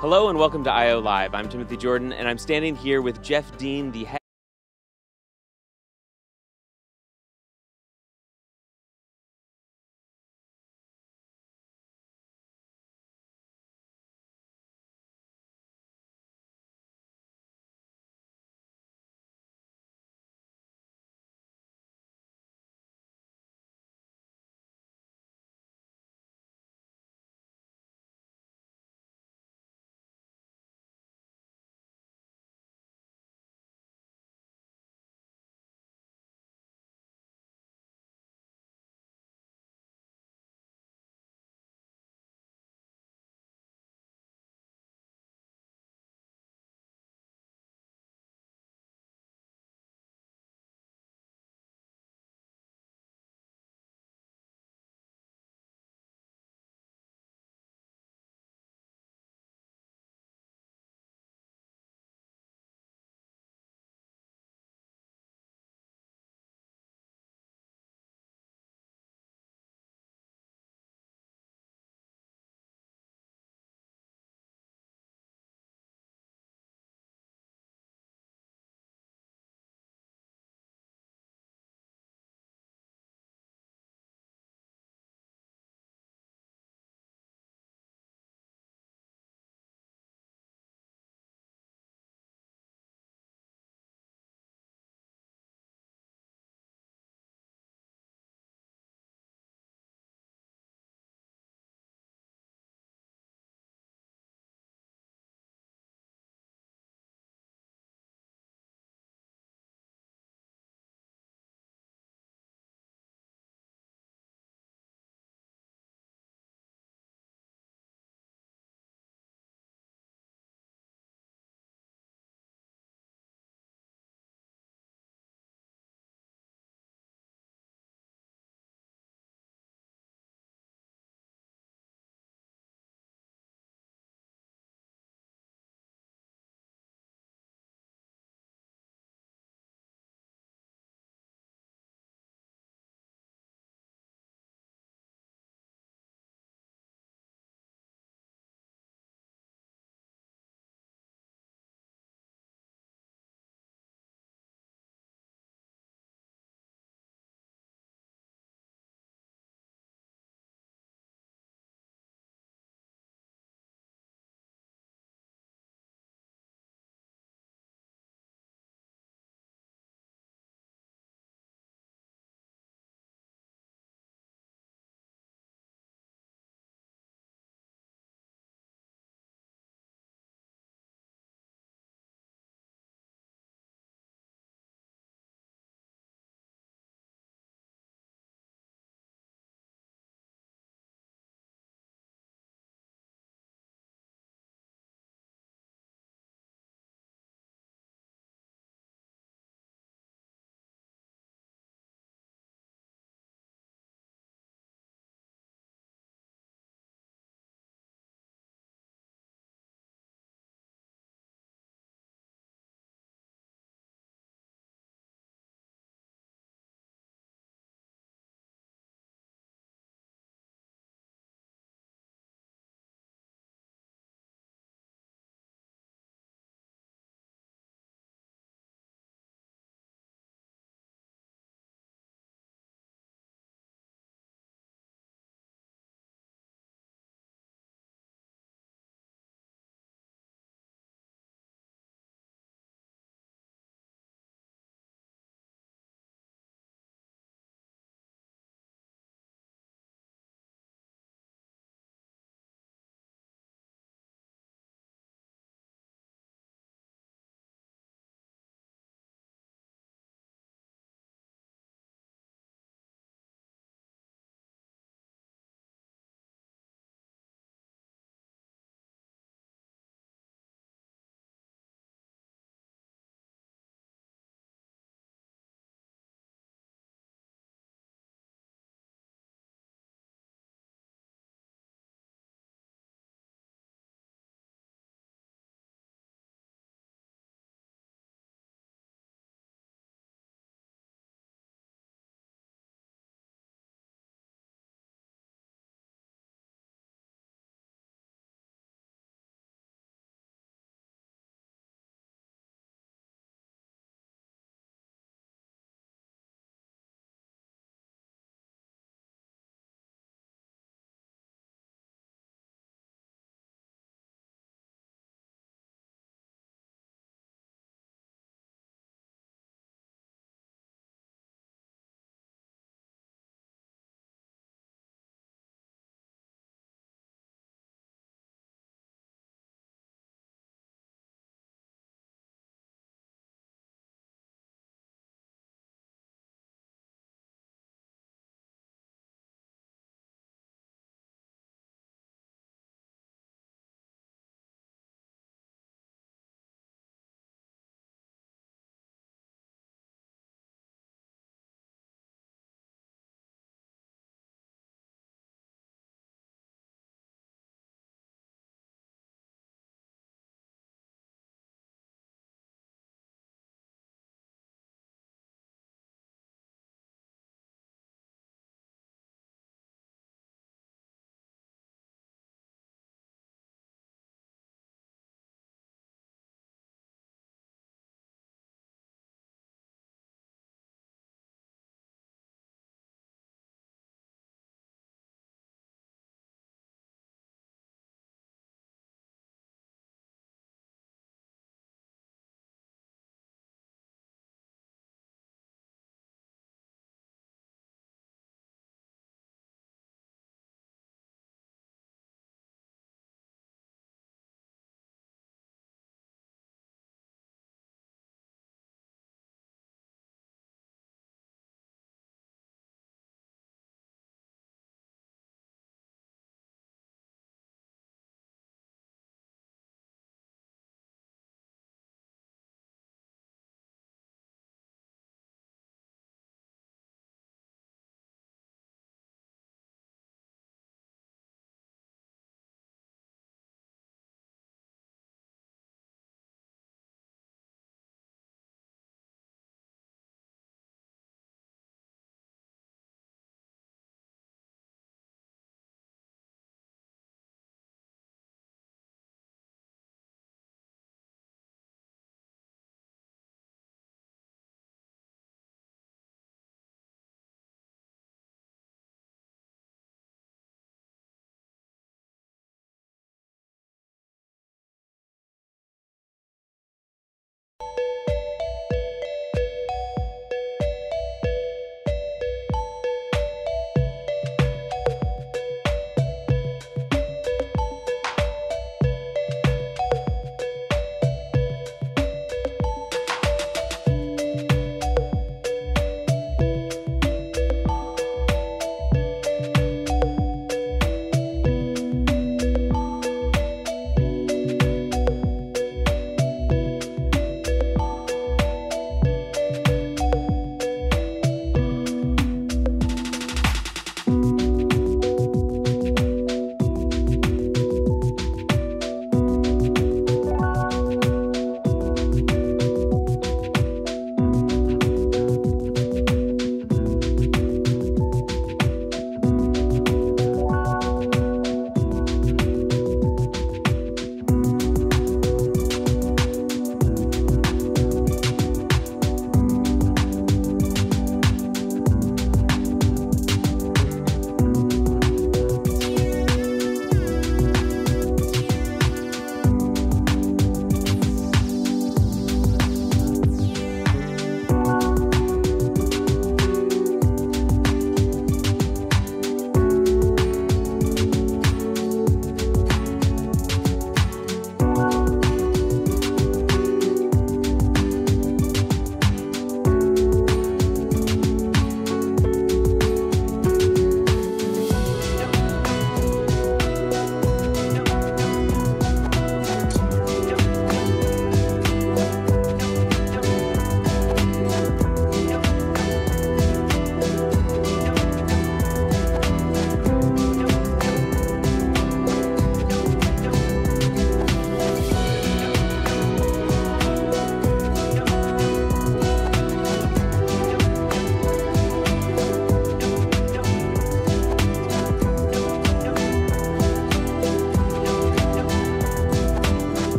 Hello and welcome to IO Live. I'm Timothy Jordan, and I'm standing here with Jeff Dean, the head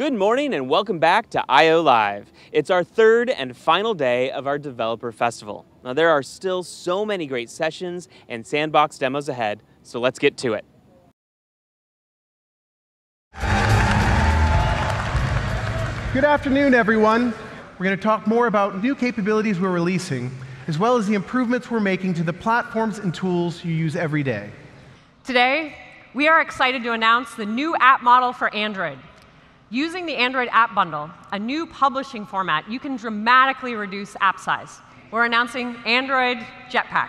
Good morning and welcome back to I/O Live. It's our third and final day of our Developer Festival. Now there are still so many great sessions and sandbox demos ahead, so let's get to it. Good afternoon, everyone. We're going to talk more about new capabilities we're releasing, as well as the improvements we're making to the platforms and tools you use every day. Today, we are excited to announce the new app model for Android. Using the Android App Bundle, a new publishing format, you can dramatically reduce app size. We're announcing Android Jetpack,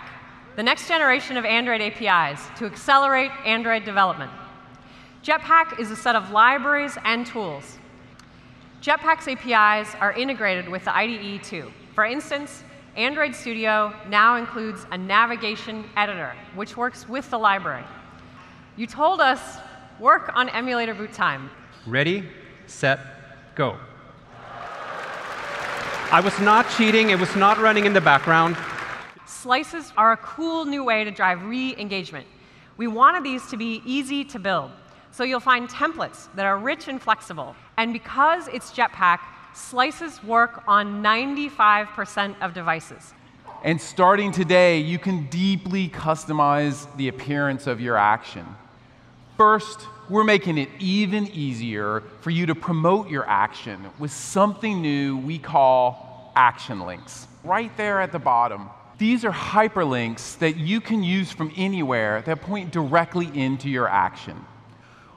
the next generation of Android APIs to accelerate Android development. Jetpack is a set of libraries and tools. Jetpack's APIs are integrated with the IDE too. For instance, Android Studio now includes a navigation editor, which works with the library. You told us, work on emulator boot time. Ready, set, go. I was not cheating. It was not running in the background. Slices are a cool new way to drive re-engagement. We wanted these to be easy to build, so you'll find templates that are rich and flexible. And because it's Jetpack, slices work on 95% of devices. And starting today, you can deeply customize the appearance of your action. First, we're making it even easier for you to promote your action with something new we call action links. Right there at the bottom. These are hyperlinks that you can use from anywhere that point directly into your action.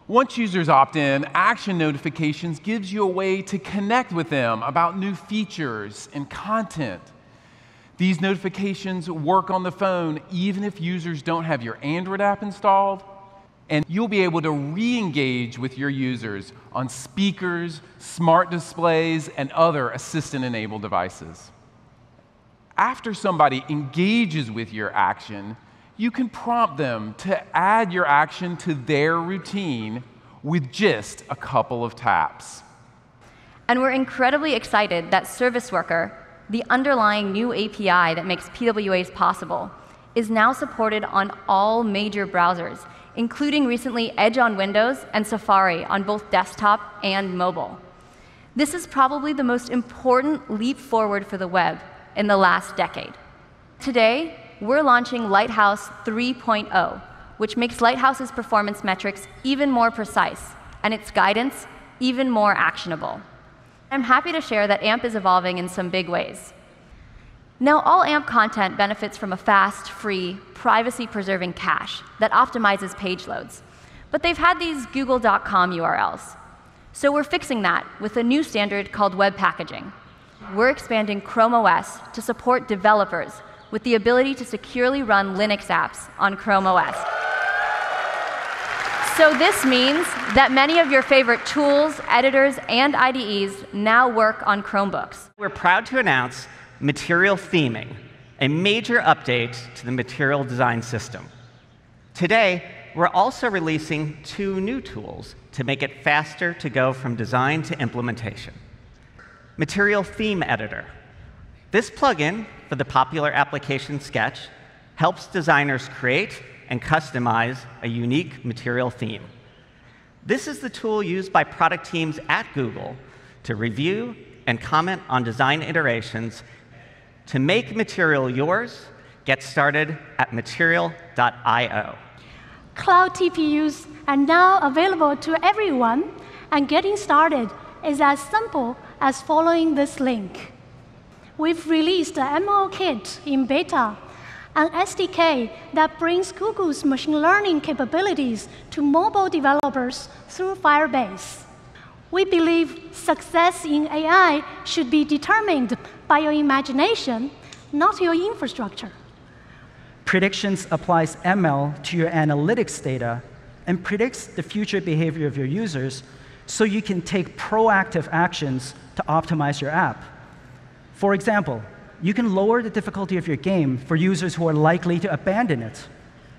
Once users opt in, Action Notifications gives you a way to connect with them about new features and content. These notifications work on the phone even if users don't have your Android app installed, and you'll be able to re-engage with your users on speakers, smart displays, and other assistant-enabled devices. After somebody engages with your action, you can prompt them to add your action to their routine with just a couple of taps. And we're incredibly excited that Service Worker, the underlying new API that makes PWAs possible, is now supported on all major browsers, including recently Edge on Windows and Safari on both desktop and mobile. This is probably the most important leap forward for the web in the last decade. Today, we're launching Lighthouse 3.0, which makes Lighthouse's performance metrics even more precise and its guidance even more actionable. I'm happy to share that AMP is evolving in some big ways. Now, all AMP content benefits from a fast, free, privacy-preserving cache that optimizes page loads. But they've had these google.com URLs. So we're fixing that with a new standard called web packaging. We're expanding Chrome OS to support developers with the ability to securely run Linux apps on Chrome OS. So this means that many of your favorite tools, editors, and IDEs now work on Chromebooks. We're proud to announce Material Theming, a major update to the material design system. Today, we're also releasing 2 new tools to make it faster to go from design to implementation. Material Theme Editor. This plugin for the popular application Sketch helps designers create and customize a unique material theme. This is the tool used by product teams at Google to review and comment on design iterations. To make Material yours, get started at material.io. Cloud TPUs are now available to everyone, and getting started is as simple as following this link. We've released the MLKit in beta, an SDK that brings Google's machine learning capabilities to mobile developers through Firebase. We believe success in AI should be determined by your imagination, not your infrastructure. Predictions applies ML to your analytics data and predicts the future behavior of your users so you can take proactive actions to optimize your app. For example, you can lower the difficulty of your game for users who are likely to abandon it,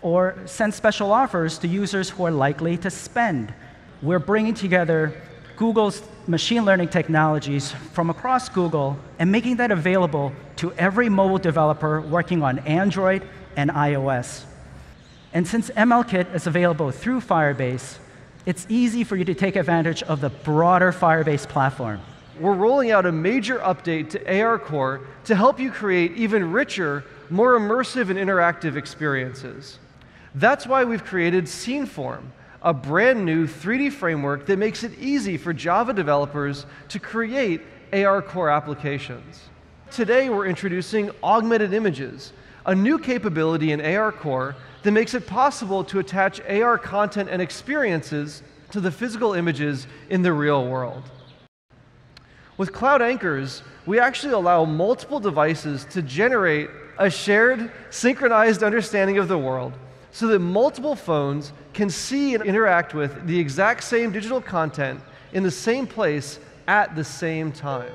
or send special offers to users who are likely to spend. We're bringing together Google's machine learning technologies from across Google and making that available to every mobile developer working on Android and iOS. And since MLKit is available through Firebase, it's easy for you to take advantage of the broader Firebase platform. We're rolling out a major update to ARCore to help you create even richer, more immersive and interactive experiences. That's why we've created SceneForm, a brand new 3D framework that makes it easy for Java developers to create ARCore applications. Today, we're introducing augmented images, a new capability in ARCore that makes it possible to attach AR content and experiences to the physical images in the real world. With Cloud Anchors, we actually allow multiple devices to generate a shared, synchronized understanding of the world so that multiple phones can see and interact with the exact same digital content in the same place at the same time.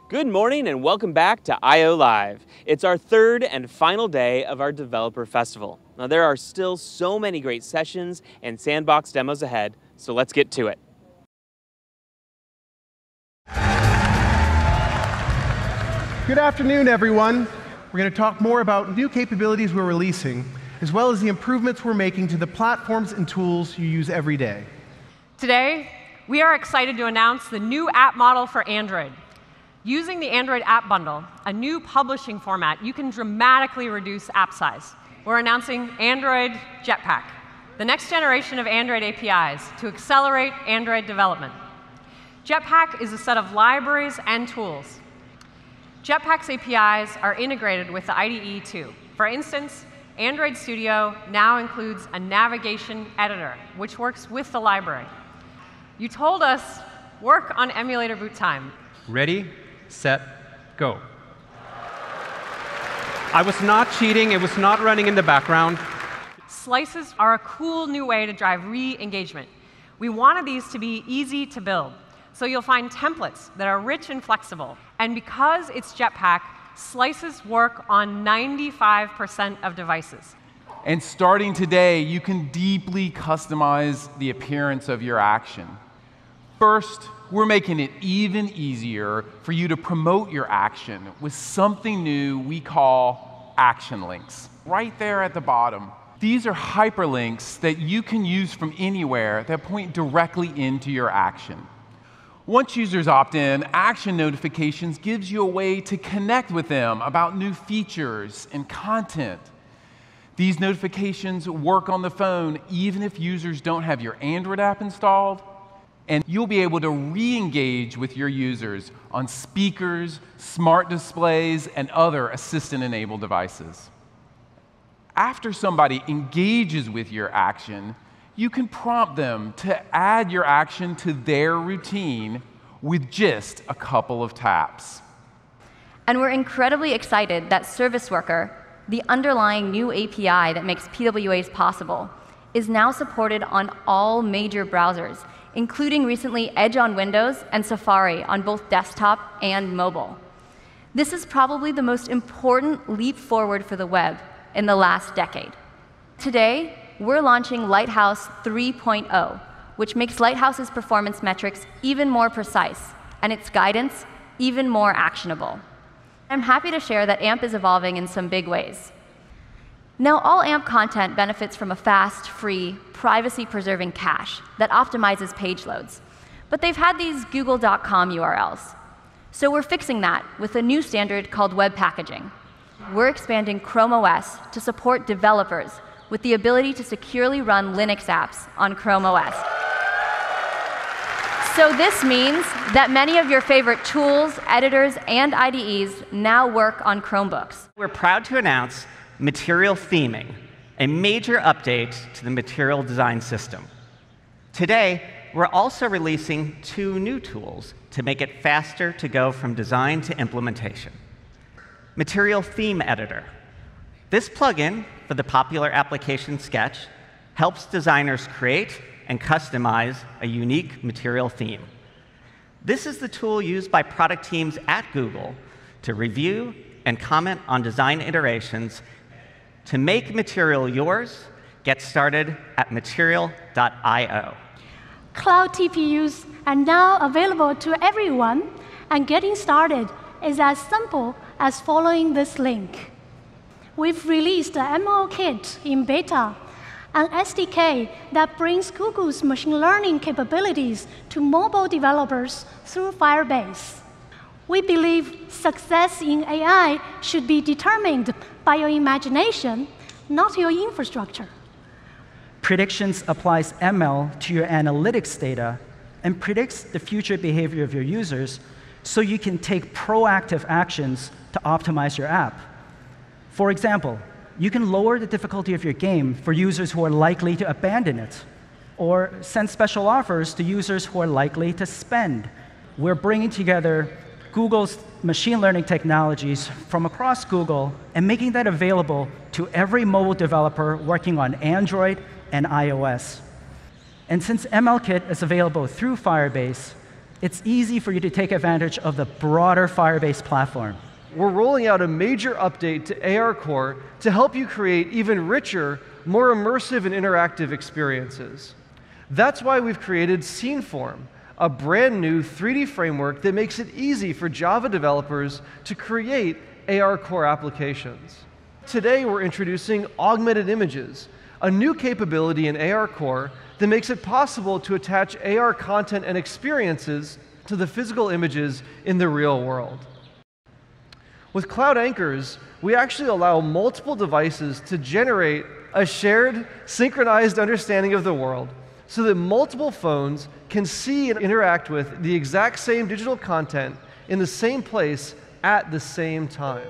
Good morning and welcome back to I/O Live. It's our third and final day of our Developer Festival. Now there are still so many great sessions and sandbox demos ahead, so let's get to it. Good afternoon, everyone. We're going to talk more about new capabilities we're releasing, as well as the improvements we're making to the platforms and tools you use every day. Today, we are excited to announce the new app model for Android. Using the Android App Bundle, a new publishing format, you can dramatically reduce app size. We're announcing Android Jetpack, the next generation of Android APIs to accelerate Android development. Jetpack is a set of libraries and tools. Jetpack's APIs are integrated with the IDE too. For instance, Android Studio now includes a navigation editor, which works with the library. You told us, work on emulator boot time. Ready, set, go. I was not cheating. It was not running in the background. Slices are a cool new way to drive re-engagement. We wanted these to be easy to build, so you'll find templates that are rich and flexible. And because it's Jetpack, slices work on 95% of devices. And starting today, you can deeply customize the appearance of your action. First, we're making it even easier for you to promote your action with something new we call action links. Right there at the bottom. These are hyperlinks that you can use from anywhere that point directly into your action. Once users opt in, Action Notifications gives you a way to connect with them about new features and content. These notifications work on the phone even if users don't have your Android app installed, and you'll be able to re-engage with your users on speakers, smart displays, and other assistant-enabled devices. After somebody engages with your action, you can prompt them to add your action to their routine with just a couple of taps. And we're incredibly excited that Service Worker, the underlying new API that makes PWAs possible, is now supported on all major browsers, including recently Edge on Windows and Safari on both desktop and mobile. This is probably the most important leap forward for the web in the last decade. Today, we're launching Lighthouse 3.0, which makes Lighthouse's performance metrics even more precise and its guidance even more actionable. I'm happy to share that AMP is evolving in some big ways. Now, all AMP content benefits from a fast, free, privacy-preserving cache that optimizes page loads. But they've had these google.com URLs. So we're fixing that with a new standard called web packaging. We're expanding Chrome OS to support developers with the ability to securely run Linux apps on Chrome OS. So this means that many of your favorite tools, editors, and IDEs now work on Chromebooks. We're proud to announce Material Theming, a major update to the material design system. Today, we're also releasing 2 new tools to make it faster to go from design to implementation. Material Theme Editor. This plugin for the popular application Sketch helps designers create and customize a unique material theme. This is the tool used by product teams at Google to review and comment on design iterations. To make material yours, get started at material.io. Cloud TPUs are now available to everyone, and getting started is as simple as following this link. We've released the ML Kit in beta, an SDK that brings Google's machine learning capabilities to mobile developers through Firebase. We believe success in AI should be determined by your imagination, not your infrastructure. Predictions applies ML to your analytics data and predicts the future behavior of your users so you can take proactive actions to optimize your app. For example, you can lower the difficulty of your game for users who are likely to abandon it, or send special offers to users who are likely to spend. We're bringing together Google's machine learning technologies from across Google and making that available to every mobile developer working on Android and iOS. And since MLKit is available through Firebase, it's easy for you to take advantage of the broader Firebase platform. We're rolling out a major update to ARCore to help you create even richer, more immersive and interactive experiences. That's why we've created Sceneform, a brand new 3D framework that makes it easy for Java developers to create ARCore applications. Today, we're introducing augmented images, a new capability in ARCore that makes it possible to attach AR content and experiences to the physical images in the real world. With Cloud Anchors, we actually allow multiple devices to generate a shared, synchronized understanding of the world so that multiple phones can see and interact with the exact same digital content in the same place at the same time.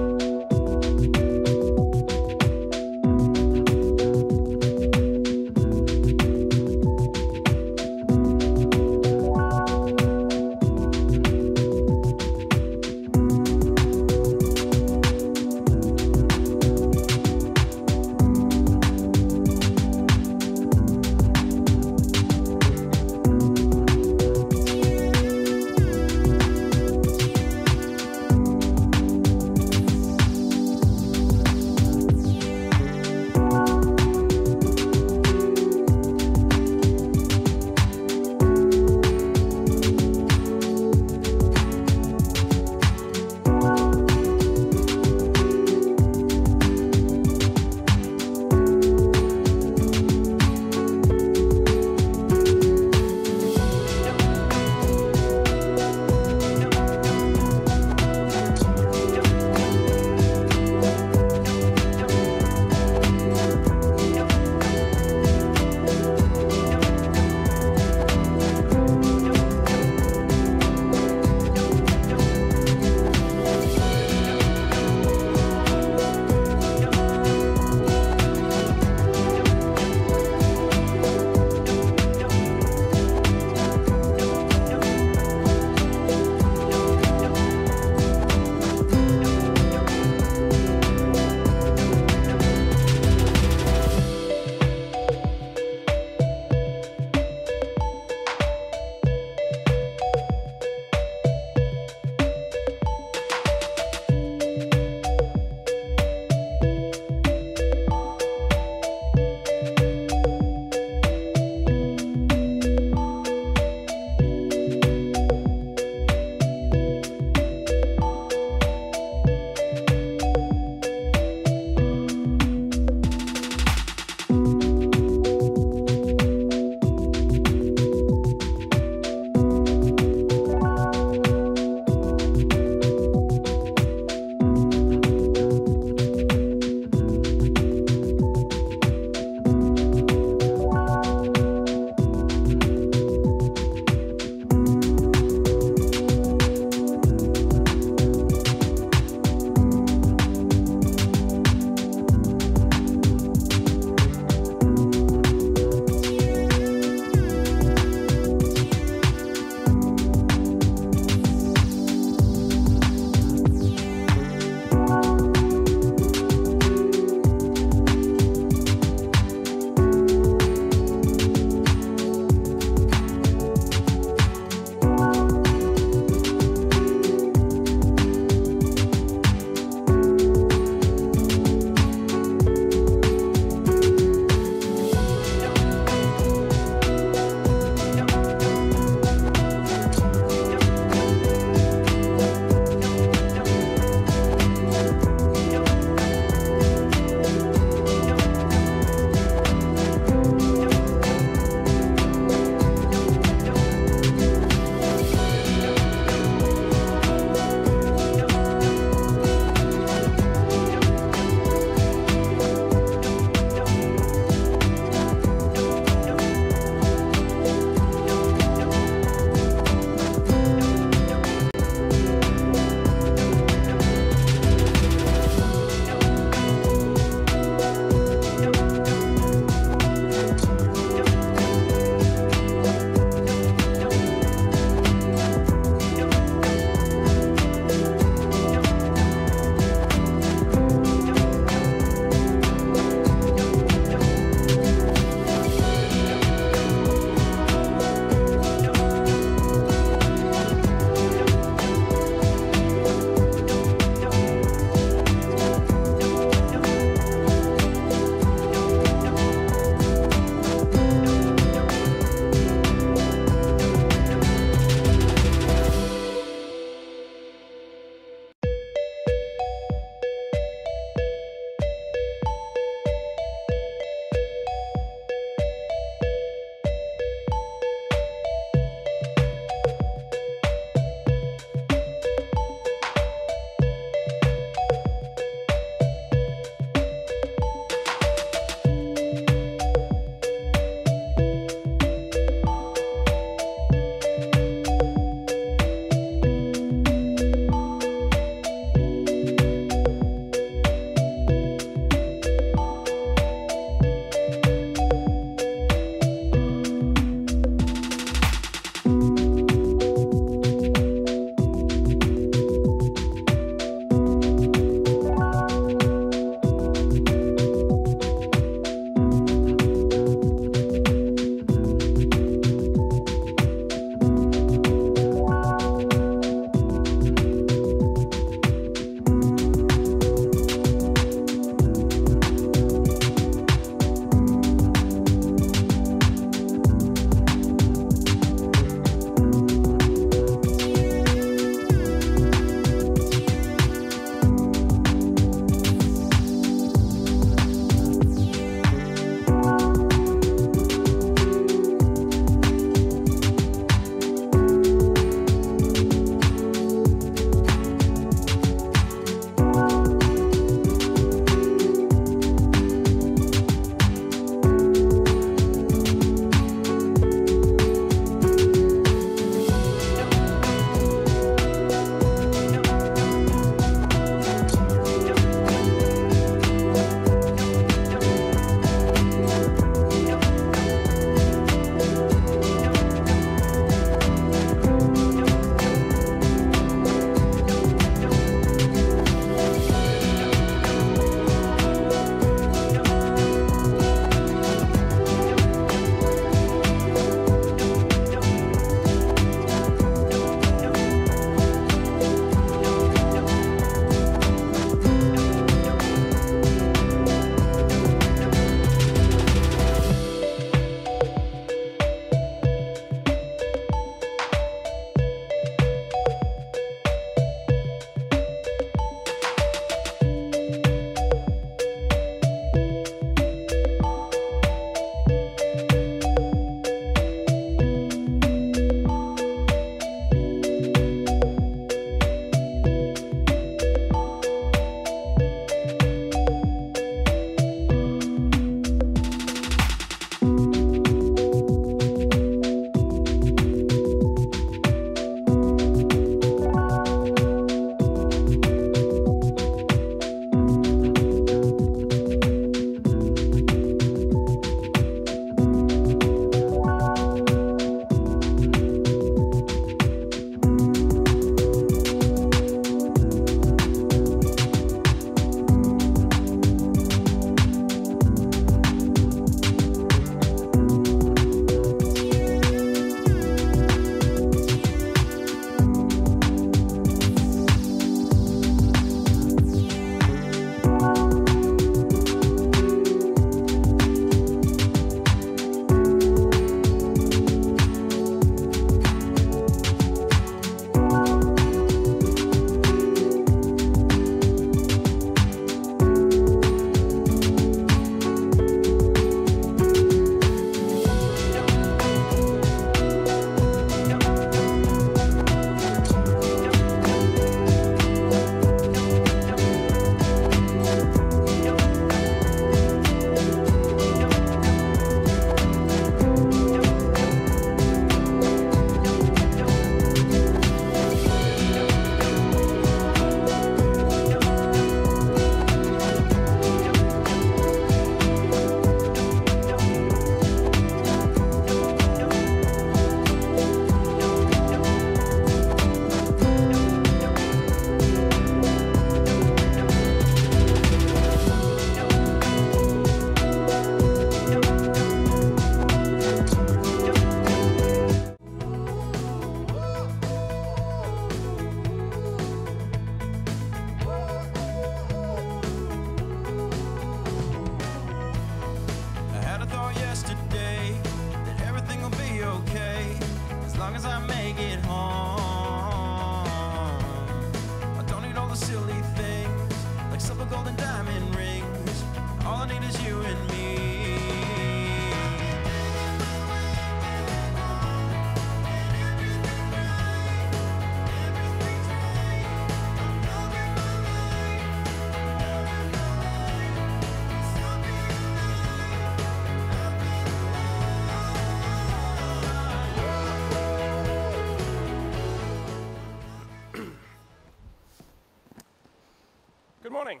morning.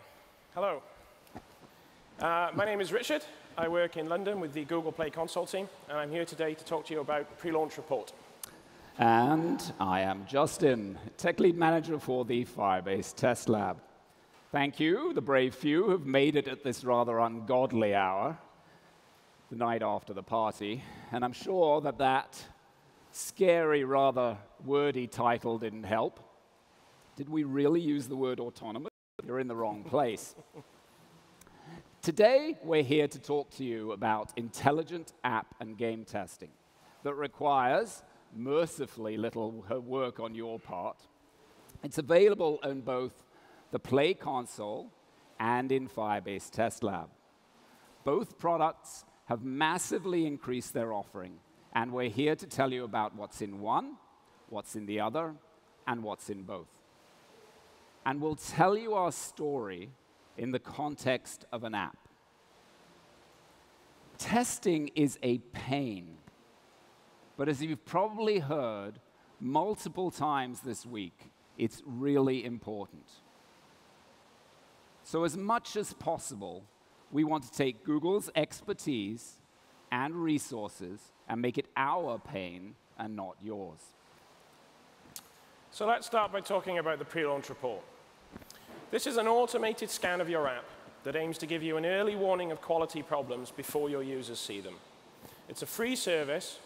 Hello. My name is Richard. I work in London with the Google Play Console team, and I'm here today to talk to you about Pre-Launch Report. And I am Justin, Tech Lead Manager for the Firebase Test Lab. Thank you, the brave few who have made it at this rather ungodly hour, the night after the party. And I'm sure that that scary, rather wordy title didn't help. Did we really use the word autonomous? You're in the wrong place. Today, we're here to talk to you about intelligent app and game testing that requires mercifully little work on your part. It's available on both the Play Console and in Firebase Test Lab. Both products have massively increased their offering, and we're here to tell you about what's in one, what's in the other, and what's in both. And we'll tell you our story in the context of an app. Testing is a pain, but as you've probably heard multiple times this week, it's really important. So as much as possible, we want to take Google's expertise and resources and make it our pain and not yours. So let's start by talking about the Pre-Launch Report. This is an automated scan of your app that aims to give you an early warning of quality problems before your users see them. It's a free service,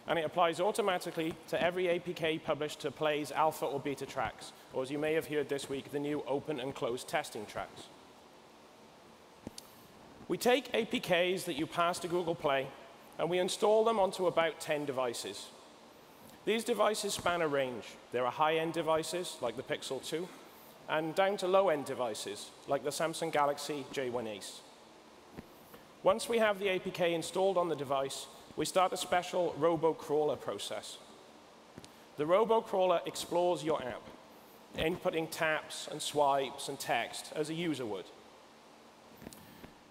and it applies automatically to every APK published to Play's alpha or beta tracks, or as you may have heard this week, the new open and closed testing tracks. We take APKs that you pass to Google Play, and we install them onto about 10 devices. These devices span a range. There are high-end devices, like the Pixel 2, and down to low-end devices, like the Samsung Galaxy J1 Ace. Once we have the APK installed on the device, we start a special robo-crawler process. The robo-crawler explores your app, inputting taps and swipes and text as a user would.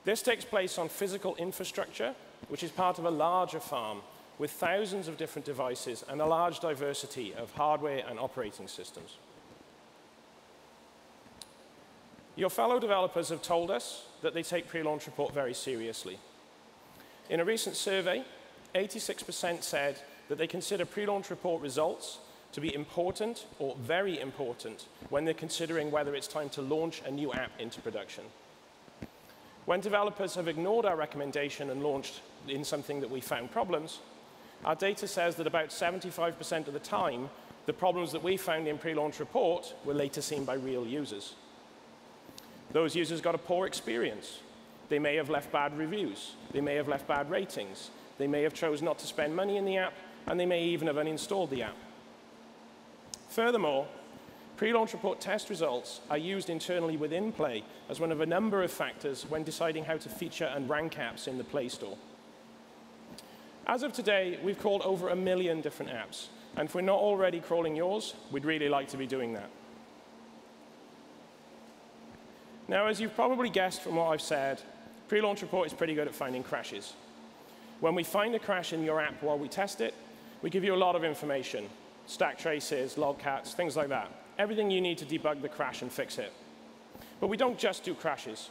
This takes place on physical infrastructure, which is part of a larger farm with thousands of different devices and a large diversity of hardware and operating systems. Your fellow developers have told us that they take Pre-Launch Report very seriously. In a recent survey, 86% said that they consider Pre-Launch Report results to be important or very important when they're considering whether it's time to launch a new app into production. When developers have ignored our recommendation and launched in something that we found problems, our data says that about 75% of the time, the problems that we found in Pre-Launch Report were later seen by real users. Those users got a poor experience. They may have left bad reviews. They may have left bad ratings. They may have chosen not to spend money in the app, and they may even have uninstalled the app. Furthermore, Pre-Launch Report test results are used internally within Play as one of a number of factors when deciding how to feature and rank apps in the Play Store. As of today, we've crawled over 1 million different apps, and if we're not already crawling yours, we'd really like to be doing that. Now, as you've probably guessed from what I've said, Pre-Launch Report is pretty good at finding crashes. When we find a crash in your app while we test it, we give you a lot of information, stack traces, logcats, things like that. Everything you need to debug the crash and fix it. But we don't just do crashes.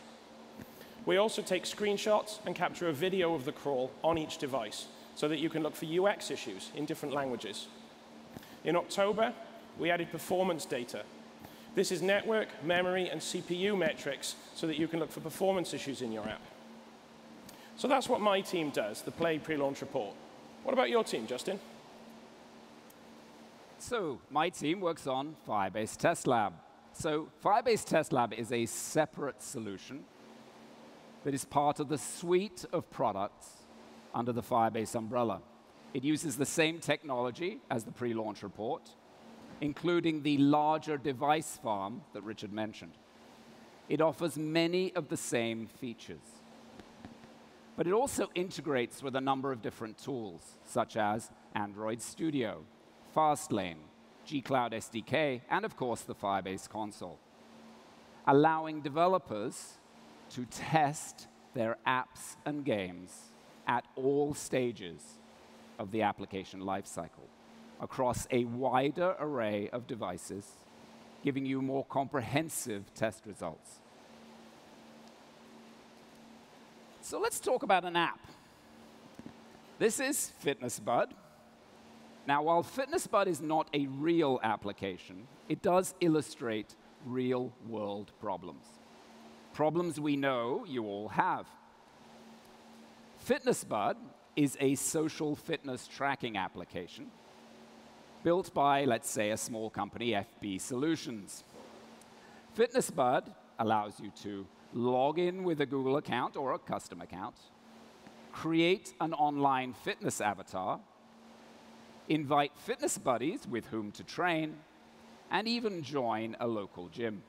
We also take screenshots and capture a video of the crawl on each device so that you can look for UX issues in different languages. In October, we added performance data. This is network, memory, and CPU metrics so that you can look for performance issues in your app. So that's what my team does, the Play Pre-Launch Report. What about your team, Justin? So my team works on Firebase Test Lab. So Firebase Test Lab is a separate solution that is part of the suite of products under the Firebase umbrella. It uses the same technology as the Pre-Launch Report, including the larger device farm that Richard mentioned. It offers many of the same features. But it also integrates with a number of different tools, such as Android Studio, Fastlane, G-Cloud SDK, and of course the Firebase console, allowing developers to test their apps and games at all stages of the application lifecycle across a wider array of devices, giving you more comprehensive test results. So let's talk about an app. This is FitnessBud. Now, while FitnessBud is not a real application, it does illustrate real-world problems. Problems we know you all have. FitnessBud is a social fitness tracking application built by, let's say, a small company, FB Solutions. FitnessBud allows you to log in with a Google account or a custom account, create an online fitness avatar, invite fitness buddies with whom to train, and even join a local gym.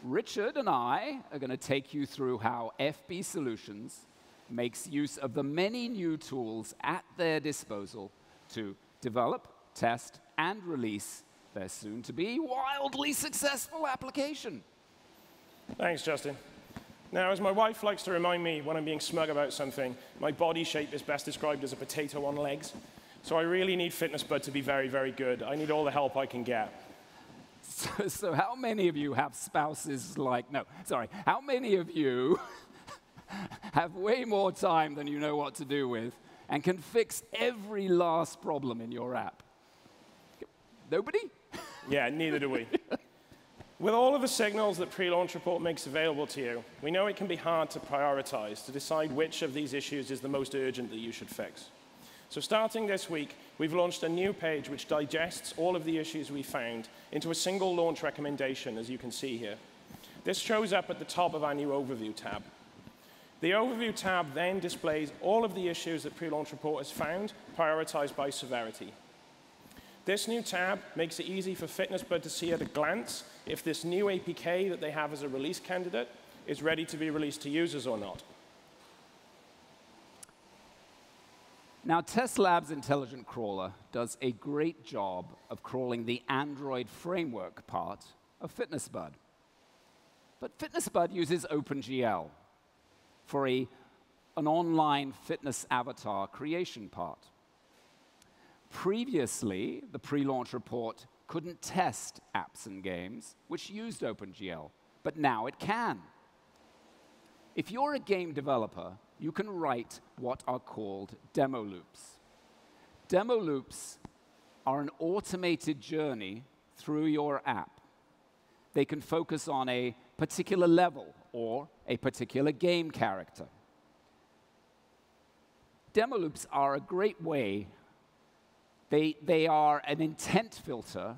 Richard and I are going to take you through how FB Solutions makes use of the many new tools at their disposal to develop, test, and release their soon-to-be wildly successful application. Thanks, Justin. Now, as my wife likes to remind me when I'm being smug about something, my body shape is best described as a potato on legs. So I really need FitnessBud to be very, very good. I need all the help I can get. So how many of you have spouses like, no, sorry, how many of you have way more time than you know what to do with and can fix every last problem in your app? Nobody? Yeah, neither do we. With all of the signals that Pre-Launch Report makes available to you, we know it can be hard to prioritize, to decide which of these issues is the most urgent that you should fix. So starting this week, we've launched a new page which digests all of the issues we found into a single launch recommendation, as you can see here. This shows up at the top of our new Overview tab. The Overview tab then displays all of the issues that Pre-Launch Report has found, prioritized by severity. This new tab makes it easy for FitnessBud to see at a glance if this new APK that they have as a release candidate is ready to be released to users or not. Now, TestLab's Intelligent Crawler does a great job of crawling the Android framework part of FitnessBud. But FitnessBud uses OpenGL for an online fitness avatar creation part. Previously, the Pre-Launch Report couldn't test apps and games which used OpenGL, but now it can. If you're a game developer, you can write what are called demo loops. Demo loops are an automated journey through your app. They can focus on a particular level or a particular game character. Demo loops are a great way. They are an intent filter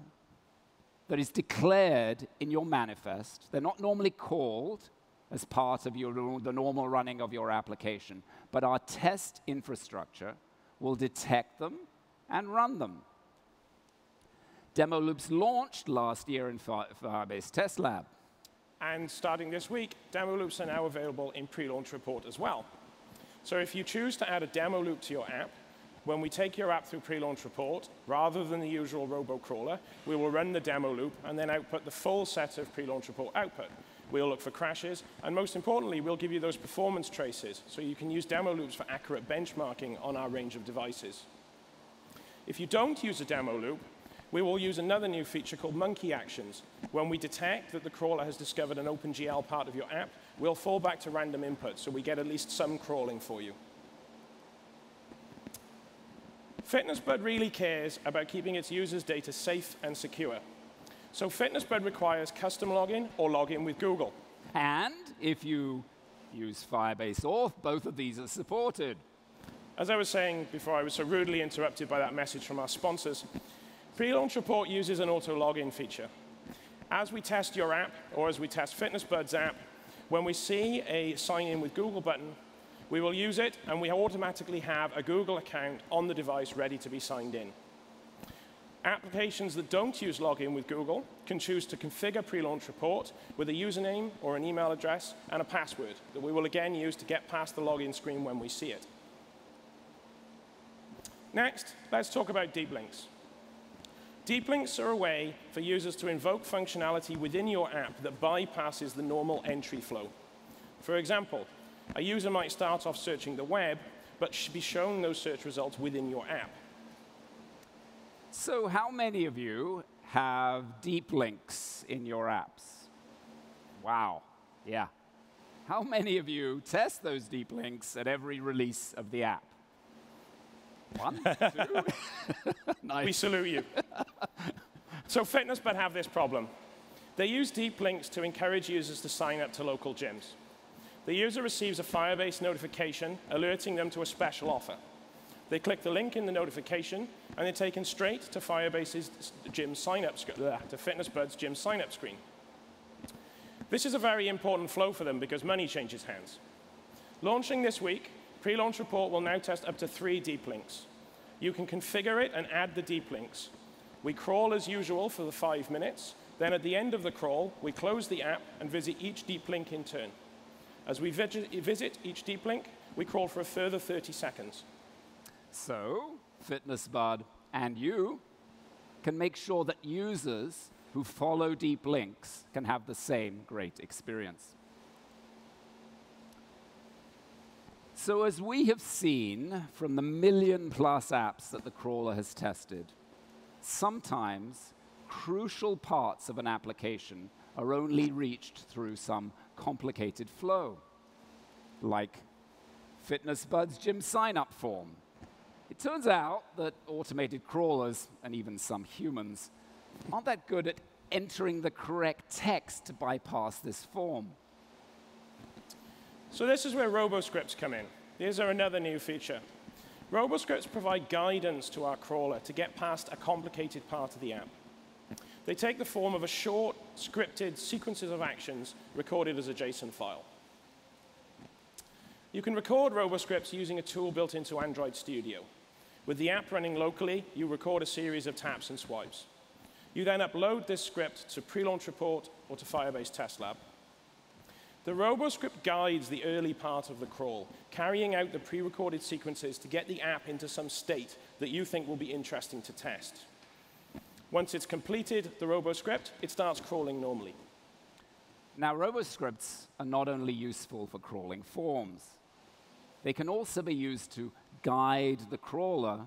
that is declared in your manifest. They're not normally called as part of the normal running of your application, but our test infrastructure will detect them and run them. Demo loops launched last year in Firebase Test Lab. And starting this week, demo loops are now available in Pre-Launch Report as well. So if you choose to add a demo loop to your app, when we take your app through Pre-Launch Report, rather than the usual robocrawler, we will run the demo loop and then output the full set of Pre-Launch Report output. We'll look for crashes, and most importantly, we'll give you those performance traces, so you can use demo loops for accurate benchmarking on our range of devices. If you don't use a demo loop, we will use another new feature called Monkey Actions. When we detect that the crawler has discovered an OpenGL part of your app, we'll fall back to random input, so we get at least some crawling for you. FitnessBud really cares about keeping its users' data safe and secure. So FitnessBud requires custom login or login with Google. And if you use Firebase Auth, both of these are supported. As I was saying before, I was so rudely interrupted by that message from our sponsors. Pre-Launch Report uses an auto login feature. As we test your app, or as we test FitnessBud's app, when we see a sign in with Google button, we will use it, and we automatically have a Google account on the device ready to be signed in. Applications that don't use login with Google can choose to configure Pre-Launch Report with a username or an email address and a password that we will again use to get past the login screen when we see it. Next, let's talk about deep links. Deep links are a way for users to invoke functionality within your app that bypasses the normal entry flow. For example, a user might start off searching the web, but should be shown those search results within your app. So how many of you have deep links in your apps? Wow, yeah. how many of you test those deep links at every release of the app? 1, 2. Nice. We salute you. So FitnessBud have this problem. They use deep links to encourage users to sign up to local gyms. The user receives a Firebase notification alerting them to a special offer. They click the link in the notification, and they're taken straight to Firebase's gym sign-up to FitnessBud's gym sign-up screen. This is a very important flow for them because money changes hands. Launching this week, Pre-Launch Report will now test up to 3 deep links. You can configure it and add the deep links. We crawl as usual for the 5 minutes. Then at the end of the crawl, we close the app and visit each deep link in turn. As we visit each deep link, we crawl for a further 30 seconds. So FitnessBud and you can make sure that users who follow deep links can have the same great experience. So as we have seen from the million-plus apps that the crawler has tested, sometimes crucial parts of an application are only reached through some complicated flow, like FitnessBud's gym sign-up form. It turns out that automated crawlers, and even some humans, aren't that good at entering the correct text to bypass this form. So this is where RoboScripts come in. These are another new feature. RoboScripts provide guidance to our crawler to get past a complicated part of the app. They take the form of a short, scripted sequences of actions recorded as a JSON file. You can record RoboScripts using a tool built into Android Studio. With the app running locally, you record a series of taps and swipes. You then upload this script to Pre-Launch Report or to Firebase Test Lab. The RoboScript guides the early part of the crawl, carrying out the pre-recorded sequences to get the app into some state that you think will be interesting to test. Once it's completed the RoboScript, it starts crawling normally. Now, RoboScripts are not only useful for crawling forms. They can also be used to guide the crawler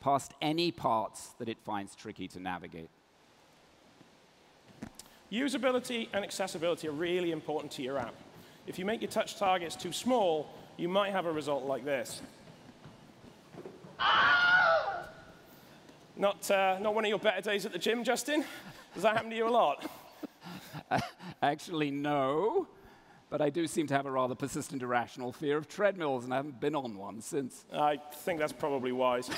past any parts that it finds tricky to navigate. Usability and accessibility are really important to your app. If you make your touch targets too small, you might have a result like this. Not one of your better days at the gym, Justin? Does that happen to you a lot? Actually, no. But I do seem to have a rather persistent irrational fear of treadmills, and I haven't been on one since. I think that's probably wise.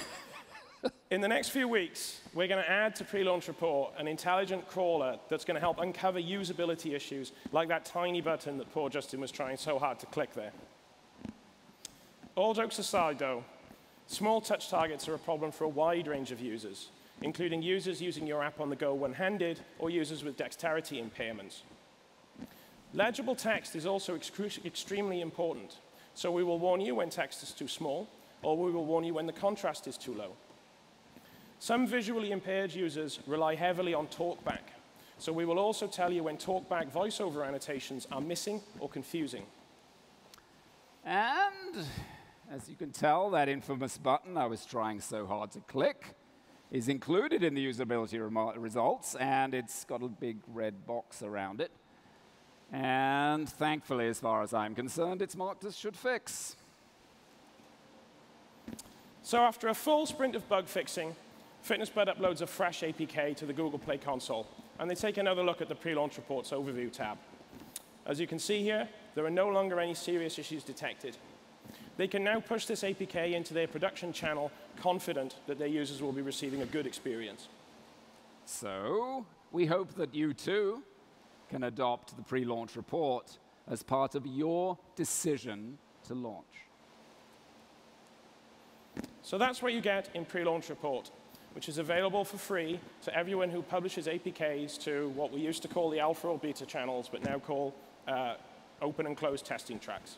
In the next few weeks, we're going to add to Pre-Launch Report an intelligent crawler that's going to help uncover usability issues, like that tiny button that poor Justin was trying so hard to click there. All jokes aside, though, small touch targets are a problem for a wide range of users, including users using your app on the go one-handed or users with dexterity impairments. Legible text is also extremely important, so we will warn you when text is too small, or we will warn you when the contrast is too low. Some visually impaired users rely heavily on TalkBack, so we will also tell you when TalkBack voiceover annotations are missing or confusing. And as you can tell, that infamous button I was trying so hard to click is included in the usability results, and it's got a big red box around it. And thankfully, as far as I'm concerned, it's marked as should fix. So after a full sprint of bug fixing, FitnessBud uploads a fresh APK to the Google Play console, and they take another look at the Pre-Launch Reports Overview tab. As you can see here, there are no longer any serious issues detected. They can now push this APK into their production channel, confident that their users will be receiving a good experience. So we hope that you, too, can adopt the Pre-Launch Report as part of your decision to launch. So that's what you get in Pre-Launch Report, which is available for free to everyone who publishes APKs to what we used to call the alpha or beta channels, but now call open and closed testing tracks.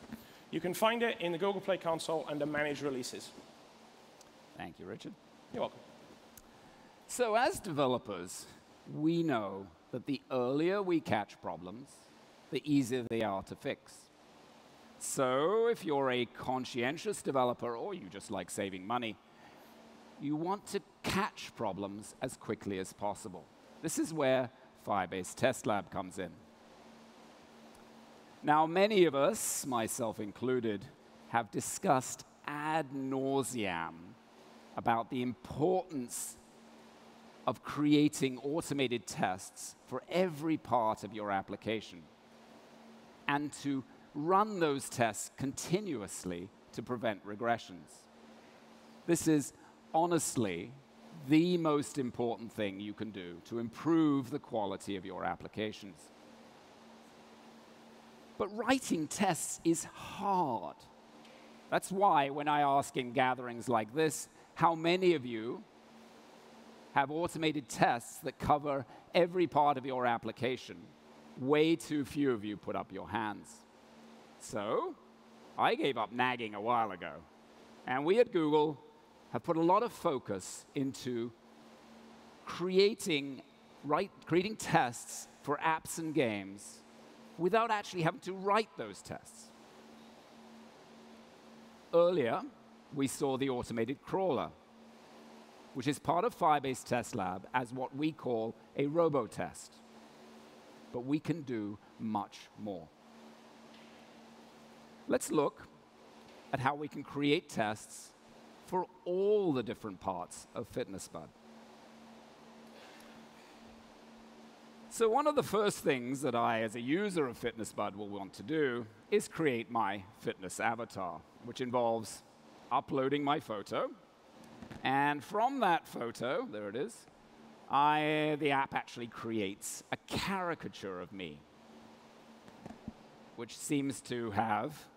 You can find it in the Google Play console under Manage Releases. Thank you, Richard. You're welcome. So as developers, we know that the earlier we catch problems, the easier they are to fix. So if you're a conscientious developer or you just like saving money, you want to catch problems as quickly as possible. This is where Firebase Test Lab comes in. Now, many of us, myself included, have discussed ad nauseam about the importance of creating automated tests for every part of your application and to run those tests continuously to prevent regressions. This is honestly the most important thing you can do to improve the quality of your applications. But writing tests is hard. That's why when I ask in gatherings like this, how many of you have automated tests that cover every part of your application, way too few of you put up your hands. So I gave up nagging a while ago. And we at Google have put a lot of focus into creating tests for apps and games without actually having to write those tests. Earlier, we saw the automated crawler, which is part of Firebase Test Lab as what we call a robo-test. But we can do much more. Let's look at how we can create tests for all the different parts of FitnessBud. So one of the first things that I, as a user of FitnessBud, will want to do is create my fitness avatar, which involves uploading my photo. And from that photo, there it is, the app actually creates a caricature of me, which seems to have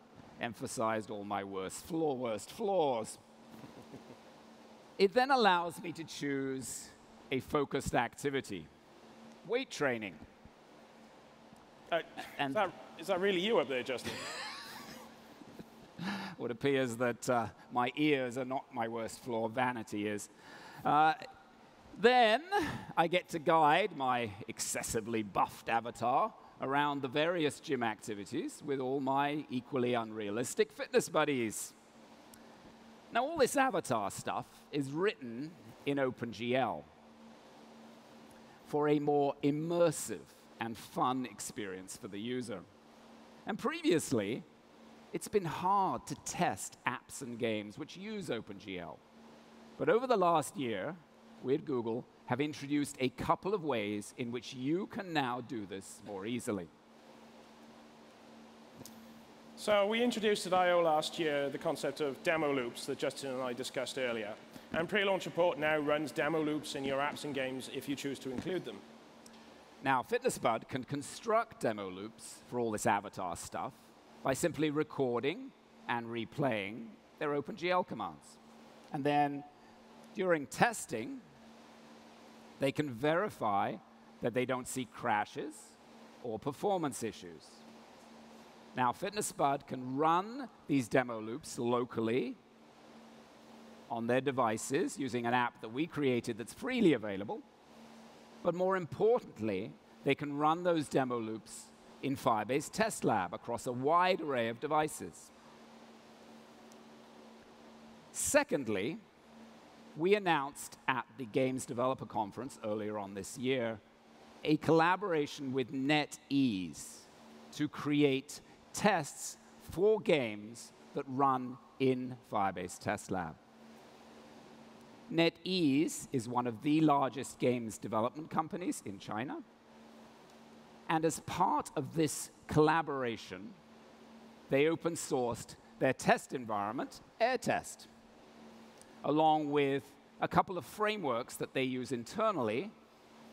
emphasized all my worst flaws. It then allows me to choose a focused activity, weight training. Is that really you up there, Justin? Well, it appears that my ears are not my worst flaw, vanity is. Then I get to guide my excessively buffed avatar around the various gym activities with all my equally unrealistic fitness buddies. Now, all this avatar stuff is written in OpenGL for a more immersive and fun experience for the user. And previously, it's been hard to test apps and games which use OpenGL. But over the last year, we at Google have introduced a couple of ways in which you can now do this more easily. So we introduced at I/O last year the concept of demo loops that Justin and I discussed earlier. And Pre-Launch Report now runs demo loops in your apps and games if you choose to include them. Now, FitnessBud can construct demo loops for all this avatar stuff by simply recording and replaying their OpenGL commands. And then, during testing, they can verify that they don't see crashes or performance issues. Now, FitnessBud can run these demo loops locally on their devices using an app that we created that's freely available. But more importantly, they can run those demo loops in Firebase Test Lab across a wide array of devices. Secondly, we announced at the Games Developer Conference earlier on this year a collaboration with NetEase to create tests for games that run in Firebase Test Lab. NetEase is one of the largest games development companies in China. And as part of this collaboration, they open sourced their test environment, AirTest, along with a couple of frameworks that they use internally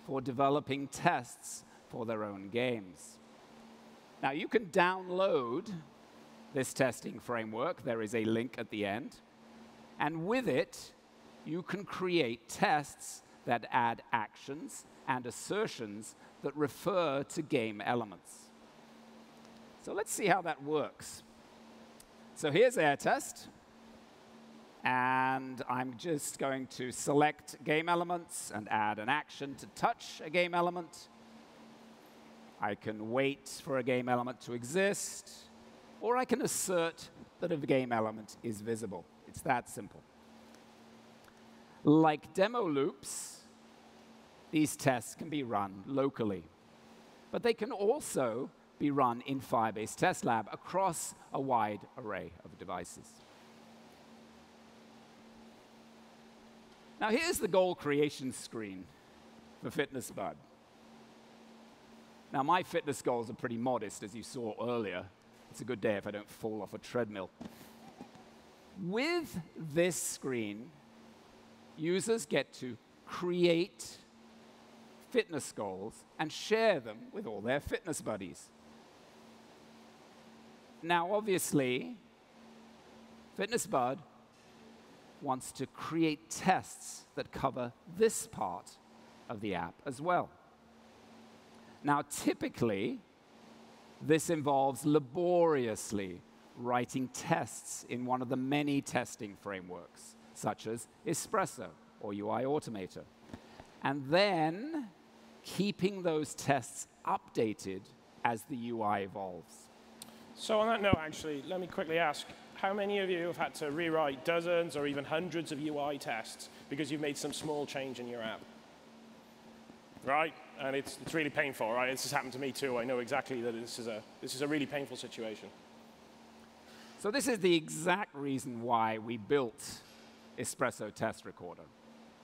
for developing tests for their own games. Now, you can download this testing framework. There is a link at the end. And with it, you can create tests that add actions and assertions that refer to game elements. So let's see how that works. So here's AirTest. And I'm just going to select game elements and add an action to touch a game element. I can wait for a game element to exist, or I can assert that a game element is visible. It's that simple. Like demo loops, these tests can be run locally. But they can also be run in Firebase Test Lab across a wide array of devices. Now, here's the goal creation screen for FitnessBud. Now, my fitness goals are pretty modest, as you saw earlier. It's a good day if I don't fall off a treadmill. With this screen, users get to create fitness goals and share them with all their fitness buddies. Now, obviously, FitnessBud wants to create tests that cover this part of the app as well. Now, typically, this involves laboriously writing tests in one of the many testing frameworks, such as Espresso or UI Automator, and then keeping those tests updated as the UI evolves. So on that note, actually, let me quickly ask, how many of you have had to rewrite dozens or even hundreds of UI tests because you've made some small change in your app? Right? And it's really painful, right? This has happened to me too. I know exactly that this is a really painful situation. So this is the exact reason why we built Espresso Test Recorder.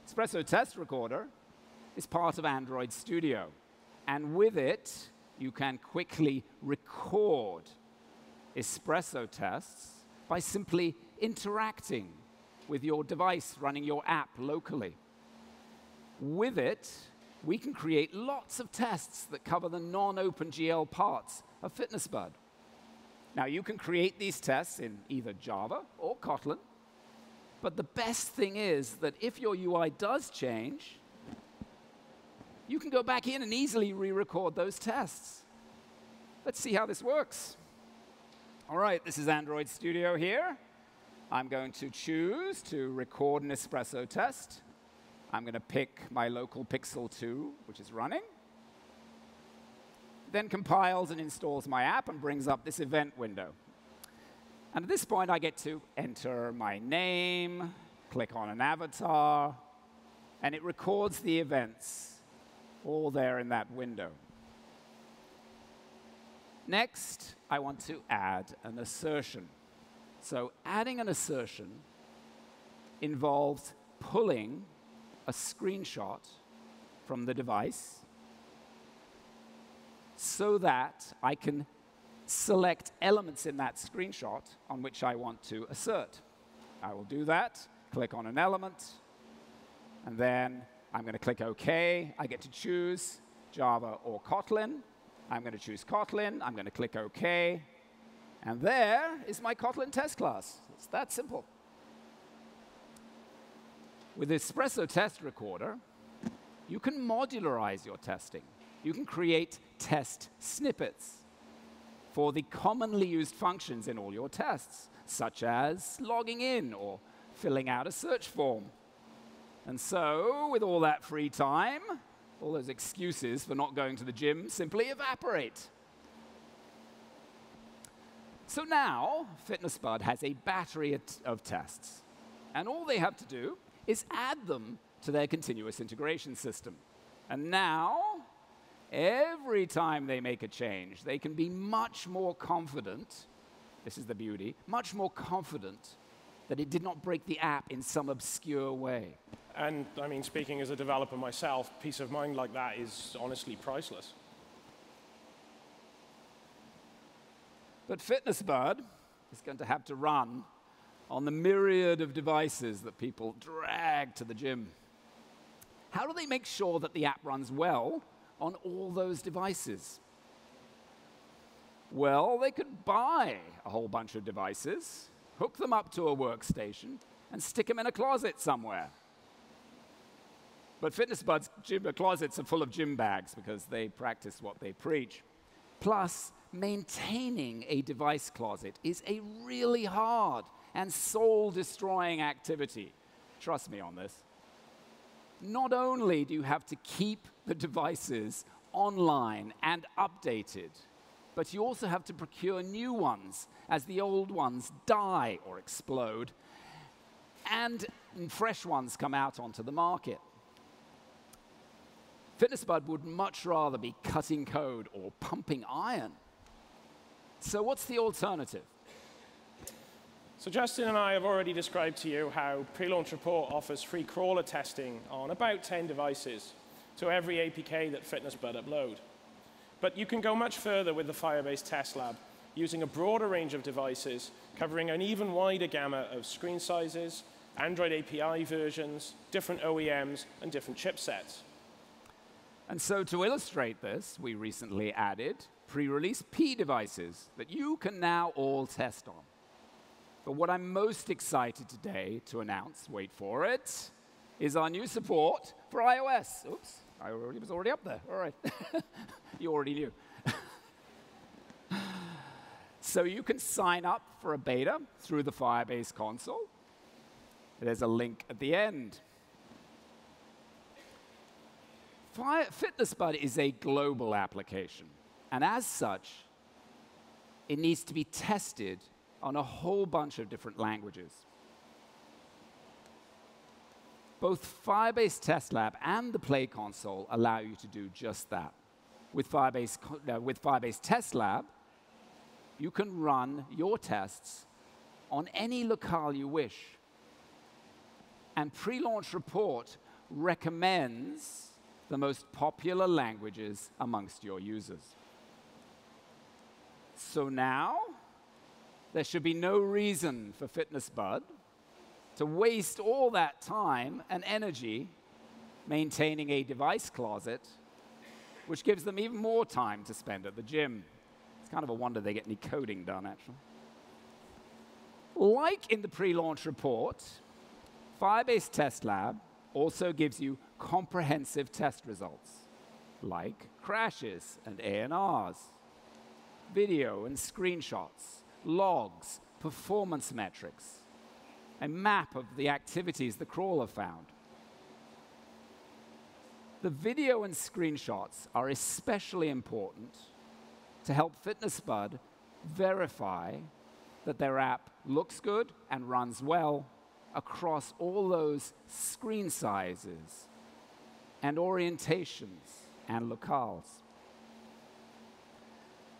Espresso Test Recorder is part of Android Studio. And with it, you can quickly record Espresso tests by simply interacting with your device running your app locally. With it, we can create lots of tests that cover the non-OpenGL parts of FitnessBud. Now, you can create these tests in either Java or Kotlin, but the best thing is that if your UI does change, you can go back in and easily re-record those tests. Let's see how this works. All right, this is Android Studio here. I'm going to choose to record an Espresso test. I'm going to pick my local Pixel 2, which is running. Then compiles and installs my app and brings up this event window. And at this point, I get to enter my name, click on an avatar, and it records the events all there in that window. Next, I want to add an assertion. So adding an assertion involves pulling a screenshot from the device so that I can select elements in that screenshot on which I want to assert. I will do that, click on an element, and then I'm going to click OK. I get to choose Java or Kotlin. I'm going to choose Kotlin. I'm going to click OK. And there is my Kotlin test class. It's that simple. With Espresso Test Recorder, you can modularize your testing. You can create test snippets for the commonly used functions in all your tests, such as logging in or filling out a search form. And so, with all that free time, all those excuses for not going to the gym simply evaporate. So now, FitnessBud has a battery of tests. And all they have to do is add them to their continuous integration system. And now, every time they make a change, they can be much more confident, this is the beauty, much more confident that it did not break the app in some obscure way. And I mean, speaking as a developer myself, peace of mind like that is honestly priceless. But FitnessBud is going to have to run on the myriad of devices that people drag to the gym. How do they make sure that the app runs well on all those devices? Well, they could buy a whole bunch of devices, hook them up to a workstation, and stick them in a closet somewhere. But FitnessBud's gym closets are full of gym bags because they practice what they preach. Plus, maintaining a device closet is a really hard and soul-destroying activity. Trust me on this. Not only do you have to keep the devices online and updated, but you also have to procure new ones as the old ones die or explode, and fresh ones come out onto the market. FitnessBud would much rather be cutting code or pumping iron So what's the alternative? So Justin and I have already described to you how Pre-Launch Report offers free crawler testing on about 10 devices to every APK that FitnessBud upload. But you can go much further with the Firebase Test Lab, using a broader range of devices, covering an even wider gamut of screen sizes, Android API versions, different OEMs, and different chipsets. And so to illustrate this, we recently added pre-release P devices that you can now all test on. But what I'm most excited today to announce, wait for it, is our new support for iOS. Oops, I was already up there. All right. You already knew. So you can sign up for a beta through the Firebase console. There's a link at the end. FitnessBud is a global application. And as such, it needs to be tested on a whole bunch of different languages. Both Firebase Test Lab and the Play console allow you to do just that. With Firebase Test Lab, you can run your tests on any locale you wish. And Pre-Launch Report recommends the most popular languages amongst your users. So now, there should be no reason for FitnessBud to waste all that time and energy maintaining a device closet, which gives them even more time to spend at the gym. It's kind of a wonder they get any coding done, actually. Like in the Pre-Launch Report, Firebase Test Lab also gives you comprehensive test results, like crashes and ANRs, video and screenshots, logs, performance metrics, a map of the activities the crawler found. The video and screenshots are especially important to help FitnessBud verify that their app looks good and runs well across all those screen sizes and orientations and locales.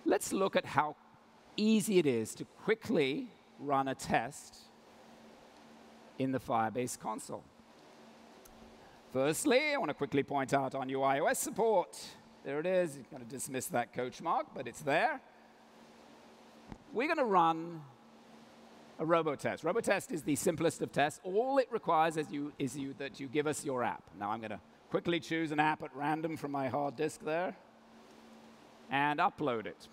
Let's look at how easy it is to quickly run a test in the Firebase console. Firstly, I want to quickly point out our new iOS support. There it is. You're going to dismiss that coach mark, but it's there. We're going to run a RoboTest. RoboTest is the simplest of tests. All it requires is that you give us your app. Now I'm going to quickly choose an app at random from my hard disk there and upload it.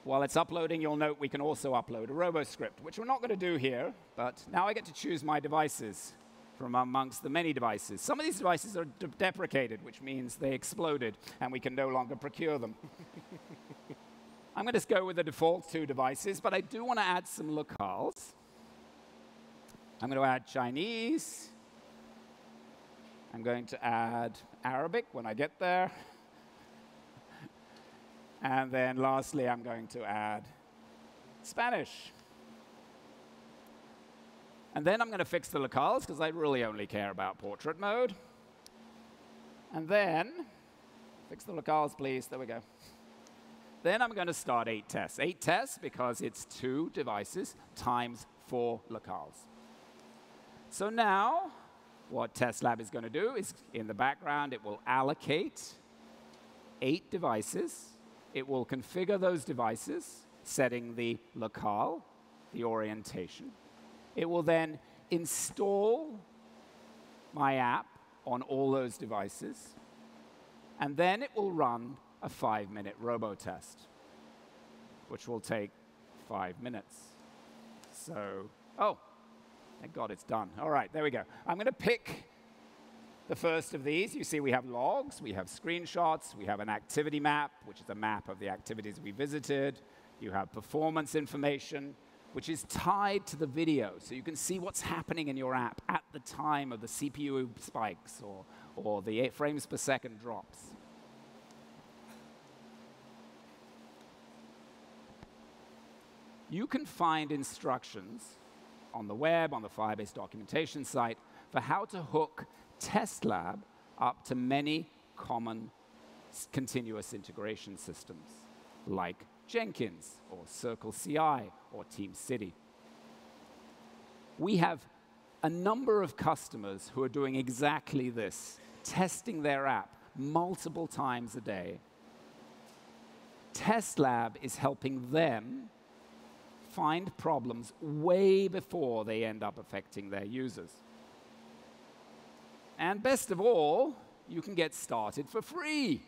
While it's uploading, you'll note we can also upload a RoboScript, which we're not going to do here, but now I get to choose my devices from amongst the many devices. Some of these devices are deprecated, which means they exploded, and we can no longer procure them. I'm going to go with the default 2 devices, but I do want to add some locales. I'm going to add Chinese. I'm going to add Arabic when I get there. And then lastly, I'm going to add Spanish. And then I'm going to fix the locales, because I really only care about portrait mode. And then, fix the locales, please. There we go. Then I'm going to start 8 tests. 8 tests because it's 2 devices times 4 locales. So now, what Test Lab is going to do is, in the background, it will allocate 8 devices. It will configure those devices, setting the locale, the orientation. It will then install my app on all those devices. And then it will run a 5-minute RoboTest, which will take 5 minutes. So, oh, thank God it's done. All right, there we go. I'm going to pick the first of these. You see we have logs, we have screenshots, we have an activity map, which is a map of the activities we visited. You have performance information, which is tied to the video. So you can see what's happening in your app at the time of the CPU spikes or the 8 frames per second drops. You can find instructions on the web, on the Firebase documentation site, for how to hook Test Lab up to many common continuous integration systems, like Jenkins, or Circle CI, or TeamCity. We have a number of customers who are doing exactly this, testing their app multiple times a day. TestLab is helping them find problems way before they end up affecting their users. And best of all, you can get started for free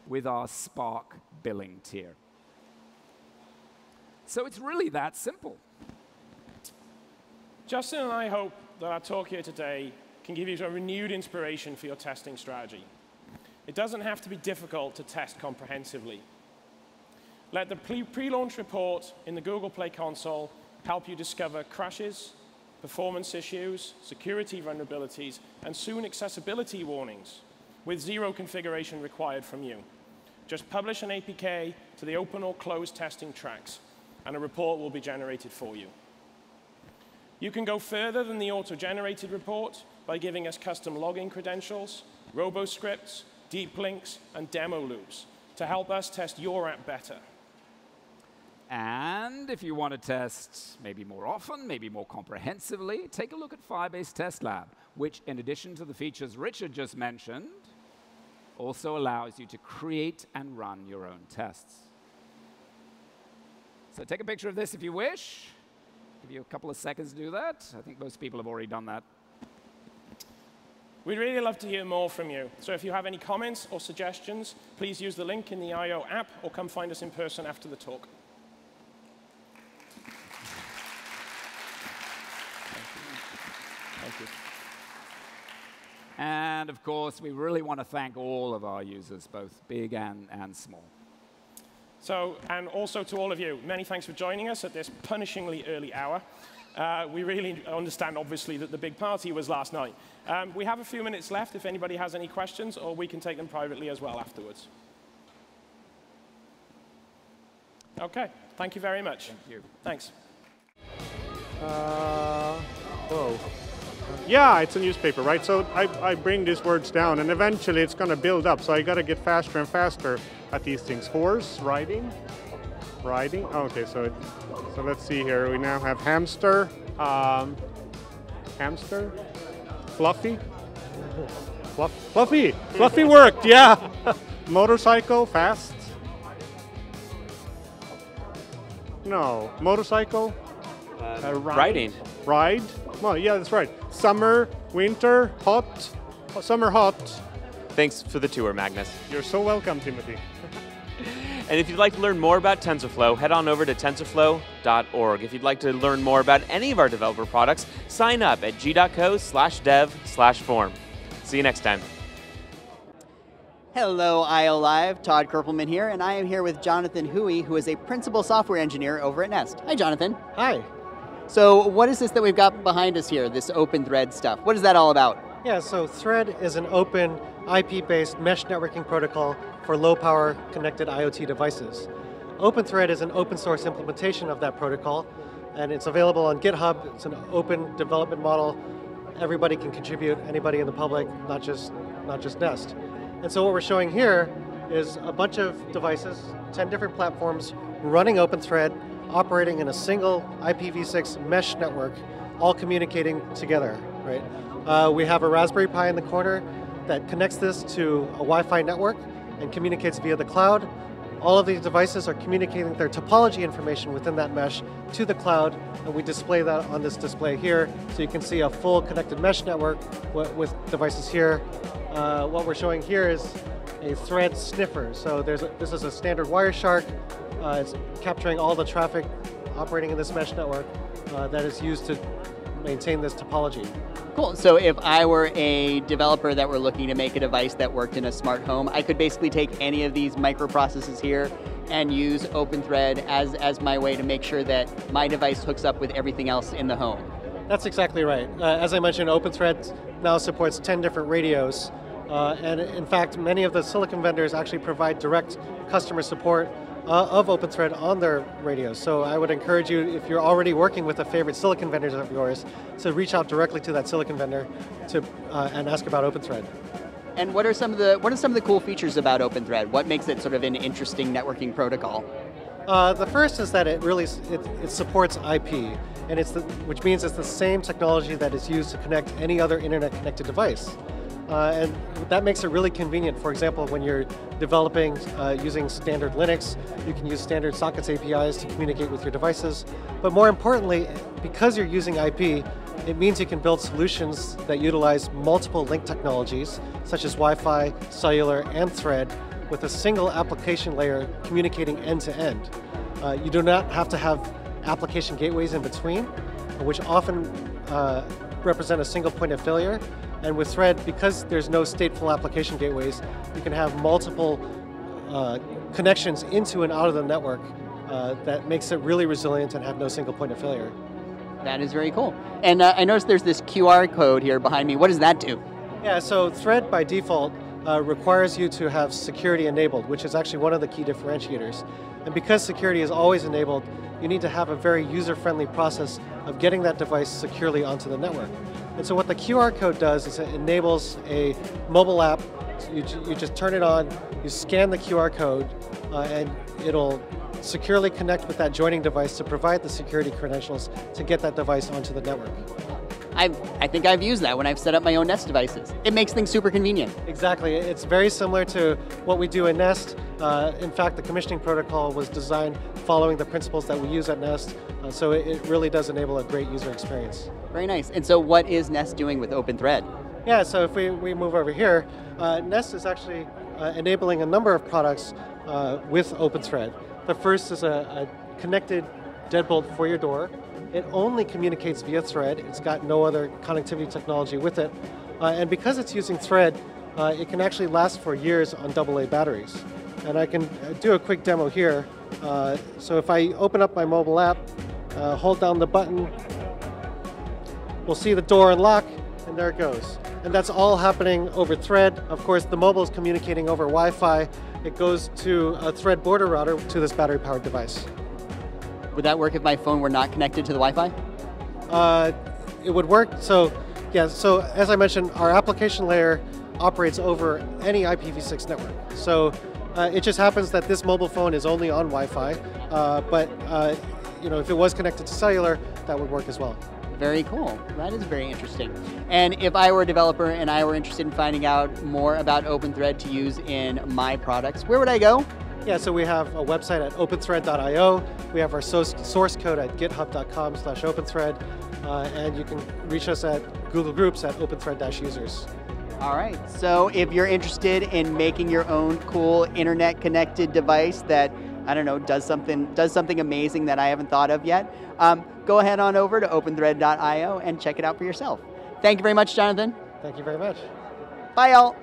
with our Spark billing tier. So it's really that simple. Justin and I hope that our talk here today can give you a renewed inspiration for your testing strategy. It doesn't have to be difficult to test comprehensively. Let the pre-launch report in the Google Play console help you discover crashes, performance issues, security vulnerabilities, and soon accessibility warnings with zero configuration required from you. Just publish an APK to the open or closed testing tracks, and a report will be generated for you. You can go further than the auto-generated report by giving us custom login credentials, robo-scripts, deep links, and demo loops to help us test your app better. And if you want to test maybe more often, maybe more comprehensively, take a look at Firebase TestLab, which, in addition to the features Richard just mentioned, also allows you to create and run your own tests. So take a picture of this if you wish. Give you a couple of seconds to do that. I think most people have already done that. We'd really love to hear more from you. So if you have any comments or suggestions, please use the link in the I/O app or come find us in person after the talk. Thank you. And of course, we really want to thank all of our users, both big and small. So, and also to all of you, many thanks for joining us at this punishingly early hour. We really understand, obviously, that the big party was last night. We have a few minutes left if anybody has any questions, or we can take them privately as well afterwards. OK, thank you very much. Thank you. Thanks. Whoa. Yeah, it's a newspaper, right? So I bring these words down, and eventually it's going to build up. So I got to get faster and faster at these things. Horse, riding, riding. Okay, so let's see here. We now have hamster, hamster, fluffy, fluffy, fluffy worked. Yeah, motorcycle, fast. No, motorcycle. Riding. Ride. Well, yeah, that's right. Summer, winter, hot. Summer, hot. Thanks for the tour, Magnus. You're so welcome, Timothy. And if you'd like to learn more about TensorFlow, head on over to tensorflow.org. If you'd like to learn more about any of our developer products, sign up at g.co/dev/form. See you next time. Hello, I/O Live. Todd Kerpelman here, and I am here with Jonathan Huey, who is a principal software engineer over at Nest. Hi, Jonathan. Hi. So what is this that we've got behind us here, this Open Thread stuff? What is that all about? Yeah, so Thread is an open IP-based mesh networking protocol for low-power connected IoT devices. OpenThread is an open source implementation of that protocol, and it's available on GitHub. It's an open development model. Everybody can contribute, anybody in the public, not just Nest. And so what we're showing here is a bunch of devices, 10 different platforms, running OpenThread, operating in a single IPv6 mesh network, all communicating together, right? We have a Raspberry Pi in the corner that connects this to a Wi-Fi network and communicates via the cloud. All of these devices are communicating their topology information within that mesh to the cloud, and we display that on this display here, so you can see a full connected mesh network with devices here. What we're showing here is a thread sniffer. So this is a standard Wireshark. It's capturing all the traffic operating in this mesh network that is used to maintain this topology. Cool. So if I were a developer that were looking to make a device that worked in a smart home, I could basically take any of these microprocessors here and use OpenThread as my way to make sure that my device hooks up with everything else in the home. That's exactly right. As I mentioned, OpenThread now supports 10 different radios. And in fact, many of the silicon vendors actually provide direct customer support of OpenThread on their radios. So I would encourage you, if you're already working with a favorite silicon vendor of yours, to reach out directly to that silicon vendor and ask about OpenThread. And what are some of the cool features about OpenThread? What makes it sort of an interesting networking protocol? The first is that it supports IP, and which means it's the same technology that is used to connect any other internet-connected device. And that makes it really convenient. For example, when you're developing using standard Linux, you can use standard sockets APIs to communicate with your devices. But more importantly, because you're using IP, it means you can build solutions that utilize multiple link technologies, such as Wi-Fi, cellular, and Thread, with a single application layer communicating end-to-end. You do not have to have application gateways in between, which often represent a single point of failure. And with Thread, because there's no stateful application gateways, you can have multiple connections into and out of the network that makes it really resilient and have no single point of failure. That is very cool. And I noticed there's this QR code here behind me. What does that do? Yeah, so Thread by default requires you to have security enabled, which is actually one of the key differentiators. And because security is always enabled, you need to have a very user-friendly process of getting that device securely onto the network. And so what the QR code does is it enables a mobile app. You just turn it on, you scan the QR code, and it'll securely connect with that joining device to provide the security credentials to get that device onto the network. I think I've used that when I've set up my own Nest devices. It makes things super convenient. Exactly. It's very similar to what we do in Nest. In fact, the commissioning protocol was designed following the principles that we use at Nest, so it really does enable a great user experience. Very nice. And so what is Nest doing with OpenThread? Yeah, so if we move over here, Nest is actually enabling a number of products with OpenThread. The first is a connected deadbolt for your door. It only communicates via Thread. It's got no other connectivity technology with it. And because it's using Thread, it can actually last for years on AA batteries. And I can do a quick demo here. So if I open up my mobile app, hold down the button, we'll see the door unlock, and there it goes. And that's all happening over Thread. Of course, the mobile is communicating over Wi-Fi. It goes to a Thread border router to this battery-powered device. Would that work if my phone were not connected to the Wi-Fi? It would work. So, yeah. So as I mentioned, our application layer operates over any IPv6 network. So it just happens that this mobile phone is only on Wi-Fi, but if it was connected to cellular, that would work as well. Very cool. That is very interesting. And if I were a developer and I were interested in finding out more about OpenThread to use in my products, where would I go? Yeah, so we have a website at openthread.io. We have our source code at github.com/openthread. And you can reach us at Google Groups at openthread-users. All right, so if you're interested in making your own cool internet-connected device that, I don't know, does something amazing that I haven't thought of yet, go ahead on over to openthread.io and check it out for yourself. Thank you very much, Jonathan. Thank you very much. Bye, all.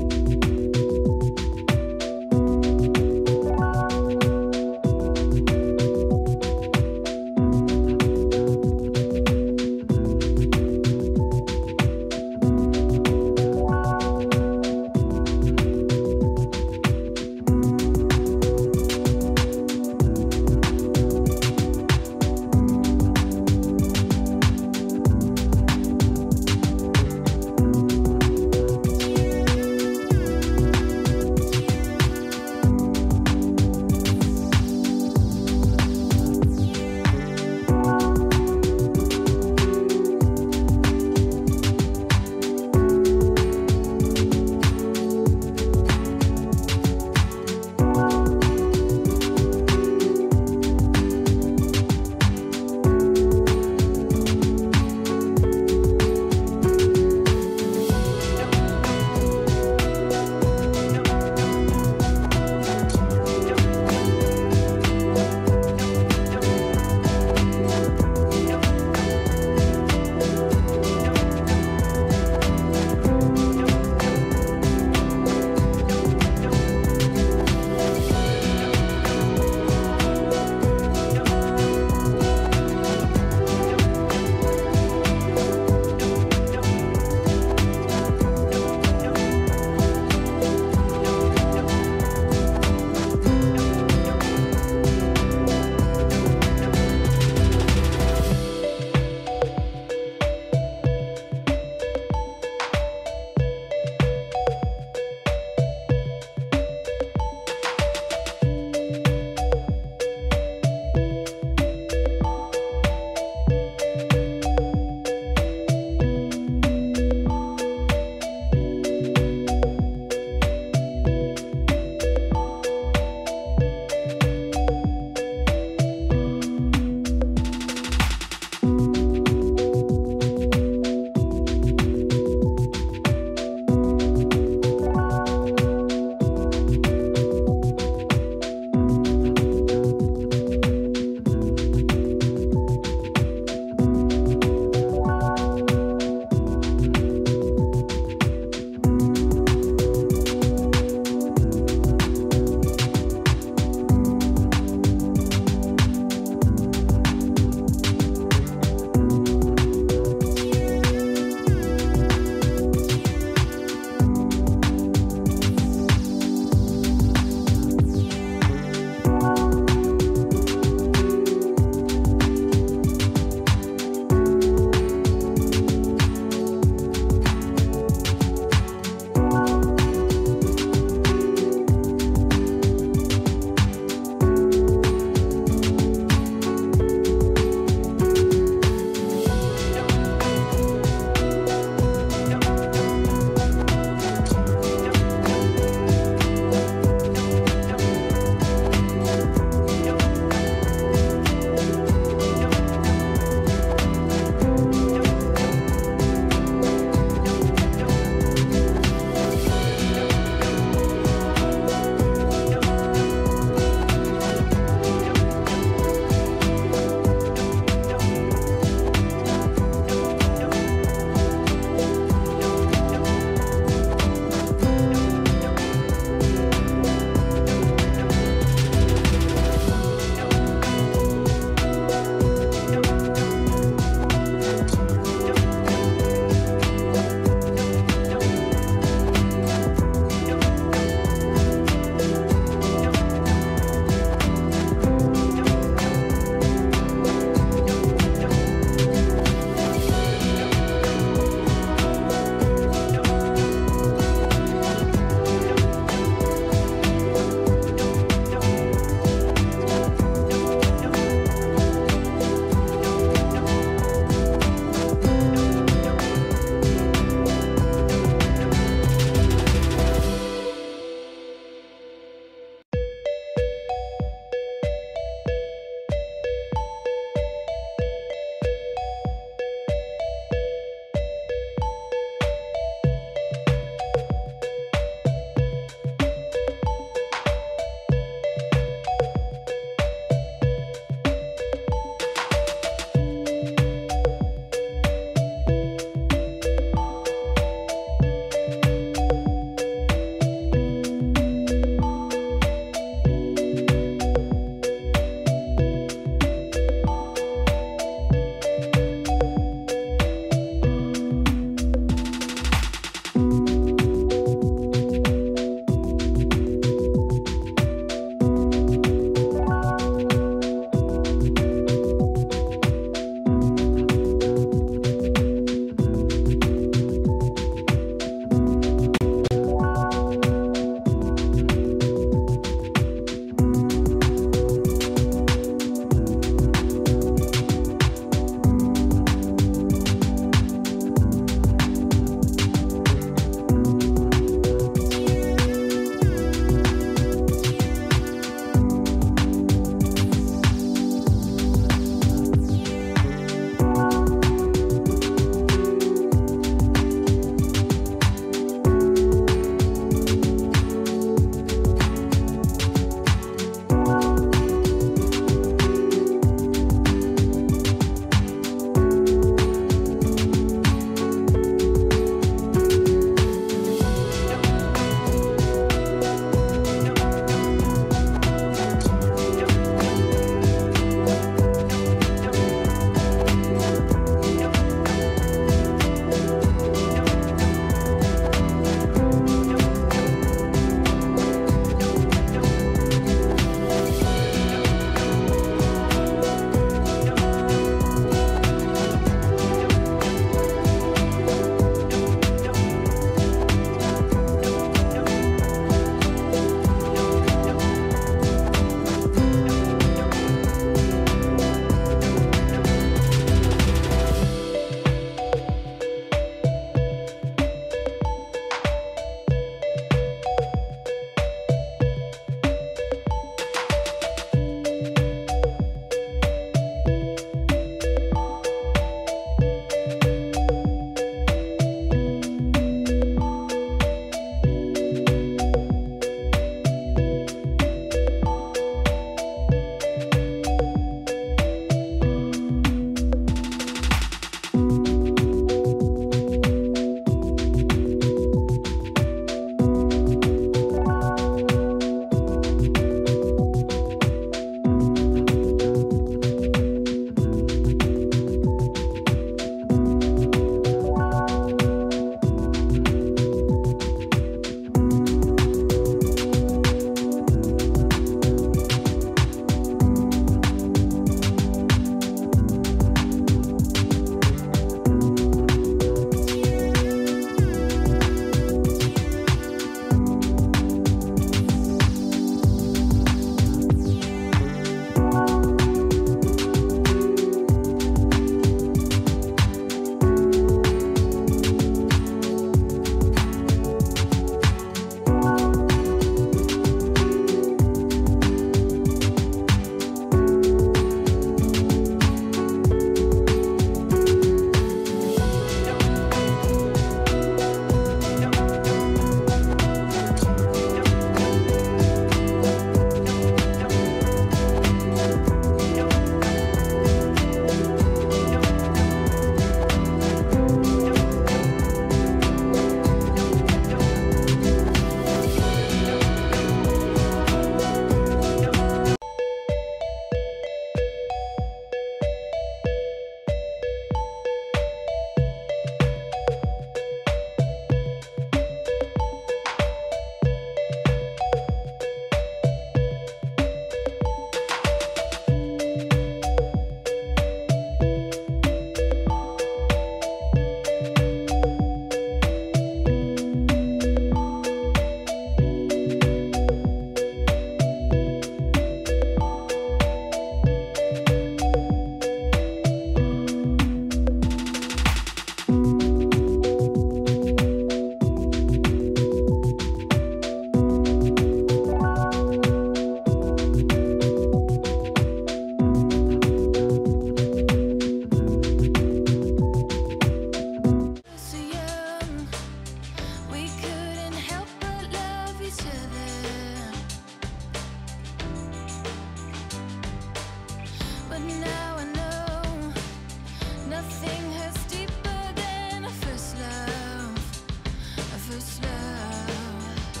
first love.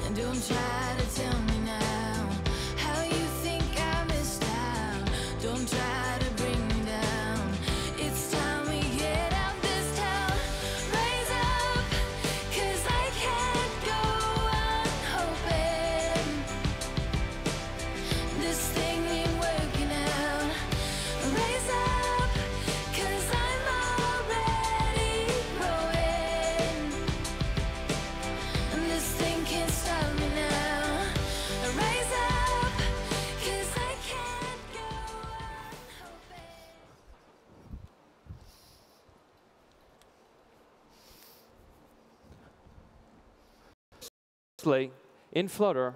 And don't try to tell me now how you think I missed out. Don't try to bring me down. It's time we get out this town. Rise up, 'cause I can't go on hoping this thing ain't working out. Rise up, 'cause I'm already growing. And this thing can't stop me now. Rise up, 'cause I can't go on hoping. Firstly, in Flutter,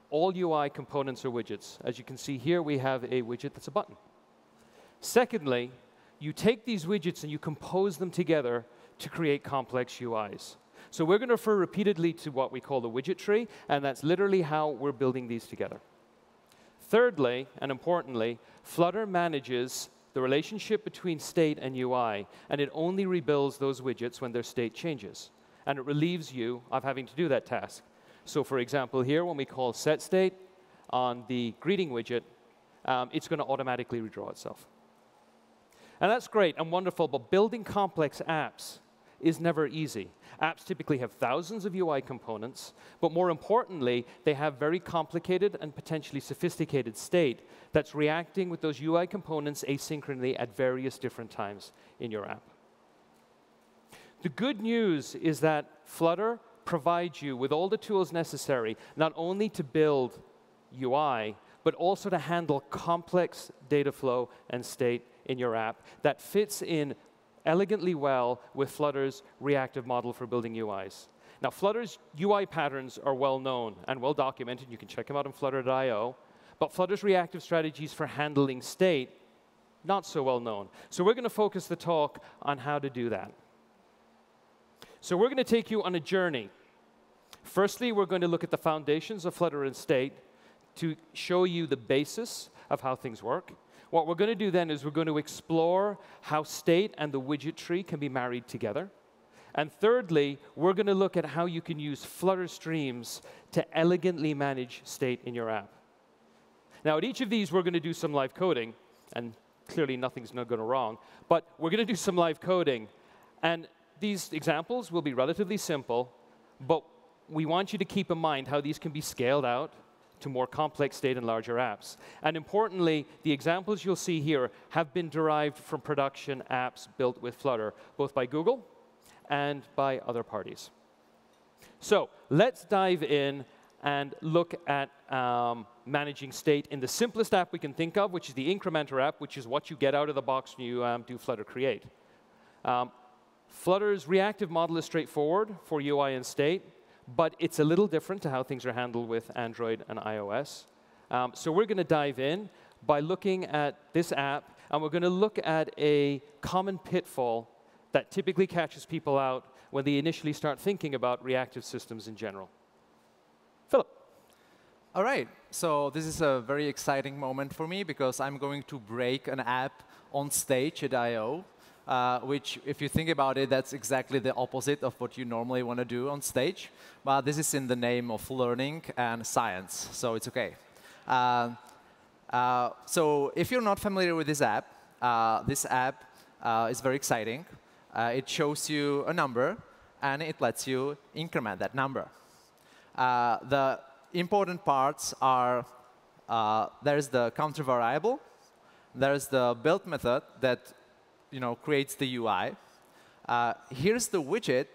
all UI components are widgets. As you can see here, we have a widget that's a button. Secondly, you take these widgets and you compose them together to create complex UIs. So we're going to refer repeatedly to what we call the widget tree, and that's literally how we're building these together. Thirdly, and importantly, Flutter manages the relationship between state and UI, and it only rebuilds those widgets when their state changes. And it relieves you of having to do that task. So for example, here, when we call setState on the greeting widget, it's going to automatically redraw itself. And that's great and wonderful, but building complex apps is never easy. Apps typically have thousands of UI components, but more importantly, they have very complicated and potentially sophisticated state that's reacting with those UI components asynchronously at various different times in your app. The good news is that Flutter provides you with all the tools necessary, not only to build UI, but also to handle complex data flow and state in your app that fits in elegantly well with Flutter's reactive model for building UIs. Now, Flutter's UI patterns are well known and well documented. You can check them out on flutter.io. But Flutter's reactive strategies for handling state, not so well known. So we're going to focus the talk on how to do that. So we're going to take you on a journey. Firstly, we're going to look at the foundations of Flutter and state to show you the basis of how things work. What we're going to do then is we're going to explore how state and the widget tree can be married together. And thirdly, we're going to look at how you can use Flutter streams to elegantly manage state in your app. Now, at each of these, we're going to do some live coding. And clearly, nothing's going to go wrong. But we're going to do some live coding. And these examples will be relatively simple. But we want you to keep in mind how these can be scaled out to more complex state and larger apps. And importantly, the examples you'll see here have been derived from production apps built with Flutter, both by Google and by other parties. So let's dive in and look at managing state in the simplest app we can think of, which is the Incrementer app, which is what you get out of the box when you do Flutter Create. Flutter's reactive model is straightforward for UI and state, but it's a little different to how things are handled with Android and iOS. So we're going to dive in by looking at this app, and we're going to look at a common pitfall that typically catches people out when they initially start thinking about reactive systems in general. Philip. All right. So this is a very exciting moment for me because I'm going to break an app on stage at I/O. Which, if you think about it, that's exactly the opposite of what you normally want to do on stage. But this is in the name of learning and science, so it's OK. So if you're not familiar with this app is very exciting. It shows you a number, and it lets you increment that number. The important parts are there's the counter variable. There's the build method that creates the UI. Here's the widget,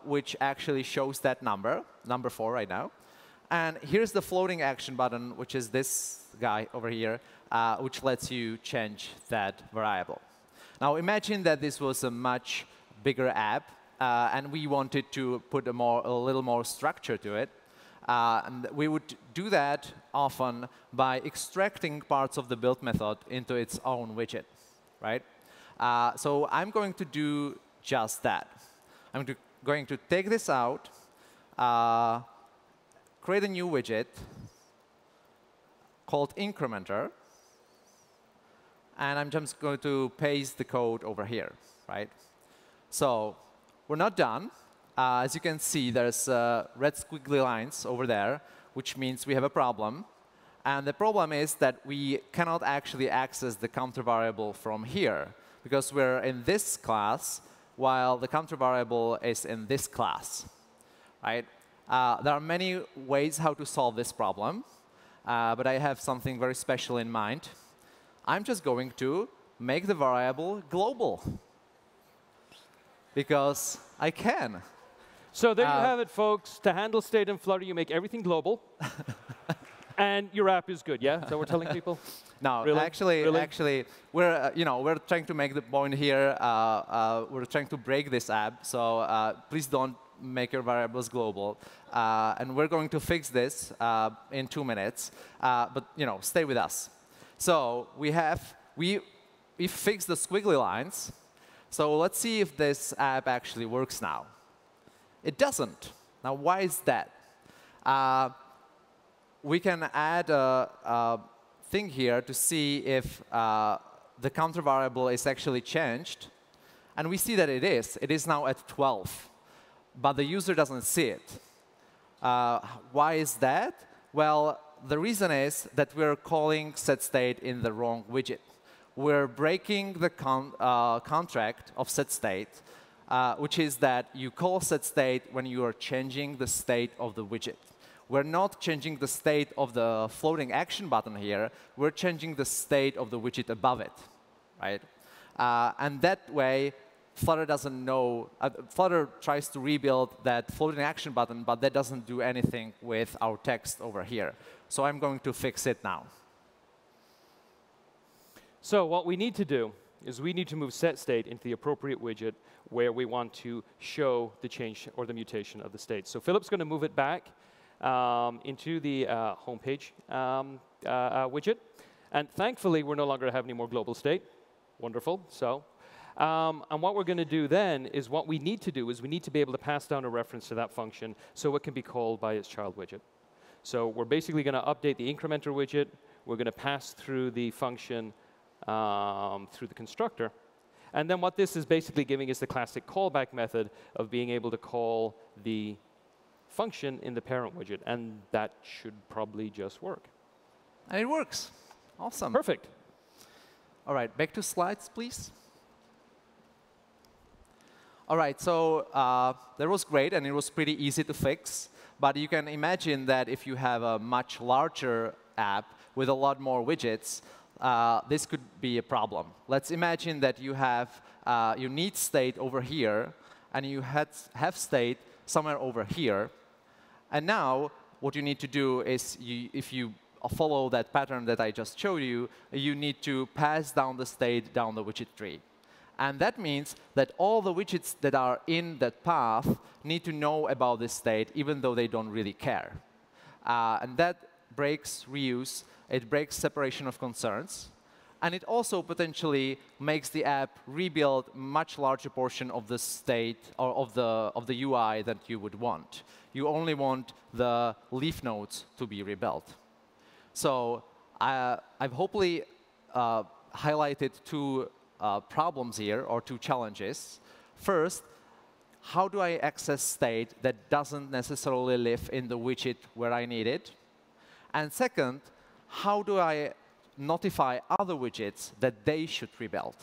which actually shows that number 4 right now. And here's the floating action button, which is this guy over here, which lets you change that variable. Now, imagine that this was a much bigger app, and we wanted to put a little more structure to it. And we would do that often by extracting parts of the build method into its own widget, right? So I'm going to do just that. I'm going to take this out, create a new widget called Incrementer, and I'm just going to paste the code over here, right? So we're not done. as you can see, there's red squiggly lines over there, which means we have a problem. And the problem is that we cannot actually access the counter variable from here, because we're in this class, while the counter variable is in this class. Right? There are many ways how to solve this problem, but I have something very special in mind. I'm just going to make the variable global, because I can. So there you have it, folks. To handle state in Flutter, you make everything global. And your app is good, yeah? Is that what we're telling people? No, Really? actually, we're we're trying to make the point here. We're trying to break this app, so please don't make your variables global. And we're going to fix this in 2 minutes. But stay with us. So we fixed the squiggly lines. So let's see if this app actually works now. It doesn't. Now, why is that? We can add a thing here to see if the counter variable is actually changed. And we see that it is. It is now at 12. But the user doesn't see it. Why is that? Well, the reason is that we're calling setState in the wrong widget. We're breaking the contract of setState, which is that you call setState when you are changing the state of the widget. We're not changing the state of the floating action button here. We're changing the state of the widget above it, right? And that way, Flutter doesn't know. Flutter tries to rebuild that floating action button, but that doesn't do anything with our text over here. So I'm going to fix it now. So what we need to do is we need to move setState into the appropriate widget where we want to show the change or the mutation of the state. So Philip's going to move it back into the homepage widget. And thankfully, we're no longer going to have any more global state. Wonderful. So, and what we're going to do then is what we need to do is we need to be able to pass down a reference to that function so it can be called by its child widget. So we're basically going to update the incrementer widget. We're going to pass through the function through the constructor. And then what this is basically giving is the classic callback method of being able to call the function in the parent widget. And that should probably just work. And it works. Awesome. Perfect. All right, back to slides, please. All right, so that was great, and it was pretty easy to fix. But you can imagine that if you have a much larger app with a lot more widgets, this could be a problem. Let's imagine that you have you need state over here, and you have state somewhere over here. And now what you need to do is, if you follow that pattern that I just showed you, you need to pass down the state down the widget tree. And that means that all the widgets that are in that path need to know about this state, even though they don't really care. And that breaks reuse. It breaks separation of concerns. And it also potentially makes the app rebuild much larger portion of the state or of the UI that you would want. You only want the leaf nodes to be rebuilt. So I've hopefully highlighted two problems here, or two challenges. First, how do I access state that doesn't necessarily live in the widget where I need it? And second, how do I notify other widgets that they should rebuild?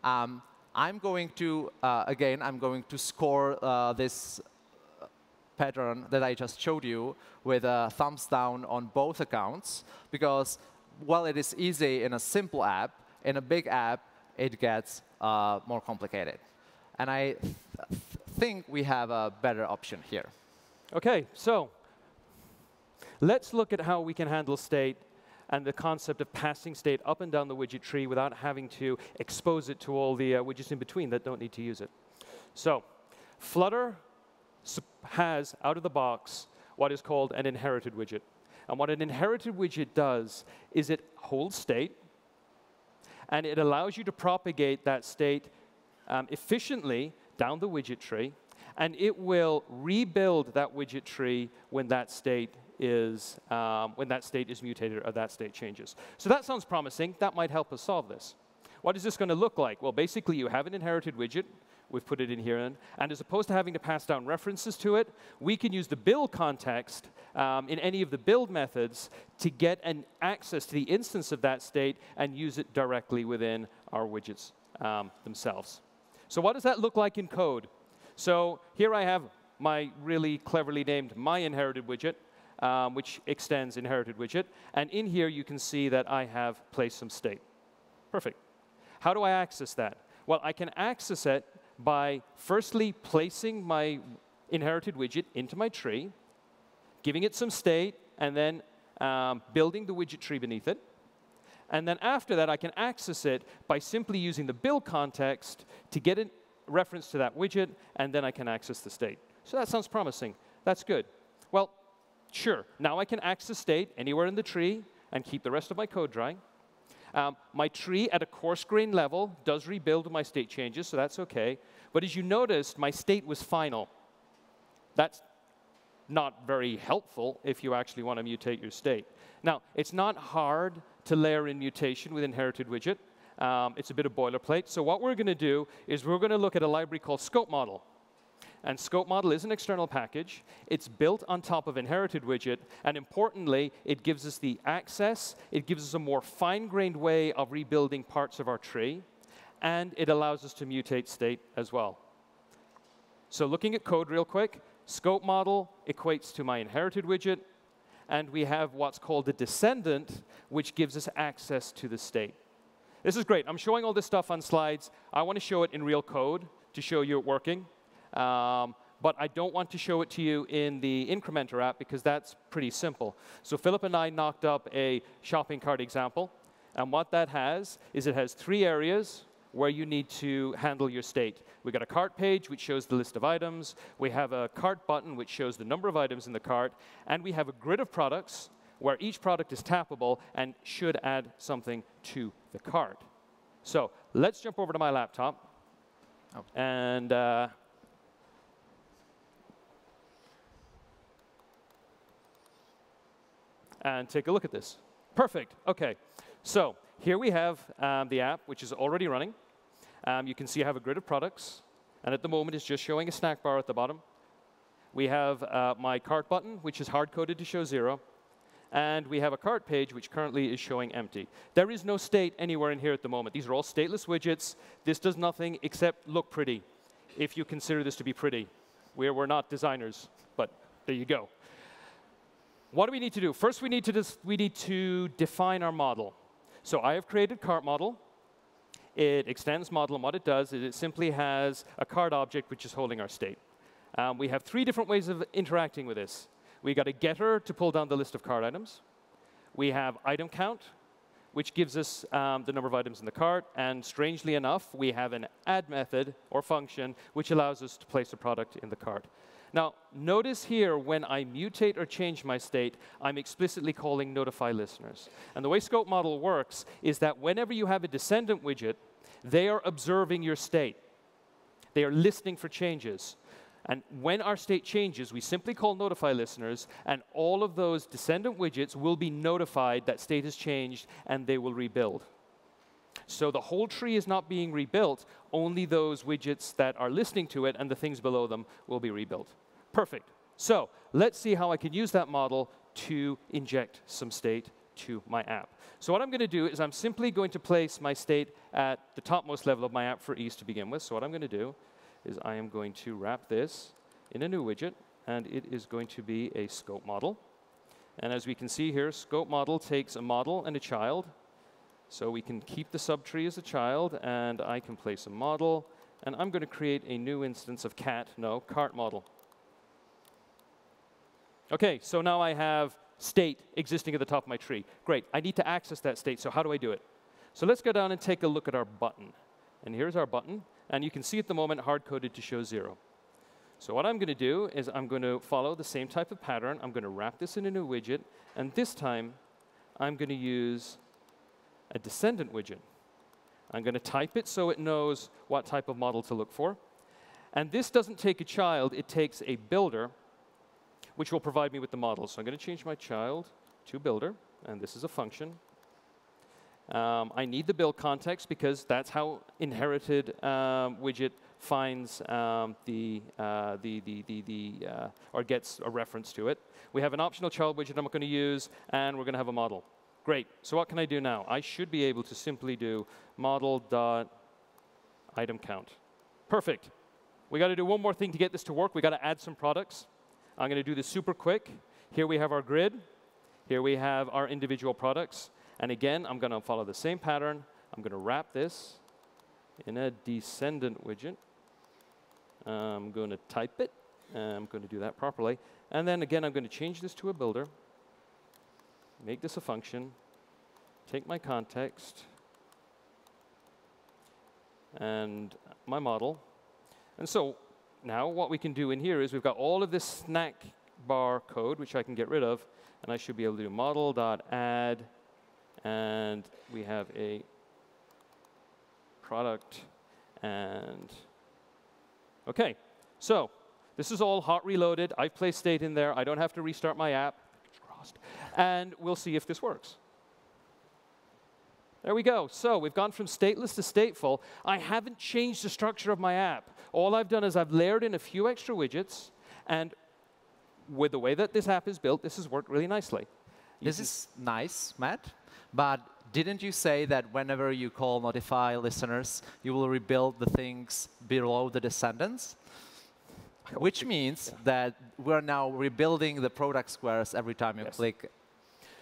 I'm going to, again, I'm going to score this pattern that I just showed you with a thumbs down on both accounts, because while it is easy in a simple app, in a big app, it gets more complicated. And I think we have a better option here. OK, so let's look at how we can handle state and the concept of passing state up and down the widget tree without having to expose it to all the widgets in between that don't need to use it. So Flutter has, out of the box, what is called an inherited widget. And what an inherited widget does is it holds state, and it allows you to propagate that state efficiently down the widget tree, and it will rebuild that widget tree when that state is mutated or that state changes. So that sounds promising. That might help us solve this. What is this going to look like? Well, basically, you have an inherited widget We've put it in here. And as opposed to having to pass down references to it, we can use the build context in any of the build methods to get an access to the instance of that state and use it directly within our widgets themselves. So what does that look like in code? So here I have my really cleverly named myInheritedWidget, which extends inheritedWidget. And in here, you can see that I have placed some state. Perfect. How do I access that? Well, I can access it by firstly placing my inherited widget into my tree, giving it some state, and then building the widget tree beneath it. And then after that, I can access it by simply using the build context to get a reference to that widget, and then I can access the state. So that sounds promising. That's good. Well, sure. Now I can access state anywhere in the tree and keep the rest of my code dry. My tree at a coarse grain level does rebuild my state changes, so that's OK. But as you noticed, my state was final. That's not very helpful if you actually want to mutate your state. Now, it's not hard to layer in mutation with inheritedWidget. It's a bit of boilerplate. So what we're going to do is we're going to look at a library called ScopeModel. And ScopeModel is an external package. It's built on top of inheritedWidget. And importantly, it gives us the access. It gives us a more fine-grained way of rebuilding parts of our tree. And it allows us to mutate state as well. So looking at code real quick, ScopeModel equates to my inheritedWidget. And we have what's called a descendant, which gives us access to the state. This is great. I'm showing all this stuff on slides. I want to show it in real code to show you it working. But I don't want to show it to you in the incrementer app because that's pretty simple. So Philip and I knocked up a shopping cart example. And what that has is it has 3 areas where you need to handle your state. We've got a cart page, which shows the list of items. We have a cart button, which shows the number of items in the cart. And we have a grid of products where each product is tappable and should add something to the cart. So let's jump over to my laptop. And take a look at this. Perfect. OK. So here we have the app, which is already running. You can see I have a grid of products. And at the moment, it's just showing a snack bar at the bottom. We have my cart button, which is hard-coded to show 0. And we have a cart page, which currently is showing empty. There is no state anywhere in here at the moment. These are all stateless widgets. This does nothing except look pretty, if you consider this to be pretty. We're not designers, but there you go. What do we need to do? First, we need to define our model. So I have created cart model. It extends model, and what it does is it simply has a cart object which is holding our state. We have 3 different ways of interacting with this. We got a getter to pull down the list of cart items. We have item count, which gives us the number of items in the cart. And strangely enough, we have an add method or function which allows us to place a product in the cart. Now, notice here when I mutate or change my state, I'm explicitly calling notify listeners. And the way ScopeModel works is that whenever you have a descendant widget, they are observing your state. They are listening for changes. And when our state changes, we simply call notify listeners, and all of those descendant widgets will be notified that state has changed, and they will rebuild. So the whole tree is not being rebuilt. Only those widgets that are listening to it and the things below them will be rebuilt. Perfect. So let's see how I can use that model to inject some state to my app. So what I'm going to do is I'm simply going to place my state at the topmost level of my app for ease to begin with. So what I'm going to do is I am going to wrap this in a new widget, and it is going to be a scope model. And as we can see here, scope model takes a model and a child. So we can keep the subtree as a child, and I can place a model. And I'm going to create a new instance of cart model. OK, so now I have state existing at the top of my tree. Great. I need to access that state, so how do I do it? So let's go down and take a look at our button. And here's our button. And you can see at the moment hard-coded to show 0. So what I'm going to do is I'm going to follow the same type of pattern. I'm going to wrap this in a new widget. And this time, I'm going to use a descendant widget. I'm going to type it so it knows what type of model to look for. And this doesn't take a child. It takes a builder, which will provide me with the model. So I'm going to change my child to builder. And this is a function. I need the build context because that's how inherited widget finds or gets a reference to it. We have an optional child widget I'm going to use, and we're going to have a model. Great. So what can I do now? I should be able to simply do model.item count. Perfect. We got to do one more thing to get this to work. We got to add some products. I'm going to do this super quick. Here we have our grid. Here we have our individual products. And again, I'm going to follow the same pattern. I'm going to wrap this in a descendant widget. I'm going to type it. I'm going to do that properly. And then again, I'm going to change this to a builder. Make this a function. Take my context and my model. And so now what we can do in here is we've got all of this snack bar code, which I can get rid of. And I should be able to do model.add. And we have a product. And OK, so this is all hot reloaded. I've placed state in there. I don't have to restart my app. And we'll see if this works. There we go. So we've gone from stateless to stateful. I haven't changed the structure of my app. All I've done is I've layered in a few extra widgets. And with the way that this app is built, this has worked really nicely. This is nice, Matt. But didn't you say that whenever you call notify listeners, you will rebuild the things below the descendants? Which means that we're now rebuilding the product squares every time you click.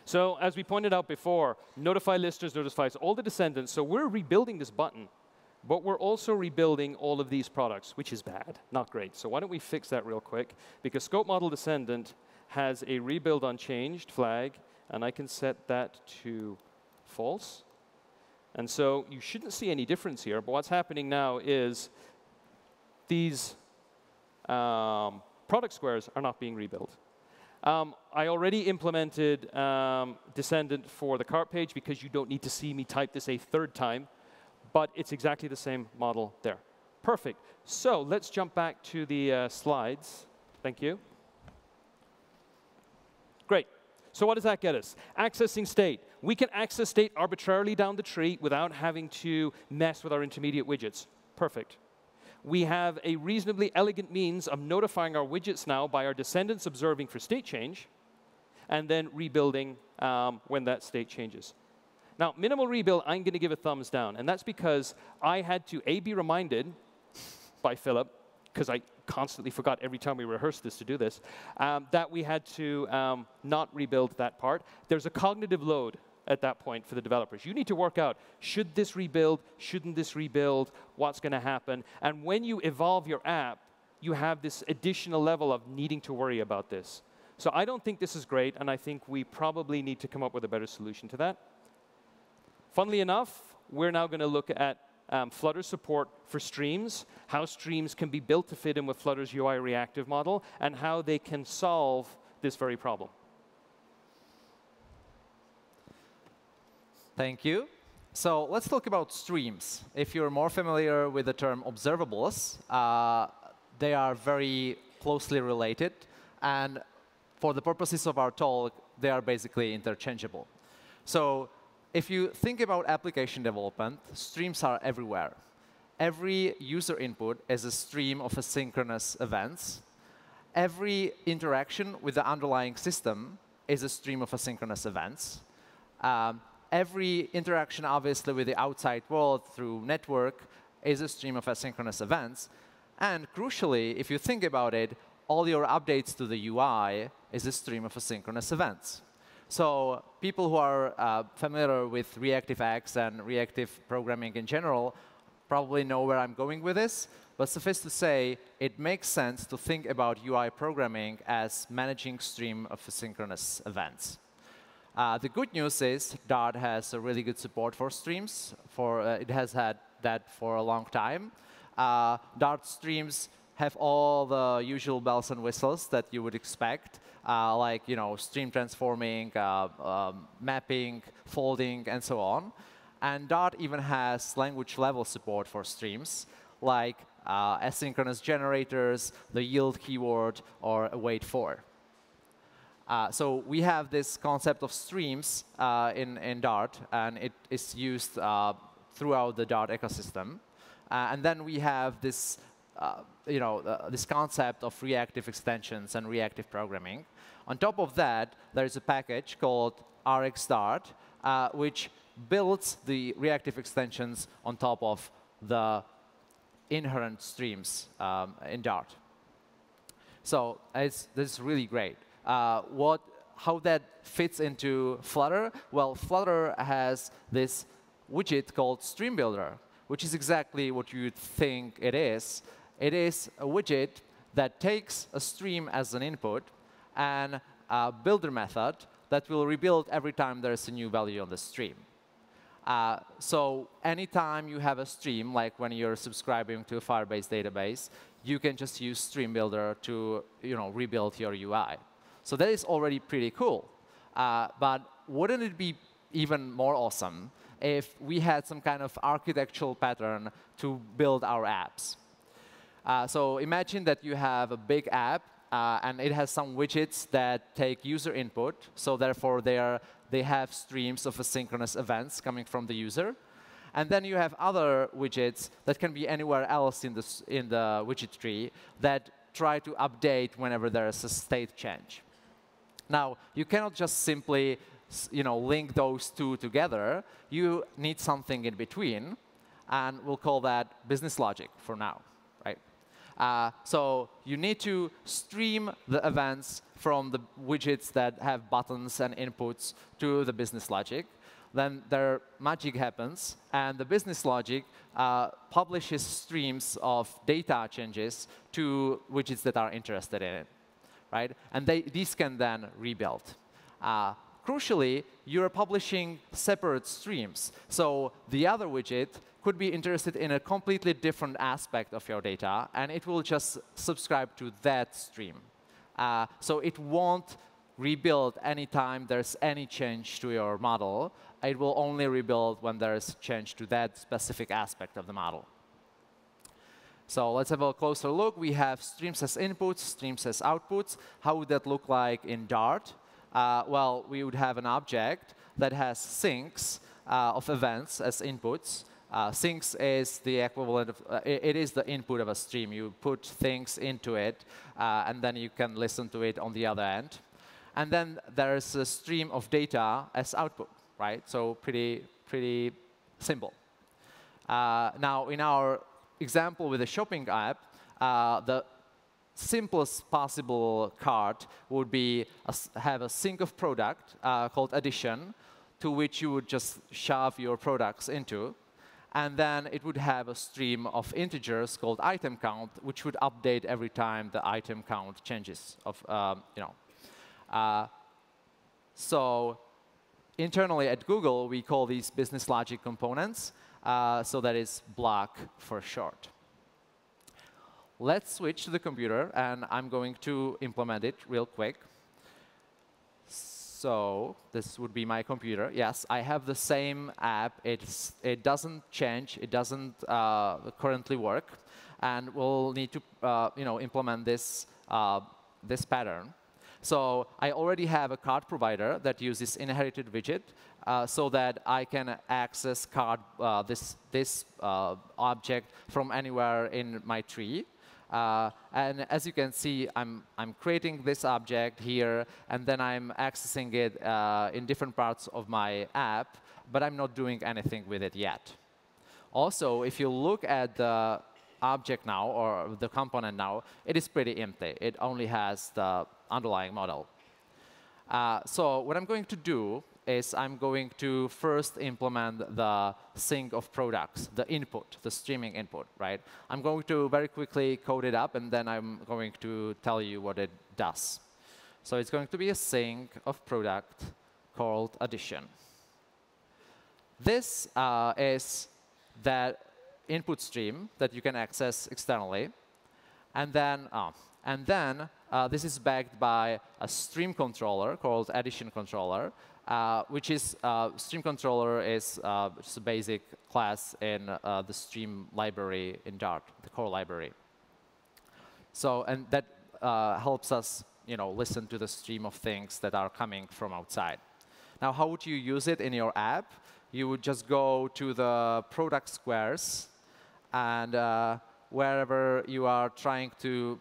So as we pointed out before, notify listeners notifies all the descendants. So we're rebuilding this button. But we're also rebuilding all of these products, which is bad, not great. So why don't we fix that real quick? Because scope model descendant has a rebuild unchanged flag. And I can set that to false. And so you shouldn't see any difference here. But what's happening now is these product squares are not being rebuilt. I already implemented descendant for the cart page because you don't need to see me type this a third time. But it's exactly the same model there. Perfect. So let's jump back to the slides. Thank you. Great. So what does that get us? Accessing state. We can access state arbitrarily down the tree without having to mess with our intermediate widgets. Perfect. We have a reasonably elegant means of notifying our widgets now by our descendants observing for state change, and then rebuilding when that state changes. Now, minimal rebuild, I'm going to give a thumbs down. And that's because I had to, A, be reminded by Philip, because I constantly forgot every time we rehearsed this to do this, that we had to not rebuild that part. There's a cognitive load at that point for the developers. You need to work out, should this rebuild? Shouldn't this rebuild? What's going to happen? And when you evolve your app, you have this additional level of needing to worry about this. So I don't think this is great, and I think we probably need to come up with a better solution to that. Funnily enough, we're now going to look at Flutter support for streams, how streams can be built to fit in with Flutter's UI reactive model, and how they can solve this very problem. Thank you. So let's talk about streams. If you're more familiar with the term observables, they are very closely related. And for the purposes of our talk, they are basically interchangeable. So if you think about application development, streams are everywhere. Every user input is a stream of asynchronous events. Every interaction with the underlying system is a stream of asynchronous events. Every interaction, obviously, with the outside world through network is a stream of asynchronous events. And crucially, if you think about it, all your updates to the UI is a stream of asynchronous events. So people who are familiar with ReactiveX and reactive programming in general probably know where I'm going with this. But suffice to say, it makes sense to think about UI programming as managing stream of asynchronous events. The good news is Dart has a really good support for streams. It has had that for a long time. Dart streams have all the usual bells and whistles that you would expect, like stream transforming, mapping, folding, and so on. And Dart even has language-level support for streams, like asynchronous generators, the yield keyword, or await for. So we have this concept of streams in Dart, and it is used throughout the Dart ecosystem. And then we have this this concept of reactive extensions and reactive programming. On top of that, there is a package called RxDart, which builds the reactive extensions on top of the inherent streams in Dart. So this is really great. How that fits into Flutter? Well, Flutter has this widget called Stream Builder, which is exactly what you'd think it is. It is a widget that takes a stream as an input and a builder method that will rebuild every time there's a new value on the stream. So anytime you have a stream, like when you're subscribing to a Firebase database, you can just use Stream Builder to rebuild your UI. So that is already pretty cool. But wouldn't it be even more awesome if we had some kind of architectural pattern to build our apps? So imagine that you have a big app, and it has some widgets that take user input. So therefore, they have streams of asynchronous events coming from the user. And then you have other widgets that can be anywhere else in the widget tree that try to update whenever there is a state change. Now, you cannot just simply link those two together. You need something in between, and we'll call that business logic for now, right? So you need to stream the events from the widgets that have buttons and inputs to the business logic. Then their magic happens, and the business logic publishes streams of data changes to widgets that are interested in it, right? And these can then rebuild. Crucially, you're publishing separate streams. So the other widget could be interested in a completely different aspect of your data, and it will just subscribe to that stream. So it won't rebuild anytime there's any change to your model. It will only rebuild when there's change to that specific aspect of the model. So let's have a closer look. We have streams as inputs, streams as outputs. How would that look like in Dart? Well, we would have an object that has sinks of events as inputs. Sinks is the equivalent of, it is the input of a stream. You put things into it, and then you can listen to it on the other end. And then there's a stream of data as output, right? So pretty simple. Now, in our example with a shopping app, the simplest possible cart would be have a sink of product called addition, to which you would just shove your products into. And then it would have a stream of integers called item count, which would update every time the item count changes. So internally at Google, we call these business logic components. So that is block for short. Let's switch to the computer, and I'm going to implement it real quick. So this would be my computer. Yes, I have the same app. It doesn't change. It doesn't currently work, and we'll need to implement this pattern. So I already have a card provider that uses inherited widget, so that I can access card this object from anywhere in my tree. And as you can see, I'm creating this object here, and then I'm accessing it in different parts of my app, but I'm not doing anything with it yet. Also, if you look at the object now, or the component now, it is pretty empty. It only has the underlying model. So what I'm going to do is I'm going to first implement the sink of products, the input, the streaming input, right? I'm going to very quickly code it up, and then I'm going to tell you what it does. So it's going to be a sink of product called addition. This is that input stream that you can access externally. And then this is backed by a stream controller called addition controller, which is stream controller is just a basic class in the stream library in Dart, the core library. So, and that helps us, listen to the stream of things that are coming from outside. Now, how would you use it in your app? You would just go to the product squares, and wherever you are trying to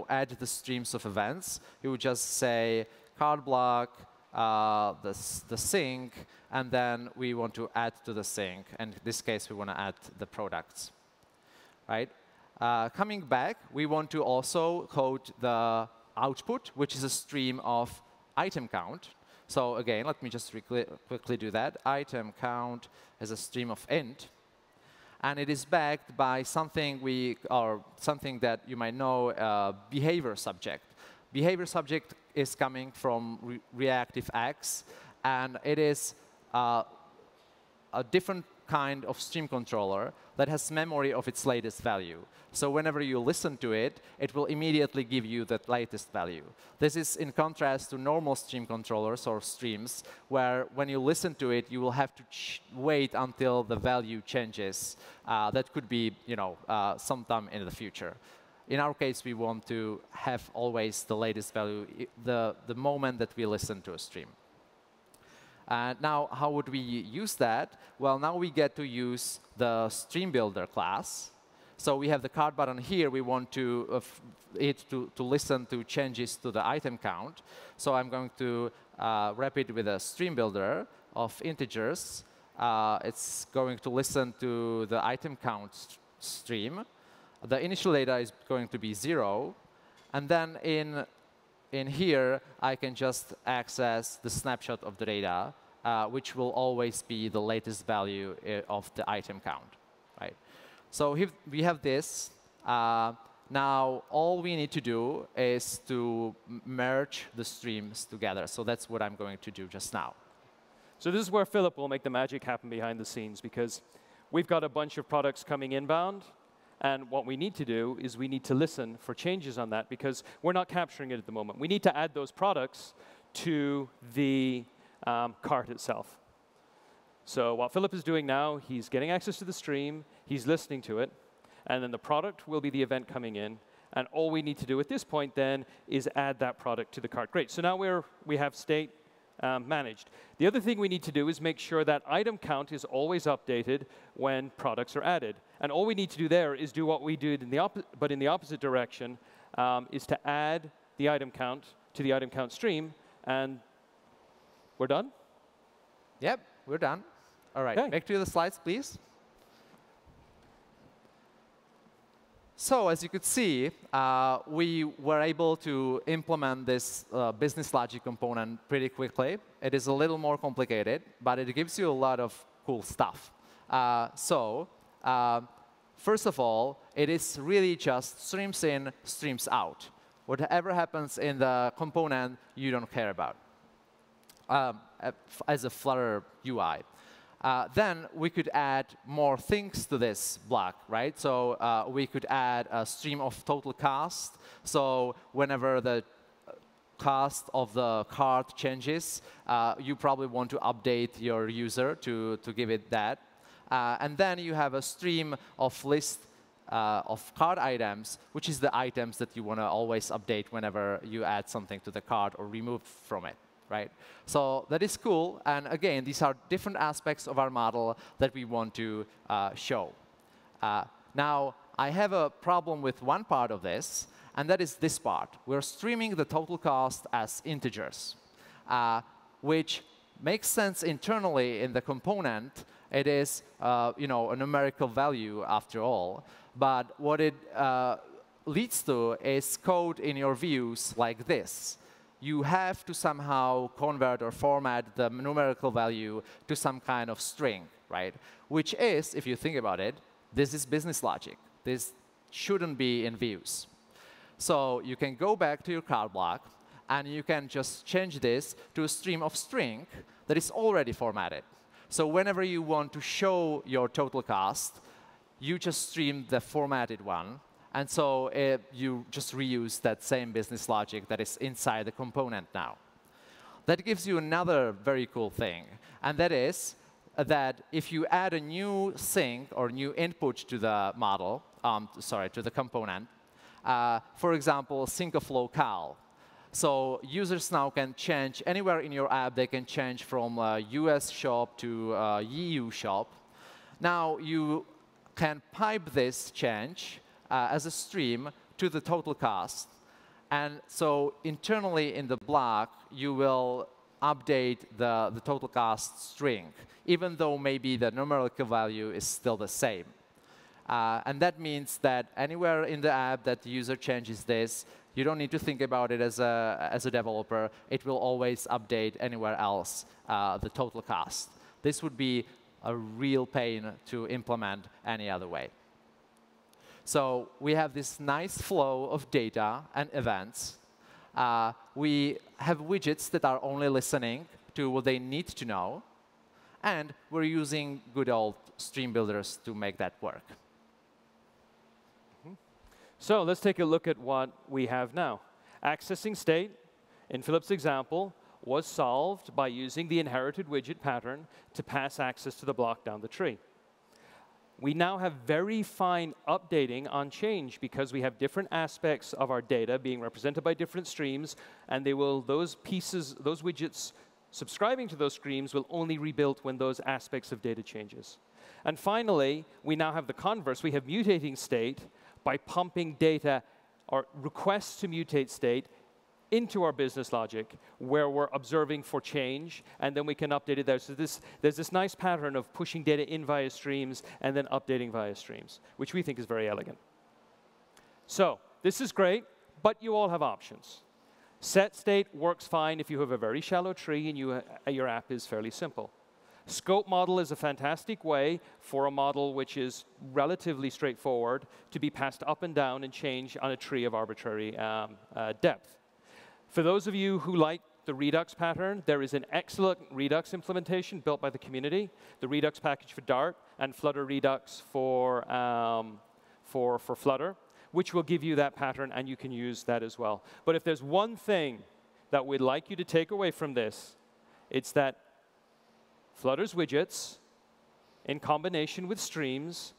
add the streams of events, you would just say card block, the sync, and then we want to add to the sync. And in this case, we want to add the products. Right? Coming back, we want to also code the output, which is a stream of item count. So again, let me just quickly do that. Item count is a stream of int. And it is backed by something that you might know, behavior subject. Behavior subject is coming from ReactiveX, and it is a different kind of stream controller that has memory of its latest value. So whenever you listen to it, it will immediately give you that latest value. This is in contrast to normal stream controllers or streams, where when you listen to it, you will have to wait until the value changes. That could be sometime in the future. In our case, we want to have always the latest value the moment that we listen to a stream. Now, how would we use that? Well, now we get to use the Stream Builder class. So we have the card button here. We want it to listen to changes to the item count. So I'm going to wrap it with a Stream Builder of integers. It's going to listen to the item count stream. The initial data is going to be 0. And then in here, I can just access the snapshot of the data, which will always be the latest value of the item count. Right? So if we have this. Now, all we need to do is to merge the streams together. So that's what I'm going to do just now. So this is where Philip will make the magic happen behind the scenes, because we've got a bunch of products coming inbound. And what we need to do is we need to listen for changes on that, because we're not capturing it at the moment. We need to add those products to the cart itself. So what Philip is doing now, he's getting access to the stream, he's listening to it, and then the product will be the event coming in. And all we need to do at this point then is add that product to the cart. Great. So now we have state managed. The other thing we need to do is make sure that item count is always updated when products are added. And all we need to do there is do what we did, in the opposite direction, is to add the item count to the item count stream. And we're done? Yep, we're done. All right, back to the slides, please. So as you could see, we were able to implement this business logic component pretty quickly. It is a little more complicated, but it gives you a lot of cool stuff. First of all, it is really just streams in, streams out. Whatever happens in the component, you don't care about as a Flutter UI. Then we could add more things to this block, right? So we could add a stream of total cost. So whenever the cost of the card changes, you probably want to update your user to give it that. And then you have a stream of list of card items, which is the items that you want to always update whenever you add something to the card or remove from it. Right? So that is cool. And again, these are different aspects of our model that we want to show. Now, I have a problem with one part of this, and that is this part. We're streaming the total cost as integers, which makes sense internally in the component. It is a numerical value after all. But what it leads to is code in your views like this. You have to somehow convert or format the numerical value to some kind of string, right? Which is, if you think about it, this is business logic. This shouldn't be in views. So you can go back to your card block, and you can just change this to a stream of string that is already formatted. So whenever you want to show your total cost, you just stream the formatted one. And so you just reuse that same business logic that is inside the component now. That gives you another very cool thing. And that is that if you add a new sync or new input to the model, to the component, for example, sync of locale. So users now can change anywhere in your app. They can change from US shop to EU shop. Now you can pipe this change as a stream to the total cost. And so internally in the block, you will update the total cost string, even though maybe the numerical value is still the same. And that means that anywhere in the app that the user changes this, you don't need to think about it as a developer. It will always update anywhere else the total cost. This would be a real pain to implement any other way. So we have this nice flow of data and events. We have widgets that are only listening to what they need to know. And we're using good old stream builders to make that work. So let's take a look at what we have now. Accessing state, in Philip's example, was solved by using the inherited widget pattern to pass access to the block down the tree. We now have very fine updating on change because we have different aspects of our data being represented by different streams, and those pieces, those widgets subscribing to those streams will only rebuild when those aspects of data changes. And finally, we now have the converse. We have mutating state by pumping data or requests to mutate state into our business logic, where we're observing for change, and then we can update it there. So there's this nice pattern of pushing data in via streams and then updating via streams, which we think is very elegant. So this is great, but you all have options. Set state works fine if you have a very shallow tree and your app is fairly simple. Scope model is a fantastic way for a model which is relatively straightforward to be passed up and down and change on a tree of arbitrary depth. For those of you who like the Redux pattern, there is an excellent Redux implementation built by the community, the Redux package for Dart and Flutter Redux for Flutter, which will give you that pattern, and you can use that as well. But if there's one thing that we'd like you to take away from this, it's that Flutter's widgets, in combination with streams,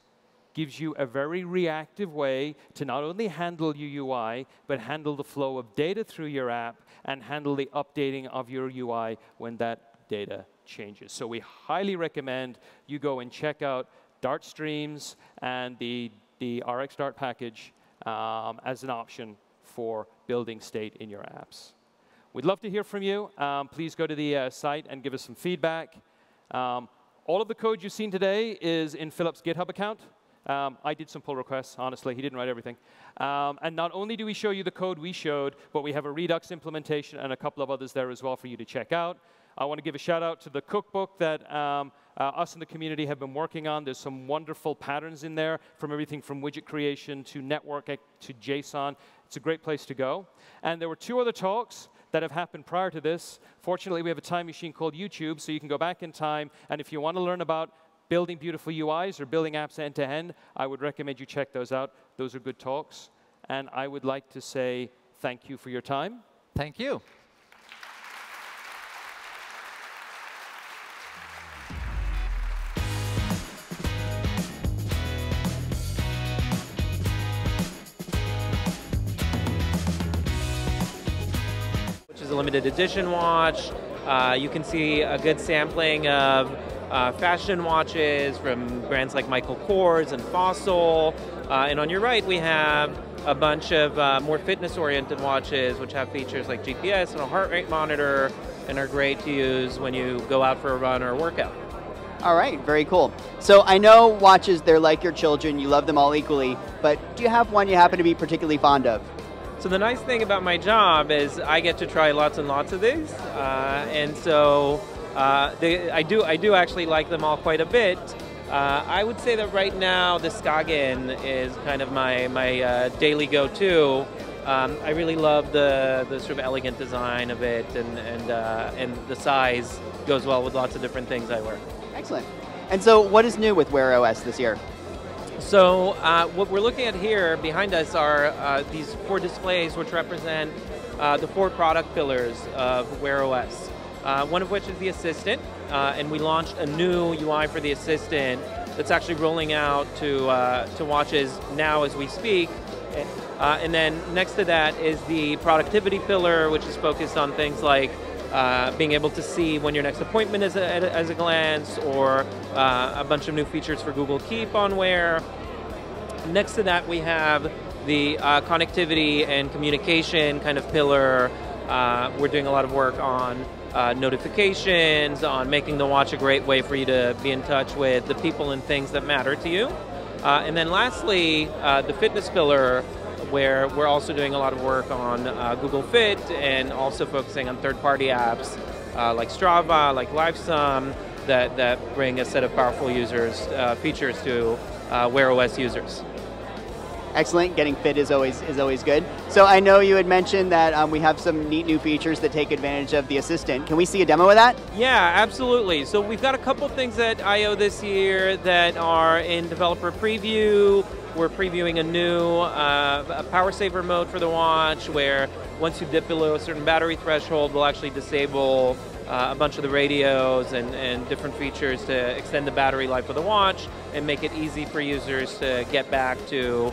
gives you a very reactive way to not only handle your UI, but handle the flow of data through your app and handle the updating of your UI when that data changes. So we highly recommend you go and check out Dart Streams and the RX Dart package as an option for building state in your apps. We'd love to hear from you. Please go to the site and give us some feedback. All of the code you've seen today is in Philip's GitHub account. I did some pull requests, honestly. He didn't write everything. And not only do we show you the code we showed, but we have a Redux implementation and a couple of others there as well for you to check out. I want to give a shout out to the cookbook that us in the community have been working on. There's some wonderful patterns in there, from everything from widget creation to network to JSON. It's a great place to go. And there were 2 other talks that have happened prior to this. Fortunately, we have a time machine called YouTube, so you can go back in time. And if you want to learn about building beautiful UIs or building apps end-to-end, I would recommend you check those out. Those are good talks. And I would like to say thank you for your time. Thank you. Which is a limited edition watch. You can see a good sampling of fashion watches from brands like Michael Kors and Fossil. And on your right, we have a bunch of more fitness-oriented watches, which have features like GPS and a heart rate monitor, and are great to use when you go out for a run or a workout. All right, very cool. So I know watches, they're like your children. You love them all equally. But do you have one you happen to be particularly fond of? So the nice thing about my job is I get to try lots and lots of these. And so I do actually like them all quite a bit. I would say that right now the Skagen is kind of my daily go-to. I really love the sort of elegant design of it, and the size goes well with lots of different things I wear. Excellent. And so what is new with Wear OS this year? So what we're looking at here behind us are these 4 displays which represent the 4 product pillars of Wear OS. One of which is the Assistant, and we launched a new UI for the Assistant that's actually rolling out to watches now as we speak. And then next to that is the productivity pillar, which is focused on things like being able to see when your next appointment is as a glance, or a bunch of new features for Google Keep on Wear. Next to that, we have the connectivity and communication kind of pillar. We're doing a lot of work on notifications, on making the watch a great way for you to be in touch with the people and things that matter to you. And then lastly, the fitness pillar, where we're also doing a lot of work on Google Fit and also focusing on third-party apps like Strava, like LiveSum, that bring a set of powerful features to Wear OS users. Excellent. Getting fit is always good. So I know you had mentioned that we have some neat new features that take advantage of the Assistant. Can we see a demo of that? Yeah, absolutely. So we've got a couple things at I/O this year that are in developer preview. We're previewing a new power saver mode for the watch, where once you dip below a certain battery threshold, we'll actually disable a bunch of the radios and different features to extend the battery life of the watch and make it easy for users to get back to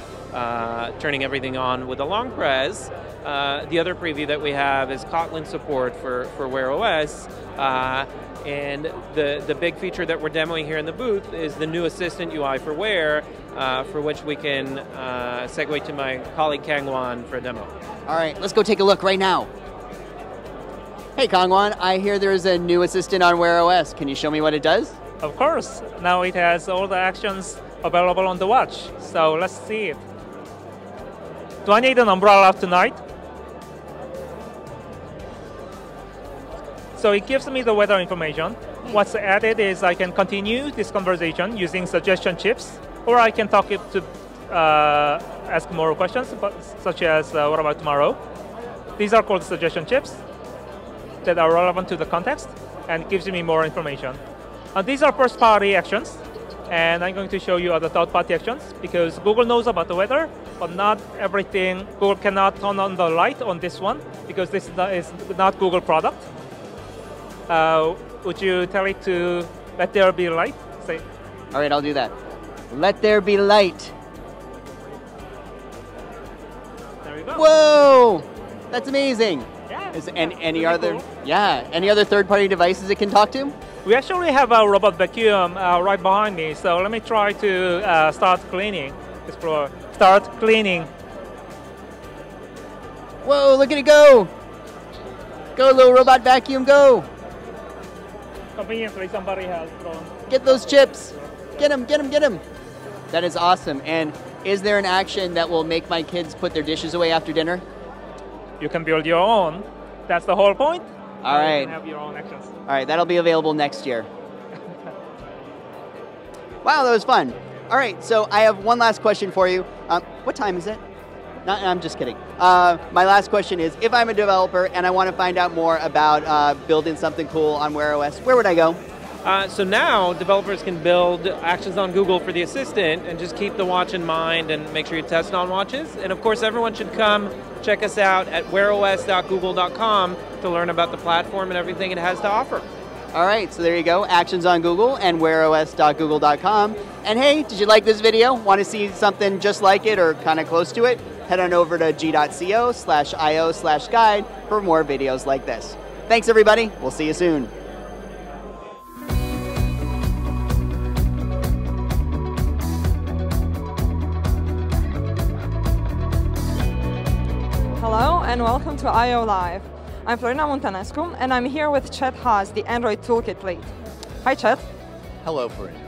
turning everything on with a long press. The other preview that we have is Kotlin support for Wear OS. And the big feature that we're demoing here in the booth is the new Assistant UI for Wear, for which we can segue to my colleague Kangwan for a demo. All right, let's go take a look right now. Hey Kangwan, I hear there's a new Assistant on Wear OS. Can you show me what it does? Of course. Now it has all the actions available on the watch. So let's see it. Do I need an umbrella tonight? So it gives me the weather information. What's added is I can continue this conversation using suggestion chips, or I can talk it to ask more questions, such as what about tomorrow? These are called suggestion chips that are relevant to the context and gives me more information. These are first-party actions, and I'm going to show you other third-party actions because Google knows about the weather, but not everything. Google cannot turn on the light on this one because this is not Google product. Would you tell it to let there be light? Say. All right, I'll do that. Let there be light. There we go. Whoa, that's amazing. Yeah. Any other? Cool. Yeah. Any other third-party devices it can talk to? We actually have a robot vacuum right behind me. So let me try to start cleaning this floor. Start cleaning. Whoa! Look at it go. Go, little robot vacuum, go. Conveniently, somebody has gone. Get those chips. Get them, get them, get them. That is awesome. And is there an action that will make my kids put their dishes away after dinner? You can build your own. That's the whole point. All right. You can have your own actions. All right, that'll be available next year. Wow, that was fun. All right, so I have one last question for you. What time is it? No, I'm just kidding. My last question is, if I'm a developer and I want to find out more about building something cool on Wear OS, where would I go? So now developers can build actions on Google for the Assistant and just keep the watch in mind and make sure you test on watches. And of course, everyone should come check us out at wearos.google.com to learn about the platform and everything it has to offer. All right, so there you go, actions on Google and wearos.google.com. And hey, did you like this video? Want to see something just like it or kind of close to it? Head on over to g.co/io/guide for more videos like this. Thanks, everybody. We'll see you soon. Hello and welcome to I/O Live. I'm Florina Montanescu and I'm here with Chet Haas, the Android Toolkit lead. Hi, Chet. Hello, Florina.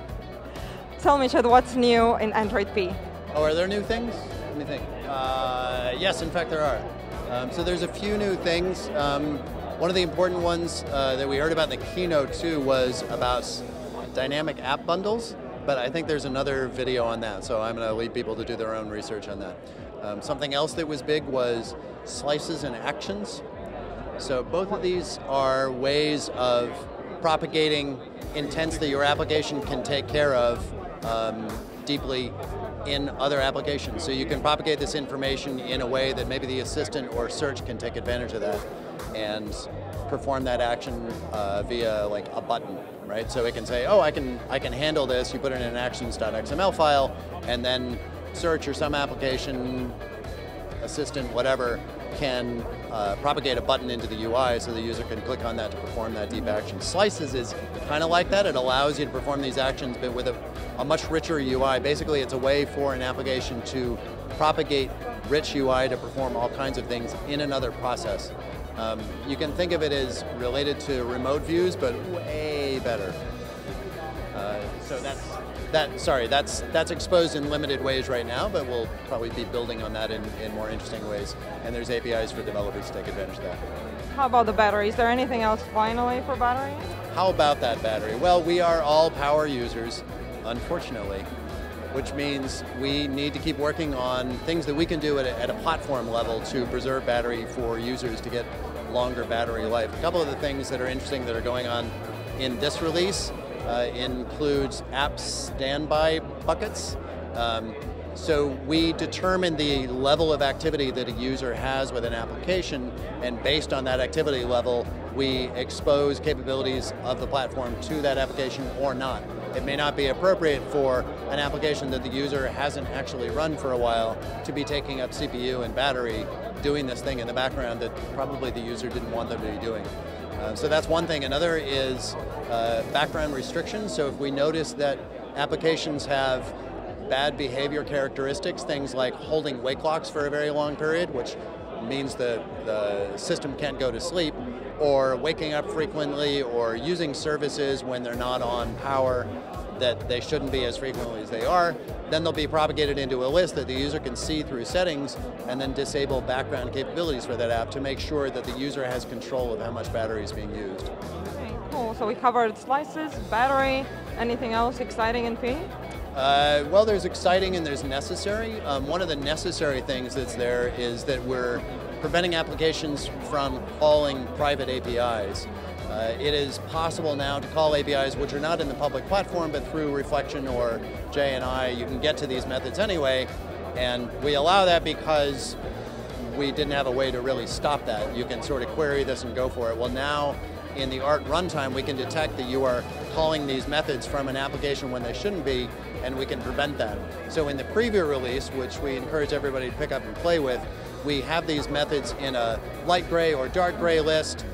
Tell me, Chet, what's new in Android P? Oh, are there new things? Let me think. Yes, in fact, there are. So there's a few new things. One of the important ones that we heard about in the keynote too was about dynamic app bundles, but I think there's another video on that, so I'm going to lead people to do their own research on that. Something else that was big was slices and actions. So both of these are ways of propagating intents that your application can take care of deeply in other applications. So you can propagate this information in a way that maybe the Assistant or Search can take advantage of that and perform that action via like a button, right? So it can say, oh, I can handle this. You put it in an actions.xml file, and then Search or some application, Assistant, whatever, can propagate a button into the UI so the user can click on that to perform that deep action. Slices is kind of like that. It allows you to perform these actions, but with a much richer UI. Basically, it's a way for an application to propagate rich UI to perform all kinds of things in another process. You can think of it as related to remote views, but way better. So that's exposed in limited ways right now, but we'll probably be building on that in more interesting ways. And there's APIs for developers to take advantage of that. How about the battery? Is there anything else finally for battery? How about that battery? Well, we are all power users, unfortunately, which means we need to keep working on things that we can do at a platform level to preserve battery for users to get longer battery life. A couple of the things that are interesting that are going on in this release includes app standby buckets. So we determine the level of activity that a user has with an application, and based on that activity level, we expose capabilities of the platform to that application or not. It may not be appropriate for an application that the user hasn't actually run for a while to be taking up CPU and battery, doing this thing in the background that probably the user didn't want them to be doing. So that's one thing. Another is background restrictions. So if we notice that applications have bad behavior characteristics, things like holding wake locks for a very long period, which means the system can't go to sleep, or waking up frequently, or using services when they're not on power that they shouldn't be as frequently as they are, then they'll be propagated into a list that the user can see through settings and then disable background capabilities for that app to make sure that the user has control of how much battery is being used. Okay, cool. So we covered slices, battery, anything else exciting in P? Well, there's exciting and there's necessary. One of the necessary things that's there is that we're preventing applications from calling private APIs. It is possible now to call APIs which are not in the public platform, but through Reflection or JNI, you can get to these methods anyway, and we allow that because we didn't have a way to really stop that. You can sort of query this and go for it. Well, now in the ART runtime, we can detect that you are calling these methods from an application when they shouldn't be, and we can prevent that. So in the preview release, which we encourage everybody to pick up and play with, we have these methods in a light gray or dark gray list,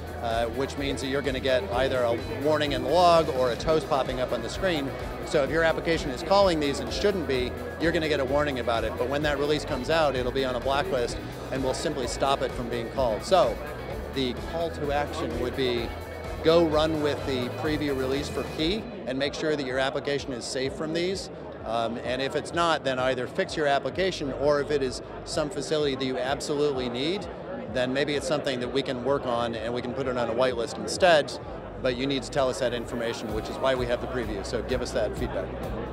which means that you're going to get either a warning in the log or a toast popping up on the screen. So if your application is calling these and shouldn't be, you're going to get a warning about it. But when that release comes out, it'll be on a blacklist, and we'll simply stop it from being called. So the call to action would be, go run with the preview release for P and make sure that your application is safe from these. And if it's not, then either fix your application, or if it is some facility that you absolutely need, then maybe it's something that we can work on and we can put it on a whitelist instead, but you need to tell us that information, which is why we have the preview, so give us that feedback.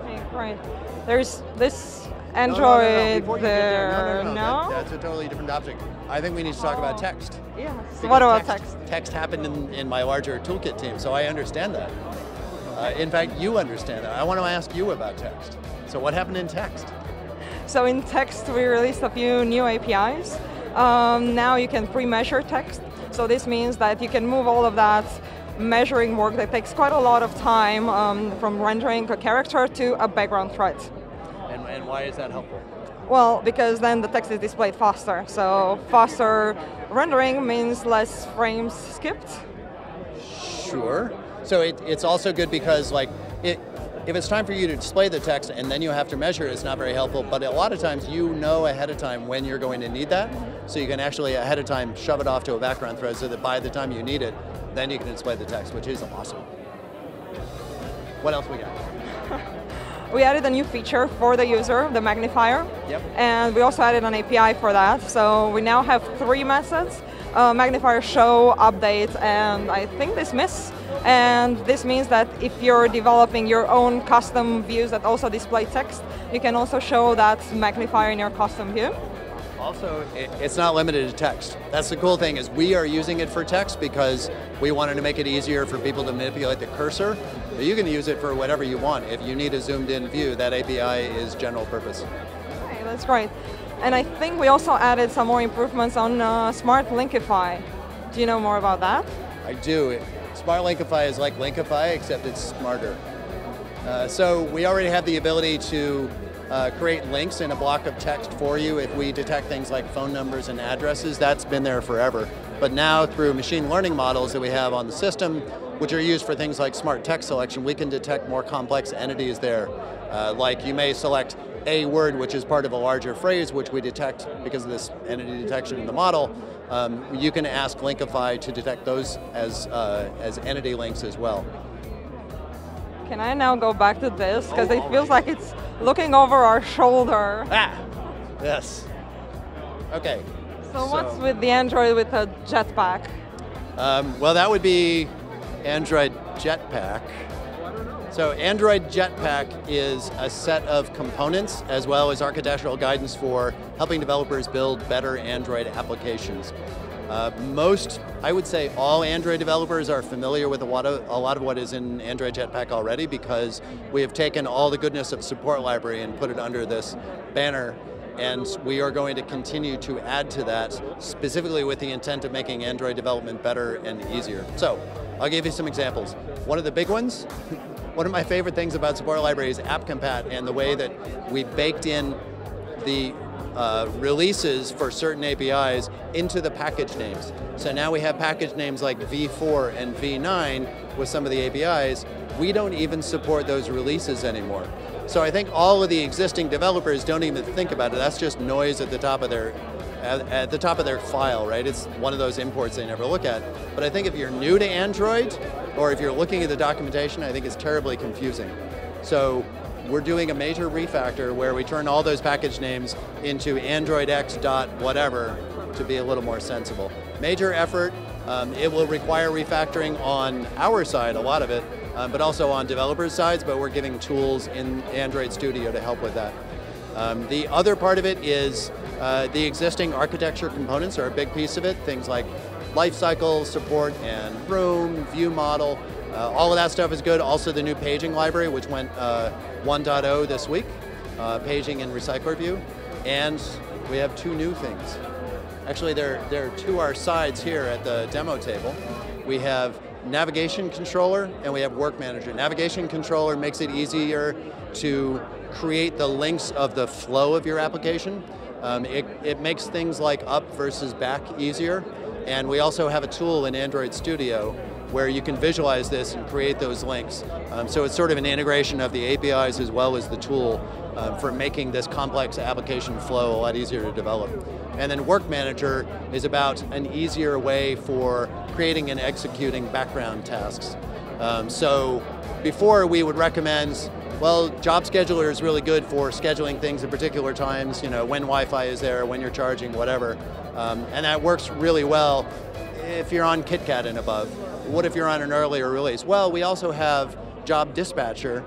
Okay, great. There's this Android there, no? That's a totally different topic. I think we need to talk about text. Yeah, Because what about text? Text happened in my larger toolkit team, so I understand that. In fact, you understand that. I want to ask you about text. So what happened in text? So in text, we released a few new APIs. Now you can pre-measure text. So this means that you can move all of that measuring work that takes quite a lot of time from rendering a character to a background thread. And why is that helpful? Well, because then the text is displayed faster. So faster rendering means less frames skipped. Sure. So it's also good because if it's time for you to display the text and then you have to measure it, it's not very helpful, but a lot of times you know ahead of time when you're going to need that, so you can actually ahead of time shove it off to a background thread so that by the time you need it, then you can display the text, which is awesome. What else we got? We added a new feature for the user, the magnifier. Yep. And we also added an API for that. So we now have 3 methods, magnifier, show, update, and I think dismiss. And this means that if you're developing your own custom views that also display text, you can also show that magnifier in your custom view. Also, it's not limited to text. That's the cool thing, is we are using it for text because we wanted to make it easier for people to manipulate the cursor. But you can use it for whatever you want. If you need a zoomed in view, that API is general purpose. Okay, that's great. And I think we also added some more improvements on Smart Linkify. Do you know more about that? I do. Smart Linkify is like Linkify, except it's smarter. So we already have the ability to create links in a block of text for you if we detect things like phone numbers and addresses. That's been there forever. But now through machine learning models that we have on the system, which are used for things like smart text selection, we can detect more complex entities there. Like you may select a word which is part of a larger phrase, which we detect because of this entity detection in the model. You can ask Linkify to detect those as entity links as well. Can I now go back to this? Because it feels like it's looking over our shoulder. Ah, yes. Okay. So what's with the Android with a jetpack? Well, that would be Android Jetpack. So Android Jetpack is a set of components as well as architectural guidance for helping developers build better Android applications. I would say all Android developers are familiar with a lot of what is in Android Jetpack already, because we have taken all the goodness of Support Library and put it under this banner, and we are going to continue to add to that, specifically with the intent of making Android development better and easier. So I'll give you some examples. One of the big ones, one of my favorite things about Support Library is AppCompat and the way that we baked in the releases for certain APIs into the package names. So now we have package names like V4 and V9 with some of the APIs. We don't even support those releases anymore. So I think all of the existing developers don't even think about it. That's just noise at the top of their file, right? It's one of those imports they never look at. But I think if you're new to Android, or if you're looking at the documentation, I think it's terribly confusing. So we're doing a major refactor where we turn all those package names into Android X dot whatever to be a little more sensible. Major effort. It will require refactoring on our side, a lot of it, but also on developers' sides, but we're giving tools in Android Studio to help with that. The other part of it is the existing architecture components are a big piece of it, things like lifecycle support and Room, view model. All of that stuff is good. Also the new paging library, which went 1.0 this week, paging in Recycler View. And we have two new things. Actually, they're to our sides here at the demo table. We have Navigation Controller and we have Work Manager. Navigation Controller makes it easier to create the links of the flow of your application. It makes things like up versus back easier. And we also have a tool in Android Studio where you can visualize this and create those links. So it's sort of an integration of the APIs as well as the tool for making this complex application flow a lot easier to develop. And then Work Manager is about an easier way for creating and executing background tasks. So before we would recommend, well, Job Scheduler is really good for scheduling things at particular times, you know, when Wi-Fi is there, when you're charging, whatever. And that works really well if you're on KitKat and above. What if you're on an earlier release? Well, we also have Job Dispatcher,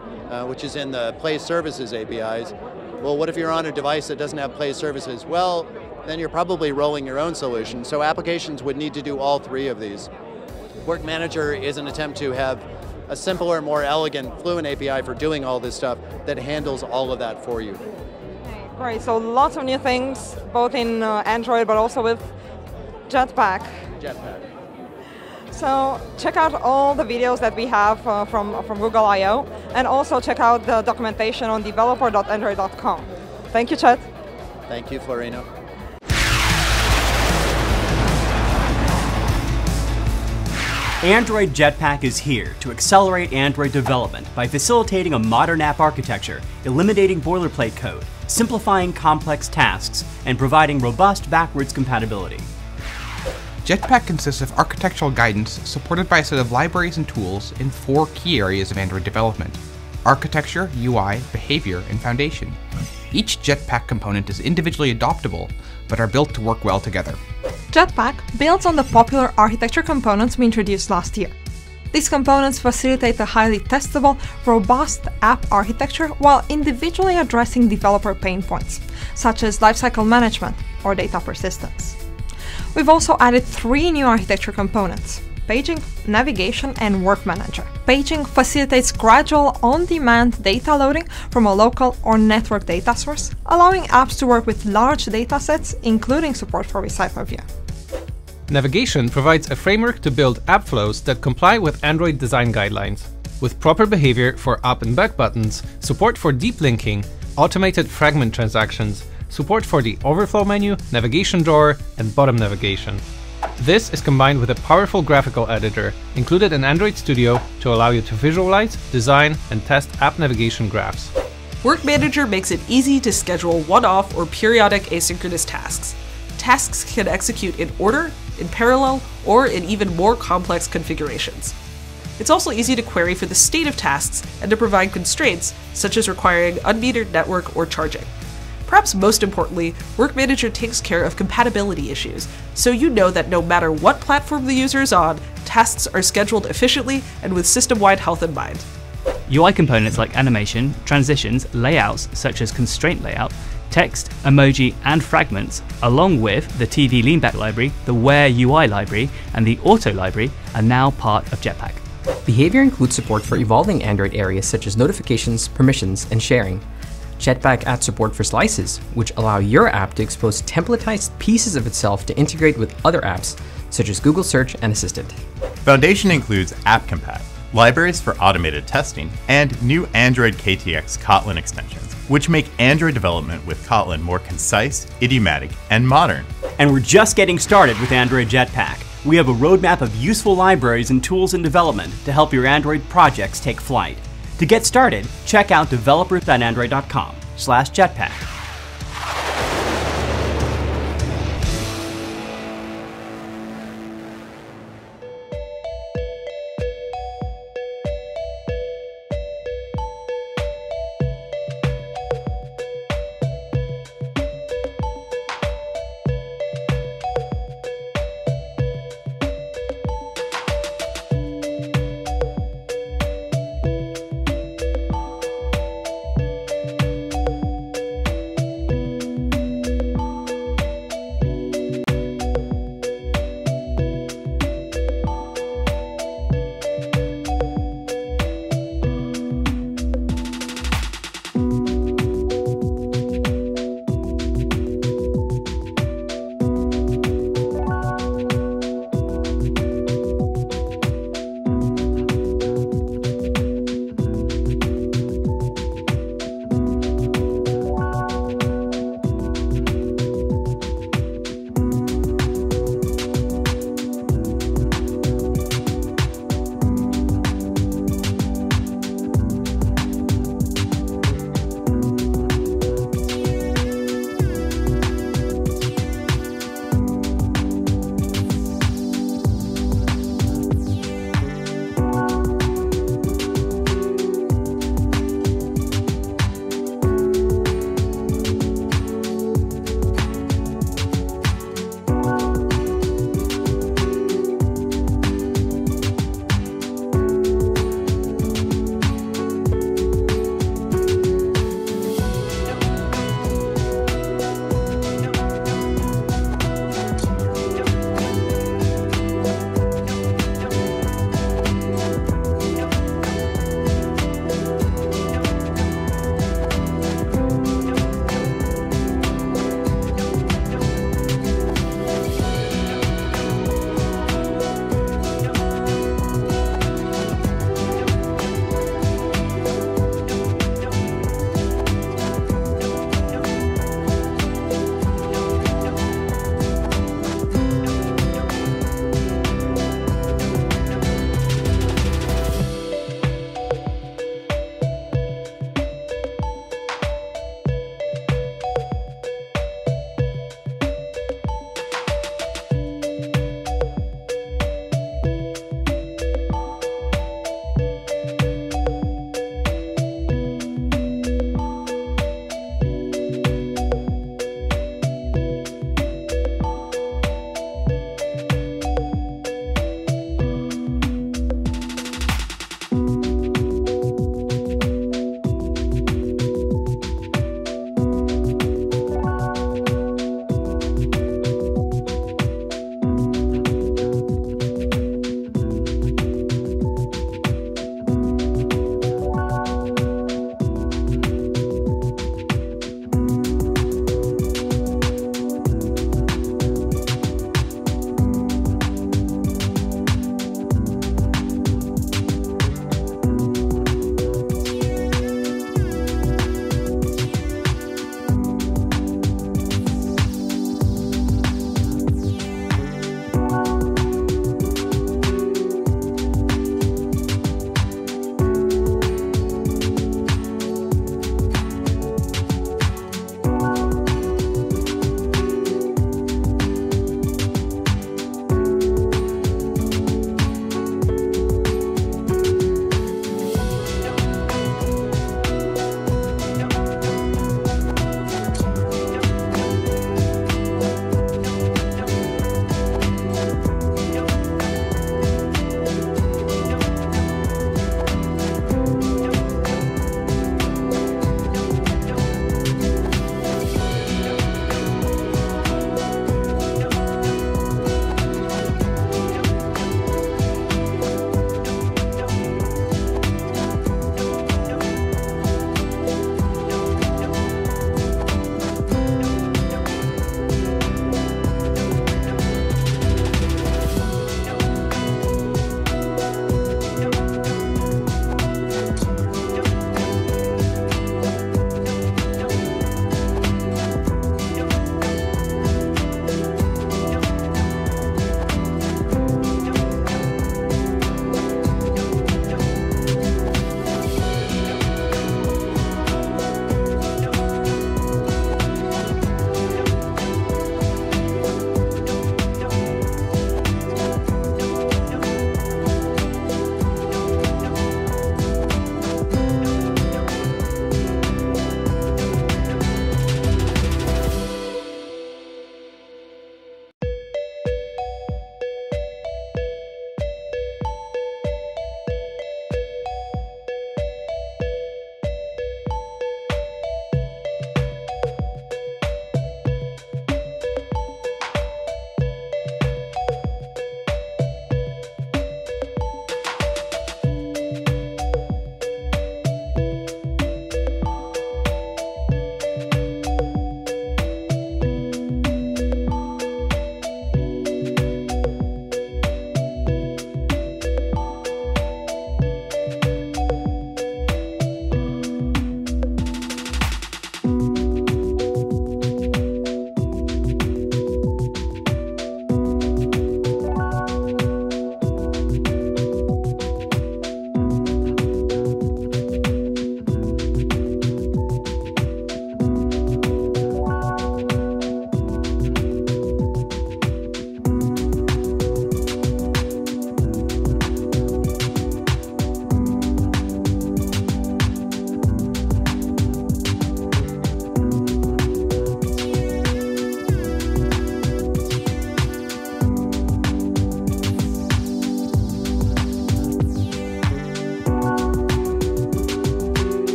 which is in the Play Services APIs. Well, what if you're on a device that doesn't have Play Services? Well, then you're probably rolling your own solution. So applications would need to do all three of these. Work Manager is an attempt to have a simpler, more elegant, fluent API for doing all this stuff that handles all of that for you. Great, so lots of new things, both in Android, but also with Jetpack. Jetpack. So check out all the videos that we have from Google I/O, and also check out the documentation on developer.android.com. Thank you, Chet. Thank you, Florino. Android Jetpack is here to accelerate Android development by facilitating a modern app architecture, eliminating boilerplate code, simplifying complex tasks, and providing robust backwards compatibility. Jetpack consists of architectural guidance supported by a set of libraries and tools in 4 key areas of Android development: architecture, UI, behavior, and foundation. Each Jetpack component is individually adoptable, but are built to work well together. Jetpack builds on the popular architecture components we introduced last year. These components facilitate a highly testable, robust app architecture while individually addressing developer pain points, such as lifecycle management or data persistence. We've also added 3 new architecture components: Paging, Navigation, and Work Manager. Paging facilitates gradual, on-demand data loading from a local or network data source, allowing apps to work with large datasets, including support for Recycler View. Navigation provides a framework to build app flows that comply with Android design guidelines. With proper behavior for up and back buttons, support for deep linking, automated fragment transactions, support for the overflow menu, navigation drawer, and bottom navigation. This is combined with a powerful graphical editor included in Android Studio to allow you to visualize, design, and test app navigation graphs. Work Manager makes it easy to schedule one-off or periodic asynchronous tasks. Tasks can execute in order, in parallel, or in even more complex configurations. It's also easy to query for the state of tasks and to provide constraints, such as requiring unmetered network or charging. Perhaps most importantly, Work Manager takes care of compatibility issues, so you know that no matter what platform the user is on, tasks are scheduled efficiently and with system-wide health in mind. UI components like animation, transitions, layouts such as constraint layout, text, emoji, and fragments, along with the TV leanback library, the Where UI library, and the Auto library are now part of Jetpack. Behavior includes support for evolving Android areas such as notifications, permissions, and sharing. Jetpack adds support for slices, which allow your app to expose templatized pieces of itself to integrate with other apps, such as Google Search and Assistant. Foundation includes AppCompat, libraries for automated testing, and new Android KTX Kotlin extensions, which make Android development with Kotlin more concise, idiomatic, and modern. And we're just getting started with Android Jetpack. We have a roadmap of useful libraries and tools in development to help your Android projects take flight. To get started, check out developers.android.com/jetpack.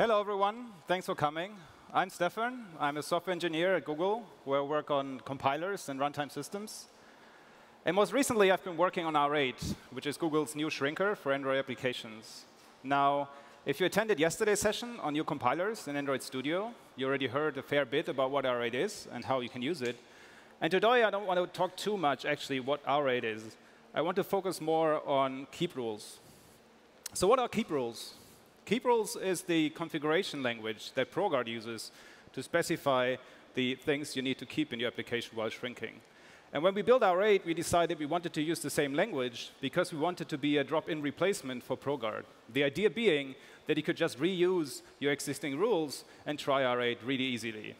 Hello, everyone. Thanks for coming. I'm Stefan. I'm a software engineer at Google, where I work on compilers and runtime systems. And most recently, I've been working on R8, which is Google's new shrinker for Android applications. Now, if you attended yesterday's session on new compilers in Android Studio, you already heard a fair bit about what R8 is and how you can use it. And today, I don't want to talk too much, actually, what R8 is. I want to focus more on keep rules. So what are keep rules? Keep rules is the configuration language that ProGuard uses to specify the things you need to keep in your application while shrinking. And when we built R8, we decided we wanted to use the same language because we wanted to be a drop-in replacement for ProGuard. The idea being that you could just reuse your existing rules and try R8 really easily.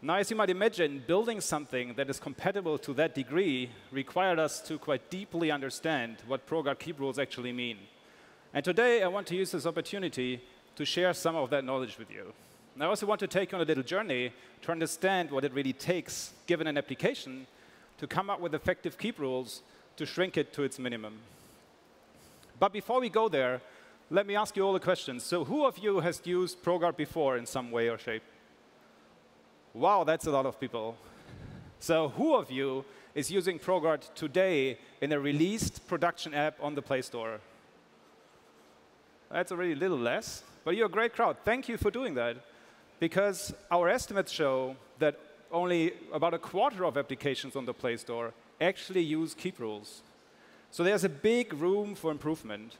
Now, as you might imagine, building something that is compatible to that degree required us to quite deeply understand what ProGuard keep rules actually mean. And today, I want to use this opportunity to share some of that knowledge with you. And I also want to take you on a little journey to understand what it really takes, given an application, to come up with effective keep rules to shrink it to its minimum. But before we go there, let me ask you all a question. So who of you has used ProGuard before in some way or shape? Wow, that's a lot of people. So who of you is using ProGuard today in a released production app on the Play Store? That's already a little less, but you're a great crowd. Thank you for doing that, because our estimates show that only about a quarter of applications on the Play Store actually use keep rules. So there's a big room for improvement.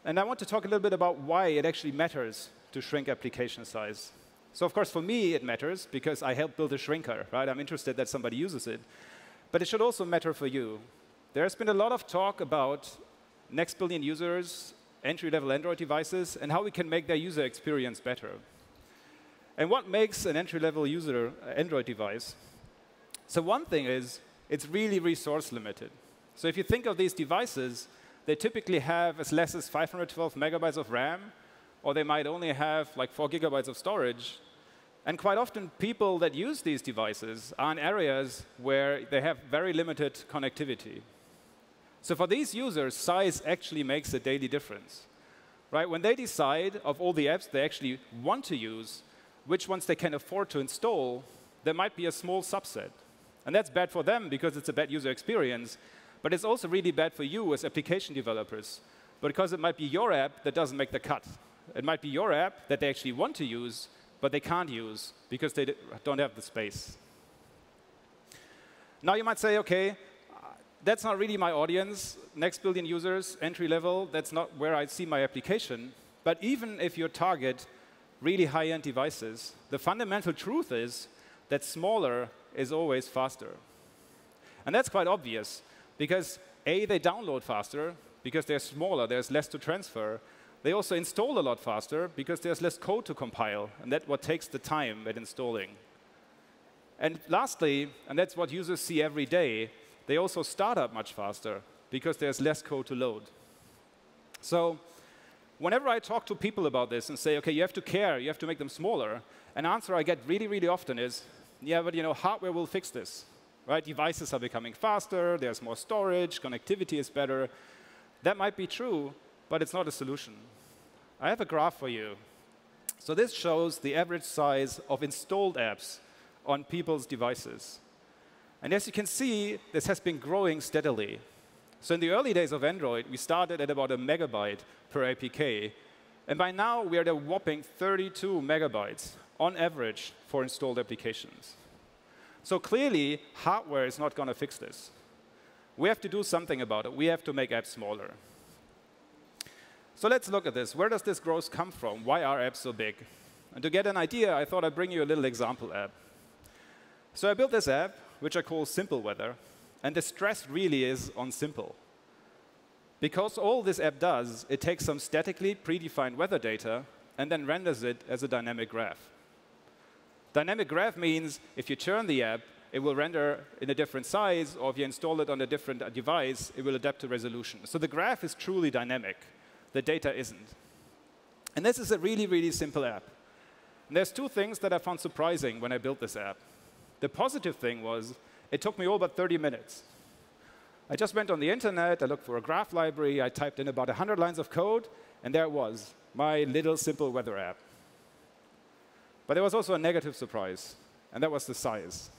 And I want to talk a little bit about why it actually matters to shrink application size. So of course, for me, it matters because I helped build a shrinker, right? I'm interested that somebody uses it. But it should also matter for you. There's been a lot of talk about next billion users, entry-level Android devices, and how we can make their user experience better. And what makes an entry-level user Android device? So one thing is, it's really resource limited. So if you think of these devices, they typically have as less as 512 megabytes of RAM, or they might only have like 4 gigabytes of storage. And quite often, people that use these devices are in areas where they have very limited connectivity. So for these users, size actually makes a daily difference. Right? When they decide of all the apps they actually want to use, which ones they can afford to install, there might be a small subset. And that's bad for them because it's a bad user experience. But it's also really bad for you as application developers, because it might be your app that doesn't make the cut. It might be your app that they actually want to use, but they can't use because they don't have the space. Now you might say, OK, that's not really my audience. Next billion users, entry level, that's not where I see my application. But even if you target really high-end devices, the fundamental truth is that smaller is always faster. And that's quite obvious, because A, they download faster, because they're smaller, there's less to transfer. They also install a lot faster, because there's less code to compile, and that's what takes the time at installing. And lastly, and that's what users see every day, they also start up much faster, because there's less code to load. So whenever I talk to people about this and say, OK, you have to care, you have to make them smaller, an answer I get really, really often is, yeah, but hardware will fix this. Right? Devices are becoming faster, there's more storage, connectivity is better. That might be true, but it's not a solution. I have a graph for you. So this shows the average size of installed apps on people's devices. And as you can see, this has been growing steadily. So in the early days of Android, we started at about 1 megabyte per APK. And by now, we are at a whopping 32 megabytes on average for installed applications. So clearly, hardware is not going to fix this. We have to do something about it. We have to make apps smaller. So let's look at this. Where does this growth come from? Why are apps so big? And to get an idea, I thought I'd bring you a little example app. So I built this app, which I call Simple Weather. And the stress really is on simple. Because all this app does, it takes some statically predefined weather data and then renders it as a dynamic graph. Dynamic graph means if you turn the app, it will render in a different size, or if you install it on a different device, it will adapt to resolution. So the graph is truly dynamic. The data isn't. And this is a really, really simple app. And there's two things that I found surprising when I built this app. The positive thing was it took me all but 30 minutes. I just went on the internet, I looked for a graph library, I typed in about 100 lines of code, and there it was, my little simple weather app. But there was also a negative surprise, and that was the size.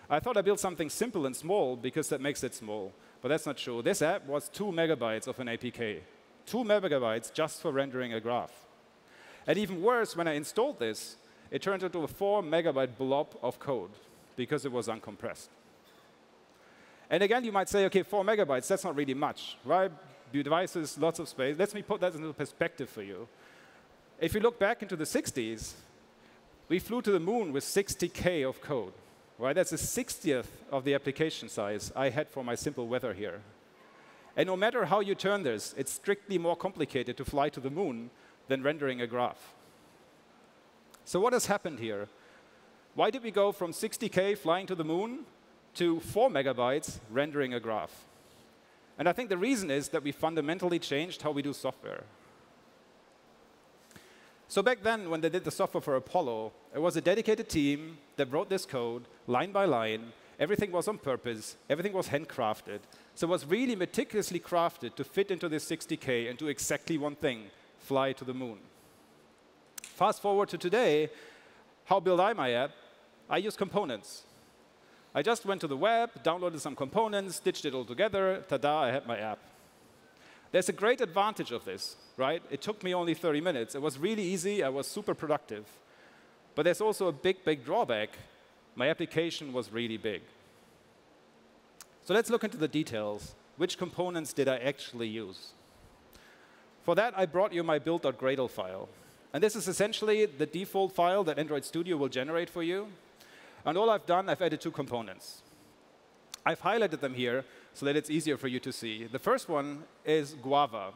I thought I built something simple and small because that makes it small, but that's not true. This app was 2 megabytes of an APK. 2 megabytes just for rendering a graph. And even worse, when I installed this, it turned into a 4 megabyte blob of code because it was uncompressed. And again, you might say, OK, 4 megabytes, that's not really much, right? Devices, lots of space. Let me put that into perspective for you. If you look back into the 60s, we flew to the moon with 60K of code. Right? That's a 60th of the application size I had for my simple weather here. And no matter how you turn this, it's strictly more complicated to fly to the moon than rendering a graph. So what has happened here? Why did we go from 60K flying to the moon to 4 megabytes rendering a graph? And I think the reason is that we fundamentally changed how we do software. So back then, when they did the software for Apollo, it was a dedicated team that wrote this code line by line. Everything was on purpose. Everything was handcrafted. So it was really meticulously crafted to fit into this 60K and do exactly one thing, fly to the moon. Fast forward to today, how build I my app? I use components. I just went to the web, downloaded some components, stitched it all together. Ta-da, I had my app. There's a great advantage of this, right? It took me only 30 minutes. It was really easy. I was super productive. But there's also a big, big drawback. My application was really big. So let's look into the details. Which components did I actually use? For that, I brought you my build.gradle file. And this is essentially the default file that Android Studio will generate for you. And all I've done, I've added 2 components. I've highlighted them here so that it's easier for you to see. The first one is Guava.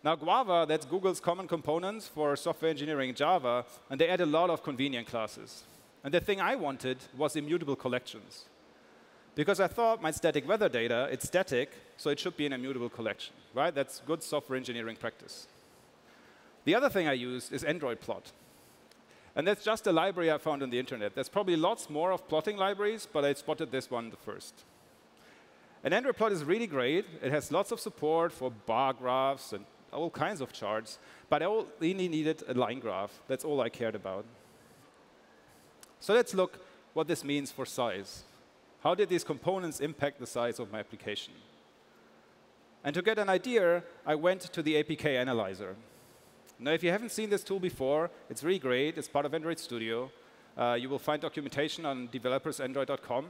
Now, Guava, that's Google's common components for software engineering in Java, and they add a lot of convenient classes. And the thing I wanted was immutable collections. Because I thought my static weather data, it's static, so it should be an immutable collection, right? That's good software engineering practice. The other thing I used is Android Plot. And that's just a library I found on the internet. There's probably lots more of plotting libraries, but I spotted this one the first. And Android Plot is really great. It has lots of support for bar graphs and all kinds of charts. But I only needed a line graph. That's all I cared about. So let's look what this means for size. How did these components impact the size of my application? And to get an idea, I went to the APK Analyzer. Now, if you haven't seen this tool before, it's really great. It's part of Android Studio. You will find documentation on developersandroid.com.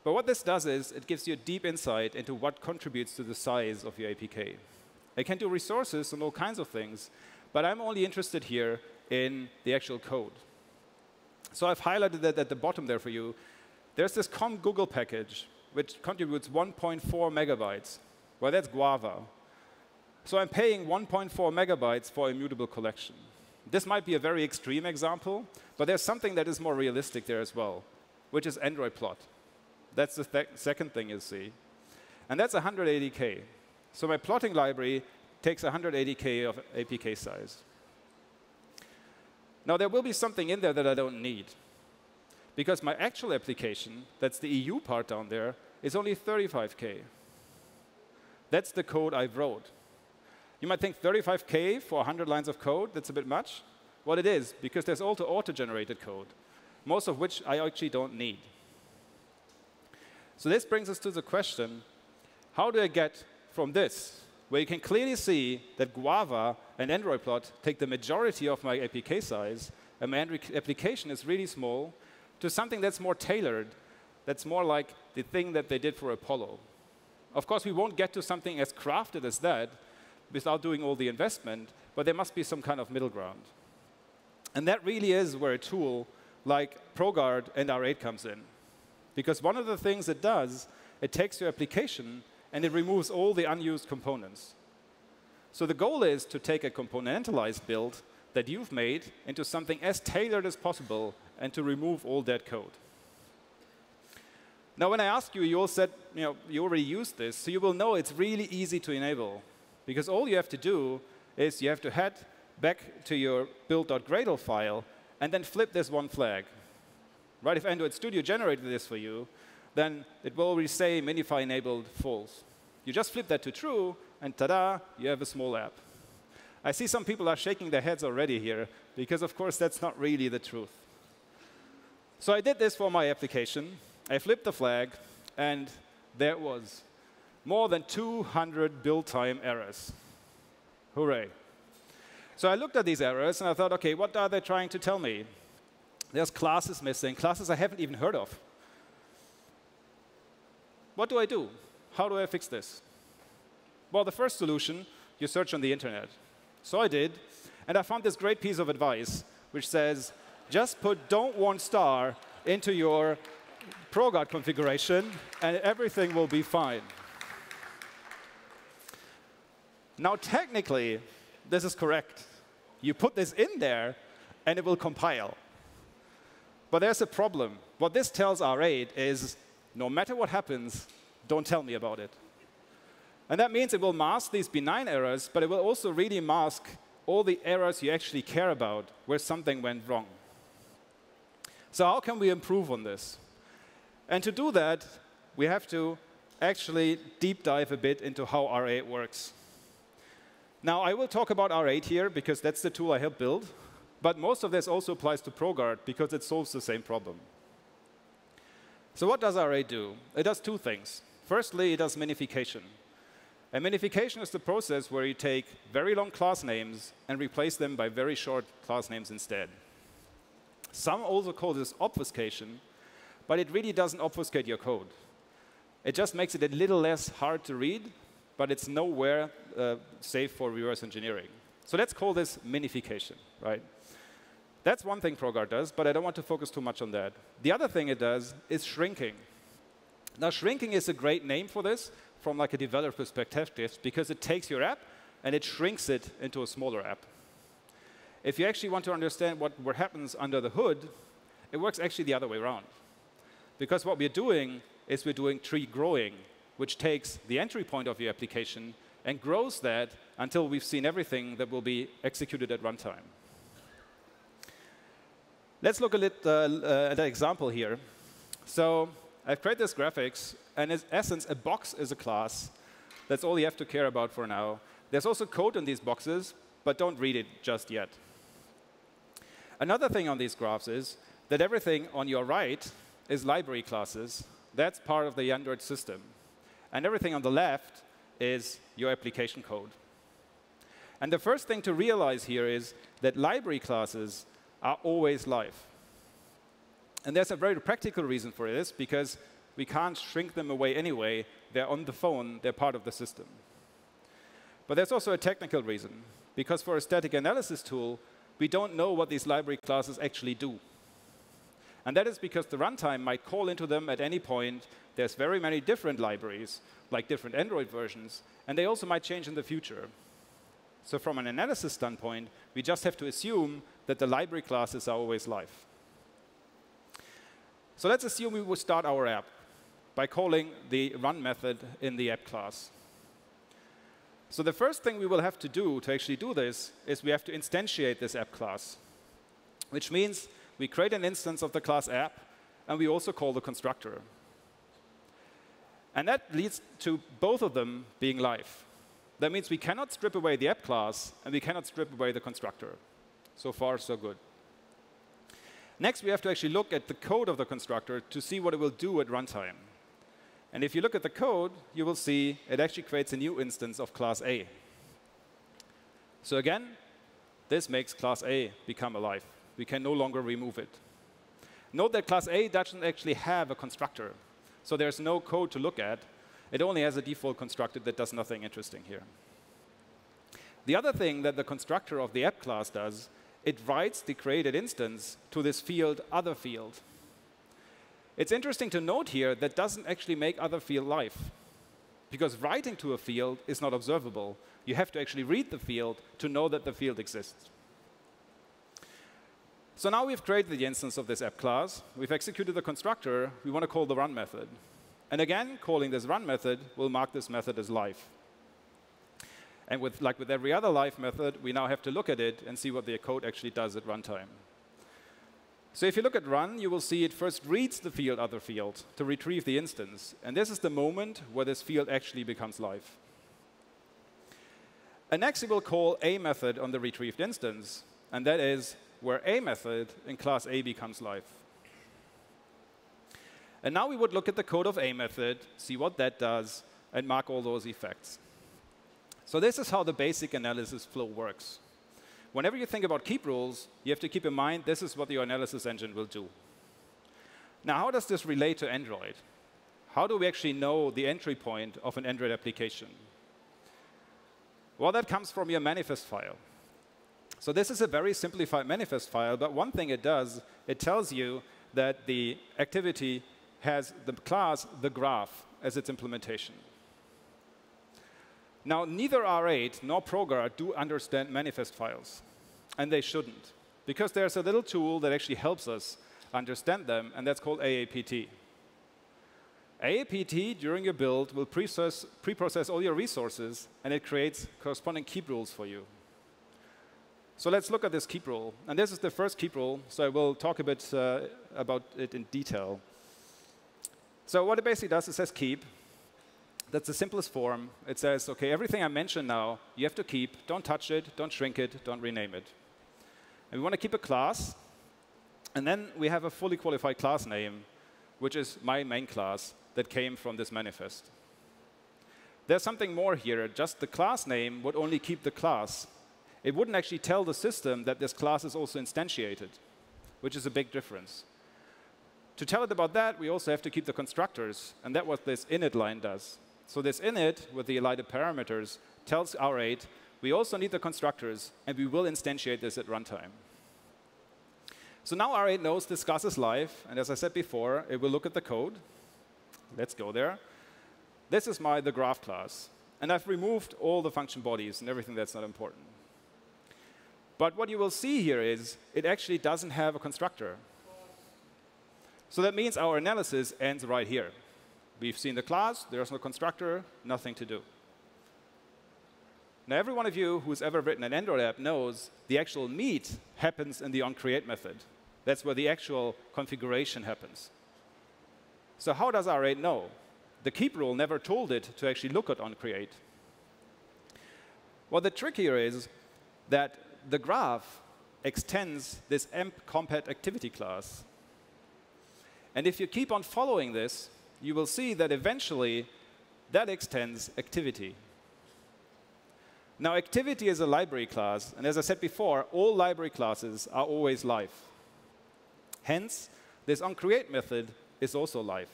But what this does is it gives you a deep insight into what contributes to the size of your APK. It can do resources and all kinds of things, but I'm only interested here in the actual code. So I've highlighted that at the bottom there for you. There's this com Google package, which contributes 1.4 megabytes. Well, that's Guava. So I'm paying 1.4 megabytes for a immutable collection. This might be a very extreme example, but there's something that is more realistic there as well, which is Android Plot. That's the second thing you see. And that's 180K. So my plotting library takes 180K of APK size. Now, there will be something in there that I don't need. Because my actual application, that's the EU part down there, is only 35K. That's the code I wrote. You might think 35K for 100 lines of code, that's a bit much. Well, it is, because there's also auto-generated code, most of which I actually don't need. So this brings us to the question, how do I get from this, where you can clearly see that Guava and Android Plot take the majority of my APK size, and my application is really small, to something that's more tailored, that's more like the thing that they did for Apollo. Of course, we won't get to something as crafted as that without doing all the investment, but there must be some kind of middle ground. And that really is where a tool like ProGuard and R8 comes in. Because one of the things it does, it takes your application and it removes all the unused components. So the goal is to take a componentalized build that you've made into something as tailored as possible and to remove all that code. Now, when I ask you, you all said you already used this, so you will know it's really easy to enable. Because all you have to do is you have to head back to your build.gradle file and then flip this one flag. Right? If Android Studio generated this for you, then it will already say Minify enabled false. You just flip that to true, and ta-da, you have a small app. I see some people are shaking their heads already here, because of course that's not really the truth. So I did this for my application. I flipped the flag, and there it was. More than 200 build time errors. Hooray. So I looked at these errors, and I thought, OK, what are they trying to tell me? There's classes missing, classes I haven't even heard of. What do I do? How do I fix this? Well, the first solution, you search on the internet. So I did, and I found this great piece of advice, which says, just put don't want star into your ProGuard configuration, and everything will be fine. Now, technically, this is correct. You put this in there, and it will compile. But there's a problem. What this tells R8 is, no matter what happens, don't tell me about it. And that means it will mask these benign errors, but it will also really mask all the errors you actually care about, where something went wrong. So how can we improve on this? And to do that, we have to actually deep dive a bit into how R8 works. Now, I will talk about R8 here, because that's the tool I helped build. But most of this also applies to ProGuard, because it solves the same problem. So what does R8 do? It does two things. Firstly, it does minification. And minification is the process where you take very long class names and replace them by very short class names instead. Some also call this obfuscation, but it really doesn't obfuscate your code. It just makes it a little less hard to read, but it's nowhere safe for reverse engineering. So let's call this minification, right? That's one thing ProGuard does, but I don't want to focus too much on that. The other thing it does is shrinking. Now, shrinking is a great name for this from like a developer perspective, because it takes your app and it shrinks it into a smaller app. If you actually want to understand what happens under the hood, it works actually the other way around. Because what we're doing is we're doing tree growing, which takes the entry point of your application and grows that until we've seen everything that will be executed at runtime. Let's look a little at an example here. So I've created this graphics, and in essence, a box is a class. That's all you have to care about for now. There's also code in these boxes, but don't read it just yet. Another thing on these graphs is that everything on your right is library classes. That's part of the Android system. And everything on the left is your application code. And the first thing to realize here is that library classes are always live. And there's a very practical reason for this, because we can't shrink them away anyway. They're on the phone. They're part of the system. But there's also a technical reason, because for a static analysis tool, we don't know what these library classes actually do. And that is because the runtime might call into them at any point. There's very many different libraries, like different Android versions, and they also might change in the future. So from an analysis standpoint, we just have to assume that the library classes are always live. So let's assume we will start our app by calling the run method in the app class. So the first thing we will have to do to actually do this is we have to instantiate this app class, which means we create an instance of the class app, and we also call the constructor. And that leads to both of them being live. That means we cannot strip away the app class, and we cannot strip away the constructor. So far, so good. Next, we have to actually look at the code of the constructor to see what it will do at runtime. And if you look at the code, you will see it actually creates a new instance of class A. So again, this makes class A become alive. We can no longer remove it. Note that class A doesn't actually have a constructor. So there's no code to look at. It only has a default constructor that does nothing interesting here. The other thing that the constructor of the app class does, it writes the created instance to this field, other field. It's interesting to note here that doesn't actually make other field live, because writing to a field is not observable. You have to actually read the field to know that the field exists. So now we've created the instance of this app class. We've executed the constructor. We want to call the run method. And again, calling this run method will mark this method as live. And like with every other live method, we now have to look at it and see what the code actually does at runtime. So if you look at run, you will see it first reads the field other field to retrieve the instance. And this is the moment where this field actually becomes live. And next, we will call a method on the retrieved instance. And that is where a method in class A becomes live. And now we would look at the code of a method, see what that does, and mark all those effects. So this is how the basic analysis flow works. Whenever you think about keep rules, you have to keep in mind this is what your analysis engine will do. Now, how does this relate to Android? How do we actually know the entry point of an Android application? Well, that comes from your manifest file. So this is a very simplified manifest file, but one thing it does, it tells you that the activity has the class, the graph, as its implementation. Now, neither R8 nor Progar do understand manifest files, and they shouldn't, because there's a little tool that actually helps us understand them, and that's called AAPT. AAPT, during your build, will pre-process all your resources, and it creates corresponding keep rules for you. So let's look at this keep rule. And this is the first keep rule, so I will talk a bit about it in detail. So what it basically does, it says keep. That's the simplest form. It says, OK, everything I mentioned now, you have to keep. Don't touch it. Don't shrink it. Don't rename it. And we want to keep a class. And then we have a fully qualified class name, which is my main class that came from this manifest. There's something more here. Just the class name would only keep the class. It wouldn't actually tell the system that this class is also instantiated, which is a big difference. To tell it about that, we also have to keep the constructors. And that's what this init line does. So this init, with the elided parameters, tells R8, we also need the constructors, and we will instantiate this at runtime. So now R8 knows this class is live. And as I said before, it will look at the code. Let's go there. This is the graph class. And I've removed all the function bodies and everything that's not important. But what you will see here is it actually doesn't have a constructor. So that means our analysis ends right here. We've seen the class. There's no constructor, nothing to do. Now, every one of you who's ever written an Android app knows the actual meat happens in the onCreate method. That's where the actual configuration happens. So how does R8 know? The keep rule never told it to actually look at onCreate. Well, the trick here is that the graph extends this emp-compat activity class. And if you keep on following this, you will see that eventually that extends activity. Now, activity is a library class. And as I said before, all library classes are always live. Hence, this onCreate method is also live.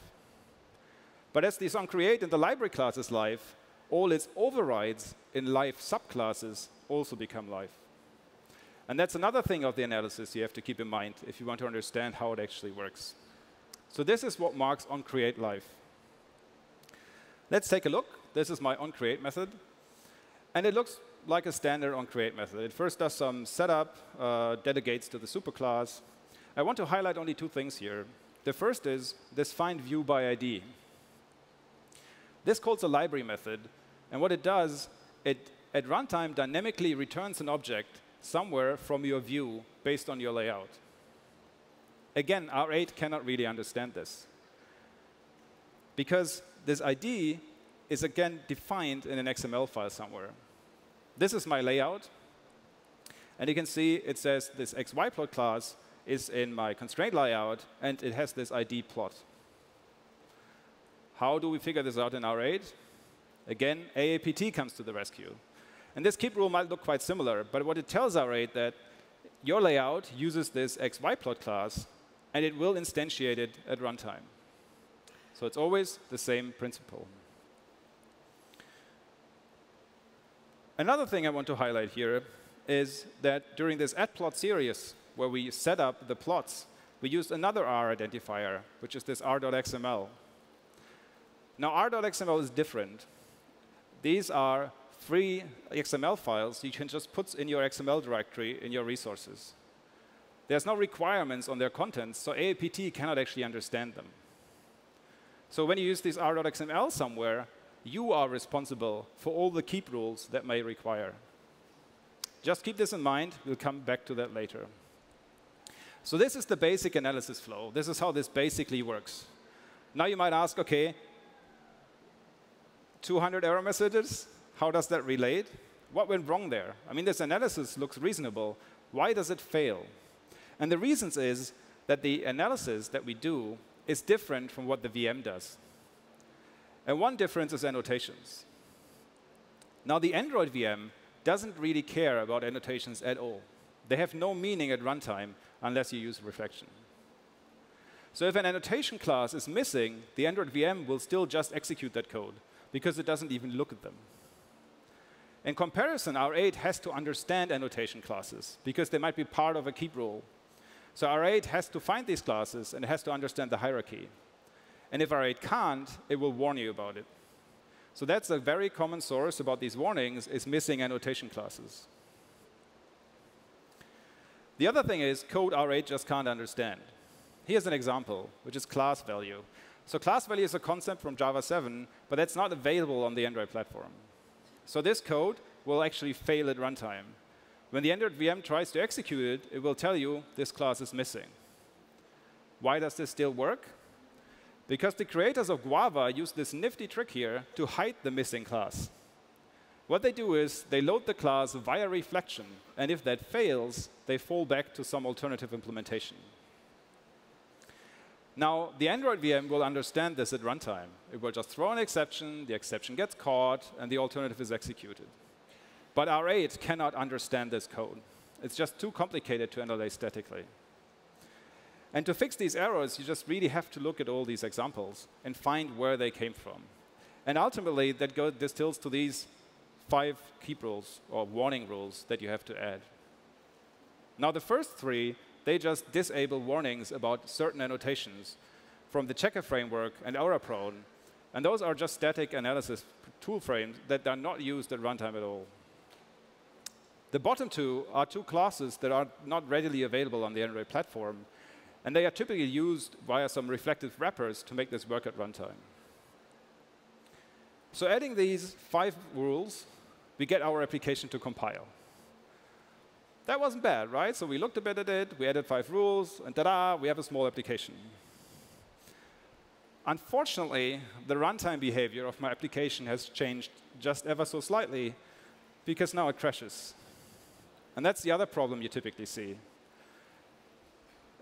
But as this onCreate in the library class is live, all its overrides in live subclasses also become live. And that's another thing of the analysis you have to keep in mind if you want to understand how it actually works. So this is what marks onCreate live. Let's take a look. This is my onCreate method. And it looks like a standard onCreate method. It first does some setup, delegates to the superclass. I want to highlight only two things here. The first is this find view by ID. This calls a library method. And what it does, it at runtime dynamically returns an object somewhere from your view based on your layout. Again, R8 cannot really understand this, because this ID is, again, defined in an XML file somewhere. This is my layout. And you can see it says this XYplot class is in my constraint layout, and it has this ID plot. How do we figure this out in R8? Again, AAPT comes to the rescue. And this keep rule might look quite similar, but what it tells R8 that your layout uses this XYplot class, and it will instantiate it at runtime. So it's always the same principle. Another thing I want to highlight here is that during this add-plot series, where we set up the plots, we used another R identifier, which is this r.xml. Now, r.xml is different. These are free XML files you can just put in your XML directory in your resources. There's no requirements on their contents, so AAPT cannot actually understand them. So when you use this r.xml somewhere, you are responsible for all the keep rules that may require. Just keep this in mind. We'll come back to that later. So this is the basic analysis flow. This is how this basically works. Now you might ask, OK, 200 error messages, how does that relate? What went wrong there? I mean, this analysis looks reasonable. Why does it fail? And the reasons is that the analysis that we do is different from what the VM does. And one difference is annotations. Now, the Android VM doesn't really care about annotations at all. They have no meaning at runtime unless you use reflection. So if an annotation class is missing, the Android VM will still just execute that code because it doesn't even look at them. In comparison, R8 has to understand annotation classes because they might be part of a keep rule. So R8 has to find these classes and it has to understand the hierarchy. And if R8 can't, it will warn you about it. So that's a very common source about these warnings is missing annotation classes. The other thing is code R8 just can't understand. Here's an example, which is class value. So class value is a concept from Java 7, but that's not available on the Android platform. So this code will actually fail at runtime. When the Android VM tries to execute it, it will tell you this class is missing. Why does this still work? Because the creators of Guava use this nifty trick here to hide the missing class. What they do is they load the class via reflection, and if that fails, they fall back to some alternative implementation. Now, the Android VM will understand this at runtime. It will just throw an exception, the exception gets caught, and the alternative is executed. But R8 cannot understand this code. It's just too complicated to analyze statically. And to fix these errors, you just really have to look at all these examples and find where they came from. And ultimately, that distills to these 5 keep rules or warning rules that you have to add. Now, the first 3, they just disable warnings about certain annotations from the checker framework and Aura-Prone. And those are just static analysis tool frames that are not used at runtime at all. The bottom 2 are 2 classes that are not readily available on the Android platform. And they are typically used via some reflective wrappers to make this work at runtime. So adding these 5 rules, we get our application to compile. That wasn't bad, right? So we looked a bit at it, we added 5 rules, and ta-da, we have a small application. Unfortunately, the runtime behavior of my application has changed just ever so slightly because now it crashes. And that's the other problem you typically see.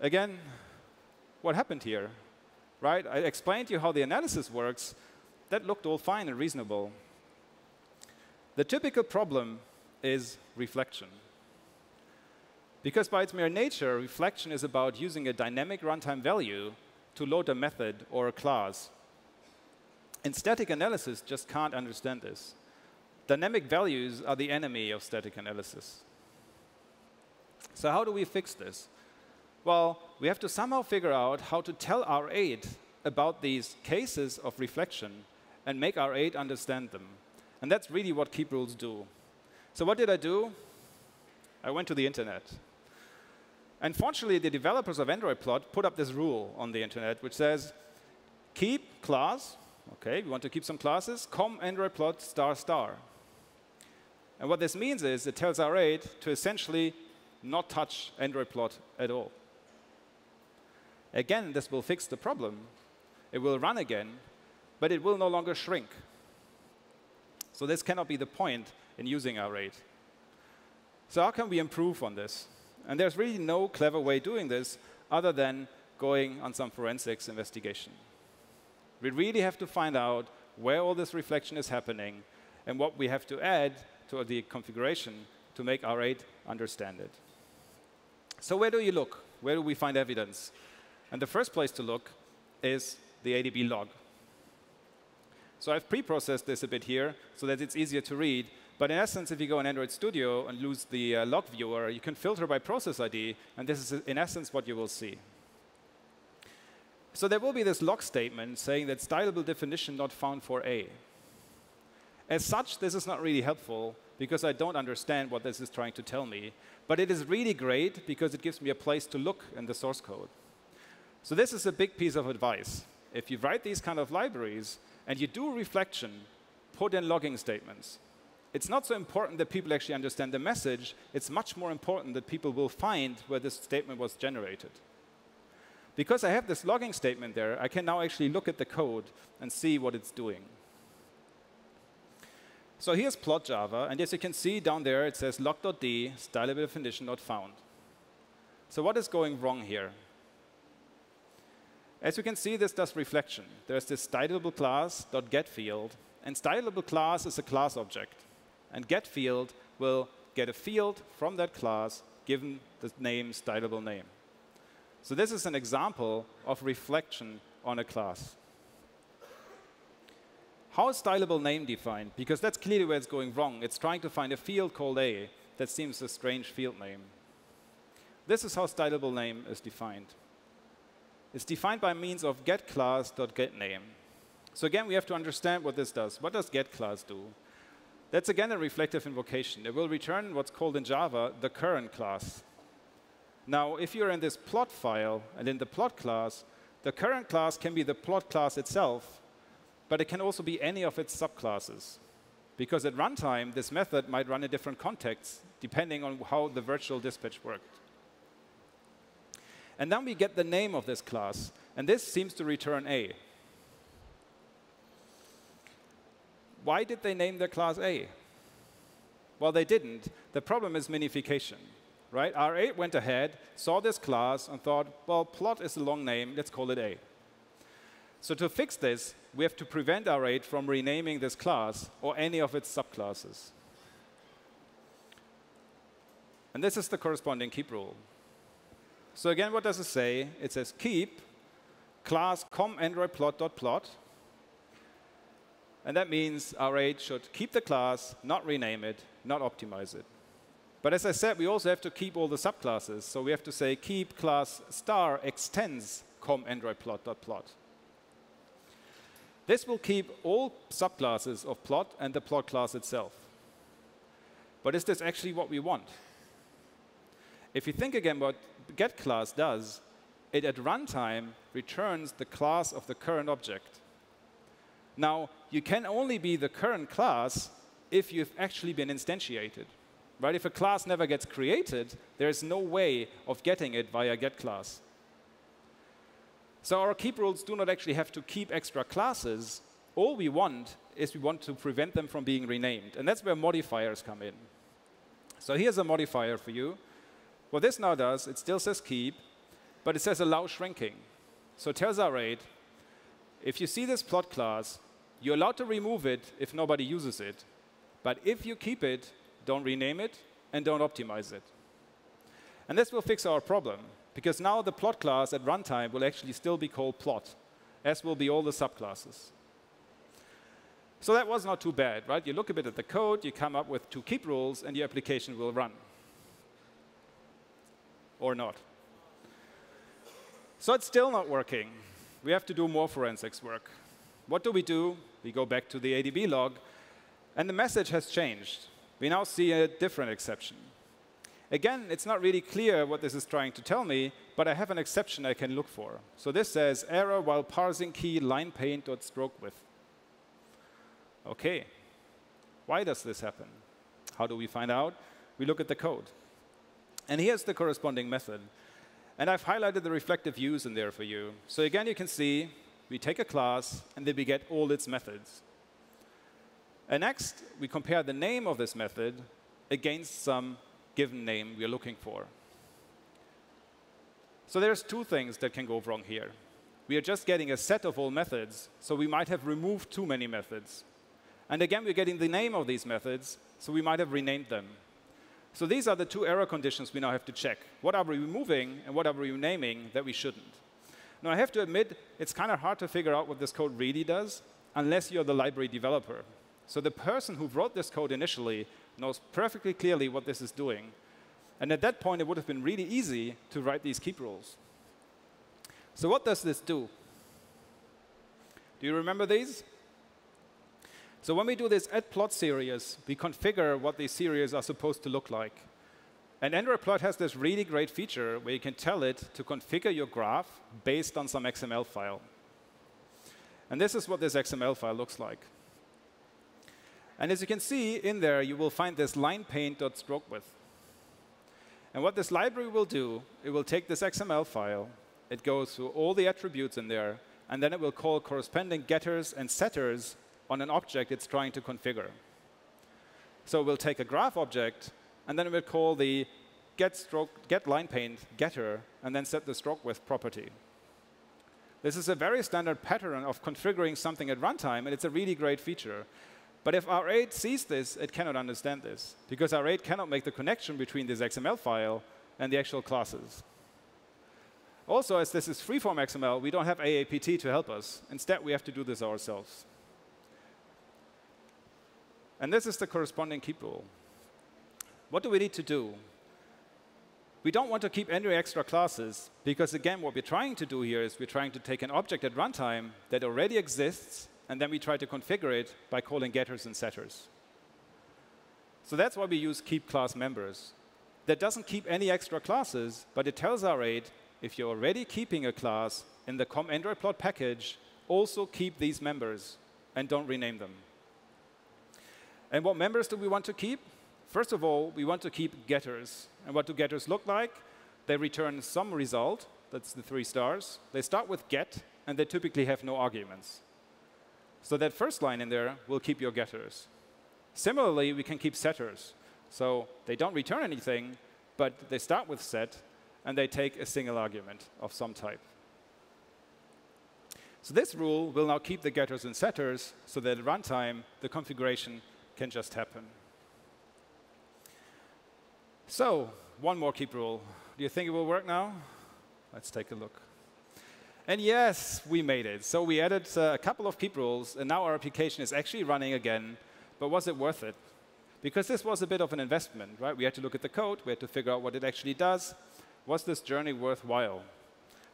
Again, what happened here, right? I explained to you how the analysis works. That looked all fine and reasonable. The typical problem is reflection. Because by its mere nature, reflection is about using a dynamic runtime value to load a method or a class. And static analysis just can't understand this. Dynamic values are the enemy of static analysis. So how do we fix this? Well, we have to somehow figure out how to tell R8 about these cases of reflection and make R8 understand them. And that's really what keep rules do. So what did I do? I went to the internet. Unfortunately, the developers of AndroidPlot put up this rule on the internet, which says, keep class, OK, we want to keep some classes, com AndroidPlot star star. And what this means is it tells R8 to essentially not touch AndroidPlot at all. Again, this will fix the problem. It will run again, but it will no longer shrink. So this cannot be the point in using R8. So how can we improve on this? And there's really no clever way doing this other than going on some forensics investigation. We really have to find out where all this reflection is happening and what we have to add to the configuration to make R8 understand it. So where do you look? Where do we find evidence? And the first place to look is the ADB log. So I've pre-processed this a bit here so that it's easier to read. But in essence, if you go in Android Studio and use the log viewer, you can filter by process ID. And this is, in essence, what you will see. So there will be this log statement saying that stylable definition not found for A. As such, this is not really helpful because I don't understand what this is trying to tell me. But it is really great because it gives me a place to look in the source code. So this is a big piece of advice. If you write these kind of libraries and you do reflection, put in logging statements. it's not so important that people actually understand the message. It's much more important that people will find where this statement was generated. Because I have this logging statement there, I can now actually look at the code and see what it's doing. So here's plot Java, and as you can see down there, it says log.d, stylable definition not found. So what is going wrong here? As you can see, this does reflection. There's this stylable class .get field, and stylable class is a class object. And get field will get a field from that class given the name stylable name. So this is an example of reflection on a class. How is stylable name defined? Because that's clearly where it's going wrong. It's trying to find a field called A that seems a strange field name. This is how stylable name is defined. It's defined by means of getClass.getName. So again, we have to understand what this does. What does getClass do? That's again a reflective invocation. It will return what's called in Java the current class. Now, if you're in this plot file and in the plot class, the current class can be the plot class itself, but it can also be any of its subclasses. Because at runtime, this method might run in different contexts, depending on how the virtual dispatch worked. And then we get the name of this class, and this seems to return A. Why did they name their class A? Well, they didn't. The problem is minification. Right? R8 went ahead, saw this class, and thought, well, plot is a long name, let's call it A. So to fix this, we have to prevent R8 from renaming this class or any of its subclasses. And this is the corresponding keep rule. So again, what does it say? It says keep class com_android_plot.plot. And that means R8 should keep the class, not rename it, not optimize it. But as I said, we also have to keep all the subclasses. So we have to say keep class star extends com_android_plot.plot. This will keep all subclasses of plot and the plot class itself. But is this actually what we want? If you think again what getClass does, it at runtime returns the class of the current object. Now, you can only be the current class if you've actually been instantiated. Right? If a class never gets created, there's no way of getting it via getClass. So our keep rules do not actually have to keep extra classes. All we want is we want to prevent them from being renamed. And that's where modifiers come in. So here's a modifier for you. What this now does, it still says keep, but it says allow shrinking. So it tells R8, if you see this plot class, you're allowed to remove it if nobody uses it. But if you keep it, don't rename it, and don't optimize it. And this will fix our problem, because now the plot class at runtime will actually still be called plot, as will be all the subclasses. So that was not too bad, right? You look a bit at the code, you come up with 2 keep rules, and your application will run. Or not. So it's still not working. We have to do more forensics work. What do? We go back to the ADB log, and the message has changed. We now see a different exception. Again, it's not really clear what this is trying to tell me, but I have an exception I can look for. So this says error while parsing key line paint.stroke_width. OK. Why does this happen? How do we find out? We look at the code. And here's the corresponding method. And I've highlighted the reflective views in there for you. So again, you can see we take a class, and then we get all its methods. And next, we compare the name of this method against some given name we're looking for. So there's 2 things that can go wrong here. We are just getting a set of all methods, so we might have removed too many methods. And again, we're getting the name of these methods, so we might have renamed them. So these are the 2 error conditions we now have to check. What are we removing, and what are we renaming that we shouldn't? Now, I have to admit, it's kind of hard to figure out what this code really does, unless you're the library developer. So the person who wrote this code initially knows perfectly clearly what this is doing. And at that point, it would have been really easy to write these keep rules. So what does this do? Do you remember these? So when we do this add plot series, we configure what these series are supposed to look like. And Android Plot has this really great feature where you can tell it to configure your graph based on some XML file. And this is what this XML file looks like. And as you can see in there, you will find this linepaint.strokewidth. And what this library will do, it will take this XML file, it goes through all the attributes in there, and then it will call corresponding getters and setters on an object it's trying to configure. So we'll take a graph object, and then it will call the getLinePaint getter, and then set the stroke width property. This is a very standard pattern of configuring something at runtime, and it's a really great feature. But if R8 sees this, it cannot understand this, because R8 cannot make the connection between this XML file and the actual classes. Also, as this is freeform XML, we don't have AAPT to help us. Instead, we have to do this ourselves. And this is the corresponding keep rule. What do we need to do? We don't want to keep any extra classes, because again, what we're trying to do here is we're trying to take an object at runtime that already exists, and then we try to configure it by calling getters and setters. So that's why we use keep class members. That doesn't keep any extra classes, but it tells R8, if you're already keeping a class in the COM Android plot package, also keep these members and don't rename them. And what members do we want to keep? First of all, we want to keep getters. And what do getters look like? They return some result. That's the 3 stars. They start with get, and they typically have no arguments. So that first line in there will keep your getters. Similarly, we can keep setters. So they don't return anything, but they start with set, and they take a single argument of some type. So this rule will now keep the getters and setters, so that at runtime, the configuration can just happen. So one more keep rule. Do you think it will work now? Let's take a look. And yes, we made it. So we added a couple of keep rules, and now our application is actually running again. But was it worth it? Because this was a bit of an investment, right? We had to look at the code. We had to figure out what it actually does. Was this journey worthwhile?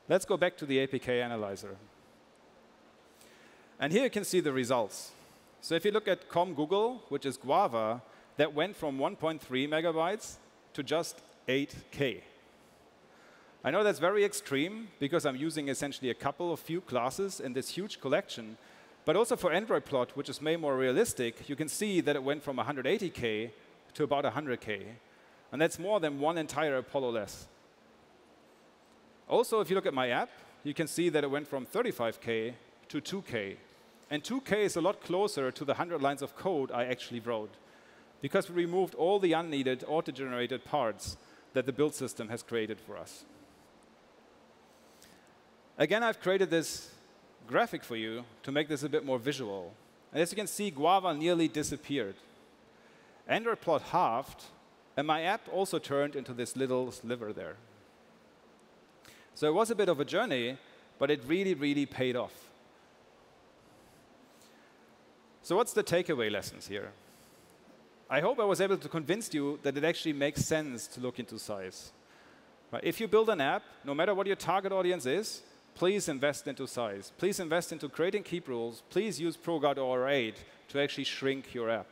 Let's go back to the APK analyzer. And here you can see the results. So if you look at COM Google, which is Guava, that went from 1.3 megabytes to just 8K. I know that's very extreme, because I'm using essentially a couple of few classes in this huge collection. But also for Android plot, which is way more realistic, you can see that it went from 180K to about 100K. And that's more than one entire Apollo less. Also, if you look at my app, you can see that it went from 35K to 2K. And 2K is a lot closer to the 100 lines of code I actually wrote, because we removed all the unneeded auto-generated parts that the build system has created for us. Again, I've created this graphic for you to make this a bit more visual. And as you can see, Guava nearly disappeared. Android plot halved, and my app also turned into this little sliver there. So it was a bit of a journey, but it really, really paid off. So what's the takeaway lessons here? I hope I was able to convince you that it actually makes sense to look into size. If you build an app, no matter what your target audience is, please invest into size. Please invest into creating keep rules. Please use ProGuard or R8 to actually shrink your app.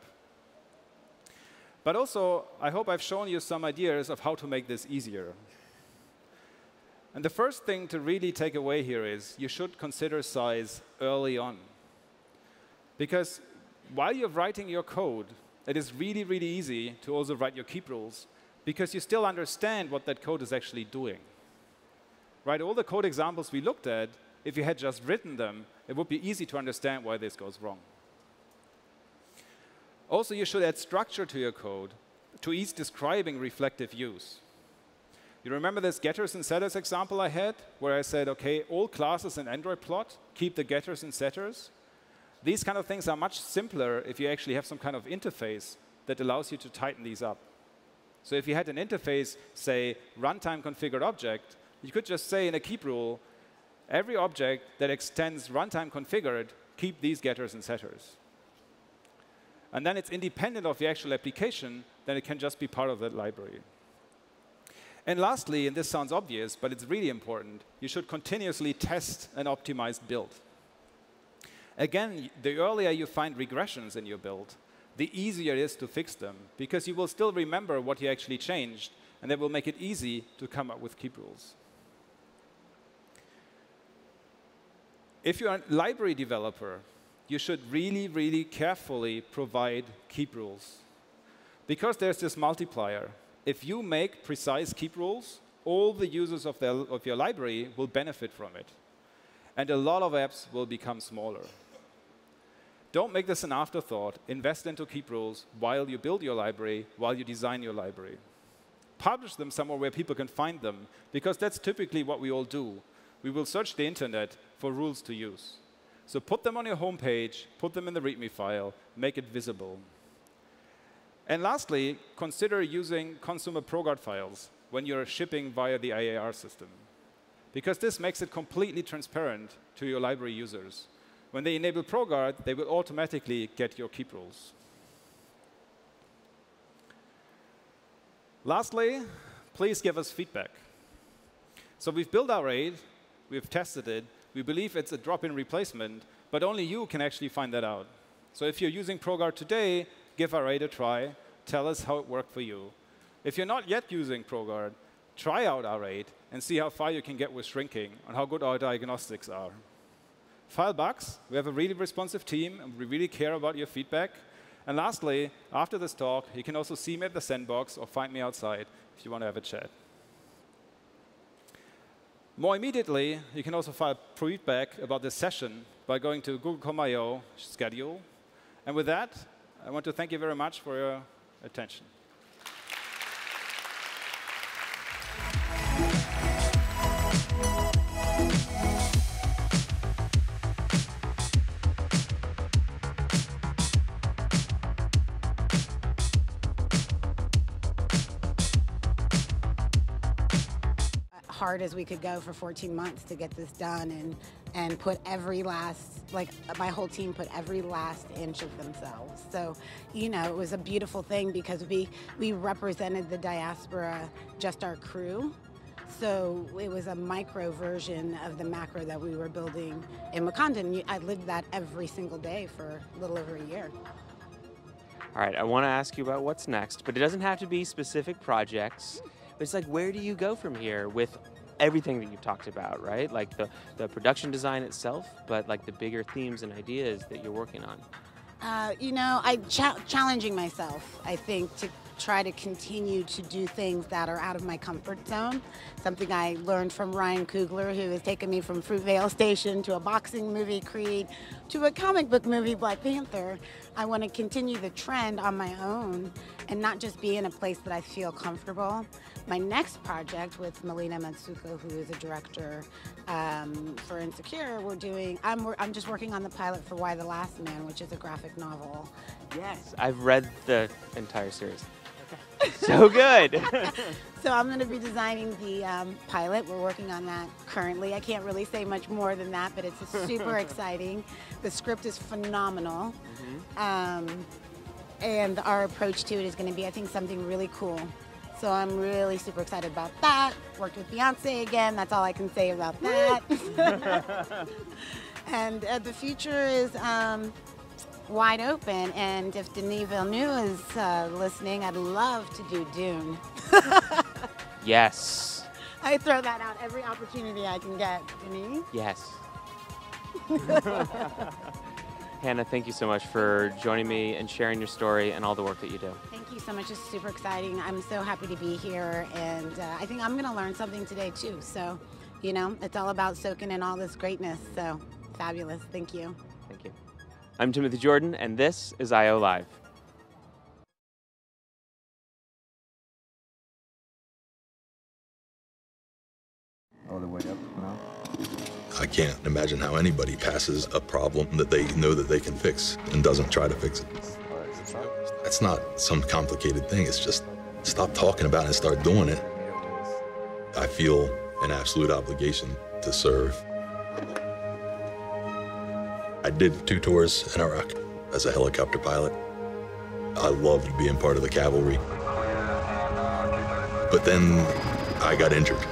But also, I hope I've shown you some ideas of how to make this easier. And the first thing to really take away here is you should consider size early on. Because while you're writing your code, it is really, really easy to also write your keep rules, because you still understand what that code is actually doing. Right? All the code examples we looked at, if you had just written them, it would be easy to understand why this goes wrong. Also, you should add structure to your code to ease describing reflective use. You remember this getters and setters example I had, where I said, OK, all classes in Android plot keep the getters and setters? These kind of things are much simpler if you actually have some kind of interface that allows you to tighten these up. So if you had an interface, say, runtime configured object, you could just say in a keep rule, every object that extends runtime configured, keep these getters and setters. And then it's independent of the actual application, then it can just be part of that library. And lastly, and this sounds obvious, but it's really important, you should continuously test an optimized build. Again, the earlier you find regressions in your build, the easier it is to fix them, because you will still remember what you actually changed, and that will make it easy to come up with keep rules. If you're a library developer, you should really, really carefully provide keep rules. Because there's this multiplier. If you make precise keep rules, all the users of your library will benefit from it. And a lot of apps will become smaller. Don't make this an afterthought. Invest into keep rules while you build your library, while you design your library. Publish them somewhere where people can find them, because that's typically what we all do. We will search the internet for rules to use. So put them on your homepage, put them in the README file, make it visible. And lastly, consider using consumer ProGuard files when you're shipping via the IAR system, because this makes it completely transparent to your library users. When they enable ProGuard, they will automatically get your keep rules. Lastly, please give us feedback. So we've built our RAID, we've tested it, we believe it's a drop-in replacement, but only you can actually find that out. So if you're using ProGuard today, give our RAID a try, tell us how it worked for you. If you're not yet using ProGuard, try out our RAID and see how far you can get with shrinking and how good our diagnostics are. File bugs. We have a really responsive team, and we really care about your feedback. And lastly, after this talk, you can also see me at the sandbox or find me outside if you want to have a chat. More immediately, you can also file feedback about this session by going to Google.com/IO schedule. And with that, I want to thank you very much for your attention. Hard as we could go for 14 months to get this done and put every last, like my whole team put every last inch of themselves. So, you know, it was a beautiful thing because we represented the diaspora, just our crew. So it was a micro version of the macro that we were building in Wakanda. And I lived that every single day for a little over a year. All right, I want to ask you about what's next, but it doesn't have to be specific projects. But it's like, where do you go from here with everything that you've talked about, right? Like the production design itself, but like the bigger themes and ideas that you're working on. You know, challenging myself, I think, to try to continue to do things that are out of my comfort zone. Something I learned from Ryan Coogler, who has taken me from Fruitvale Station to a boxing movie, Creed, to a comic book movie, Black Panther. I want to continue the trend on my own and not just be in a place that I feel comfortable. My next project with Melina Matsuko, who is a director for Insecure, I'm just working on the pilot for Why the Last Man, which is a graphic novel. Yes, I've read the entire series. Okay. So good. So I'm going to be designing the pilot. We're working on that currently. I can't really say much more than that, but it's super exciting. The script is phenomenal. And our approach to it is going to be, I think, something really cool. So I'm really super excited about that. Worked with Beyonce again. That's all I can say about that. And the future is wide open. And if Denis Villeneuve is listening, I'd love to do Dune. Yes. I throw that out every opportunity I can get. Denis? Yes. Hannah, thank you so much for joining me and sharing your story and all the work that you do. Thank you so much. It's super exciting. I'm so happy to be here, and I think I'm going to learn something today, too. So, you know, it's all about soaking in all this greatness. So, fabulous. Thank you. Thank you. I'm Timothy Jordan, and this is I/O Live. All the way up now. I can't imagine how anybody passes a problem that they know that they can fix and doesn't try to fix it. That's not some complicated thing. It's just stop talking about it and start doing it. I feel an absolute obligation to serve. I did 2 tours in Iraq as a helicopter pilot. I loved being part of the cavalry. But then I got injured,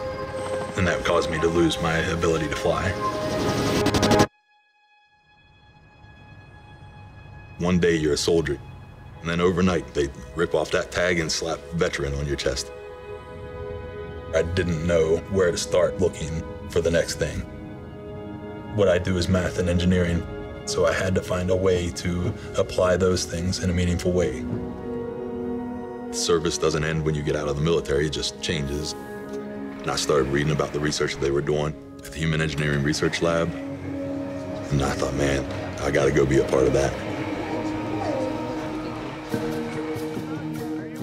and that caused me to lose my ability to fly. One day you're a soldier, and then overnight they rip off that tag and slap veteran on your chest. I didn't know where to start looking for the next thing. What I do is math and engineering, So I had to find a way to apply those things in a meaningful way. Service doesn't end when you get out of the military, it just changes. And I started reading about the research that they were doing at the Human Engineering Research Lab. And I thought, man, I gotta go be a part of that.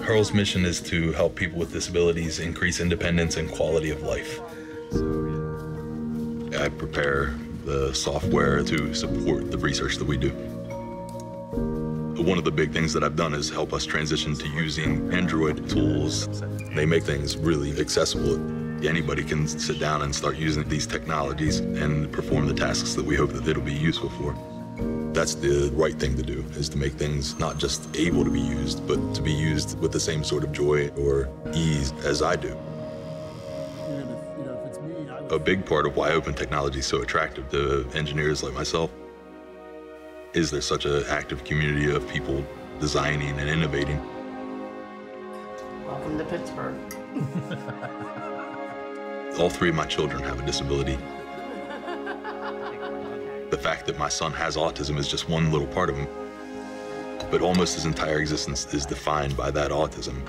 HURL's mission is to help people with disabilities increase independence and quality of life. I prepare the software to support the research that we do. One of the big things that I've done is help us transition to using Android tools. They make things really accessible. Anybody can sit down and start using these technologies and perform the tasks that we hope that it'll be useful for. That's the right thing to do, is to make things not just able to be used, but to be used with the same sort of joy or ease as I do. A big part of why open technology is so attractive to engineers like myself is there's such an active community of people designing and innovating. Welcome to Pittsburgh. All three of my children have a disability. The fact that my son has autism is just one little part of him, but almost his entire existence is defined by that autism.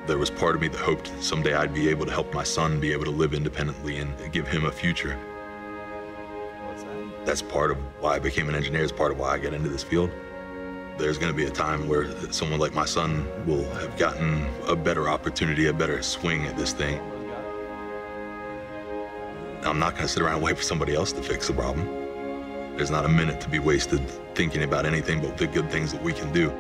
There was part of me that hoped someday I'd be able to help my son be able to live independently and give him a future. That's part of why I became an engineer, is part of why I got into this field. There's going to be a time where someone like my son will have gotten a better opportunity, a better swing at this thing. I'm not going to sit around and wait for somebody else to fix the problem. There's not a minute to be wasted thinking about anything but the good things that we can do.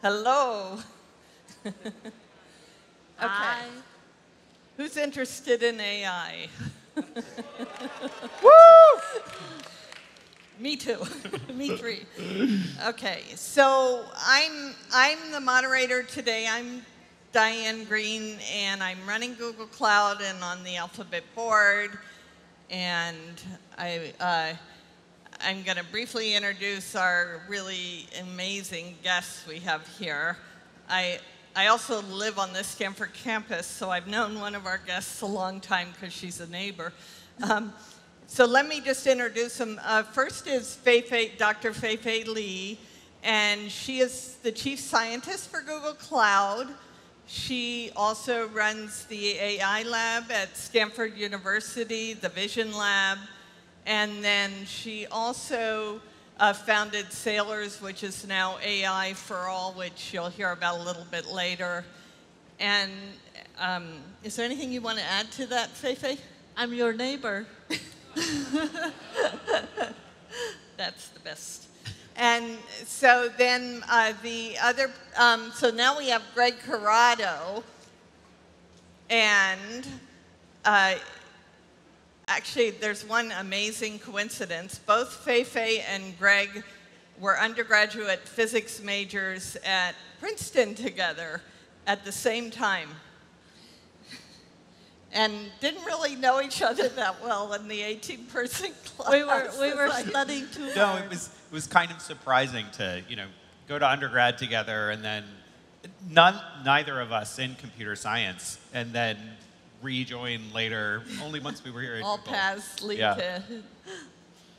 Hello. Okay. Who's interested in AI? Woo! Me too. Me three. Okay, so I'm the moderator today. I'm Diane Green, and I'm running Google Cloud and on the Alphabet board. And I'm going to briefly introduce our really amazing guests we have here. I also live on the Stanford campus, so I've known one of our guests a long time because she's a neighbor. So let me just introduce them. First is Dr. Fei-Fei Li, and she is the chief scientist for Google Cloud. She also runs the AI lab at Stanford University, the Vision Lab, and then she also founded Sailors, which is now AI for All, which you'll hear about a little bit later. And is there anything you want to add to that, Fei-Fei? I'm your neighbor. That's the best. And so then the other, so now we have Greg Corrado, and actually there's one amazing coincidence. Both Fei-Fei and Greg were undergraduate physics majors at Princeton together at the same time, and didn't really know each other that well in the 18-person class. We were studying too No, hard. it was kind of surprising to, go to undergrad together and then neither of us in computer science, and then rejoin later, only once we were here at All Google. paths lead Yeah. to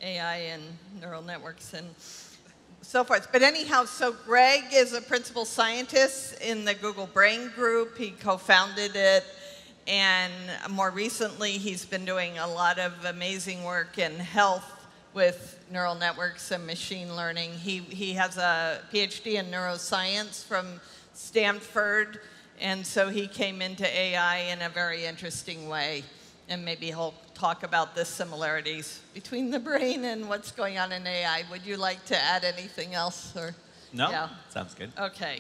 AI and neural networks and so forth. But anyhow, so Greg is a principal scientist in the Google Brain Group. He co-founded it. And more recently, he's been doing a lot of amazing work in health with neural networks and machine learning. He has a PhD in neuroscience from Stanford, and so he came into AI in a very interesting way. And maybe he'll talk about the similarities between the brain and what's going on in AI. Would you like to add anything else? Or? No? Yeah. Sounds good. Okay.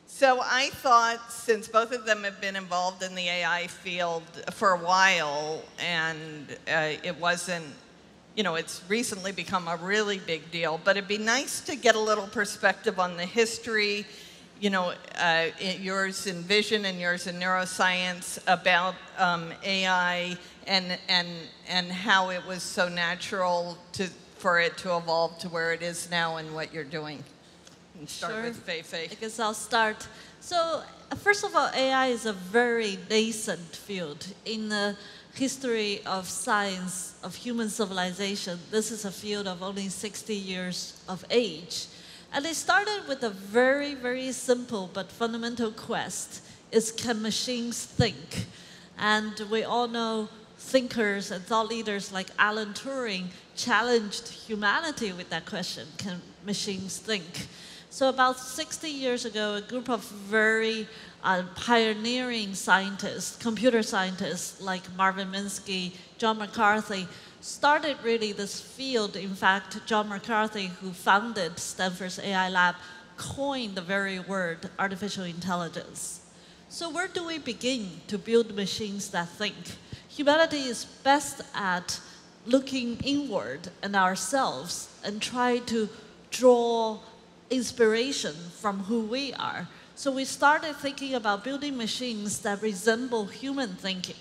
So I thought, since both of them have been involved in the AI field for a while, and it wasn't, it's recently become a really big deal, but it'd be nice to get a little perspective on the history, yours in vision and yours in neuroscience, about AI and how it was so natural for it to evolve to where it is now and what you're doing. And start with Fei-Fei. I guess I'll start. So, first of all, AI is a very nascent field. In the history of science, of human civilization, this is a field of only 60 years of age. And it started with a very, very simple but fundamental quest, is can machines think? And we all know thinkers and thought leaders like Alan Turing challenged humanity with that question, can machines think? So about 60 years ago, a group of very pioneering scientists, computer scientists like Marvin Minsky, John McCarthy, started really this field. In fact, John McCarthy, who founded Stanford's AI lab, coined the very word artificial intelligence. So where do we begin to build machines that think? Humanity is best at looking inward and ourselves and try to draw inspiration from who we are. So we started thinking about building machines that resemble human thinking.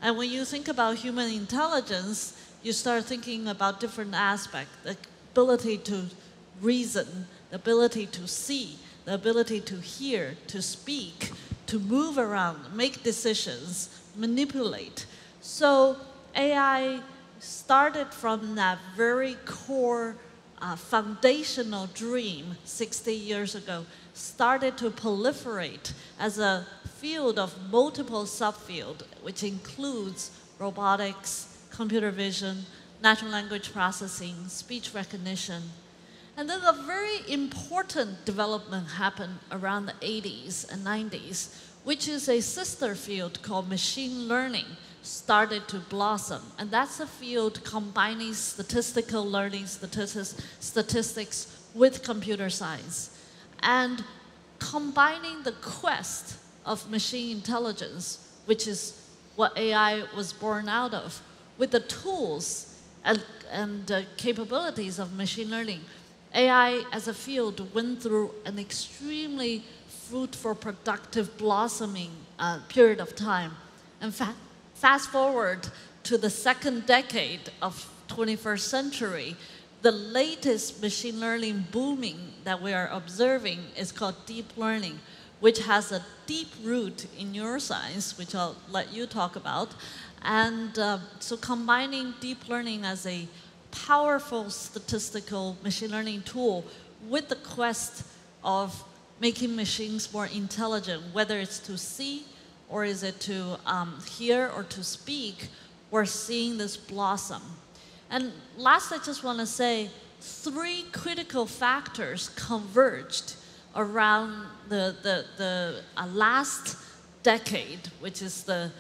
And when you think about human intelligence, you start thinking about different aspects, the ability to reason, the ability to see, the ability to hear, to speak, to move around, make decisions, manipulate. So AI started from that very core foundational dream 60 years ago, started to proliferate as a field of multiple subfields, which includes robotics, computer vision, natural language processing, speech recognition. And then a very important development happened around the 80s and 90s, which is a sister field called machine learning started to blossom. And that's a field combining statistical learning, statistics with computer science. And combining the quest of machine intelligence, which is what AI was born out of, with the tools and capabilities of machine learning, AI as a field went through an extremely fruitful, productive, blossoming period of time. And fast forward to the second decade of 21st century, the latest machine learning booming that we are observing is called deep learning, which has a deep root in neuroscience, which I'll let you talk about. And so combining deep learning as a powerful statistical machine learning tool with the quest of making machines more intelligent, whether it's to see or is it to hear or to speak, we're seeing this blossom. And last, I just want to say, 3 critical factors converged around the last decade, which is the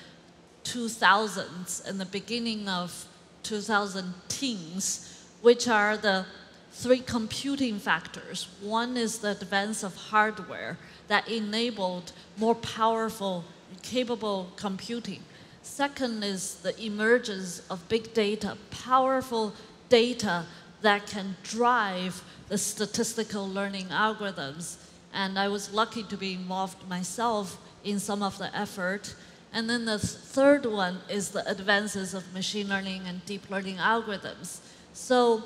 2000s and the beginning of 2010s, which are the 3 computing factors. One is the advance of hardware that enabled more powerful, capable computing. Second is the emergence of big data, powerful data that can drive the statistical learning algorithms. And I was lucky to be involved myself in some of the effort. And then the third one is the advances of machine learning and deep learning algorithms. So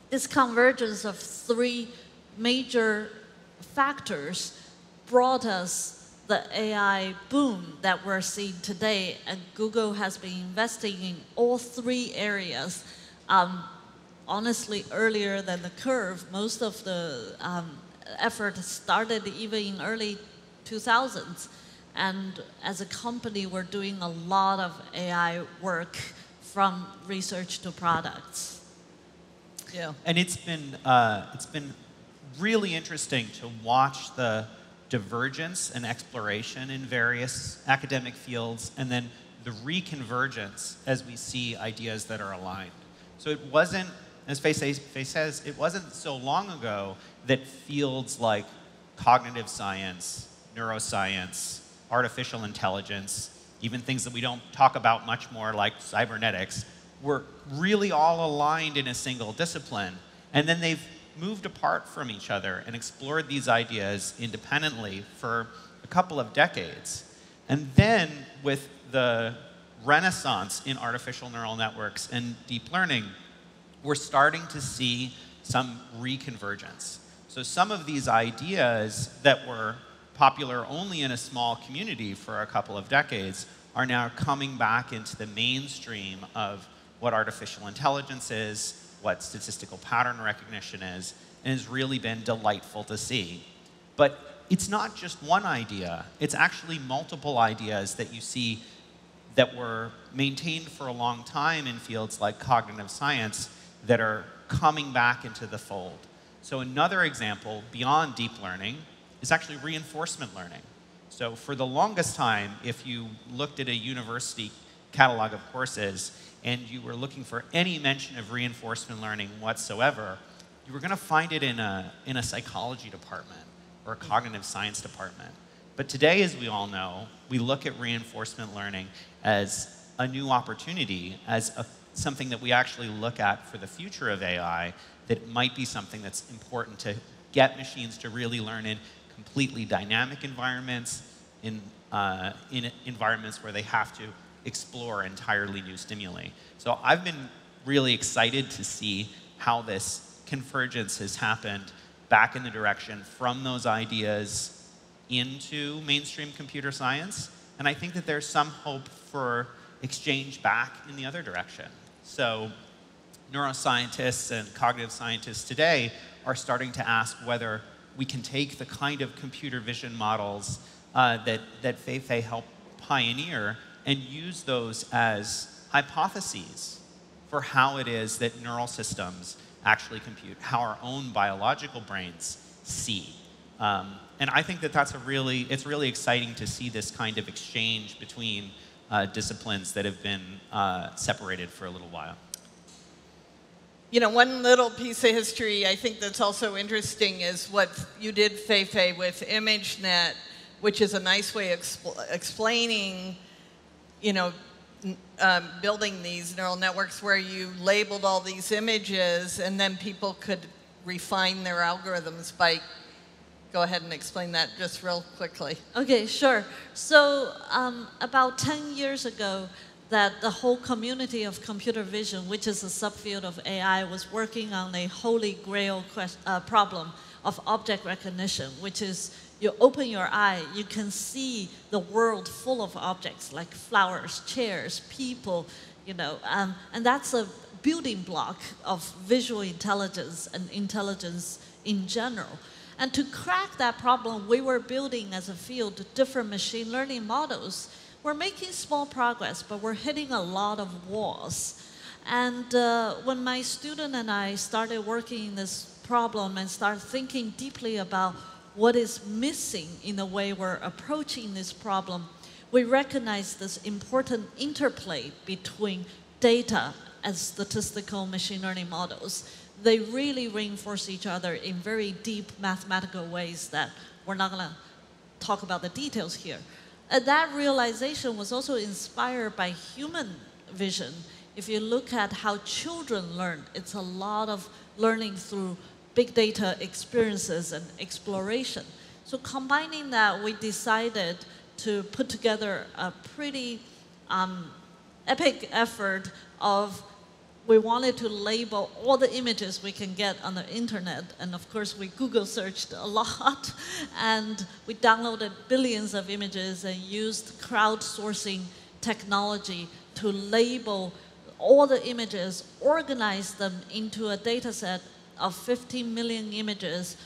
this convergence of 3 major factors brought us the AI boom that we're seeing today, and Google has been investing in all 3 areas. Honestly, earlier than the curve. Most of the effort started even in early 2000s. And as a company, we're doing a lot of AI work from research to products. Yeah. And it's been really interesting to watch the divergence and exploration in various academic fields, and then the reconvergence as we see ideas that are aligned. So it wasn't, as Fei says, it wasn't so long ago that fields like cognitive science, neuroscience, artificial intelligence, even things that we don't talk about much more like cybernetics, were really all aligned in a single discipline. And then they've moved apart from each other and explored these ideas independently for a couple of decades. And then with the renaissance in artificial neural networks and deep learning, we're starting to see some reconvergence. So some of these ideas that were popular only in a small community for a couple of decades are now coming back into the mainstream of what artificial intelligence is, what statistical pattern recognition is, and has really been delightful to see. But it's not just one idea. It's actually multiple ideas that you see that were maintained for a long time in fields like cognitive science that are coming back into the fold. So another example beyond deep learning is actually reinforcement learning. So for the longest time, if you looked at a university catalog of courses and you were looking for any mention of reinforcement learning whatsoever, you were going to find it in a psychology department or a cognitive science department. But today, as we all know, we look at reinforcement learning as a new opportunity, as something that we actually look at for the future of AI, that might be something that's important to get machines to really learn in completely dynamic environments, in environments where they have to explore entirely new stimuli. So I've been really excited to see how this convergence has happened back in the direction from those ideas into mainstream computer science. And I think that there's some hope for exchange back in the other direction. So neuroscientists and cognitive scientists today are starting to ask whether we can take the kind of computer vision models that Fei helped pioneer and use those as hypotheses for how it is that neural systems actually compute, how our own biological brains see. And I think that it's really exciting to see this kind of exchange between disciplines that have been separated for a little while. you know, one little piece of history I think that's also interesting is what you did, Feifei, with ImageNet, which is a nice way of explaining, you know, building these neural networks where you labeled all these images and then people could refine their algorithms by, go ahead and explain that just real quickly. Okay, sure. So about 10 years ago, that the whole community of computer vision, which is a subfield of AI, was working on a holy grail problem of object recognition, which is you open your eye, you can see the world full of objects like flowers, chairs, people, you know, and that's a building block of visual intelligence and intelligence in general. And to crack that problem, we were building as a field different machine learning models. We're making small progress, but we're hitting a lot of walls. And when my student and I started working in this problem and started thinking deeply about what is missing in the way we're approaching this problem, we recognized this important interplay between data and statistical machine learning models. They really reinforce each other in very deep mathematical ways that we're not going to talk about the details here. That realization was also inspired by human vision. If you look at how children learn, it's a lot of learning through big data experiences and exploration. So combining that, we decided to put together a pretty epic effort of we wanted to label all the images we can get on the internet. And of course, we Google searched a lot. And we downloaded billions of images and used crowdsourcing technology to label all the images, organize them into a data set of 15 million images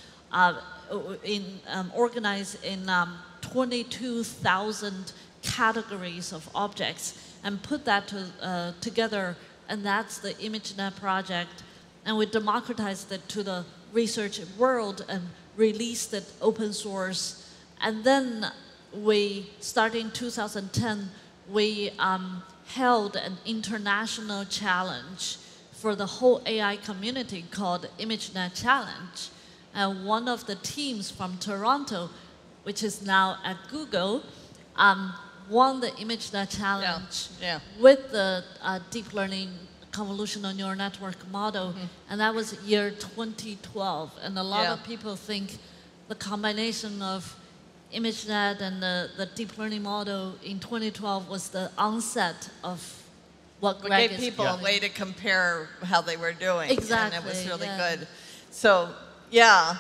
organized in 22,000 categories of objects, and put that together. And that's the ImageNet project. And we democratized it to the research world and released it open source. And then we, starting in 2010, we held an international challenge for the whole AI community called ImageNet Challenge. And one of the teams from Toronto, which is now at Google, won the ImageNet Challenge with the deep learning convolutional neural network model, and that was year 2012. And a lot of people think the combination of ImageNet and the deep learning model in 2012 was the onset of what Greg is gave people a way to compare how they were doing. Exactly. And it was really good. So, yeah.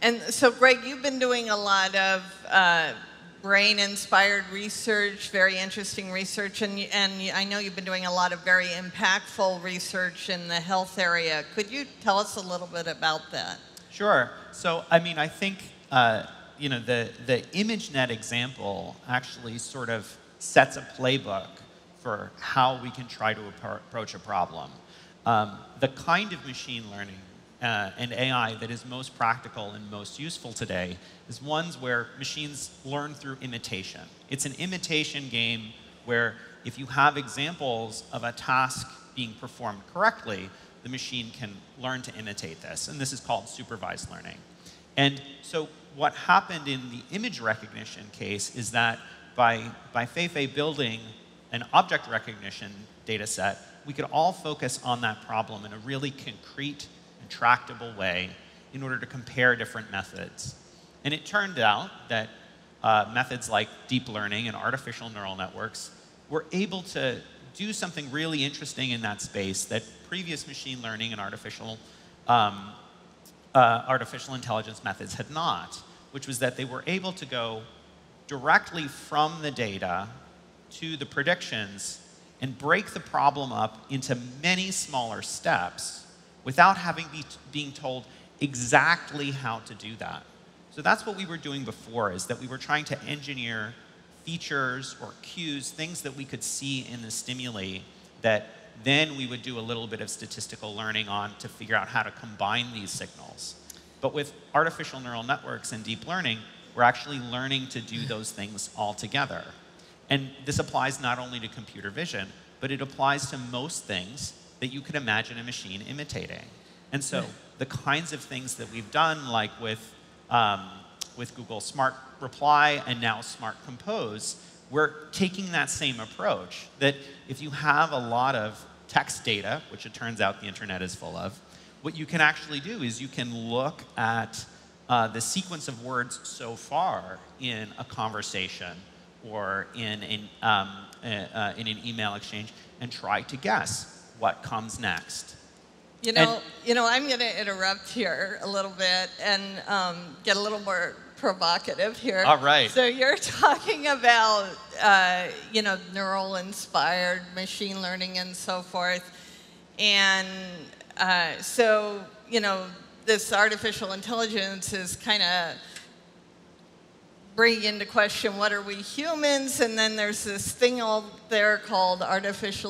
And so, Greg, you've been doing a lot of brain-inspired research, very interesting research, and I know you've been doing a lot of very impactful research in the health area. Could you tell us a little bit about that? Sure. So, I mean, I think you know, the ImageNet example actually sort of sets a playbook for how we can try to approach a problem. The kind of machine learning and AI that is most practical and most useful today is ones where machines learn through imitation. It's an imitation game where if you have examples of a task being performed correctly, the machine can learn to imitate this. And this is called supervised learning. And so what happened in the image recognition case is that by Feifei building an object recognition data set, we could all focus on that problem in a really concrete and tractable way in order to compare different methods. And it turned out that methods like deep learning and artificial neural networks were able to do something really interesting in that space that previous machine learning and artificial intelligence methods had not, which was that they were able to go directly from the data to the predictions and break the problem up into many smaller steps without having being told exactly how to do that. So that's what we were doing before, is that we were trying to engineer features or cues, things that we could see in the stimuli that then we would do a little bit of statistical learning on to figure out how to combine these signals. But with artificial neural networks and deep learning, we're actually learning to do those things all together. And this applies not only to computer vision, but it applies to most things that you could imagine a machine imitating. And so the kinds of things that we've done, like with Google Smart Reply and now Smart Compose, we're taking that same approach, that if you have a lot of text data, which it turns out the internet is full of, what you can actually do is you can look at the sequence of words so far in a conversation or in an email exchange and try to guess what comes next. You know, I'm going to interrupt here a little bit and get a little more provocative here. All right. So you're talking about, neural-inspired machine learning and so forth. And so, this artificial intelligence is kind of bringing into question what are we humans, and then there's this thing out there called AGI,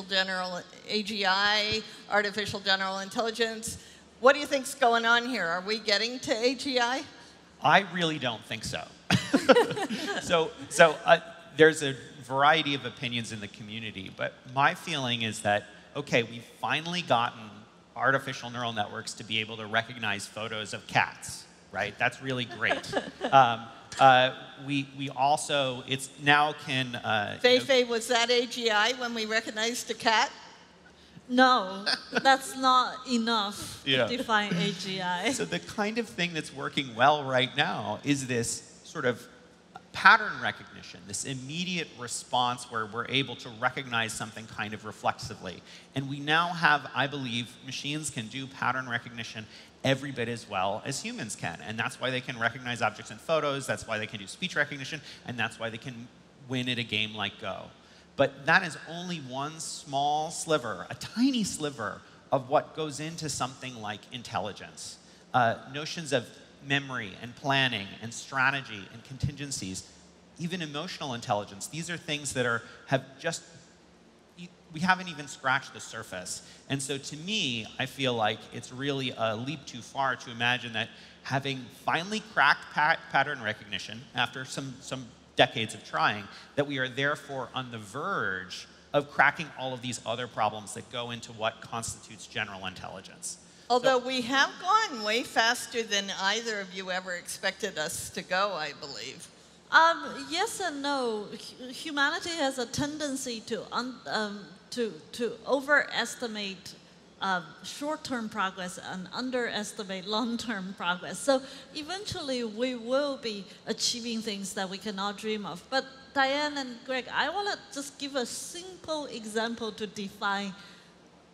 artificial general intelligence. What do you think's going on here? Are we getting to AGI? I really don't think so. There's a variety of opinions in the community, but my feeling is that, okay, we've finally gotten artificial neural networks to be able to recognize photos of cats, right? That's really great. We also, it's now can... Fei, was that AGI when we recognized a cat? No, that's not enough Yeah. to define AGI. So the kind of thing that's working well right now is this sort of pattern recognition, this immediate response where we're able to recognize something kind of reflexively. And we now have, I believe, machines can do pattern recognition every bit as well as humans can. And that's why they can recognize objects in photos, that's why they can do speech recognition, and that's why they can win at a game like Go. But that is only one small sliver, a tiny sliver, of what goes into something like intelligence. Notions of memory and planning and strategy and contingencies, even emotional intelligence. These are things that we haven't even scratched the surface. And so to me, I feel like it's really a leap too far to imagine that having finally cracked pattern recognition after some decades of trying, that we are therefore on the verge of cracking all of these other problems that go into what constitutes general intelligence. Although we have gone way faster than either of you ever expected us to go, I believe. Yes and no. Humanity has a tendency to overestimate short-term progress and underestimate long-term progress. So eventually we will be achieving things that we cannot dream of. But Diane and Greg, I want to just give a simple example to define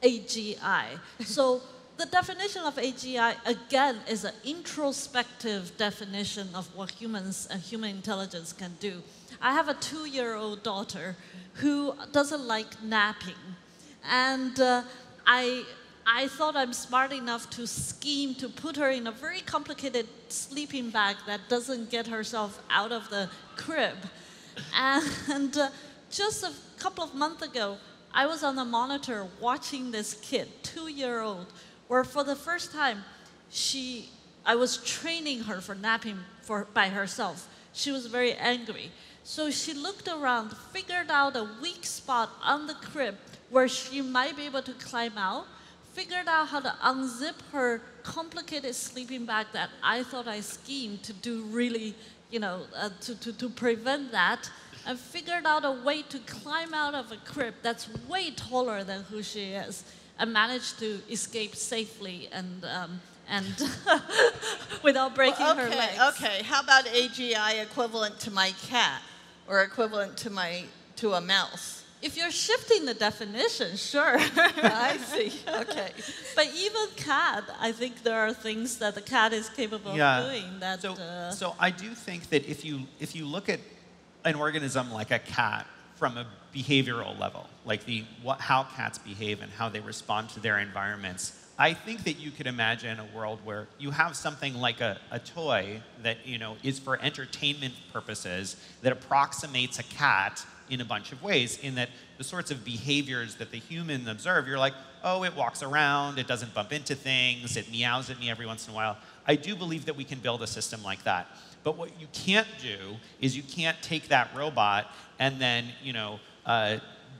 AGI. So the definition of AGI, again, is an introspective definition of what humans and human intelligence can do. I have a 2-year-old daughter who doesn't like napping. And I thought I'm smart enough to scheme to put her in a very complicated sleeping bag that doesn't get herself out of the crib. And just a couple of months ago, I was on the monitor watching this kid, 2-year-old, where for the first time, I was training her for napping by herself. She was very angry. So she looked around, figured out a weak spot on the crib where she might be able to climb out, figured out how to unzip her complicated sleeping bag that I thought I schemed to do really, to prevent that, and figured out a way to climb out of a crib that's way taller than who she is, and managed to escape safely and without breaking her legs. Okay, how about AGI equivalent to my cat or equivalent to a mouse? If you're shifting the definition, sure. I see, okay. But even cat, I think there are things that the cat is capable of doing. So I do think that if you look at an organism like a cat from a behavioral level, like how cats behave and how they respond to their environments, I think that you could imagine a world where you have something like a toy that is for entertainment purposes that approximates a cat in a bunch of ways, in that the sorts of behaviors that the human observe, you're like, oh, it walks around, it doesn't bump into things, it meows at me every once in a while. I do believe that we can build a system like that. But what you can't do is you can't take that robot and then,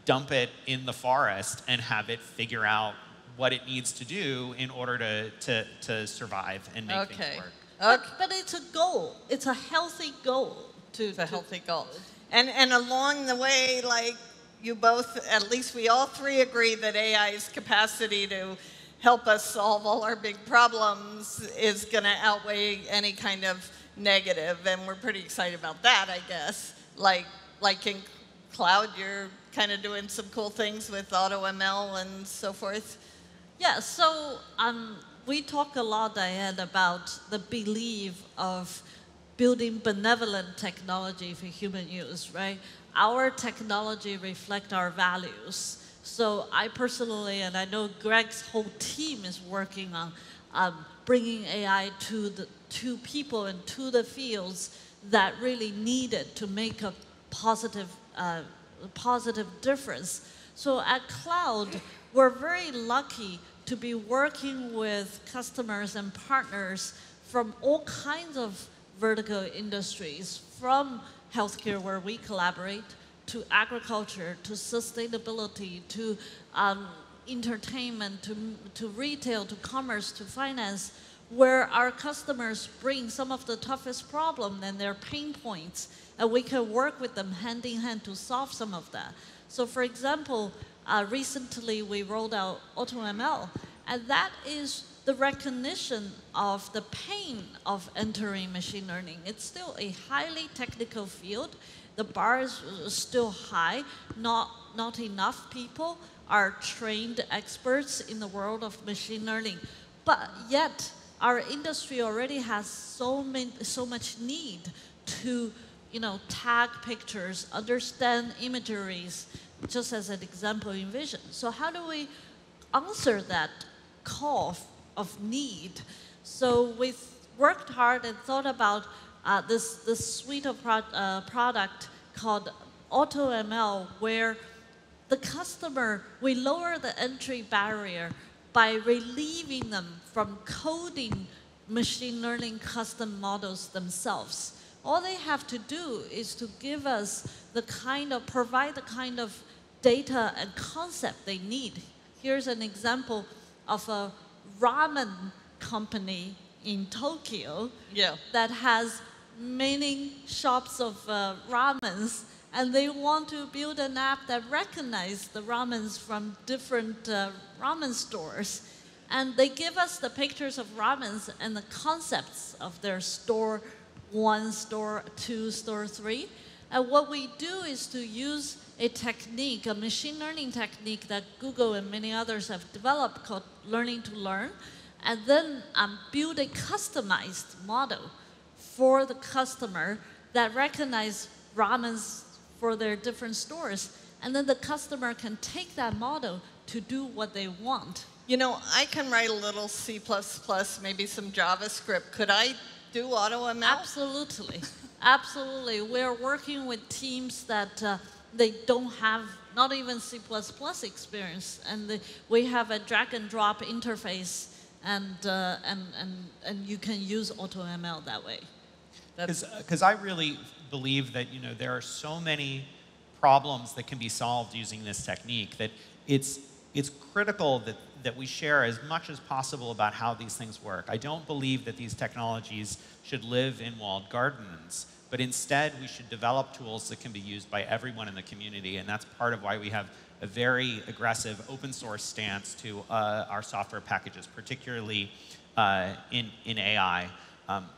dump it in the forest and have it figure out what it needs to do in order to survive and make things work. But it's a goal. It's a healthy goal. It's a healthy goal. And along the way, like you both, at least we all three agree that AI's capacity to help us solve all our big problems is going to outweigh any kind of negative, and we're pretty excited about that, I guess. Like in cloud, you're kind of doing some cool things with AutoML and so forth. Yeah, so we talk a lot, Diane, about the belief of building benevolent technology for human use, right? Our technology reflects our values. So I personally, and I know Greg's whole team is working on bringing AI to people and to the fields that really need it to make a positive difference. So at Cloud, we're very lucky to be working with customers and partners from all kinds of vertical industries, from healthcare, where we collaborate, to agriculture, to sustainability, to entertainment, to retail, to commerce, to finance, where our customers bring some of the toughest problems and their pain points, and we can work with them hand in hand to solve some of that. So for example, recently we rolled out AutoML, and that is the recognition of the pain of entering machine learning. It's still a highly technical field. The bar is still high. Not enough people are trained experts in the world of machine learning. But yet, our industry already has so much need to, tag pictures, understand imageries, just as an example in vision. So how do we answer that call of need? So we've worked hard and thought about this suite of product called AutoML, where the customer, we lower the entry barrier by relieving them from coding machine learning custom models themselves. All they have to do is to give us provide the kind of data and concept they need. Here's an example of a ramen company in Tokyo that has many shops of ramens, and they want to build an app that recognizes the ramens from different ramen stores. And they give us the pictures of ramens and the concepts of their store 1, store 2, store 3. And what we do is to use a technique, a machine learning technique that Google and many others have developed called learning to learn, and then build a customized model for the customer that recognize ramens for their different stores. And then the customer can take that model to do what they want. I can write a little C++, maybe some JavaScript. Could I do AutoML? Absolutely. Absolutely. We're working with teams that they don't have not even C++ experience, and we have a drag and drop interface, and you can use AutoML that way. Because I really believe that there are so many problems that can be solved using this technique that it's critical that we share as much as possible about how these things work. I don't believe that these technologies should live in walled gardens, but instead we should develop tools that can be used by everyone in the community, and that's part of why we have a very aggressive open source stance to our software packages, particularly in AI.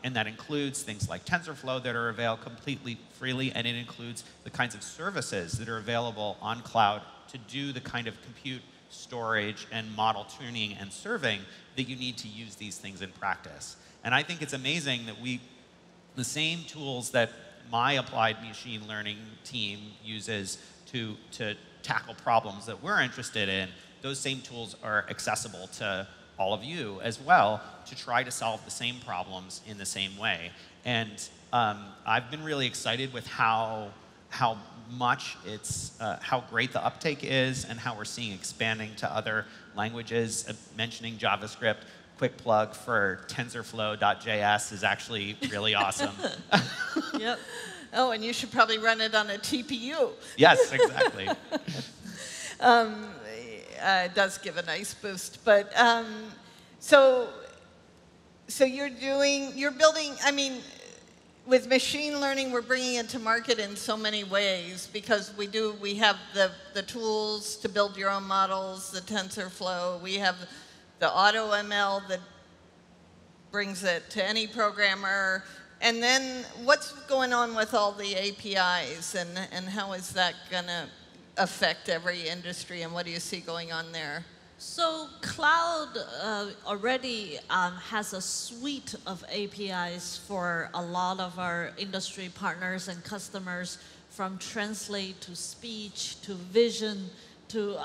And that includes things like TensorFlow that are available completely freely, and it includes the kinds of services that are available on cloud to do the kind of compute, storage, and model tuning and serving that you need to use these things in practice. And I think it's amazing that the same tools that my applied machine learning team uses to tackle problems that we're interested in, those same tools are accessible to all of you as well to try to solve the same problems in the same way. And I've been really excited with how much how great the uptake is and how we're seeing expanding to other languages. Mentioning JavaScript, quick plug for TensorFlow.js is actually really awesome. Yep. Oh, and you should probably run it on a TPU. Yes, exactly. does give a nice boost. But so you're building, I mean, with machine learning, we're bringing it to market in so many ways because we have the tools to build your own models, the TensorFlow, we have the AutoML that brings it to any programmer. And then what's going on with all the APIs and how is that going to affect every industry and what do you see going on there? So cloud already has a suite of APIs for a lot of our industry partners and customers, from translate to speech to vision to...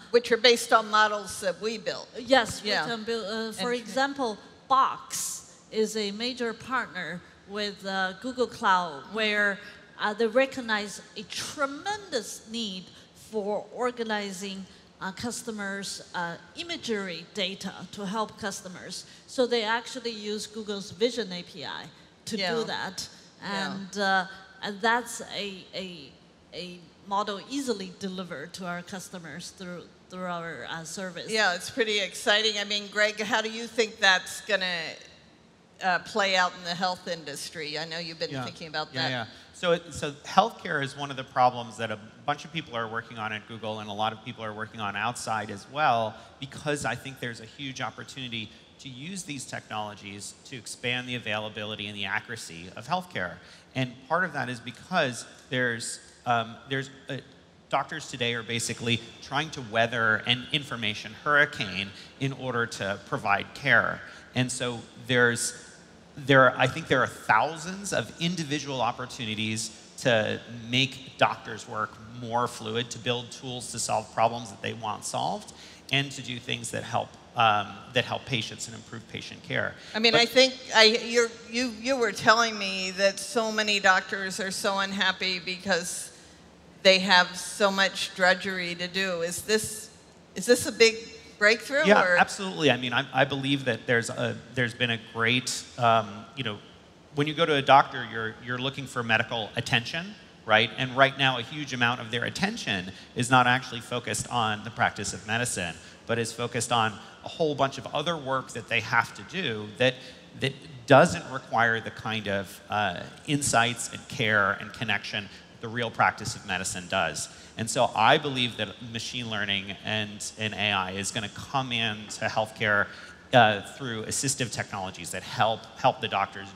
which are based on models that we built. Yes, yeah. we can build, for example, Box is a major partner with Google Cloud, where they recognize a tremendous need for organizing customers' imagery data to help customers. So they actually use Google's Vision API to do that. And that's a model easily delivered to our customers through our service. Yeah, it's pretty exciting. I mean, Greg, how do you think that's going to play out in the health industry? I know you've been thinking about that. Yeah. So healthcare is one of the problems that a bunch of people are working on at Google and a lot of people are working on outside as well, because I think there's a huge opportunity to use these technologies to expand the availability and the accuracy of healthcare. And part of that is because doctors today are basically trying to weather an information hurricane in order to provide care. And so I think there are thousands of individual opportunities to make doctors' work more fluid, to build tools to solve problems that they want solved, and to do things that help patients and improve patient care. I mean, I think you were telling me that so many doctors are so unhappy because they have so much drudgery to do. Is this a big breakthrough? Yeah, or? Absolutely. I mean, I believe that there's been a great, when you go to a doctor, you're looking for medical attention, right? And right now, a huge amount of their attention is not actually focused on the practice of medicine, but is focused on a whole bunch of other work that they have to do that doesn't require the kind of insights and care and connection the real practice of medicine does. And so I believe that machine learning and AI is going to come into healthcare through assistive technologies that help the doctors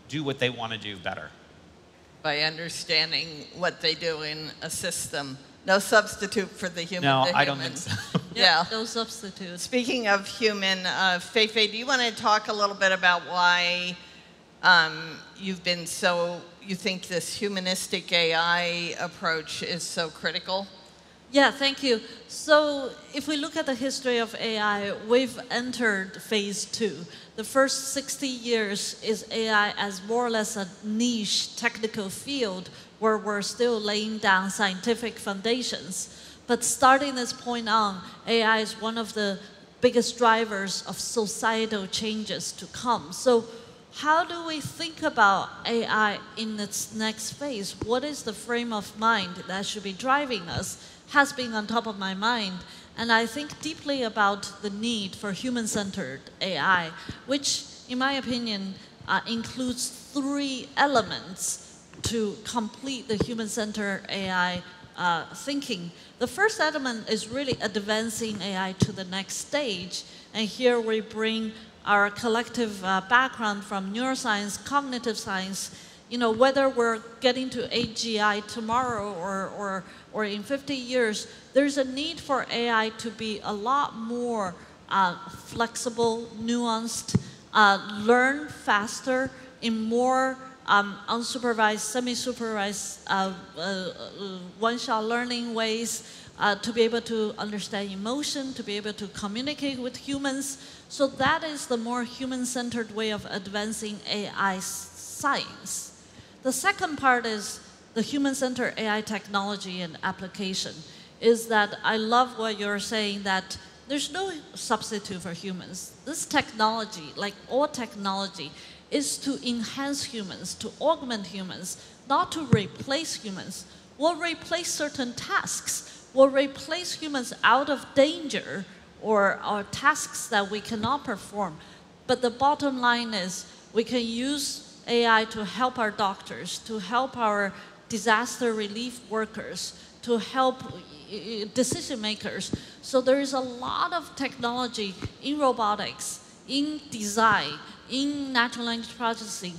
do what they want to do better. By understanding what they do and assist them. No substitute for the human. No, I don't think so. Yeah. No substitute. Speaking of human, Feifei, do you want to talk a little bit about why you think this humanistic AI approach is so critical? Yeah, thank you. So if we look at the history of AI, we've entered phase 2. The first 60 years is AI as more or less a niche technical field where we're still laying down scientific foundations. But starting this point on, AI is one of the biggest drivers of societal changes to come. So how do we think about AI in its next phase? What is the frame of mind that should be driving us? Has been on top of my mind. And I think deeply about the need for human-centered AI, which, in my opinion, includes 3 elements to complete the human-centered AI thinking. The first element is really advancing AI to the next stage. And here we bring our collective background from neuroscience, cognitive science, whether we're getting to AGI tomorrow or in 50 years, there's a need for AI to be a lot more flexible, nuanced, learn faster in more unsupervised, semi-supervised, one-shot learning ways, to be able to understand emotion, to be able to communicate with humans. So that is the more human-centered way of advancing AI science. The second part is the human-centered AI technology and application, is that I love what you're saying, that there's no substitute for humans. This technology, like all technology, is to enhance humans, to augment humans, not to replace humans. will replace certain tasks, will replace humans out of danger or tasks that we cannot perform. But the bottom line is we can use AI to help our doctors, to help our disaster relief workers, to help decision makers. So there is a lot of technology in robotics, in design, in natural language processing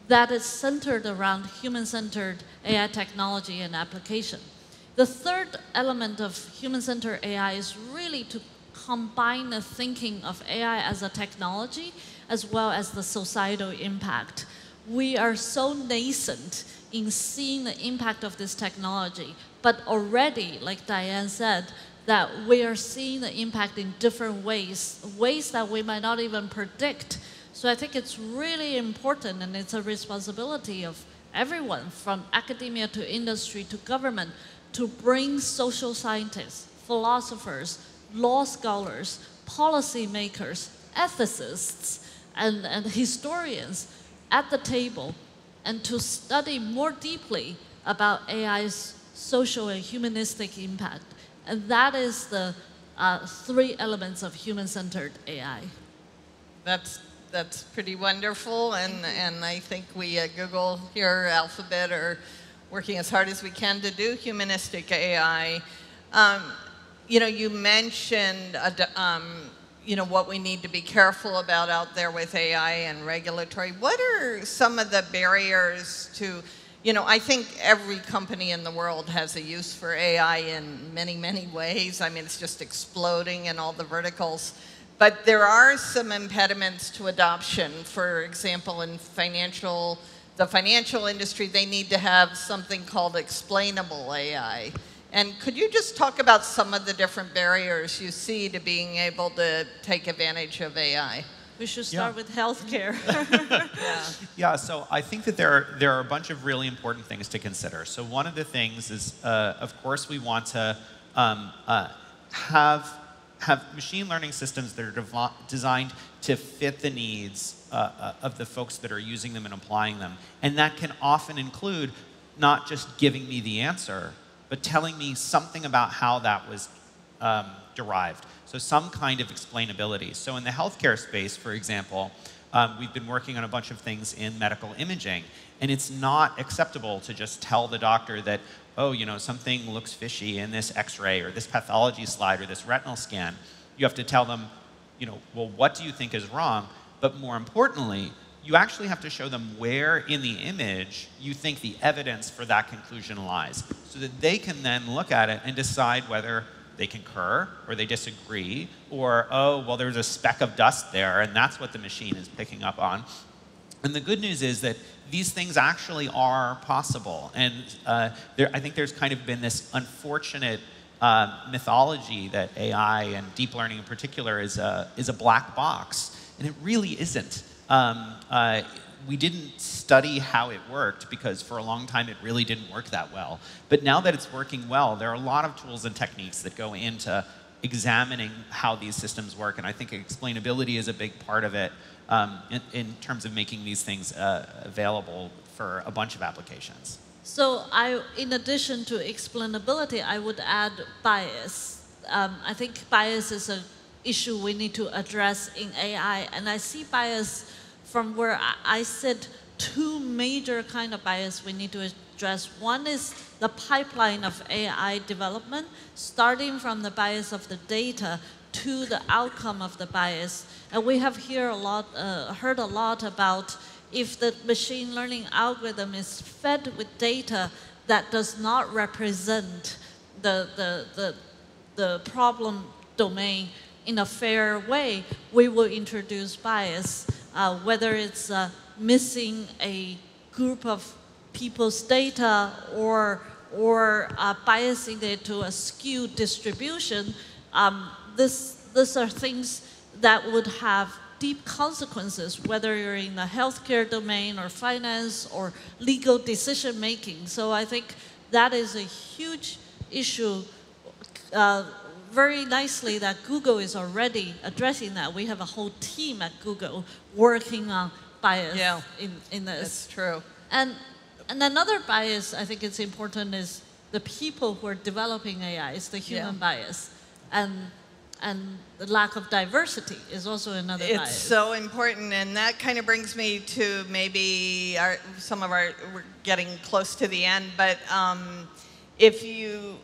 that is centered around human-centered AI technology and application. The third element of human-centered AI is really to combine the thinking of AI as a technology as well as the societal impact. We are so nascent in seeing the impact of this technology, but already, like Diane said, that we are seeing the impact in different ways, ways that we might not even predict. So I think it's really important, and it's a responsibility of everyone, from academia to industry to government, to bring social scientists, philosophers, law scholars, policymakers, ethicists, and historians at the table, and to study more deeply about AI's social and humanistic impact. And that is the three elements of human-centered AI. That's pretty wonderful, and I think we at Google here, Alphabet, are working as hard as we can to do humanistic AI. You know, you mentioned you know, what we need to be careful about out there with AI and regulatory. What are some of the barriers to, you know, I think every company in the world has a use for AI in many, many ways. I mean, it's just exploding in all the verticals. But there are some impediments to adoption. For example, in the financial industry, they need to have something called explainable AI. And could you just talk about some of the different barriers you see to being able to take advantage of AI? We should start with healthcare. Yeah, so I think that there are a bunch of really important things to consider. So one of the things is, of course, we want to have machine learning systems that are designed to fit the needs of the folks that are using them and applying them. And that can often include not just giving me the answer, but telling me something about how that was derived. So some kind of explainability. So in the healthcare space, for example, we've been working on a bunch of things in medical imaging. And it's not acceptable to just tell the doctor that, oh, you know, something looks fishy in this x-ray or this pathology slide or this retinal scan. You have to tell them, you know, well, what do you think is wrong? But more importantly, you actually have to show them where in the image you think the evidence for that conclusion lies, so that they can then look at it and decide whether they concur or they disagree, or, oh, well, there's a speck of dust there, and that's what the machine is picking up on. And the good news is that these things actually are possible. And I think there's kind of been this unfortunate mythology that AI and deep learning in particular is a black box, and it really isn't. We didn't study how it worked because for a long time it really didn't work that well. But now that it's working well, there are a lot of tools and techniques that go into examining how these systems work, and I think explainability is a big part of it in terms of making these things available for a bunch of applications. So in addition to explainability, I would add bias. I think bias is an issue we need to address in AI, and I see bias from where I sit, two major kind of bias we need to address. One is the pipeline of AI development, starting from the bias of the data to the outcome of the bias. And we have heard a lot about if the machine learning algorithm is fed with data that does not represent the problem domain in a fair way, we will introduce bias. Whether it's missing a group of people's data or biasing it to a skewed distribution, these are things that would have deep consequences, whether you're in the healthcare domain or finance or legal decision making. So I think that is a huge issue. Very nicely that Google is already addressing that. We have a whole team at Google working on bias in this. That's true. And another bias I think it's important is the people who are developing AI. It's the human bias. And the lack of diversity is also another bias. It's so important, and that kind of brings me to maybe we're getting close to the end, but if you,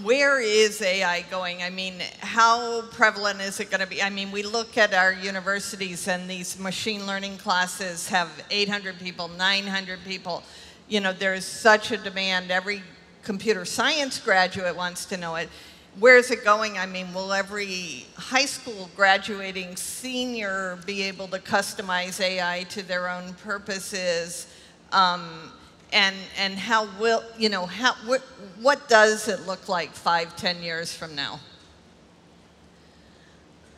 where is AI going? I mean, how prevalent is it going to be? I mean, we look at our universities, and these machine learning classes have 800 people, 900 people. You know, there's such a demand. Every computer science graduate wants to know it. Where is it going? I mean, will every high school graduating senior be able to customize AI to their own purposes? And how will, what does it look like 5, 10 years from now?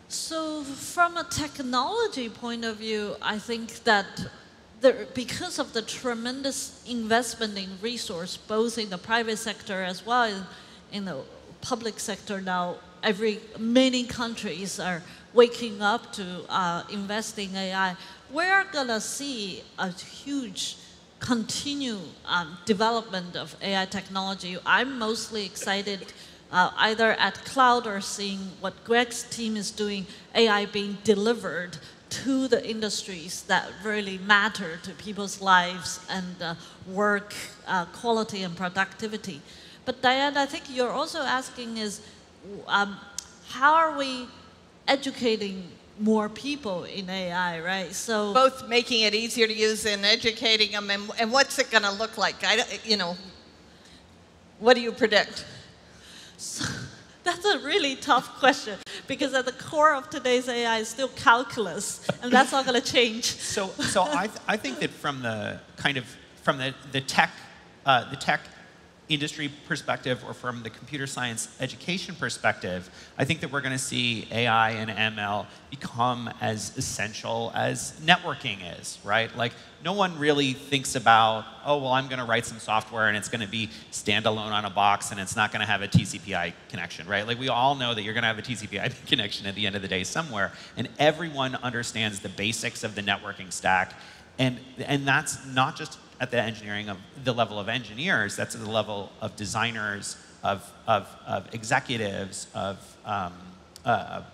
So from a technology point of view, I think that because of the tremendous investment in resource, both in the private sector as well as in the public sector now, many countries are waking up to invest in AI. We're gonna see a huge continued development of AI technology. I'm mostly excited either at Cloud or seeing what Greg's team is doing, AI being delivered to the industries that really matter to people's lives and work quality and productivity. But Diane, I think you're also asking is, how are we educating more people in AI, right? So both making it easier to use and educating them, and what's it going to look like? What do you predict? So, that's a really tough question, because at the core of today's AI is still calculus, and that's not going to change. So I think that from the tech industry perspective, or from the computer science education perspective, I think that we're going to see AI and ML become as essential as networking is, right? Like, no one really thinks about, oh, well, I'm going to write some software and it's going to be standalone on a box and it's not going to have a TCP/IP connection, right? Like, we all know that you're going to have a TCP/IP connection at the end of the day somewhere, and everyone understands the basics of the networking stack, and that's not just at the the level of engineers, that's at the level of designers, of executives, of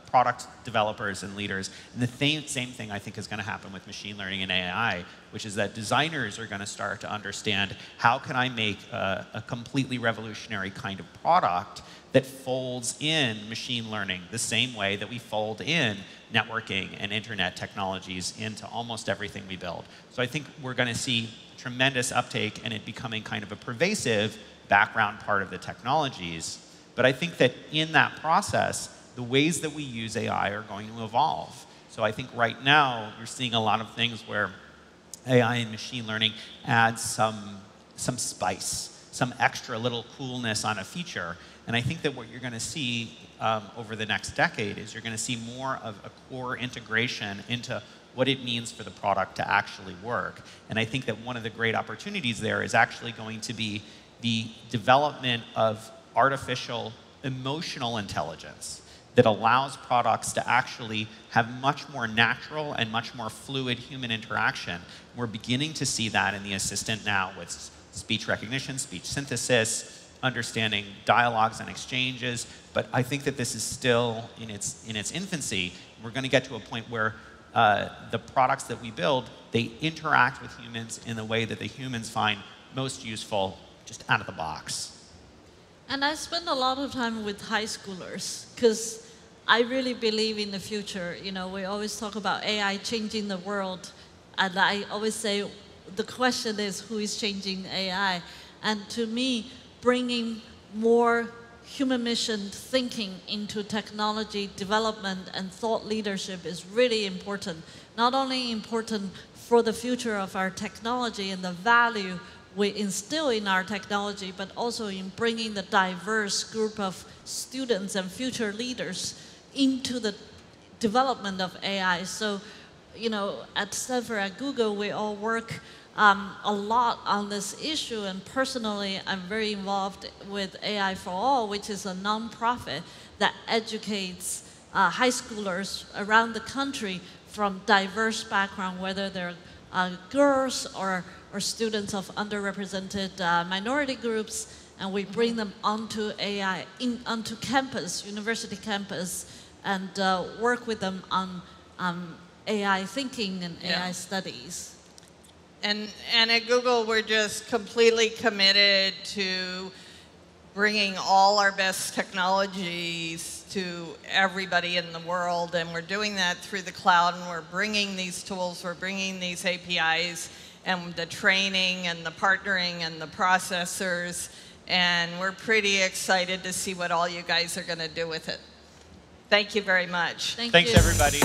product developers and leaders. And the same thing I think is going to happen with machine learning and AI, which is that designers are going to start to understand, how can I make a completely revolutionary kind of product that folds in machine learning the same way that we fold in networking and internet technologies into almost everything we build. So I think we're going to see tremendous uptake and it becoming kind of a pervasive background part of the technologies. But I think that in that process, the ways that we use AI are going to evolve. So I think right now, you're seeing a lot of things where AI and machine learning adds some spice, some extra little coolness on a feature. And I think that what you're going to see over the next decade is you're going to see more of a core integration into what it means for the product to actually work. And I think that one of the great opportunities there is actually going to be the development of artificial emotional intelligence that allows products to actually have much more natural and much more fluid human interaction. We're beginning to see that in the assistant now with speech recognition, speech synthesis, understanding dialogues and exchanges. But I think that this is still in its infancy. We're going to get to a point where the products that we build, they interact with humans in the way that the humans find most useful, just out of the box. And I spend a lot of time with high schoolers, because I really believe in the future. You know, we always talk about AI changing the world, and I always say the question is, who is changing AI? And to me, bringing more human mission thinking into technology development and thought leadership is really important. Not only important for the future of our technology and the value we instill in our technology, but also in bringing the diverse group of students and future leaders into the development of AI. So, you know, at Stanford, at Google, we all work a lot on this issue, and personally, I'm very involved with AI for All, which is a nonprofit that educates high schoolers around the country from diverse backgrounds, whether they're girls or or students of underrepresented minority groups, and we bring them onto AI, onto campus, university campus, and work with them on AI thinking and AI studies. And at Google, we're just completely committed to bringing all our best technologies to everybody in the world, and we're doing that through the cloud, and we're bringing these tools, we're bringing these APIs, and the training, and the partnering, and the processors, and we're pretty excited to see what all you guys are going to do with it. Thank you very much. Thanks, everybody.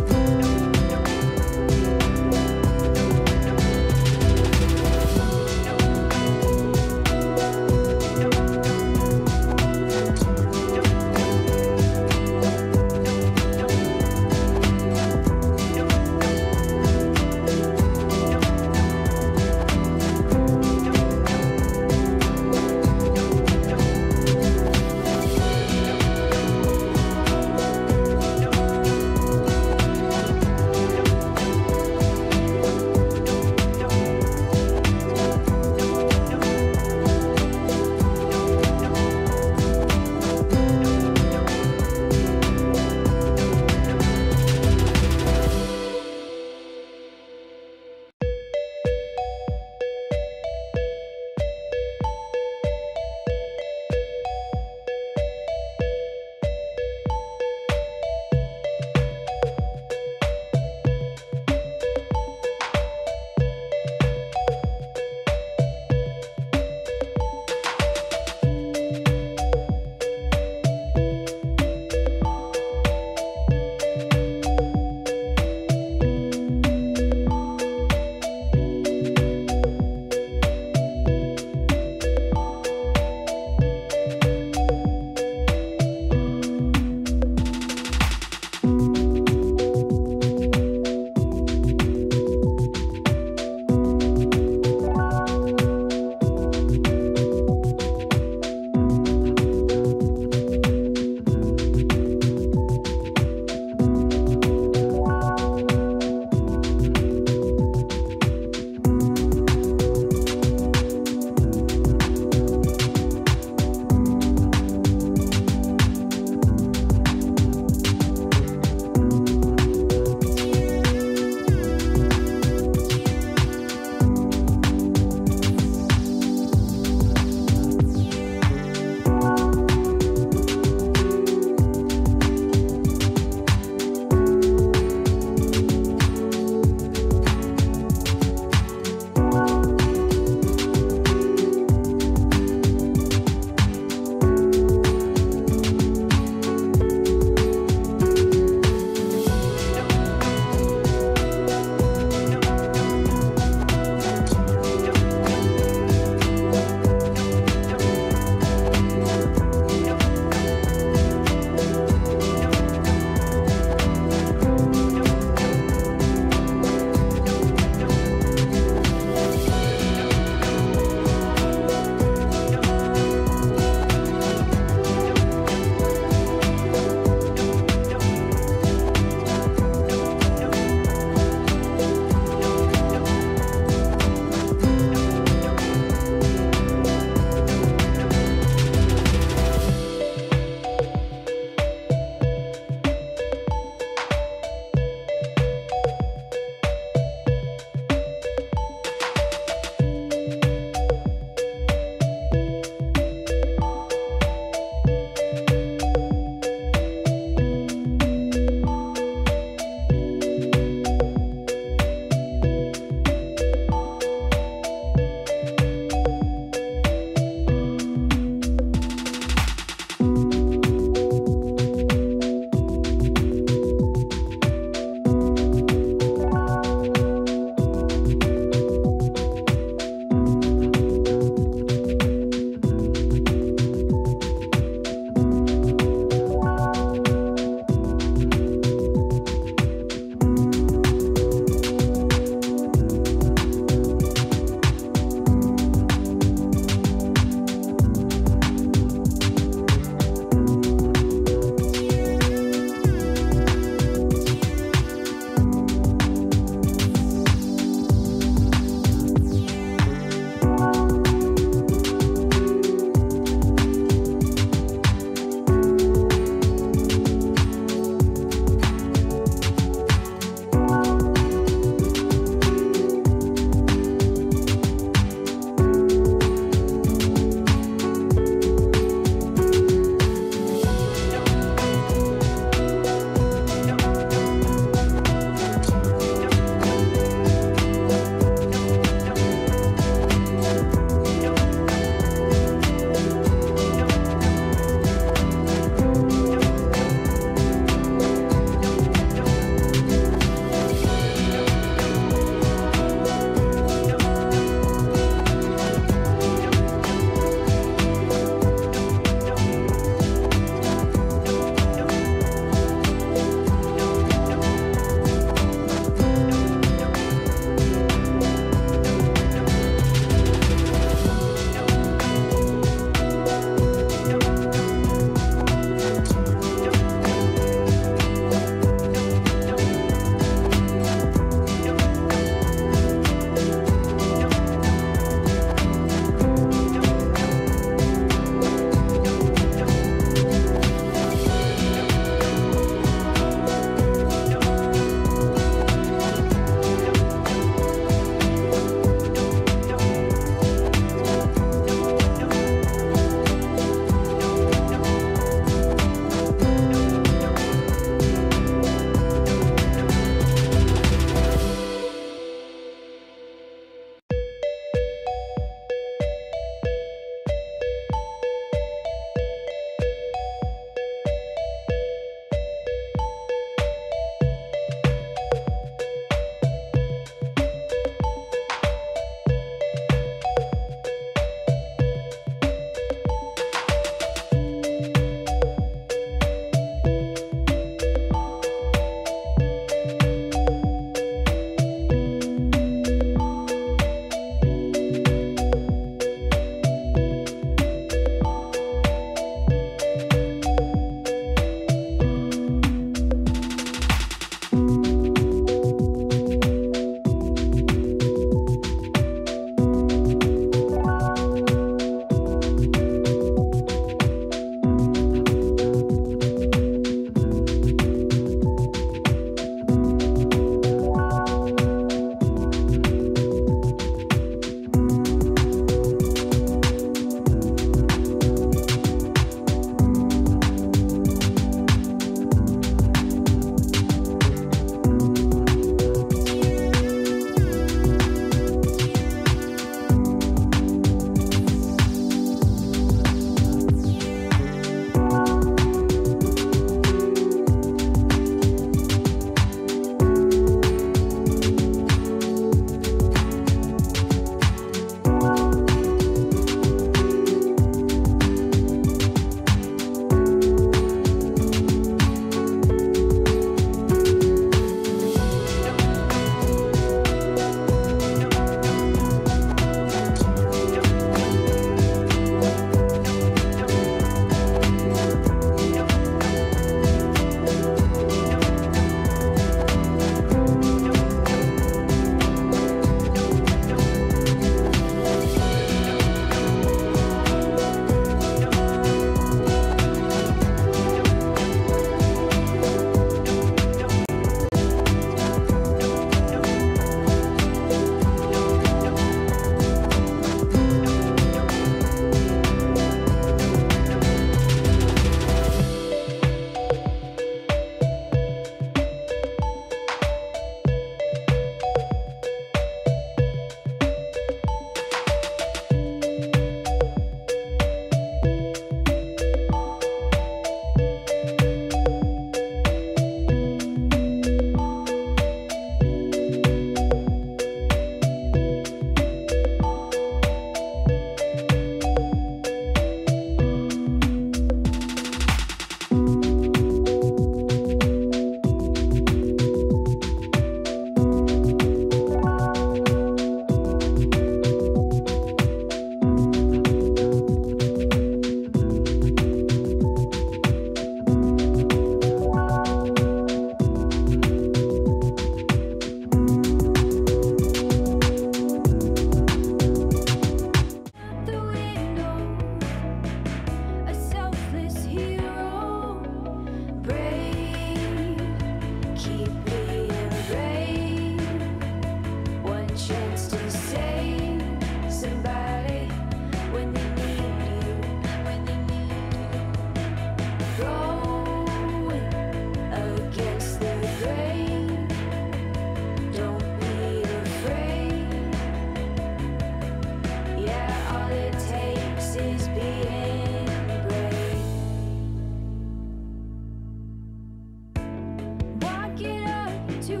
Hey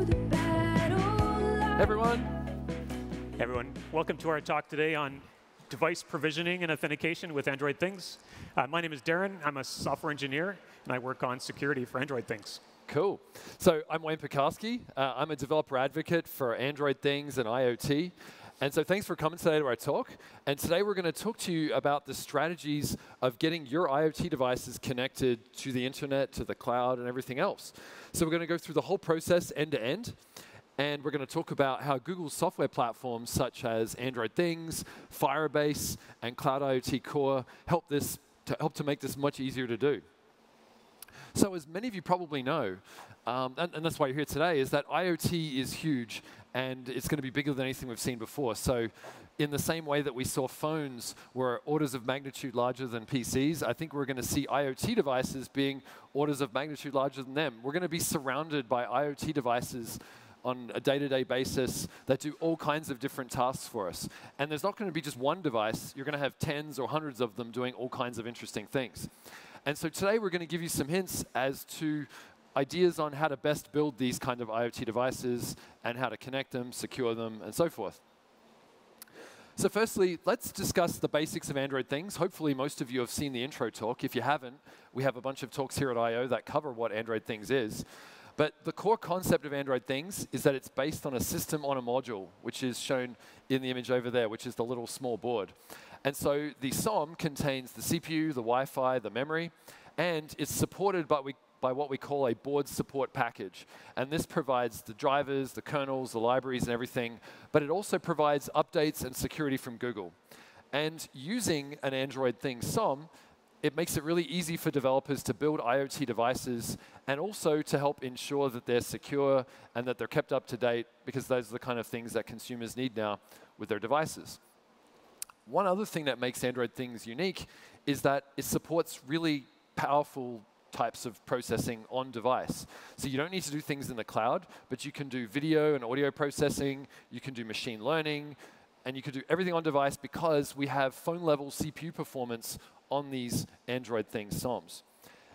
everyone, welcome to our talk today on device provisioning and authentication with Android Things. My name is Darren. I'm a software engineer, and I work on security for Android Things. Cool. So I'm Wayne Pekarski. I'm a developer advocate for Android Things and IoT. And so thanks for coming today to our talk. And today we're going to talk to you about the strategies of getting your IoT devices connected to the internet, to the cloud, and everything else. So we're going to go through the whole process end to end. And we're going to talk about how Google's software platforms such as Android Things, Firebase, and Cloud IoT Core help to make this much easier to do. So as many of you probably know, and that's why you're here today, is that IoT is huge, and it's going to be bigger than anything we've seen before. So in the same way that we saw phones were orders of magnitude larger than PCs, I think we're going to see IoT devices being orders of magnitude larger than them. We're going to be surrounded by IoT devices on a day-to-day basis that do all kinds of different tasks for us. And there's not going to be just one device. You're going to have tens or hundreds of them doing all kinds of interesting things. And so today we're going to give you some hints as to ideas on how to best build these kind of IoT devices and how to connect them, secure them, and so forth. So firstly, let's discuss the basics of Android Things. Hopefully most of you have seen the intro talk. If you haven't, we have a bunch of talks here at I/O that cover what Android Things is. But the core concept of Android Things is that it's based on a system on a module, which is shown in the image over there, which is the little small board. And so the SOM contains the CPU, the Wi-Fi, the memory, and it's supported by what we call a board support package. And this provides the drivers, the kernels, the libraries, and everything, but it also provides updates and security from Google. And using an Android Things SOM, it makes it really easy for developers to build IoT devices and also to help ensure that they're secure and that they're kept up to date, because those are the kind of things that consumers need now with their devices. One other thing that makes Android Things unique is that it supports really powerful types of processing on device. So you don't need to do things in the cloud, but you can do video and audio processing, you can do machine learning, and you can do everything on device because we have phone-level CPU performance on these Android Things SOMs.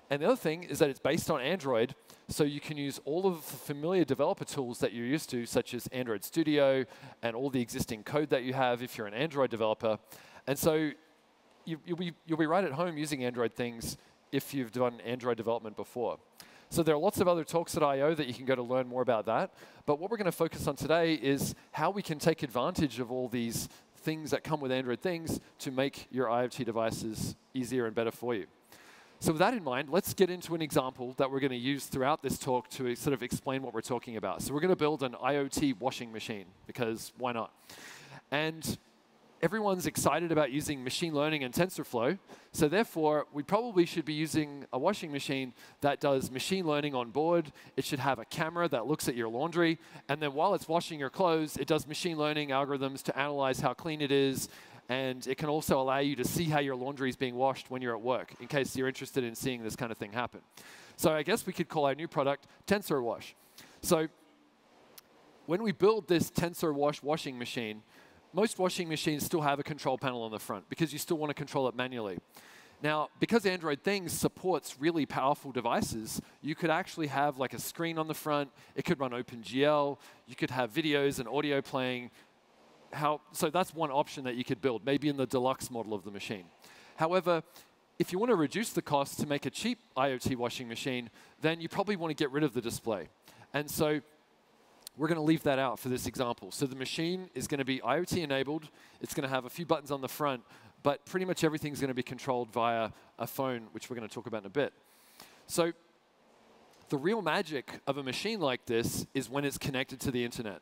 And the other thing is that it's based on Android, so you can use all of the familiar developer tools that you're used to, such as Android Studio and all the existing code that you have if you're an Android developer. And so you'll be right at home using Android Things if you've done Android development before. So there are lots of other talks at I/O that you can go to learn more about that. But what we're going to focus on today is how we can take advantage of all these things that come with Android Things to make your IoT devices easier and better for you. So with that in mind, let's get into an example that we're going to use throughout this talk to sort of explain what we're talking about. So we're going to build an IoT washing machine, because why not? And everyone's excited about using machine learning and TensorFlow, so therefore we probably should be using a washing machine that does machine learning on board. It should have a camera that looks at your laundry, and then while it's washing your clothes, it does machine learning algorithms to analyze how clean it is, and it can also allow you to see how your laundry is being washed when you're at work, in case you're interested in seeing this kind of thing happen. So I guess we could call our new product TensorWash. So when we build this TensorWash washing machine, most washing machines still have a control panel on the front because you still want to control it manually. Now, because Android Things supports really powerful devices, you could actually have like a screen on the front. It could run OpenGL. You could have videos and audio playing. So that's one option that you could build, maybe in the deluxe model of the machine. However, if you want to reduce the cost to make a cheap IoT washing machine, then you probably want to get rid of the display. And so we're going to leave that out for this example. So the machine is going to be IoT enabled. It's going to have a few buttons on the front, but pretty much everything's going to be controlled via a phone, which we're going to talk about in a bit. So the real magic of a machine like this is when it's connected to the internet.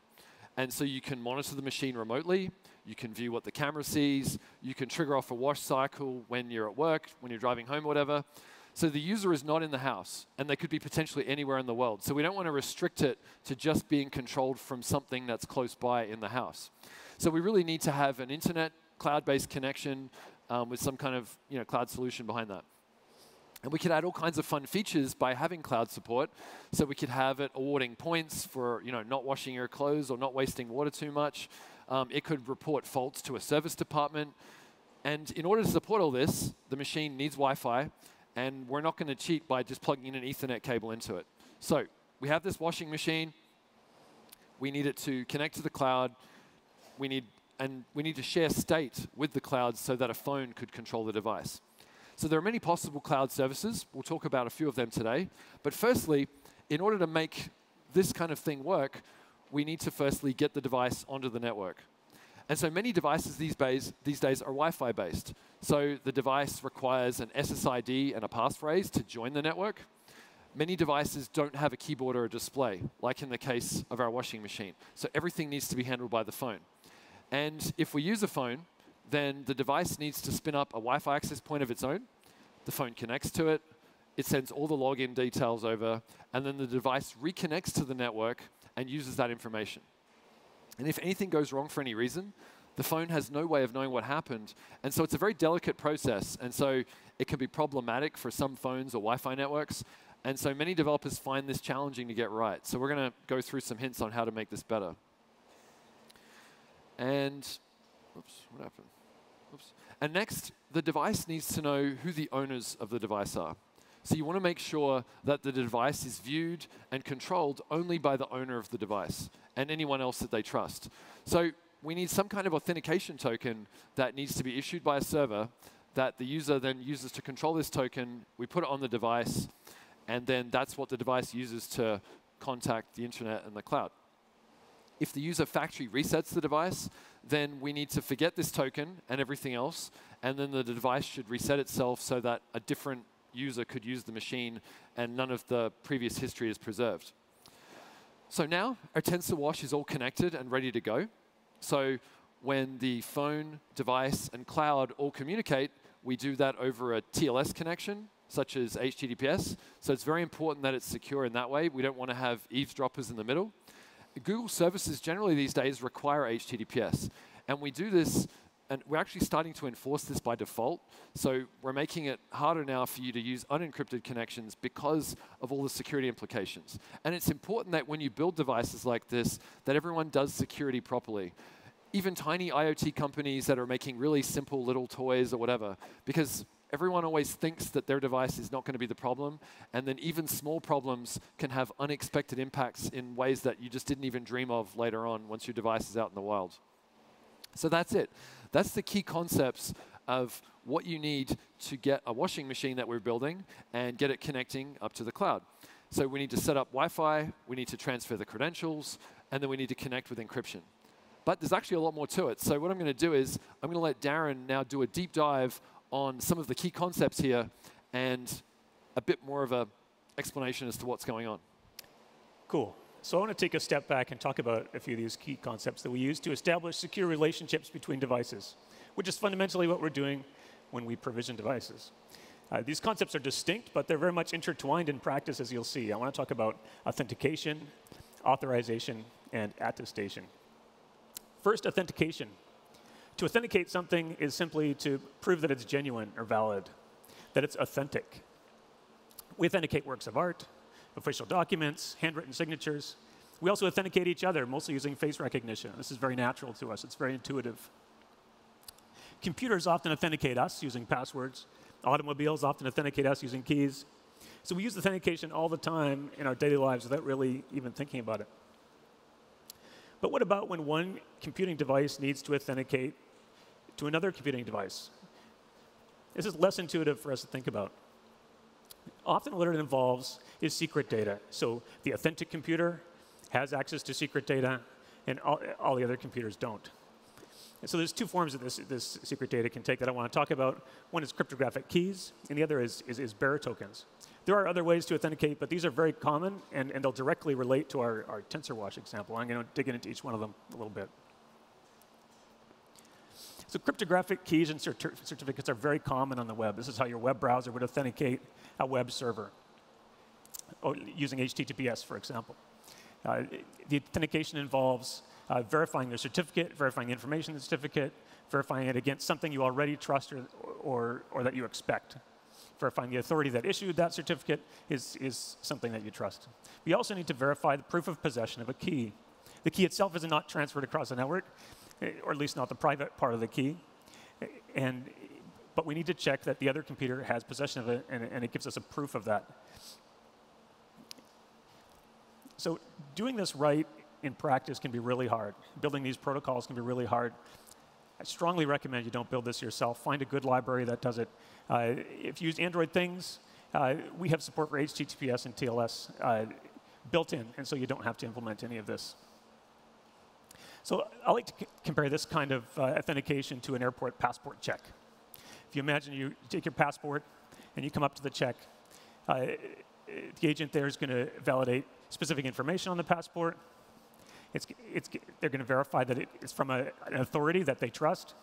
And so you can monitor the machine remotely. You can view what the camera sees. You can trigger off a wash cycle when you're at work, when you're driving home, whatever. So the user is not in the house, and they could be potentially anywhere in the world. So we don't want to restrict it to just being controlled from something that's close by in the house. So we really need to have an internet cloud-based connection with some kind of cloud solution behind that. And we could add all kinds of fun features by having cloud support. So we could have it awarding points for not washing your clothes or not wasting water too much. It could report faults to a service department. And in order to support all this, the machine needs Wi-Fi. And we're not going to cheat by just plugging in an Ethernet cable into it. So we have this washing machine. we need it to connect to the cloud. We need to share state with the cloud so that a phone could control the device. So there are many possible cloud services. We'll talk about a few of them today. But firstly, in order to make this kind of thing work, we need to firstly get the device onto the network. And so many devices these days are Wi-Fi based. So the device requires an SSID and a passphrase to join the network. Many devices don't have a keyboard or a display, like in the case of our washing machine. So everything needs to be handled by the phone. And if we use a phone, then the device needs to spin up a Wi-Fi access point of its own. The phone connects to it. It sends all the login details over. And then the device reconnects to the network and uses that information. And if anything goes wrong for any reason, the phone has no way of knowing what happened. And so it's a very delicate process. And so it can be problematic for some phones or Wi-Fi networks. And so many developers find this challenging to get right. So we're going to go through some hints on how to make this better. And, oops, what happened? Oops. And next, the device needs to know who the owners of the device are. So you want to make sure that the device is viewed and controlled only by the owner of the device and anyone else that they trust. So we need some kind of authentication token that needs to be issued by a server that the user then uses to control this token. We put it on the device, and then that's what the device uses to contact the internet and the cloud. If the user factory resets the device, then we need to forget this token and everything else, and then the device should reset itself so that a different user could use the machine and none of the previous history is preserved. So now our TensorWash is all connected and ready to go. So when the phone, device, and cloud all communicate, we do that over a TLS connection, such as HTTPS. So it's very important that it's secure in that way. We don't want to have eavesdroppers in the middle. Google services generally these days require HTTPS. And we do this, and we're actually starting to enforce this by default. So we're making it harder now for you to use unencrypted connections because of all the security implications. And it's important that when you build devices like this, that everyone does security properly. Even tiny IoT companies that are making really simple little toys or whatever, because everyone always thinks that their device is not going to be the problem, and then even small problems can have unexpected impacts in ways that you just didn't even dream of later on once your device is out in the wild. So that's it. That's the key concepts of what you need to get a washing machine that we're building and get it connecting up to the cloud. So we need to set up Wi-Fi, we need to transfer the credentials, and then we need to connect with encryption. But there's actually a lot more to it. So what I'm going to do is I'm going to let Darren now do a deep dive on some of the key concepts here and a bit more of an explanation as to what's going on. Cool. So I want to take a step back and talk about a few of these key concepts that we use to establish secure relationships between devices, which is fundamentally what we're doing when we provision devices. These concepts are distinct, but they're very much intertwined in practice, as you'll see. I want to talk about authentication, authorization, and attestation. First, authentication. To authenticate something is simply to prove that it's genuine or valid, that it's authentic. We authenticate works of art, official documents, handwritten signatures. We also authenticate each other, mostly using face recognition. This is very natural to us. It's very intuitive. Computers often authenticate us using passwords. Automobiles often authenticate us using keys. So we use authentication all the time in our daily lives without really even thinking about it. But what about when one computing device needs to authenticate to another computing device? This is less intuitive for us to think about. Often what it involves is secret data. So the authentic computer has access to secret data, and all the other computers don't. And so there's two forms that this secret data can take that I want to talk about. One is cryptographic keys, and the other is bearer tokens. There are other ways to authenticate, but these are very common, and they'll directly relate to our TensorWash example. I'm going to dig into each one of them a little bit. So cryptographic keys and certificates are very common on the web. This is how your web browser would authenticate a web server, using HTTPS, for example. The authentication involves verifying the certificate, verifying the information in the certificate, verifying it against something you already trust or that you expect. Verifying the authority that issued that certificate is something that you trust. We also need to verify the proof of possession of a key. The key itself is not transferred across the network, or at least not the private part of the key. But we need to check that the other computer has possession of it, and it gives us a proof of that. So doing this right in practice can be really hard. Building these protocols can be really hard. I strongly recommend you don't build this yourself. Find a good library that does it. If you use Android Things, we have support for HTTPS and TLS built in, and so you don't have to implement any of this. So I like to compare this kind of authentication to an airport passport check. If you imagine you take your passport and you come up to the check, the agent there is going to validate specific information on the passport. They're going to verify that it's from an authority that they trust.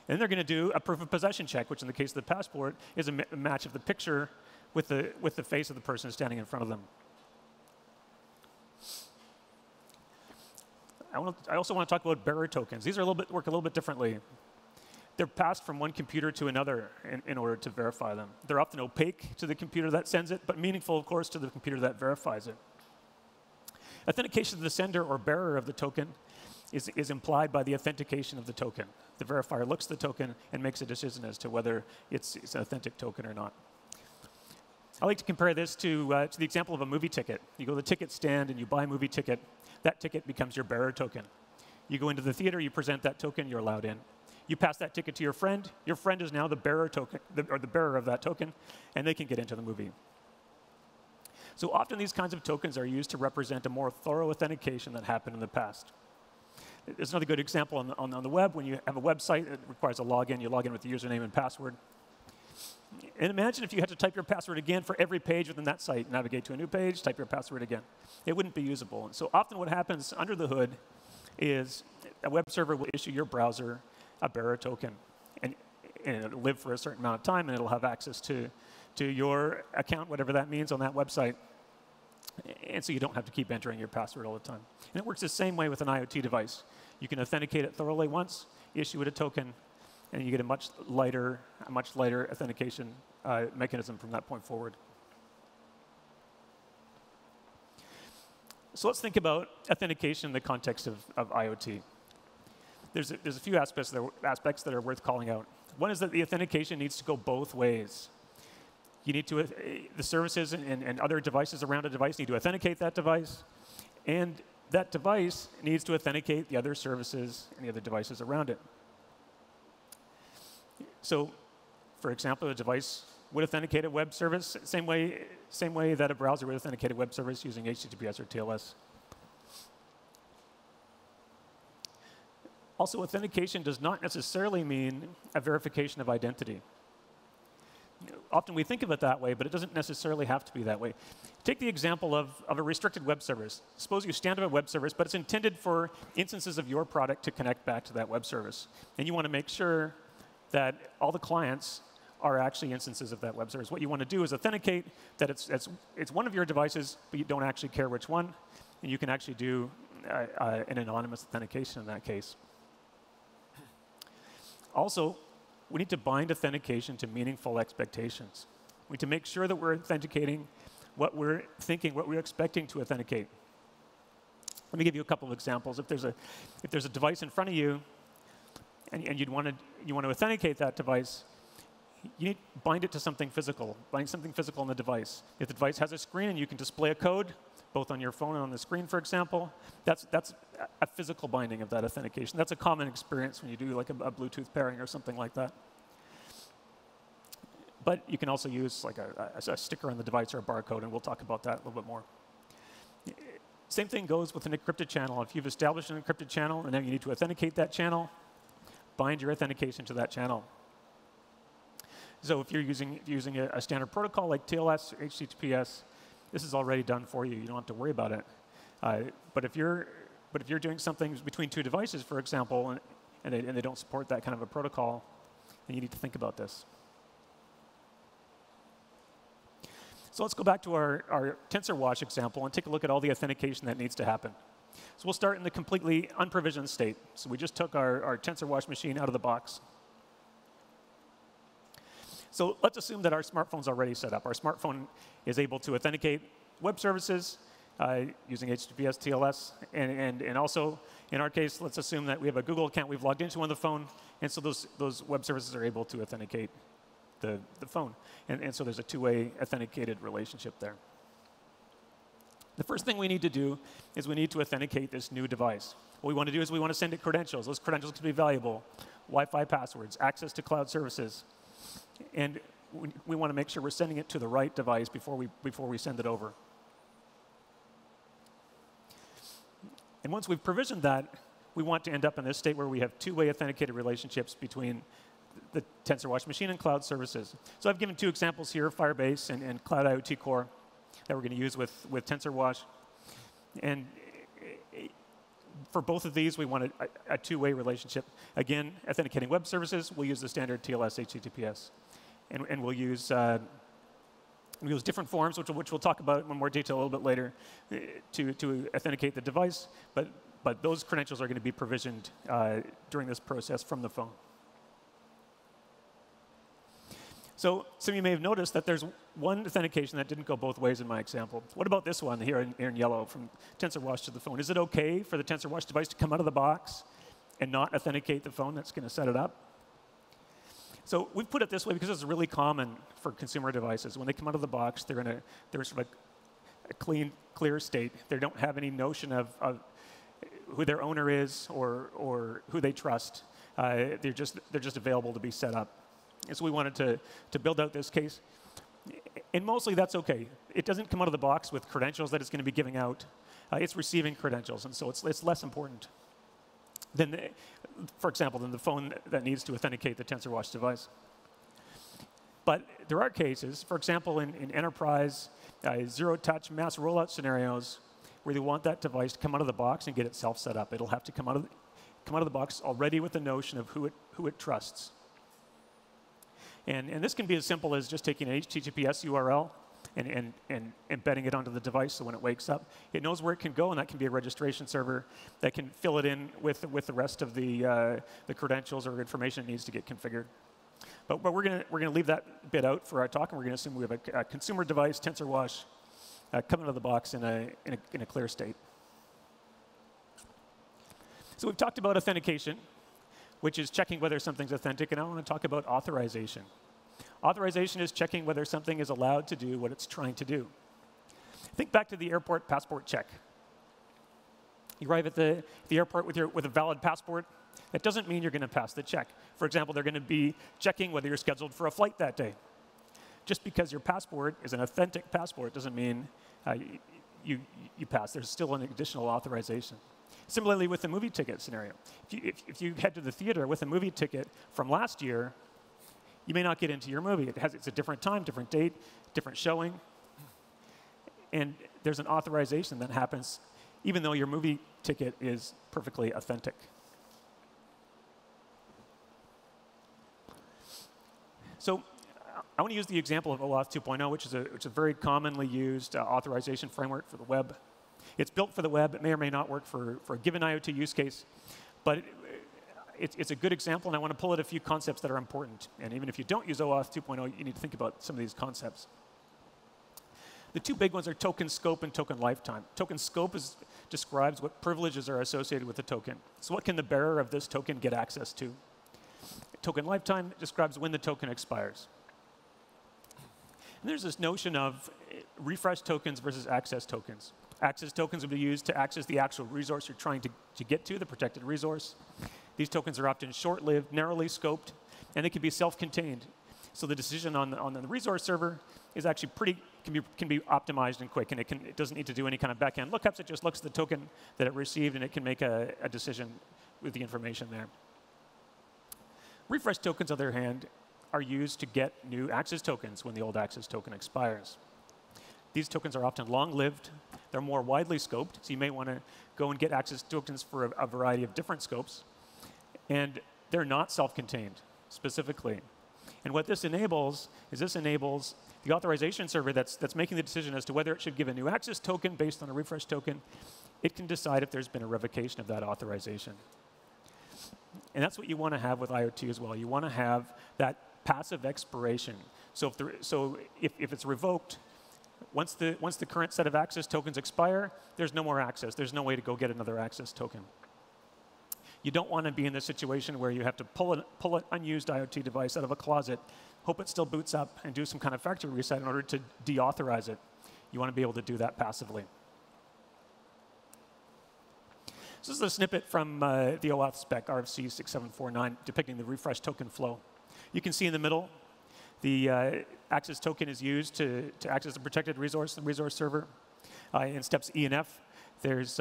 And then they're going to do a proof of possession check, which in the case of the passport is a match of the picture with the face of the person standing in front of them. I also want to talk about bearer tokens. These work a little bit differently. They're passed from one computer to another in order to verify them. They're often opaque to the computer that sends it, but meaningful, of course, to the computer that verifies it. Authentication to the sender or bearer of the token is implied by the authentication of the token. The verifier looks at the token and makes a decision as to whether it's an authentic token or not. I like to compare this to the example of a movie ticket. You go to the ticket stand and you buy a movie ticket. That ticket becomes your bearer token. You go into the theater, you present that token, you're allowed in. You pass that ticket to your friend. Your friend is now the bearer token, or the bearer of that token, and they can get into the movie. So often these kinds of tokens are used to represent a more thorough authentication that happened in the past. There's another good example on the web. When you have a website that requires a login, you log in with the username and password. And imagine if you had to type your password again for every page within that site. Navigate to a new page, type your password again. It wouldn't be usable. And so often what happens under the hood is a web server will issue your browser a bearer token. And it'll live for a certain amount of time, and it'll have access to your account, whatever that means, on that website. And so you don't have to keep entering your password all the time. And it works the same way with an IoT device. You can authenticate it thoroughly once, issue it a token, and you get a much lighter authentication mechanism from that point forward. So let's think about authentication in the context of IoT. There's a few aspects that are worth calling out. One is that the authentication needs to go both ways. You need to, the services and other devices around a device need to authenticate that device, and that device needs to authenticate the other services and the other devices around it. So, for example, a device would authenticate a web service same way that a browser would authenticate a web service using HTTPS or TLS. Also, authentication does not necessarily mean a verification of identity. Often we think of it that way, but it doesn't necessarily have to be that way. Take the example of a restricted web service. Suppose you stand up a web service, but it's intended for instances of your product to connect back to that web service. And you want to make sure that all the clients are actually instances of that web service. What you want to do is authenticate that it's one of your devices, but you don't actually care which one. And you can actually do an anonymous authentication in that case. Also, we need to bind authentication to meaningful expectations. We need to make sure that we're authenticating what we're thinking, what we're expecting to authenticate. Let me give you a couple of examples. If there's a device in front of you, and you want to authenticate that device, you need to bind it to something physical. Bind something physical on the device. If the device has a screen and you can display a code, both on your phone and on the screen, for example, that's a physical binding of that authentication. That's a common experience when you do like a Bluetooth pairing or something like that. But you can also use like a sticker on the device or a barcode, and we'll talk about that a little bit more. Same thing goes with an encrypted channel. If you've established an encrypted channel and then you need to authenticate that channel, bind your authentication to that channel. So if you're using a standard protocol like TLS or HTTPS, this is already done for you. You don't have to worry about it. But if you're doing something between two devices, for example, and they don't support that kind of a protocol, then you need to think about this. So let's go back to our TensorWash example and take a look at all the authentication that needs to happen. So we'll start in the completely unprovisioned state. So we just took our TensorWash machine out of the box. So let's assume that our smartphone's already set up. Our smartphone is able to authenticate web services using HTTPS, TLS, and also, in our case, let's assume that we have a Google account we've logged into on the phone, and so those web services are able to authenticate the phone. And so there's a two-way authenticated relationship there. The first thing we need to do is we need to authenticate this new device. What we want to do is we want to send it credentials. Those credentials can be valuable, Wi-Fi passwords, access to cloud services. And we want to make sure we're sending it to the right device before we send it over. And once we've provisioned that, we want to end up in this state where we have two-way authenticated relationships between the TensorWatch machine and cloud services. So I've given two examples here, Firebase and Cloud IoT Core, that we're going to use with TensorWatch. And for both of these, we want a two-way relationship. Again, authenticating web services, we'll use the standard TLS HTTPS. And we'll use different forms, which we'll talk about in more detail a little bit later, to authenticate the device. But those credentials are going to be provisioned during this process from the phone. So some of you may have noticed that there's one authentication that didn't go both ways in my example. What about this one here in yellow from TensorWatch to the phone? Is it OK for the TensorWatch device to come out of the box and not authenticate the phone that's going to set it up? So we've put it this way because it's really common for consumer devices. When they come out of the box, they're sort of a clean, clear state. They don't have any notion of who their owner is or who they trust. They're just available to be set up. And so we wanted to build out this case. And mostly that's OK. It doesn't come out of the box with credentials that it's going to be giving out. It's receiving credentials, and so it's less important than, for example, than the phone that needs to authenticate the TensorWatch device. But there are cases, for example, in enterprise, zero-touch mass rollout scenarios, where they want that device to come out of the box and get itself set up. It'll have to come out of the box already with the notion of who it trusts. And this can be as simple as just taking an HTTPS URL and embedding it onto the device, so when it wakes up, it knows where it can go, and that can be a registration server that can fill it in with the rest of the credentials or information it needs to get configured. But we're gonna leave that bit out for our talk, and we're gonna assume we have a consumer device, TensorWatch, coming out of the box in a clear state. So we've talked about authentication, which is checking whether something's authentic, and I want to talk about authorization. Authorization is checking whether something is allowed to do what it's trying to do. Think back to the airport passport check. You arrive at the airport with a valid passport. That doesn't mean you're going to pass the check. For example, they're going to be checking whether you're scheduled for a flight that day. Just because your passport is an authentic passport doesn't mean you pass. There's still an additional authorization. Similarly with the movie ticket scenario. If you head to the theater with a movie ticket from last year, you may not get into your movie. It's a different time, different date, different showing. And there's an authorization that happens even though your movie ticket is perfectly authentic. So I want to use the example of OAuth 2.0, which is a very commonly used authorization framework for the web. It's built for the web. It may or may not work for a given IoT use case. But it's a good example, and I want to pull out a few concepts that are important. And even if you don't use OAuth 2.0, you need to think about some of these concepts. The two big ones are token scope and token lifetime. Token scope describes what privileges are associated with the token. So what can the bearer of this token get access to? Token lifetime describes when the token expires. And there's this notion of refresh tokens versus access tokens. Access tokens will be used to access the actual resource you're trying to get to, the protected resource. These tokens are often short-lived, narrowly scoped, and they can be self-contained. So the decision on the resource server is actually can be optimized and quick, and it doesn't need to do any kind of back-end lookups. It just looks at the token that it received, and it can make a decision with the information there. Refresh tokens, on the other hand, are used to get new access tokens when the old access token expires. These tokens are often long-lived. They're more widely scoped, so you may want to go and get access tokens for a variety of different scopes. And they're not self-contained, specifically. And what this enables is the authorization server that's making the decision as to whether it should give a new access token based on a refresh token. It can decide if there's been a revocation of that authorization. And that's what you want to have with IoT as well. You want to have that passive expiration. So if it's revoked, once the current set of access tokens expire, there's no more access. There's no way to go get another access token. You don't want to be in the situation where you have to pull an unused IoT device out of a closet, hope it still boots up, and do some kind of factory reset in order to deauthorize it. You want to be able to do that passively. So this is a snippet from the OAuth spec, RFC 6749, depicting the refresh token flow. You can see in the middle, the access token is used to access a protected resource, the resource server. In steps E and F, that's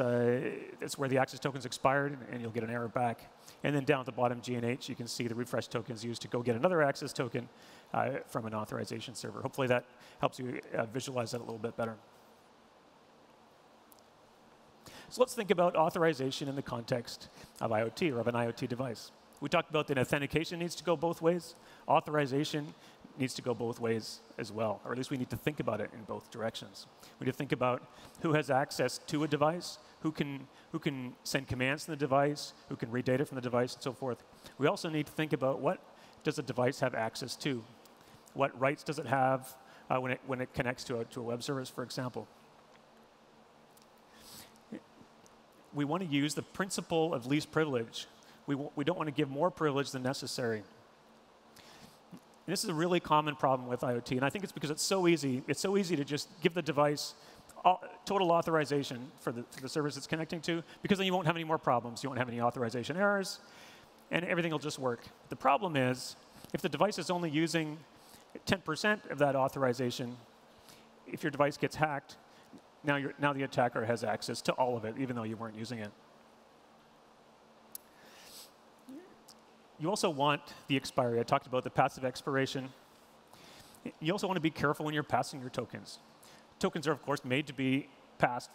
where the access token's expired, and you'll get an error back. And then down at the bottom, G and H, you can see the refresh token is used to go get another access token from an authorization server. Hopefully that helps you visualize that a little bit better. So let's think about authorization in the context of IoT or of an IoT device. We talked about that authentication needs to go both ways. Authorization needs to go both ways as well, or at least we need to think about it in both directions. We need to think about who has access to a device, who can send commands from the device, who can read data from the device, and so forth. We also need to think about what does a device have access to? What rights does it have when it connects to a web service, for example? We want to use the principle of least privilege. We don't want to give more privilege than necessary. And this is a really common problem with IoT, and I think it's because it's so easy. It's so easy to just give the device total authorization for the service it's connecting to, because then you won't have any more problems. You won't have any authorization errors, and everything will just work. The problem is, if the device is only using 10% of that authorization, if your device gets hacked, now the attacker has access to all of it, even though you weren't using it. You also want the expiry. I talked about the passive expiration. You also want to be careful when you're passing your tokens. Tokens are, of course, made to be passed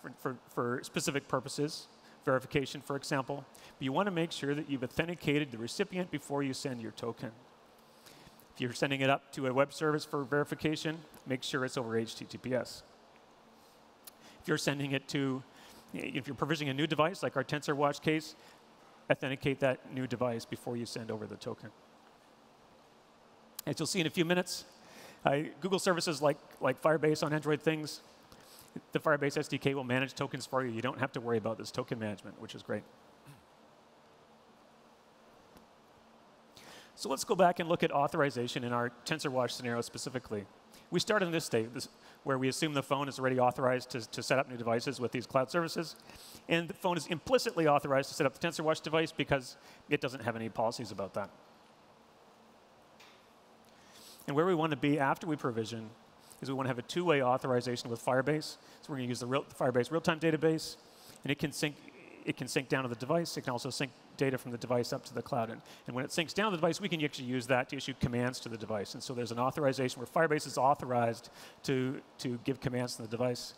for specific purposes, verification, for example. But you want to make sure that you've authenticated the recipient before you send your token. If you're sending it up to a web service for verification, make sure it's over HTTPS. If you're sending it to, if you're provisioning a new device, like our TensorWatch case, authenticate that new device before you send over the token. As you'll see in a few minutes, Google services like Firebase on Android Things, the Firebase SDK will manage tokens for you. You don't have to worry about this token management, which is great. So let's go back and look at authorization in our TensorWatch scenario specifically. We start in this state, where we assume the phone is already authorized to set up new devices with these cloud services. And the phone is implicitly authorized to set up the TensorWatch device because it doesn't have any policies about that. And where we want to be after we provision is we want to have a two-way authorization with Firebase. So we're going to use the Firebase real-time database, and it can sync down to the device. It can also sync data from the device up to the cloud. And when it syncs down to the device, we can actually use that to issue commands to the device. And so there's an authorization where Firebase is authorized to give commands to the device,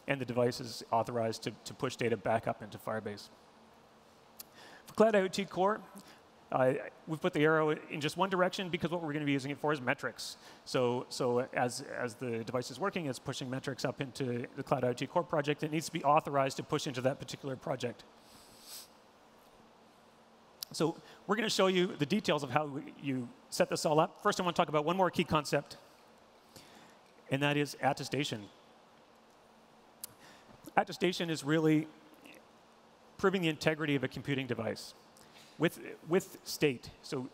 and the device is authorized to push data back up into Firebase. For Cloud IoT Core, we've put the arrow in just one direction because what we're going to be using it for is metrics. So as the device is working, it's pushing metrics up into the Cloud IoT Core project. It needs to be authorized to push into that particular project. So we're going to show you the details of how you set this all up. First, I want to talk about one more key concept, and that is attestation. Attestation is really proving the integrity of a computing device with state, so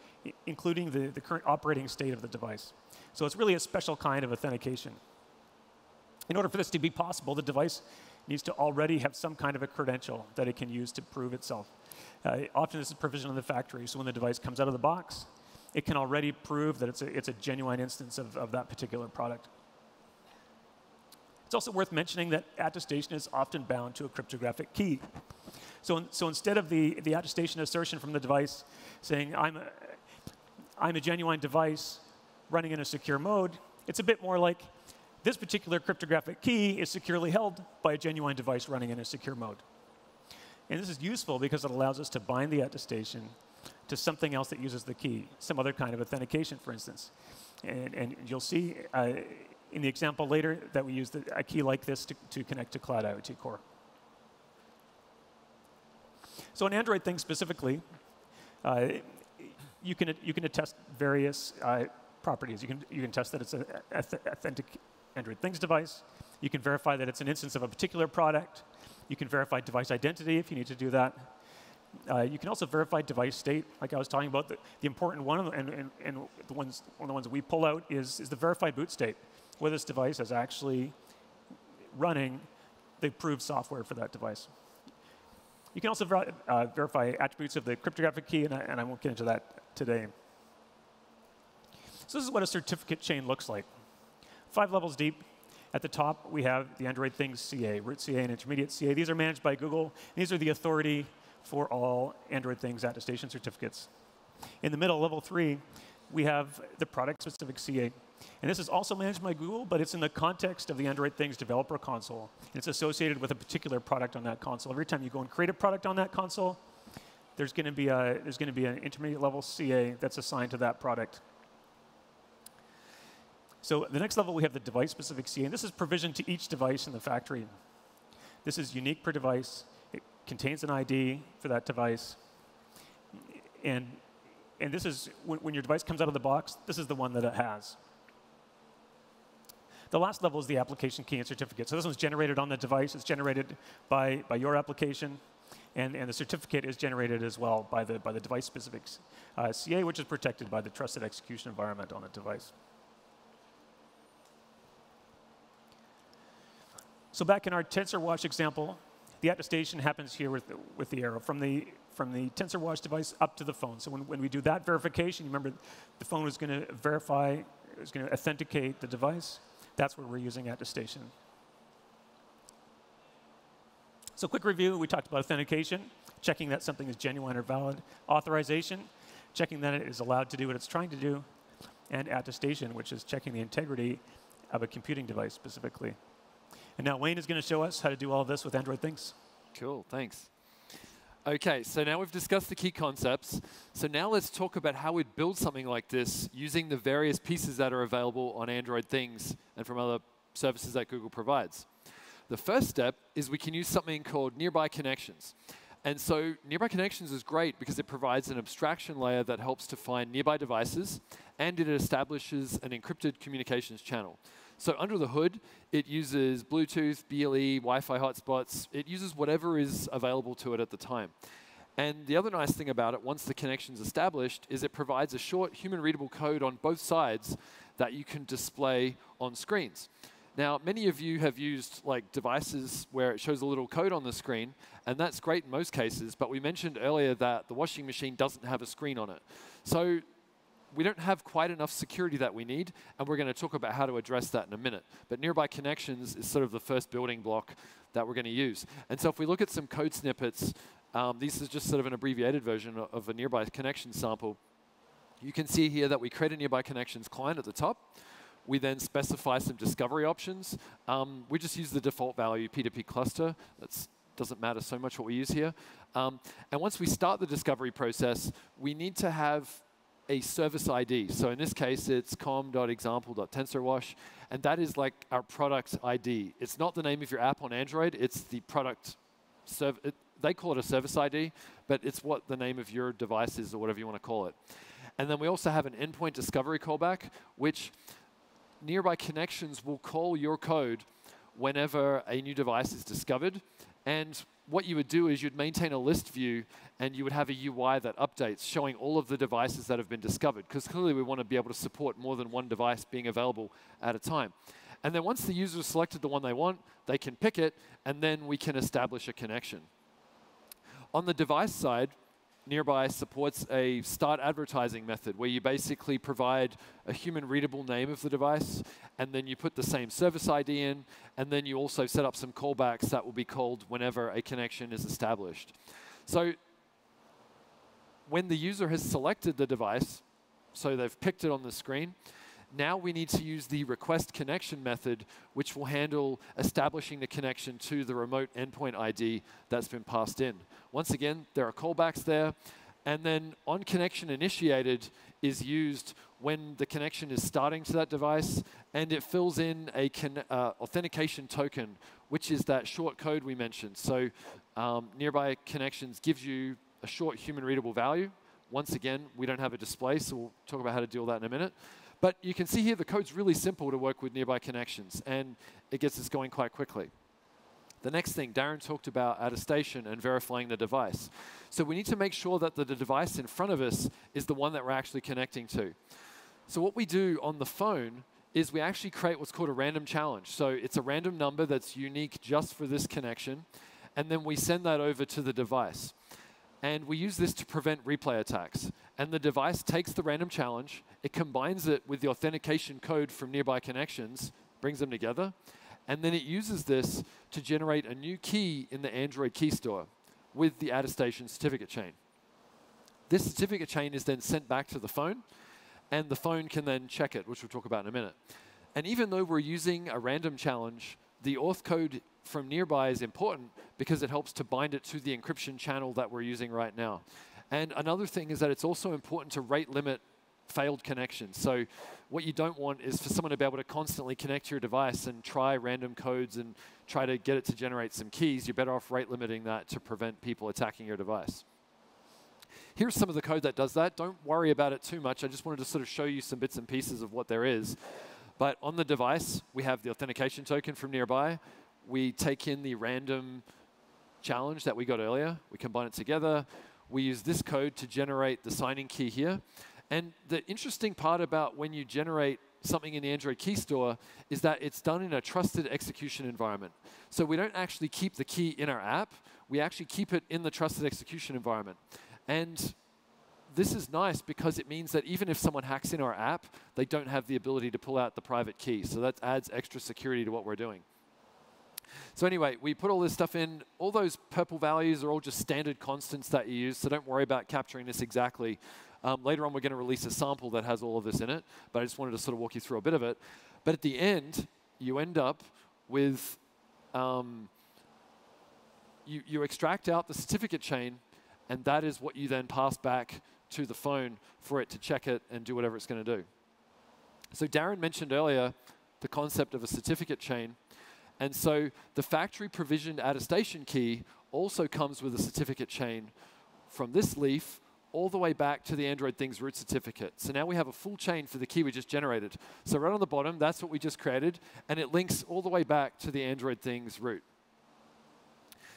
including the current operating state of the device. So it's really a special kind of authentication. In order for this to be possible, the device needs to already have some kind of a credential that it can use to prove itself. Often this is provisioned in the factory, so when the device comes out of the box, it can already prove that it's a genuine instance of that particular product. It's also worth mentioning that attestation is often bound to a cryptographic key. So instead of the attestation assertion from the device saying, I'm a genuine device running in a secure mode, it's a bit more like, this particular cryptographic key is securely held by a genuine device running in a secure mode. And this is useful because it allows us to bind the attestation to something else that uses the key, some other kind of authentication, for instance. And you'll see in the example later that we use a key like this to connect to Cloud IoT Core. So in Android Things specifically, you can attest various properties. You can test that it's an authentic Android Things device. You can verify that it's an instance of a particular product. You can verify device identity if you need to do that. You can also verify device state, like I was talking about. The important one, and one of the ones that we pull out is the verified boot state, where this device is actually running the approved software for that device. You can also verify attributes of the cryptographic key, and I won't get into that today. So this is what a certificate chain looks like. 5 levels deep. At the top, we have the Android Things CA, root CA and intermediate CA. These are managed by Google. These are the authority for all Android Things attestation certificates. In the middle, level 3, we have the product-specific CA. And this is also managed by Google, but it's in the context of the Android Things developer console. And it's associated with a particular product on that console. Every time you go and create a product on that console, there's going to be an intermediate level CA that's assigned to that product. So the next level, we have the device-specific CA. And this is provisioned to each device in the factory. This is unique per device. It contains an ID for that device. And this is, when your device comes out of the box, this is the one that it has. The last level is the application key and certificate. So this one's generated on the device. It's generated by your application. And the certificate is generated as well by the device-specific CA, which is protected by the trusted execution environment on the device. So back in our TensorWatch example, the attestation happens here with the arrow from the TensorWatch device up to the phone. So when we do that verification, you remember the phone is going to verify, is going to authenticate the device. That's where we're using attestation. So quick review, we talked about authentication, checking that something is genuine or valid. Authorization, checking that it is allowed to do what it's trying to do. And attestation, which is checking the integrity of a computing device specifically. And now Wayne is going to show us how to do all of this with Android Things. Cool, thanks. OK, so now we've discussed the key concepts. So now let's talk about how we'd build something like this using the various pieces that are available on Android Things and from other services that Google provides. The first step is we can use something called Nearby Connections. And so Nearby Connections is great because it provides an abstraction layer that helps to find nearby devices, and it establishes an encrypted communications channel. So under the hood, it uses Bluetooth, BLE, Wi-Fi hotspots. It uses whatever is available to it at the time. And the other nice thing about it, once the connection's established, is it provides a short human-readable code on both sides that you can display on screens. Now, many of you have used devices where it shows a little code on the screen, and that's great in most cases, but we mentioned earlier that the washing machine doesn't have a screen on it. So we don't have quite enough security that we need, and we're going to talk about how to address that in a minute. But Nearby Connections is sort of the first building block that we're going to use. And so if we look at some code snippets, this is just sort of an abbreviated version of a Nearby Connections sample. You can see here that we create a Nearby Connections client at the top. We then specify some discovery options. We just use the default value P2P cluster. That doesn't matter so much what we use here. And once we start the discovery process, we need to have a service ID. So in this case, it's com.example.tensorwash, and that is like our product ID. It's not the name of your app on Android, it's the product. They call it a service ID, but it's what the name of your device is or whatever you want to call it. And then we also have an endpoint discovery callback, which Nearby Connections will call your code whenever a new device is discovered. And what you would do is you'd maintain a list view, and you would have a UI that updates, showing all of the devices that have been discovered, because clearly we want to be able to support more than one device being available at a time. And then once the user has selected the one they want, they can pick it, and then we can establish a connection. On the device side, Nearby supports a start advertising method where you basically provide a human-readable name of the device, and then you put the same service ID in, and then you also set up some callbacks that will be called whenever a connection is established. So when the user has selected the device, so they've picked it on the screen, now we need to use the request connection method, which will handle establishing the connection to the remote endpoint ID that's been passed in. Once again, there are callbacks there. And then on connection initiated is used when the connection is starting to that device, and it fills in a authentication token, which is that short code we mentioned. So Nearby Connections gives you a short human-readable value. Once again, we don't have a display, so we'll talk about how to deal with that in a minute. But you can see here the code's really simple to work with Nearby Connections, and it gets us going quite quickly. The next thing, Darren talked about attestation and verifying the device. So we need to make sure that the device in front of us is the one that we're actually connecting to. So what we do on the phone is we actually create what's called a random challenge. So it's a random number that's unique just for this connection. and then we send that over to the device. And we use this to prevent replay attacks. And the device takes the random challenge, it combines it with the authentication code from nearby connections, brings them together, and then it uses this to generate a new key in the Android key store with the attestation certificate chain. This certificate chain is then sent back to the phone, and the phone can then check it, which we'll talk about in a minute. And even though we're using a random challenge, the auth code from nearby is important because it helps to bind it to the encryption channel that we're using right now. And another thing is that it's also important to rate limit failed connections. So what you don't want is for someone to be able to constantly connect to your device and try random codes and try to get it to generate some keys. You're better off rate limiting that to prevent people attacking your device. Here's some of the code that does that. Don't worry about it too much. I just wanted to sort of show you some bits and pieces of what there is. But on the device, we have the authentication token from nearby. We take in the random challenge that we got earlier. We combine it together. We use this code to generate the signing key here. And the interesting part about when you generate something in the Android key store is that it's done in a trusted execution environment. So we don't actually keep the key in our app. We actually keep it in the trusted execution environment. And this is nice because it means that even if someone hacks in our app, they don't have the ability to pull out the private key. So that adds extra security to what we're doing. So anyway, we put all this stuff in. All those purple values are all just standard constants that you use, so don't worry about capturing this exactly. Later on, we're going to release a sample that has all of this in it, but I just wanted to sort of walk you through a bit of it. But at the end, you end up with, you extract out the certificate chain, and that is what you then pass back to the phone for it to check it and do whatever it's going to do. So Darren mentioned earlier the concept of a certificate chain. And so the factory provisioned attestation key also comes with a certificate chain from this leaf all the way back to the Android Things root certificate. So now we have a full chain for the key we just generated. So right on the bottom, that's what we just created, and it links all the way back to the Android Things root.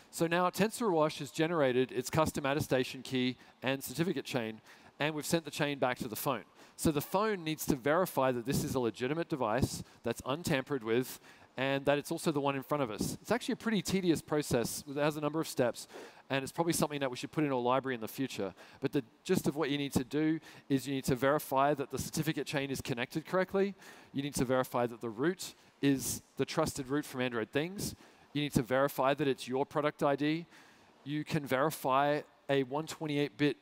So now TensorWash has generated its custom attestation key and certificate chain, and we've sent the chain back to the phone. So the phone needs to verify that this is a legitimate device that's untampered with, and that it's also the one in front of us. It's actually a pretty tedious process. It has a number of steps, and it's probably something that we should put in our library in the future. But the gist of what you need to do is you need to verify that the certificate chain is connected correctly. You need to verify that the root is the trusted root from Android Things. You need to verify that it's your product ID. You can verify a 128-bit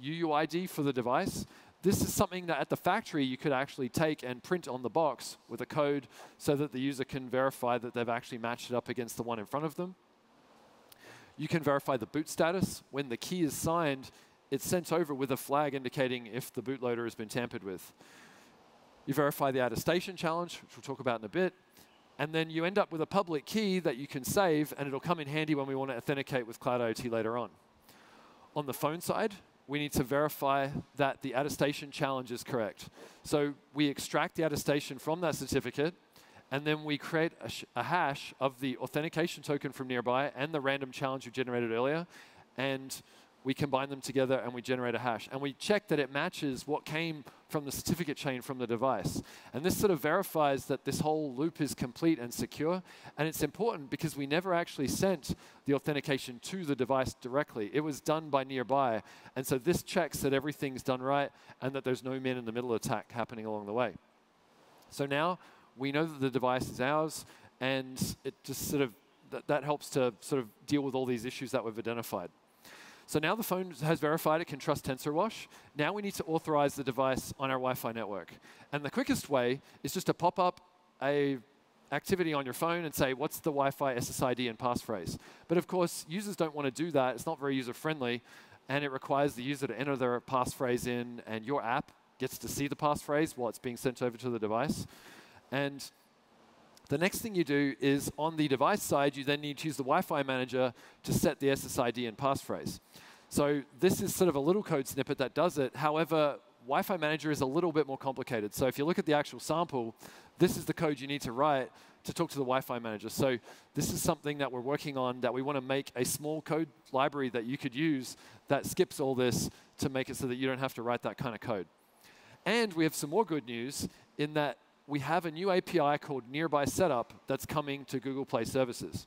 UUID for the device. This is something that at the factory you could actually take and print on the box with a code so that the user can verify that they've actually matched it up against the one in front of them. You can verify the boot status. When the key is signed, it's sent over with a flag indicating if the bootloader has been tampered with. You verify the attestation challenge, which we'll talk about in a bit. And then you end up with a public key that you can save, and it'll come in handy when we want to authenticate with Cloud IoT later on. On the phone side, we need to verify that the attestation challenge is correct. So we extract the attestation from that certificate, and then we create a hash of the authentication token from nearby and the random challenge you generated earlier, and we combine them together and we generate a hash. And we check that it matches what came from the certificate chain from the device. And this sort of verifies that this whole loop is complete and secure. And it's important because we never actually sent the authentication to the device directly. It was done by nearby. And so this checks that everything's done right and that there's no man-in-the-middle attack happening along the way. So now we know that the device is ours, and it just sort of, that helps to sort of deal with all these issues that we've identified. So now the phone has verified it can trust TensorWash. Now we need to authorize the device on our Wi-Fi network. And the quickest way is just to pop up a activity on your phone and say, what's the Wi-Fi SSID and passphrase? But of course, users don't want to do that. It's not very user-friendly, and it requires the user to enter their passphrase in, and your app gets to see the passphrase while it's being sent over to the device. And the next thing you do is on the device side, you then need to use the Wi-Fi manager to set the SSID and passphrase. So this is sort of a little code snippet that does it. However, Wi-Fi manager is a little bit more complicated. So if you look at the actual sample, this is the code you need to write to talk to the Wi-Fi manager. So this is something that we're working on, that we want to make a small code library that you could use that skips all this to make it so that you don't have to write that kind of code. And we have some more good news in that we have a new API called Nearby Setup that's coming to Google Play Services.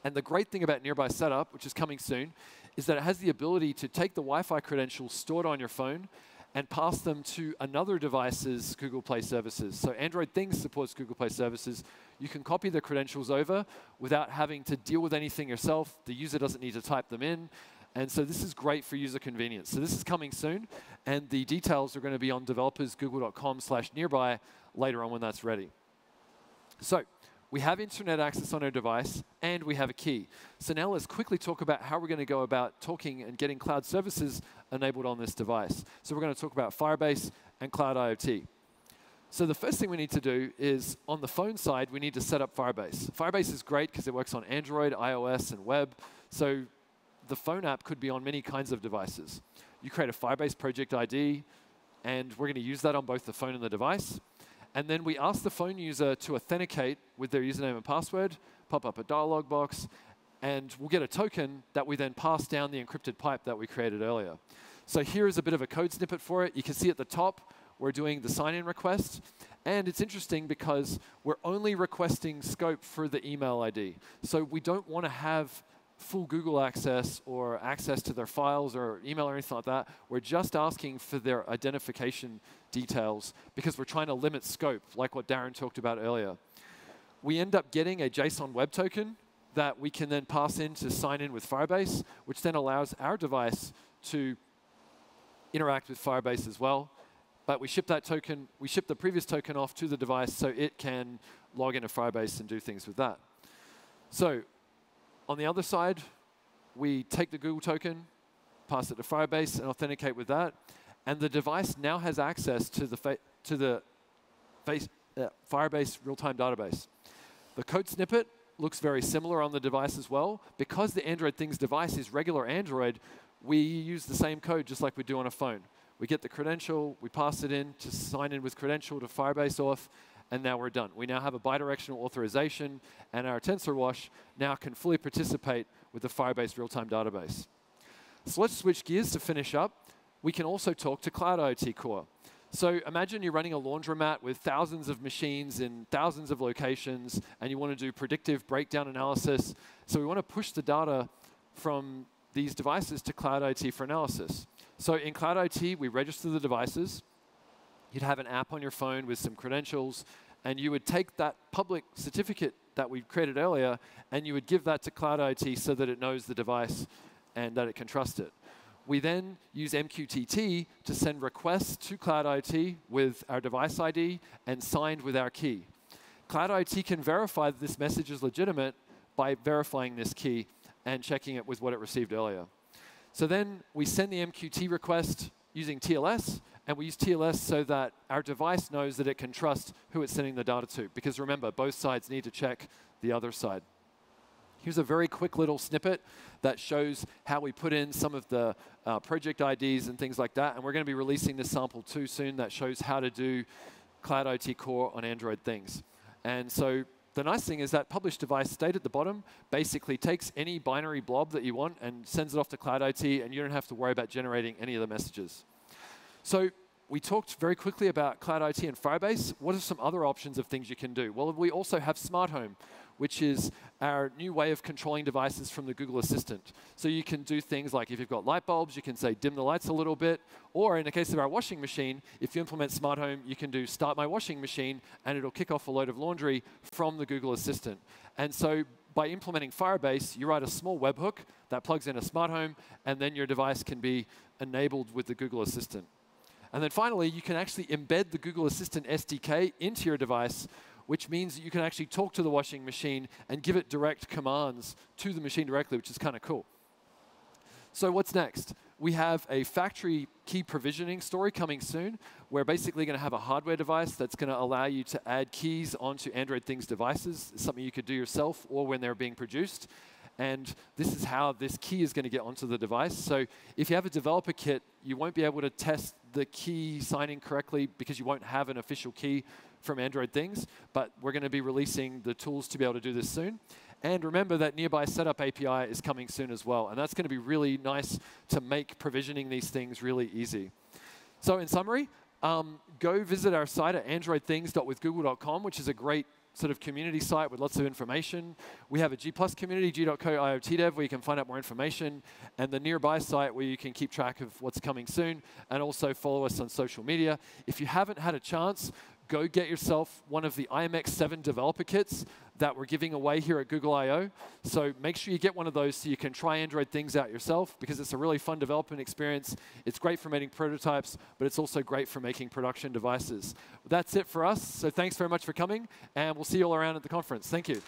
And the great thing about Nearby Setup, which is coming soon, is that it has the ability to take the Wi-Fi credentials stored on your phone and pass them to another device's Google Play services. So Android Things supports Google Play services. You can copy the credentials over without having to deal with anything yourself. The user doesn't need to type them in. And so this is great for user convenience. So this is coming soon, and the details are going to be on developers.google.com/nearby later on when that's ready. So we have internet access on our device, and we have a key. So now let's quickly talk about how we're going to go about talking and getting cloud services enabled on this device. So we're going to talk about Firebase and Cloud IoT. So the first thing we need to do is, on the phone side, we need to set up Firebase. Firebase is great because it works on Android, iOS, and web. So the phone app could be on many kinds of devices. You create a Firebase project ID, and we're going to use that on both the phone and the device. And then we ask the phone user to authenticate with their username and password, pop up a dialog box, and we'll get a token that we then pass down the encrypted pipe that we created earlier. So here is a bit of a code snippet for it. You can see at the top, we're doing the sign-in request. And it's interesting because we're only requesting scope for the email ID. So we don't want to have full Google access or access to their files or email or anything like that. We're just asking for their identification details because we're trying to limit scope, like what Darren talked about earlier. We end up getting a JSON web token that we can then pass in to sign in with Firebase, which then allows our device to interact with Firebase as well. But we ship that token, we ship the previous token off to the device so it can log into Firebase and do things with that. So on the other side, we take the Google token, pass it to Firebase, and authenticate with that. And the device now has access to the Firebase real-time database. The code snippet looks very similar on the device as well. Because the Android Things device is regular Android, we use the same code just like we do on a phone. We get the credential, we pass it in to sign in with credential to Firebase auth, and now we're done. We now have a bidirectional authorization, and our TensorWash now can fully participate with the Firebase real-time database. So let's switch gears to finish up. We can also talk to Cloud IoT Core. So imagine you're running a laundromat with thousands of machines in thousands of locations, and you want to do predictive breakdown analysis. So we want to push the data from these devices to Cloud IoT for analysis. So in Cloud IoT, we register the devices. You'd have an app on your phone with some credentials, and you would take that public certificate that we created earlier, and you would give that to Cloud IoT so that it knows the device and that it can trust it. We then use MQTT to send requests to Cloud IoT with our device ID and signed with our key. Cloud IoT can verify that this message is legitimate by verifying this key and checking it with what it received earlier. So then we send the MQTT request using TLS, and we use TLS so that our device knows that it can trust who it's sending the data to. Because remember, both sides need to check the other side. Here's a very quick little snippet that shows how we put in some of the project IDs and things like that. And we're going to be releasing this sample too soon that shows how to do Cloud IoT Core on Android Things. And so the nice thing is that publish device state at the bottom basically takes any binary blob that you want and sends it off to Cloud IoT, and you don't have to worry about generating any of the messages. So we talked very quickly about Cloud IoT and Firebase. What are some other options of things you can do? Well, we also have Smart Home, which is our new way of controlling devices from the Google Assistant. So you can do things like if you've got light bulbs, you can say dim the lights a little bit. Or in the case of our washing machine, if you implement Smart Home, you can do start my washing machine, and it'll kick off a load of laundry from the Google Assistant. And so by implementing Firebase, you write a small webhook that plugs in a Smart Home, and then your device can be enabled with the Google Assistant. And then finally, you can actually embed the Google Assistant SDK into your device, which means that you can actually talk to the washing machine and give it direct commands to the machine directly, which is kind of cool. So what's next? We have a factory key provisioning story coming soon. We're basically going to have a hardware device that's going to allow you to add keys onto Android Things devices. It's something you could do yourself or when they're being produced. And this is how this key is going to get onto the device. So if you have a developer kit, you won't be able to test the key signing correctly because you won't have an official key from Android Things. But we're going to be releasing the tools to be able to do this soon. And remember that Nearby Setup API is coming soon as well. And that's going to be really nice to make provisioning these things really easy. So in summary, go visit our site at androidthings.withgoogle.com, which is a great sort of community site with lots of information. We have a G+ community, g.co IoT Dev, where you can find out more information, and the nearby site where you can keep track of what's coming soon, and also follow us on social media. If you haven't had a chance, go get yourself one of the IMX7 developer kits that we're giving away here at Google I/O. So make sure you get one of those so you can try Android things out yourself, because it's a really fun development experience. It's great for making prototypes, but it's also great for making production devices. That's it for us. So thanks very much for coming, and we'll see you all around at the conference. Thank you.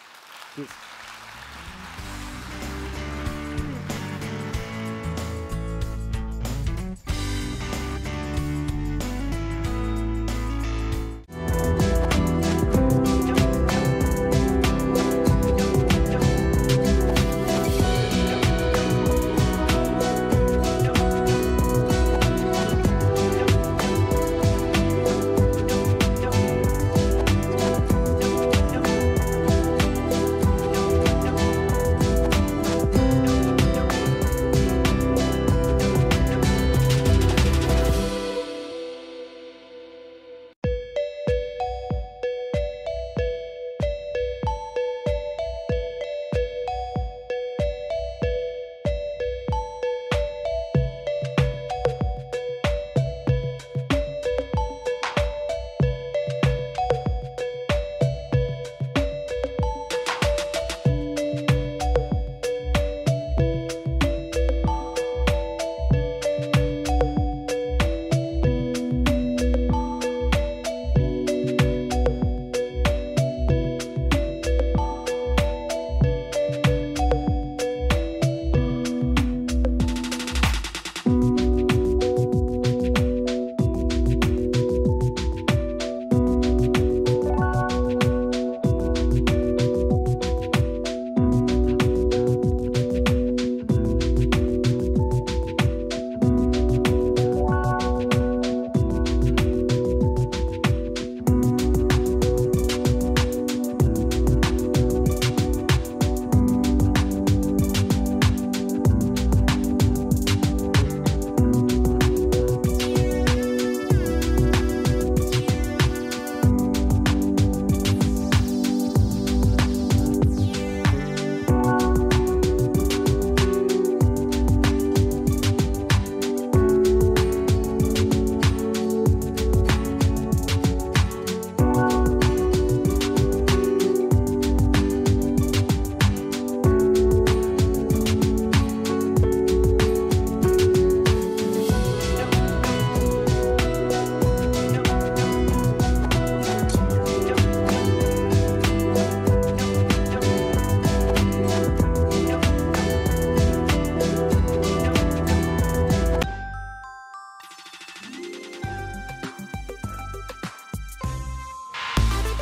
Cheers.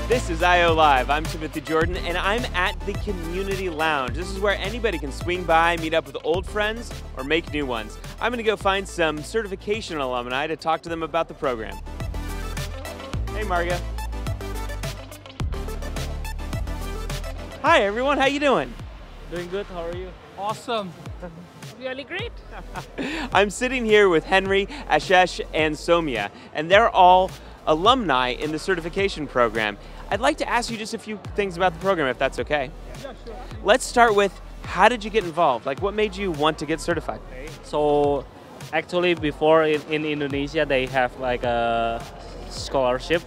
This is I/O Live. I'm Timothy Jordan, and I'm at the Community Lounge. This is where anybody can swing by, meet up with old friends, or make new ones. I'm going to go find some certification alumni to talk to them about the program. Hey, Marga. Hi, everyone. How you doing? Doing good. How are you? Awesome. Really great. I'm sitting here with Henry, Ashesh, and Somya, and they're all alumni in the certification program. I'd like to ask you just a few things about the program, if that's okay. Yeah, sure. Let's start with, how did you get involved? Like, what made you want to get certified? Okay. So, actually, before in Indonesia, they have like a scholarship.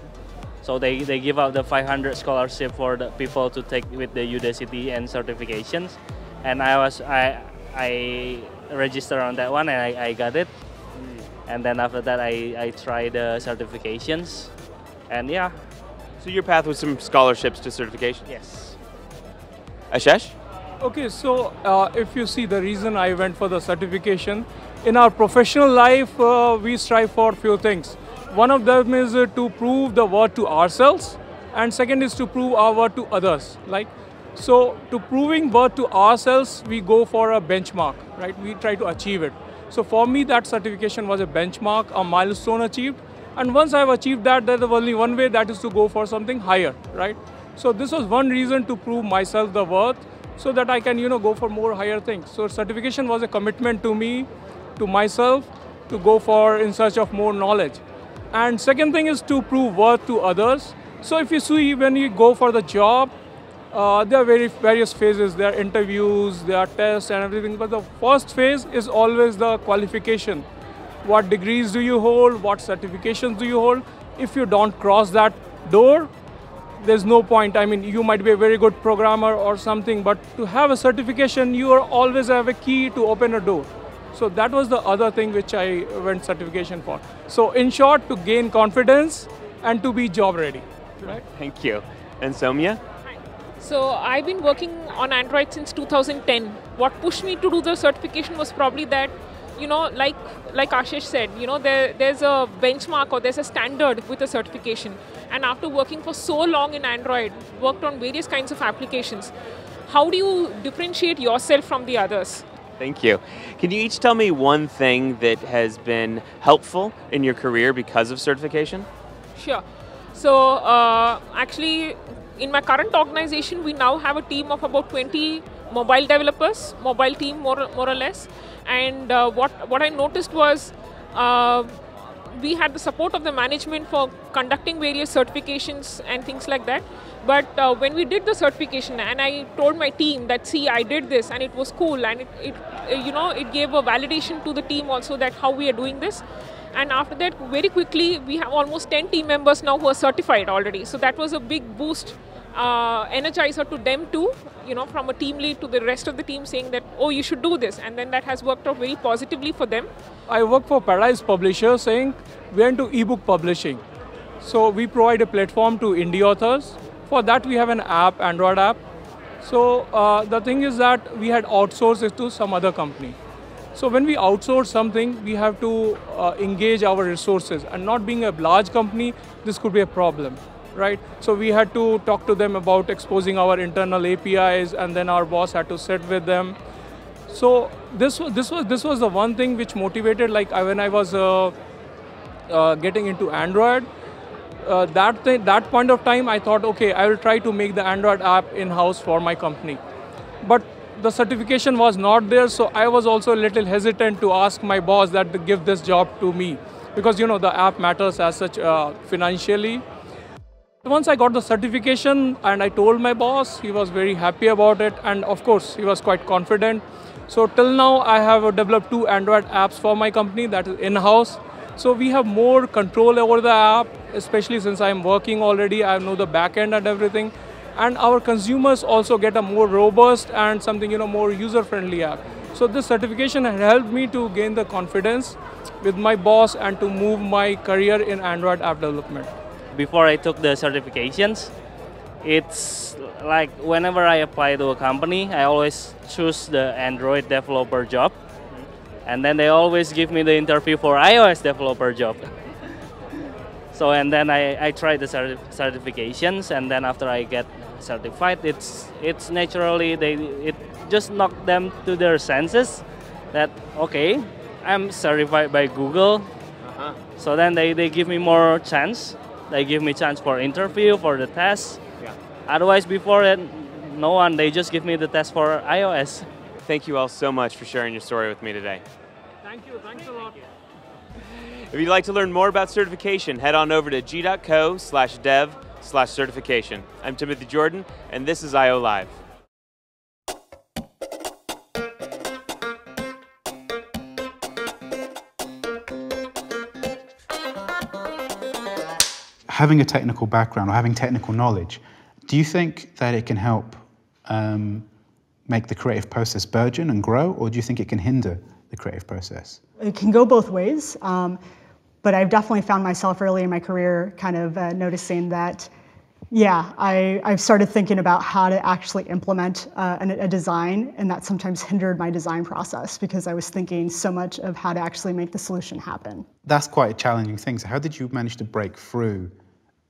So they give out the 500 scholarship for the people to take with the Udacity and certifications. And I registered on that one, and I got it. And then after that, I tried the certifications, and yeah. So your path was some scholarships to certification? Yes. Ashesh? Okay, so if you see the reason I went for the certification, in our professional life, we strive for a few things. One of them is to prove the worth to ourselves, and second is to prove our worth to others. So to proving worth to ourselves, we go for a benchmark, right? We try to achieve it. So for me, that certification was a benchmark, a milestone achieved. And once I've achieved that, there's only one way, that is to go for something higher, right? So this was one reason to prove myself the worth, so that I can, go for more higher things. So certification was a commitment to me, to myself, to go for in search of more knowledge. And second thing is to prove worth to others. So if you see when you go for the job, there are various phases. There are interviews, there are tests and everything. But the first phase is always the qualification. What degrees do you hold? What certifications do you hold? If you don't cross that door, there's no point. I mean, you might be a very good programmer or something, but to have a certification, you always have a key to open a door. So that was the other thing which I went certification for. So in short, to gain confidence and to be job ready. Right? Thank you. And Soumya? So I've been working on Android since 2010. What pushed me to do the certification was probably that, you know, like Ashish said, you know, there's a benchmark or there's a standard with a certification. And after working for so long in Android, worked on various kinds of applications, how do you differentiate yourself from the others? Thank you. Can you each tell me one thing that has been helpful in your career because of certification? Sure. So actually, in my current organization, we now have a team of about 20 mobile developers, mobile team more or less. And what I noticed was we had the support of the management for conducting various certifications and things like that. But when we did the certification, and I told my team that, see, I did this, and it was cool, and it gave a validation to the team also that how we are doing this. And after that, very quickly, we have almost 10 team members now who are certified already. So that was a big boost, energizer to them too, you know, from a team lead to the rest of the team saying that, oh, you should do this. And then that has worked out very positively for them. I work for Paradise Publisher saying we're into ebook publishing. So we provide a platform to indie authors. For that, we have an app, Android app. So the thing is that we had outsourced it to some other company. So when we outsource something, we have to engage our resources. And not being a large company, this could be a problem, right? So we had to talk to them about exposing our internal APIs, and then our boss had to sit with them. So this was the one thing which motivated, like when I was getting into Android, that point of time, I thought, okay, I will try to make the Android app in-house for my company. But the certification was not there, so I was also a little hesitant to ask my boss that to give this job to me, because you know the app matters as such financially. Once I got the certification and I told my boss, he was very happy about it, and of course he was quite confident. So till now I have developed 2 Android apps for my company that is in-house. So we have more control over the app, especially since I'm working already, I know the backend and everything. And our consumers also get a more robust and something, you know, more user-friendly app. So this certification has helped me to gain the confidence with my boss and to move my career in Android app development. Before I took the certifications, it's like whenever I apply to a company, I always choose the Android developer job. And then they always give me the interview for iOS developer job. So, and then I try the certifications, and then after I get certified, it's naturally, it just knocked them to their senses that, okay, I'm certified by Google. So then they give me more chance. They give me chance for interview, for the test. Yeah. Otherwise, before that, no one, they just give me the test for iOS. Thank you all so much for sharing your story with me today. Thank you, thanks a lot. If you'd like to learn more about certification, head on over to g.co/dev/certification. I'm Timothy Jordan, and this is I/O Live. Having a technical background or having technical knowledge, do you think that it can help make the creative process burgeon and grow, or do you think it can hinder the creative process? It can go both ways, but I've definitely found myself early in my career kind of noticing that, yeah, I've started thinking about how to actually implement a design, and that sometimes hindered my design process because I was thinking so much of how to actually make the solution happen. That's quite a challenging thing. So how did you manage to break through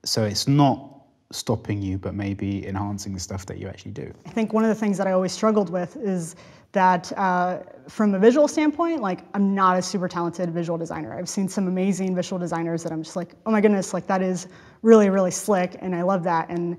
so it's not stopping you, but maybe enhancing the stuff that you actually do? I think one of the things that I always struggled with is that from a visual standpoint, like I'm not a super talented visual designer. I've seen some amazing visual designers that I'm just like, oh my goodness, like that is really, really slick, and I love that, and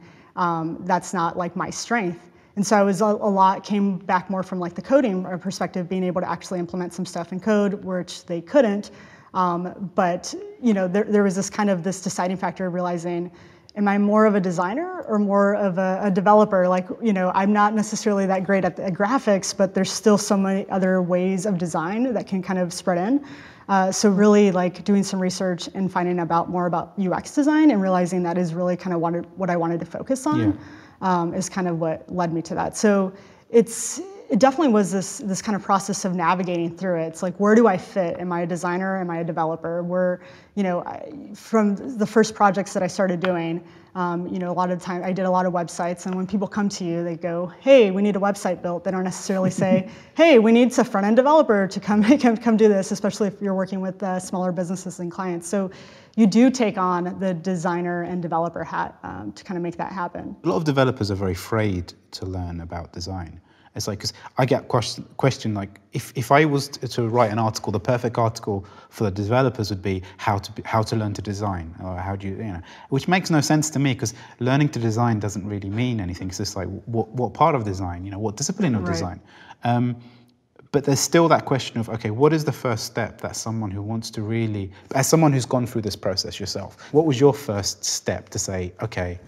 that's not like my strength. And so I was a lot, came back more from like the coding perspective, being able to actually implement some stuff in code, which they couldn't. But you know, there was this kind of this deciding factor of realizing am I more of a designer or more of a developer? Like, you know, I'm not necessarily that great at graphics, but there's still so many other ways of design that can kind of spread in. So really like doing some research and finding out more about UX design and realizing that is really kind of what I wanted to focus on is kind of what led me to that. So it definitely was this kind of process of navigating through it. It's like, where do I fit? Am I a designer? Am I a developer? Where, you know, from the first projects that I started doing, you know, a lot of the time I did a lot of websites, and when people come to you, they go, hey, we need a website built. They don't necessarily say, hey, we need a front-end developer to come do this, especially if you're working with smaller businesses and clients. So you do take on the designer and developer hat to kind of make that happen. A lot of developers are very afraid to learn about design. It's like, because I get question like, if I was to write an article, the perfect article for the developers would be how to learn to design, or how do you know, which makes no sense to me, because learning to design doesn't really mean anything. It's just like, what part of design, you know, what discipline of design? But there's still that question of, okay, what is the first step that someone who wants to really, as someone who's gone through this process yourself, what was your first step to say, okay,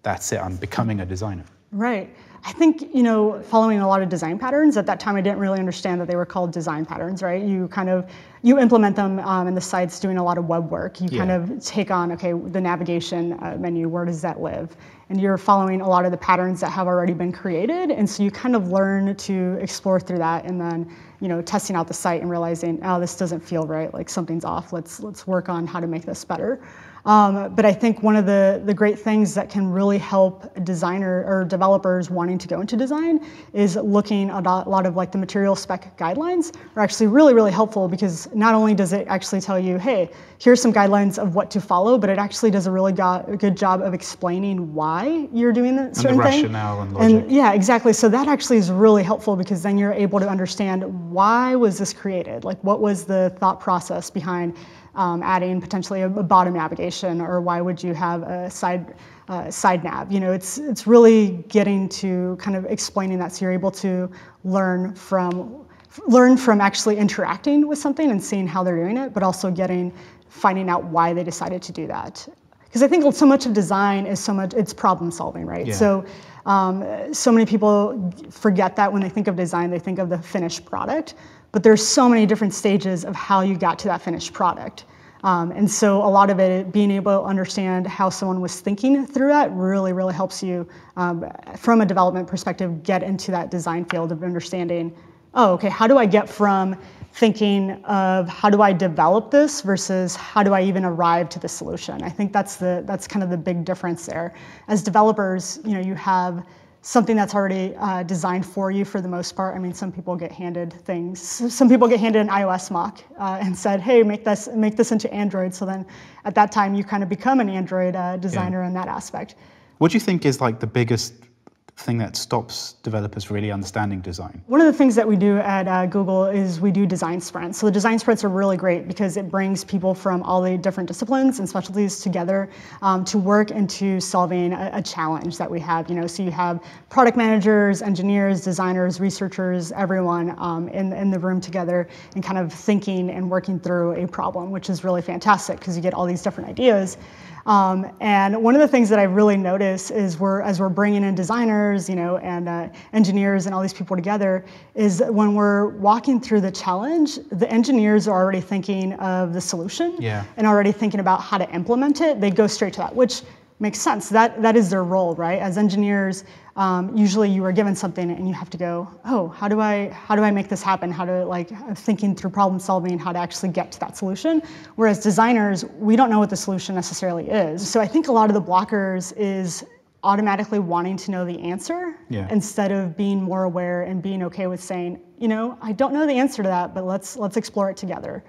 that's it, I'm becoming a designer? Right. I think, you know, following a lot of design patterns, at that time I didn't really understand that they were called design patterns, right? You implement them in the sites doing a lot of web work. You kind of take on, okay, the navigation menu, where does that live? And you're following a lot of the patterns that have already been created, and so you kind of learn to explore through that, and then, you know, testing out the site and realizing, oh, this doesn't feel right, like something's off, let's work on how to make this better. But I think one of the great things that can really help a designer or developers wanting to go into design is looking at a lot of like the material spec guidelines are actually really, really helpful, because not only does it actually tell you, hey, here's some guidelines of what to follow, but it actually does a really good job of explaining why you're doing that certain thing. And the rationale and logic. And yeah, exactly. So that actually is really helpful, because then you're able to understand, why was this created? Like, what was the thought process behind adding potentially a bottom navigation, or why would you have a side nav? You know, it's really getting to kind of explaining that, so you're able to learn from actually interacting with something and seeing how they're doing it, but also finding out why they decided to do that. Because I think so much of design is it's problem solving, right? Yeah. So many people forget that when they think of design, they think of the finished product. But there's so many different stages of how you got to that finished product. And so a lot of it, being able to understand how someone was thinking through that really, really helps you, from a development perspective, get into that design field of understanding, oh, okay, how do I get from thinking of how do I develop this versus how do I even arrive to the solution? I think that's kind of the big difference there. As developers, you know, you have something that's already designed for you for the most part. I mean, some people get handed things. Some people get handed an iOS mock and said, hey, make this into Android. So then at that time, you kind of become an Android designer in that aspect. What do you think is like the biggest thing that stops developers really understanding design? One of the things that we do at Google is we do design sprints. So the design sprints are really great because it brings people from all the different disciplines and specialties together to work into solving a challenge that we have. You know, so you have product managers, engineers, designers, researchers, everyone in the room together and kind of thinking and working through a problem, which is really fantastic because you get all these different ideas. And one of the things that I really notice is as we're bringing in designers, you know, and engineers and all these people together, is that when we're walking through the challenge, the engineers are already thinking of the solution and already thinking about how to implement it. They go straight to that, which makes sense. That is their role, right? As engineers, usually you are given something and you have to go, oh, how do I make this happen? How to thinking through problem solving, how to actually get to that solution. Whereas designers, we don't know what the solution necessarily is. So I think a lot of the blockers is automatically wanting to know the answer instead of being more aware and being okay with saying, you know, I don't know the answer to that, but let's explore it together.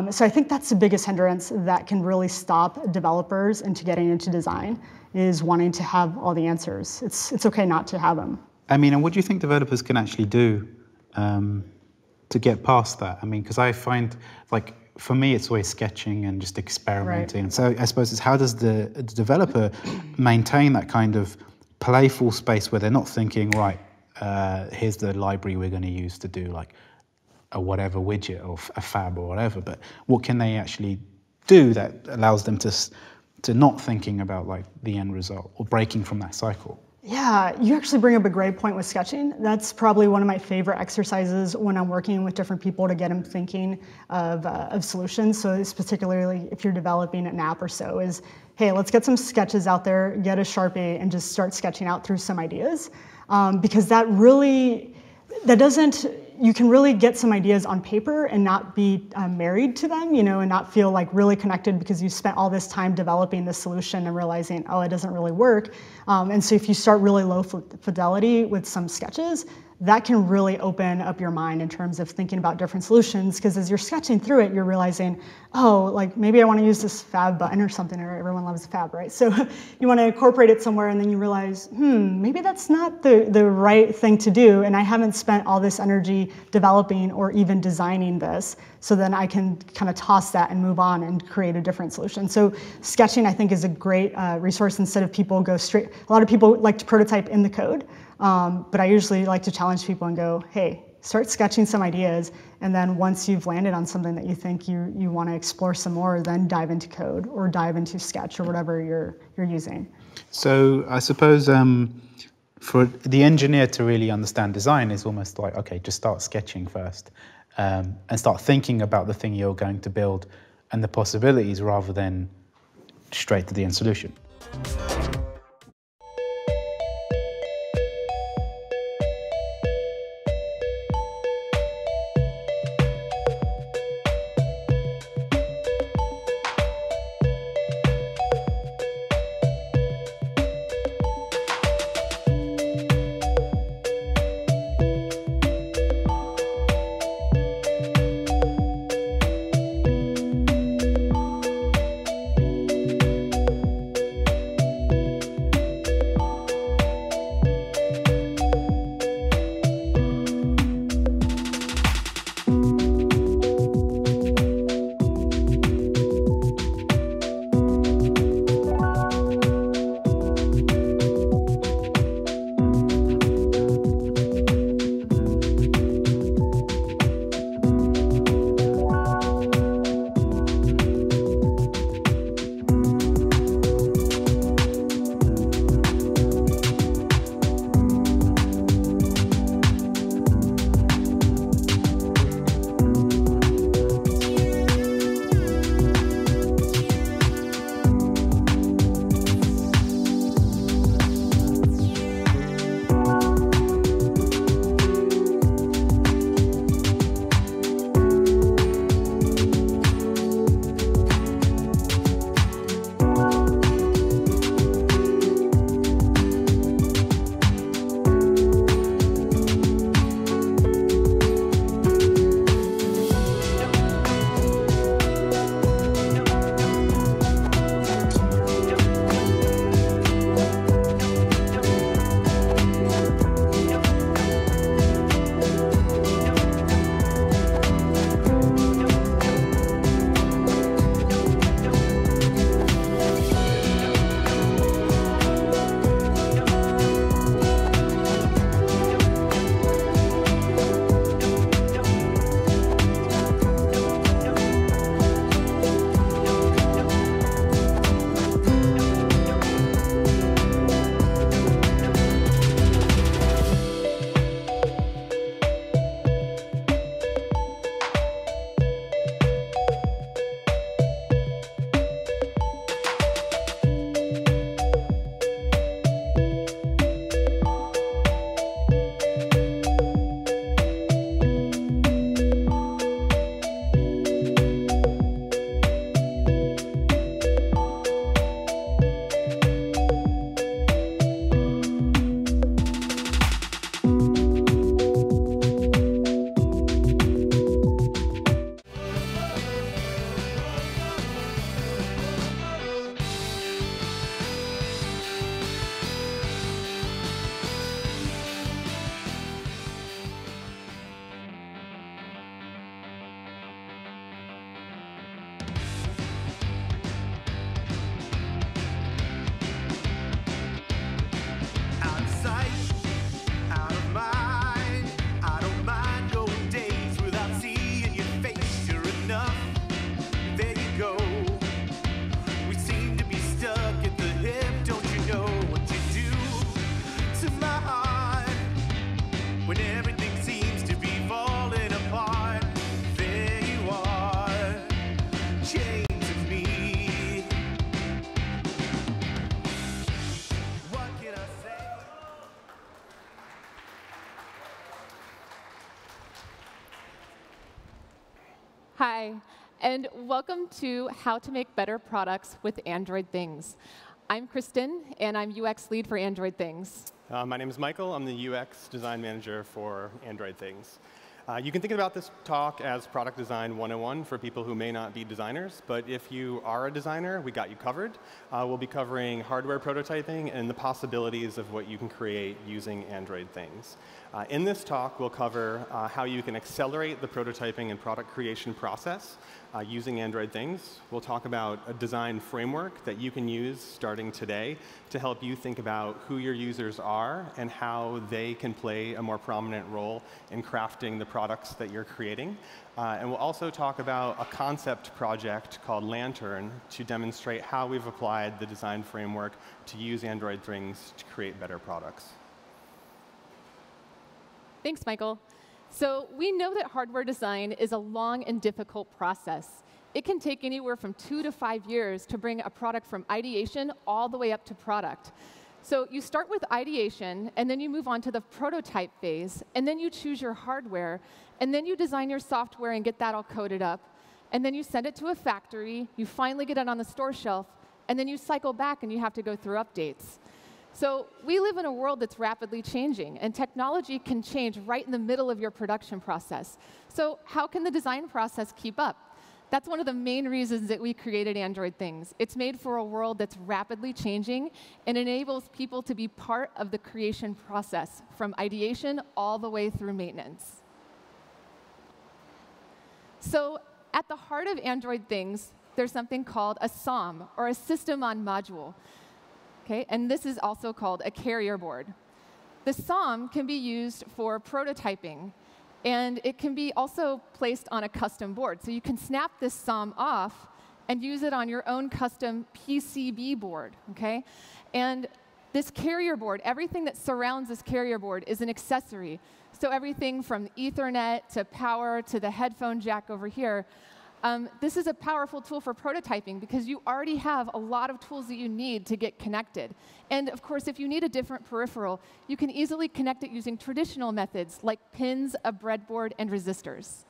So I think that's the biggest hindrance that can really stop developers into getting into design, is wanting to have all the answers. It's okay not to have them. I mean, and what do you think developers can actually do to get past that? I mean, because I find, like, for me, it's always sketching and just experimenting. Right. So I suppose it's how does the developer maintain that kind of playful space where they're not thinking, right, here's the library we're going to use to do like a whatever widget or a fab or whatever, but what can they actually do that allows them to to not thinking about like the end result or breaking from that cycle? Yeah, you actually bring up a great point with sketching. That's probably one of my favorite exercises when I'm working with different people to get them thinking of solutions. So it's particularly if you're developing an app or so is, hey, let's get some sketches out there, get a Sharpie, and just start sketching out through some ideas. Because you can really get some ideas on paper and not be married to them, and not feel like really connected because you spent all this time developing the solution and realizing, oh, it doesn't really work. And so if you start really low fidelity with some sketches, that can really open up your mind in terms of thinking about different solutions, because as you're sketching through it, you're realizing, oh, like maybe I want to use this fab button or something, or everyone loves fab, right? So you want to incorporate it somewhere, and then you realize, maybe that's not the right thing to do, and I haven't spent all this energy developing or even designing this, so then I can kind of toss that and move on and create a different solution. So sketching, I think, is a great resource instead of people go straight. A lot of people like to prototype in the code, but I usually like to challenge people and go, hey, start sketching some ideas, and then once you've landed on something that you think you want to explore some more, then dive into code or dive into Sketch or whatever you're using. So I suppose for the engineer to really understand design is almost like, okay, just start sketching first and start thinking about the thing you're going to build and the possibilities rather than straight to the end solution. Hi, and welcome to How to Make Better Products with Android Things. I'm Kristen, and I'm UX lead for Android Things. My name is Michael. I'm the UX design manager for Android Things. You can think about this talk as Product Design 101 for people who may not be designers, but if you are a designer, we got you covered. We'll be covering hardware prototyping and the possibilities of what you can create using Android Things. In this talk, we'll cover how you can accelerate the prototyping and product creation process using Android Things. We'll talk about a design framework that you can use starting today to help you think about who your users are and how they can play a more prominent role in crafting the products that you're creating. And we'll also talk about a concept project called Lantern to demonstrate how we've applied the design framework to use Android Things to create better products. Thanks, Michael. So we know that hardware design is a long and difficult process. It can take anywhere from 2 to 5 years to bring a product from ideation all the way up to product. So you start with ideation, and then you move on to the prototype phase, and then you choose your hardware, and then you design your software and get that all coded up, and then you send it to a factory, you finally get it on the store shelf, and then you cycle back and you have to go through updates. So we live in a world that's rapidly changing, and technology can change right in the middle of your production process. So how can the design process keep up? That's one of the main reasons that we created Android Things. It's made for a world that's rapidly changing and enables people to be part of the creation process, from ideation all the way through maintenance. So at the heart of Android Things, there's something called a SOM, or a system on module. Okay? And this is also called a carrier board. The SOM can be used for prototyping, and it can be also placed on a custom board. So you can snap this SOM off and use it on your own custom PCB board. Okay? And this carrier board, everything that surrounds this carrier board is an accessory. So everything from Ethernet to power to the headphone jack over here. This is a powerful tool for prototyping because you already have a lot of tools that you need to get connected. And of course, if you need a different peripheral, you can easily connect it using traditional methods like pins, a breadboard, and resistors.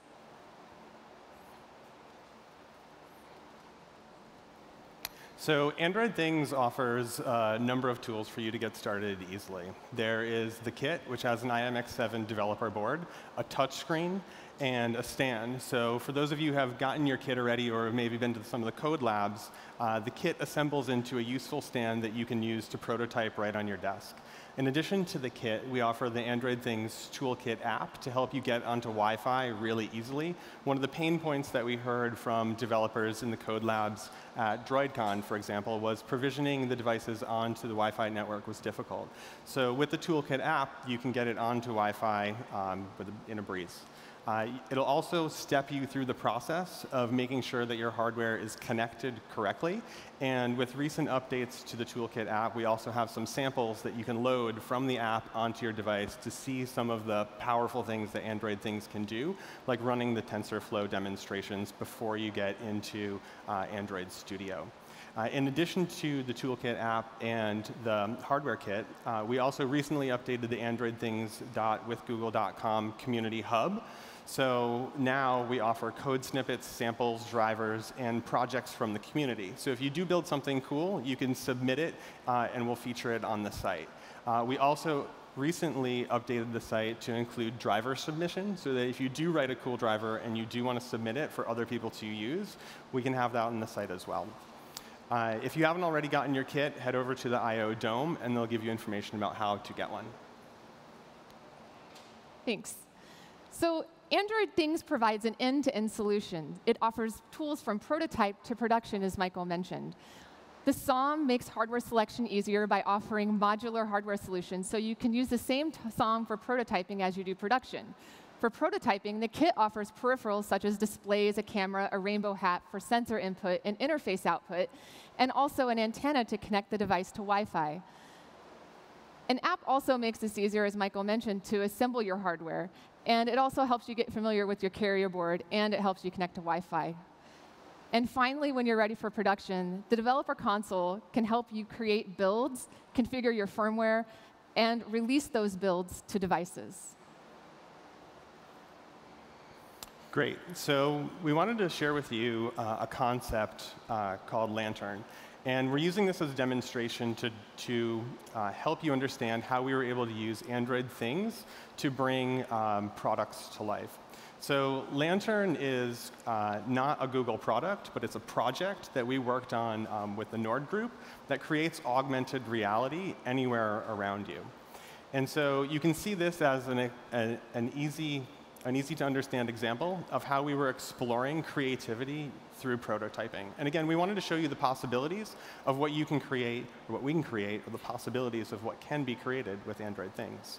So Android Things offers a number of tools for you to get started easily. There is the kit, which has an IMX7 developer board, a touchscreen, and a stand. So for those of you who have gotten your kit already or maybe been to some of the code labs, the kit assembles into a useful stand that you can use to prototype right on your desk. In addition to the kit, we offer the Android Things Toolkit app to help you get onto Wi-Fi really easily. One of the pain points that we heard from developers in the code labs at DroidCon, for example, was provisioning the devices onto the Wi-Fi network was difficult. So with the Toolkit app, you can get it onto Wi-Fi in a breeze. It'll also step you through the process of making sure that your hardware is connected correctly. And with recent updates to the Toolkit app, we also have some samples that you can load from the app onto your device to see some of the powerful things that Android Things can do, like running the TensorFlow demonstrations before you get into Android Studio. In addition to the Toolkit app and the hardware kit, we also recently updated the AndroidThings.withgoogle.com community hub. So now we offer code snippets, samples, drivers, and projects from the community. So if you do build something cool, you can submit it, and we'll feature it on the site. We also recently updated the site to include driver submission, so that if you do write a cool driver and you do want to submit it for other people to use, we can have that on the site as well. If you haven't already gotten your kit, head over to the I/O Dome, and they'll give you information about how to get one. Thanks. So Android Things provides an end-to-end solution. It offers tools from prototype to production, as Michael mentioned. The SOM makes hardware selection easier by offering modular hardware solutions, so you can use the same SOM for prototyping as you do production. For prototyping, the kit offers peripherals such as displays, a camera, a rainbow hat for sensor input and interface output, and also an antenna to connect the device to Wi-Fi. An app also makes this easier, as Michael mentioned, to assemble your hardware. And it also helps you get familiar with your carrier board, and it helps you connect to Wi-Fi. And finally, when you're ready for production, the developer console can help you create builds, configure your firmware, and release those builds to devices. Great. So we wanted to share with you a concept called Lantern. And we're using this as a demonstration to help you understand how we were able to use Android Things to bring products to life. So Lantern is not a Google product, but it's a project that we worked on with the Nord group that creates augmented reality anywhere around you. And so you can see this as an easy to understand example of how we were exploring creativity through prototyping. And again, we wanted to show you the possibilities of what you can create, or what we can create, or the possibilities of what can be created with Android Things.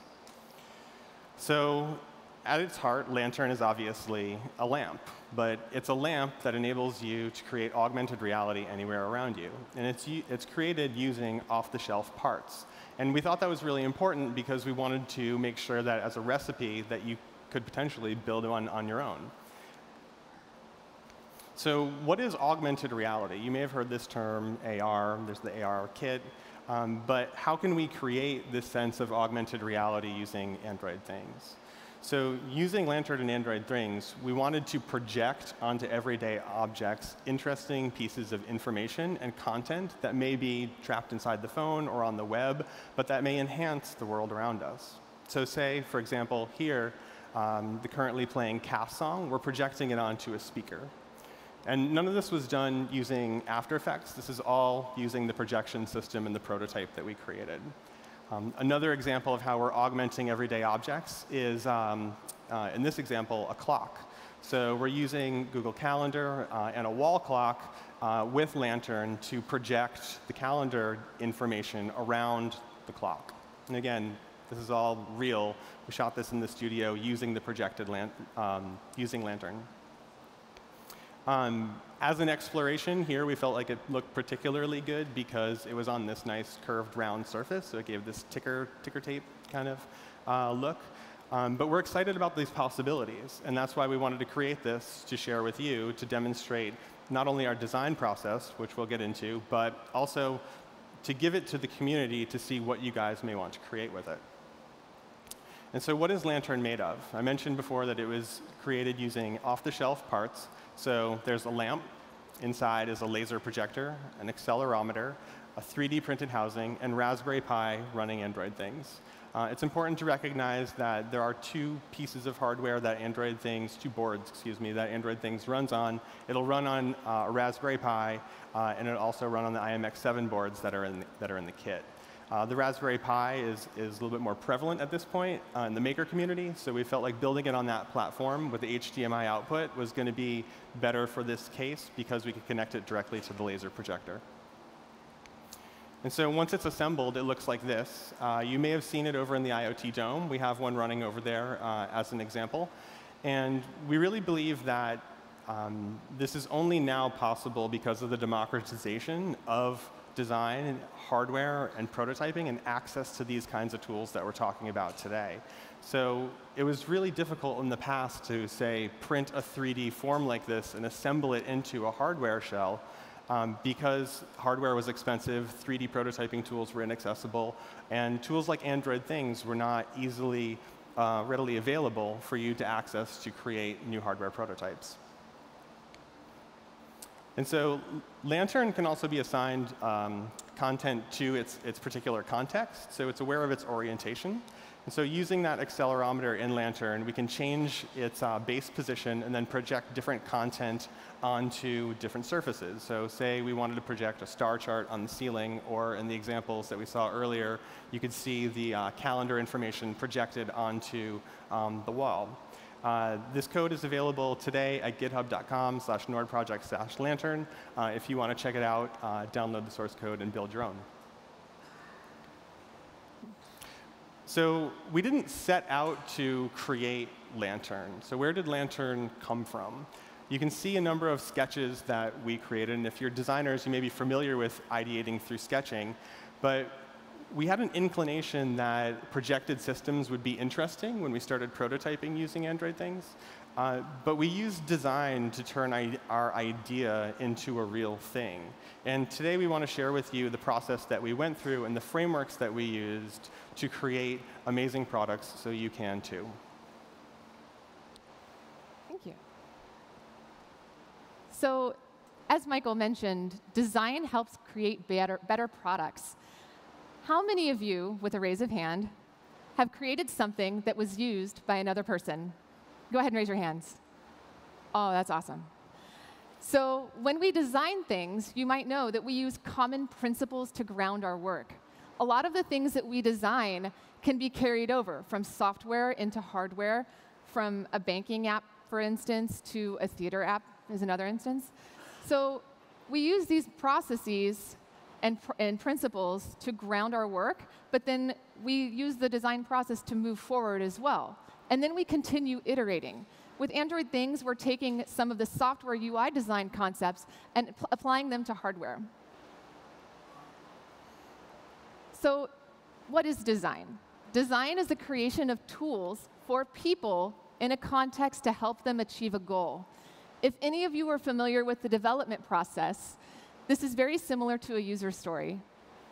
So at its heart, Lantern is obviously a lamp, but it's a lamp that enables you to create augmented reality anywhere around you. And it's created using off-the-shelf parts. And we thought that was really important because we wanted to make sure that as a recipe that you could potentially build one on your own. So what is augmented reality? You may have heard this term AR. There's the AR kit. But how can we create this sense of augmented reality using Android Things? So using Lantern and Android Things, we wanted to project onto everyday objects interesting pieces of information and content that may be trapped inside the phone or on the web, but that may enhance the world around us. So say, for example, here, the currently playing Calf song, we're projecting it onto a speaker. And none of this was done using After Effects. This is all using the projection system and the prototype that we created. Another example of how we're augmenting everyday objects is, in this example, a clock. So we're using Google Calendar and a wall clock with Lantern to project the calendar information around the clock. And again, this is all real. We shot this in the studio using the projected using Lantern. As an exploration here, we felt like it looked particularly good because it was on this nice curved round surface, so it gave this ticker tape kind of look. But we're excited about these possibilities, and that's why we wanted to create this to share with you to demonstrate not only our design process, which we'll get into, but also to give it to the community to see what you guys may want to create with it. And so what is Lantern made of? I mentioned before that it was created using off-the-shelf parts. So there's a lamp. Inside is a laser projector, an accelerometer, a 3D printed housing, and Raspberry Pi running Android Things. It's important to recognize that there are two pieces of hardware that Android Things, two boards, excuse me, that Android Things runs on. It'll run on a Raspberry Pi, and it'll also run on the IMX7 boards that are in the kit. The Raspberry Pi is a little bit more prevalent at this point in the maker community, so we felt like building it on that platform with the HDMI output was going to be better for this case because we could connect it directly to the laser projector. And so once it's assembled, it looks like this. You may have seen it over in the IoT Dome. We have one running over there as an example. And we really believe that this is only now possible because of the democratization of design, hardware, and prototyping, and access to these kinds of tools that we're talking about today. So it was really difficult in the past to, say, print a 3D form like this and assemble it into a hardware shell because hardware was expensive, 3D prototyping tools were inaccessible, and tools like Android Things were not easily, readily available for you to access to create new hardware prototypes. And so Lantern can also be assigned content to its particular context, so it's aware of its orientation. And so using that accelerometer in Lantern, we can change its base position and then project different content onto different surfaces. So say we wanted to project a star chart on the ceiling, or in the examples that we saw earlier, you could see the calendar information projected onto the wall. This code is available today at github.com/nordproject/lantern. If you want to check it out, download the source code and build your own. So we didn't set out to create Lantern. So where did Lantern come from? You can see a number of sketches that we created. And if you're designers, you may be familiar with ideating through sketching. But we had an inclination that projected systems would be interesting when we started prototyping using Android Things. But we used design to turn our idea into a real thing. And today we want to share with you the process that we went through and the frameworks that we used to create amazing products so you can too. Thank you. So as Michael mentioned, design helps create better products. How many of you, with a raise of hand, have created something that was used by another person? Go ahead and raise your hands. Oh, that's awesome. So when we design things, you might know that we use common principles to ground our work. A lot of the things that we design can be carried over from software into hardware, from a banking app, for instance, to a theater app is another instance. So we use these processes and principles to ground our work, but then we use the design process to move forward as well. And then we continue iterating. With Android Things, we're taking some of the software UI design concepts and applying them to hardware. So what is design? Design is the creation of tools for people in a context to help them achieve a goal. If any of you are familiar with the development process, this is very similar to a user story.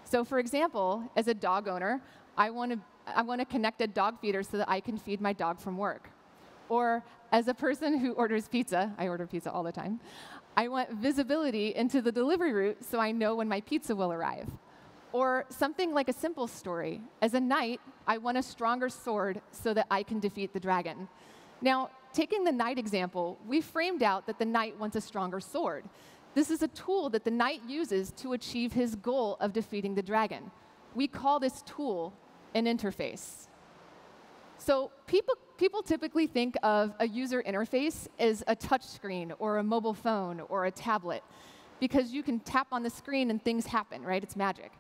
So for example, as a dog owner, I want to connect a dog feeder so that I can feed my dog from work. Or as a person who orders pizza, I order pizza all the time, I want visibility into the delivery route so I know when my pizza will arrive. Or something like a simple story. As a knight, I want a stronger sword so that I can defeat the dragon. Now, taking the knight example, we framed out that the knight wants a stronger sword. This is a tool that the knight uses to achieve his goal of defeating the dragon. We call this tool an interface. So people typically think of a user interface as a touch screen or a mobile phone or a tablet, because you can tap on the screen and things happen, right? It's magic.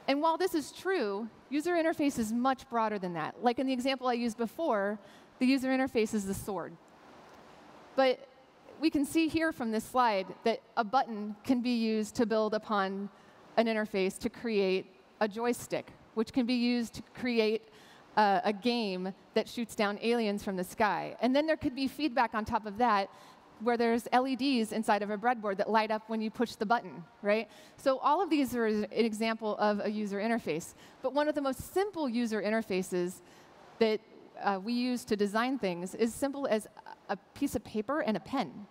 And while this is true, user interface is much broader than that. Like in the example I used before, the user interface is the sword. But we can see here from this slide that a button can be used to build upon an interface to create a joystick, which can be used to create a game that shoots down aliens from the sky. And then there could be feedback on top of that, where there's LEDs inside of a breadboard that light up when you push the button, right? So all of these are an example of a user interface. But one of the most simple user interfaces that we use to design things is simple as a piece of paper and a pen.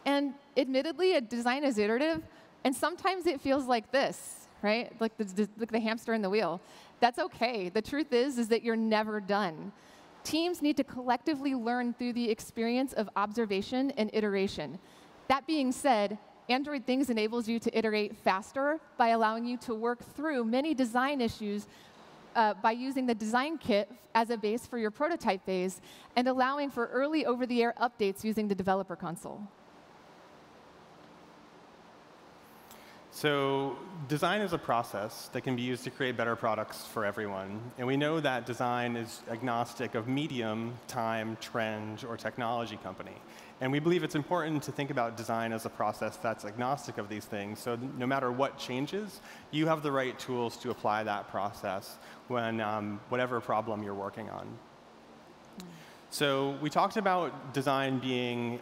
And admittedly, a design is iterative, and sometimes it feels like this, right? Like the hamster in the wheel. That's OK. The truth is that you're never done. Teams need to collectively learn through the experience of observation and iteration. That being said, Android Things enables you to iterate faster by allowing you to work through many design issues by using the design kit as a base for your prototype phase and allowing for early over-the-air updates using the developer console. So design is a process that can be used to create better products for everyone. And we know that design is agnostic of medium, time, trend, or technology company. And we believe it's important to think about design as a process that's agnostic of these things. So no matter what changes, you have the right tools to apply that process when whatever problem you're working on. So we talked about design being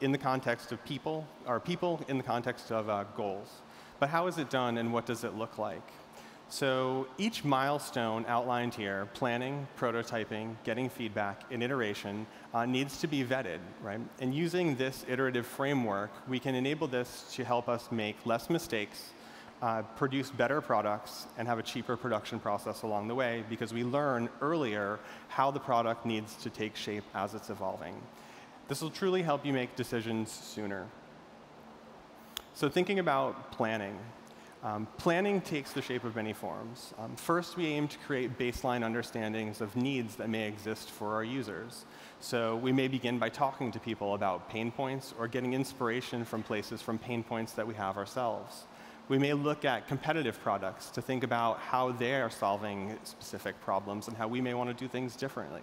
in the context of people, or people in the context of goals. But how is it done, and what does it look like? So each milestone outlined here, planning, prototyping, getting feedback, and iteration, needs to be vetted, right? And using this iterative framework, we can enable this to help us make less mistakes, produce better products, and have a cheaper production process along the way, because we learn earlier how the product needs to take shape as it's evolving. This will truly help you make decisions sooner. So thinking about planning. Planning takes the shape of many forms. First, we aim to create baseline understandings of needs that may exist for our users. So we may begin by talking to people about pain points or getting inspiration from pain points that we have ourselves. We may look at competitive products to think about how they are solving specific problems and how we may want to do things differently.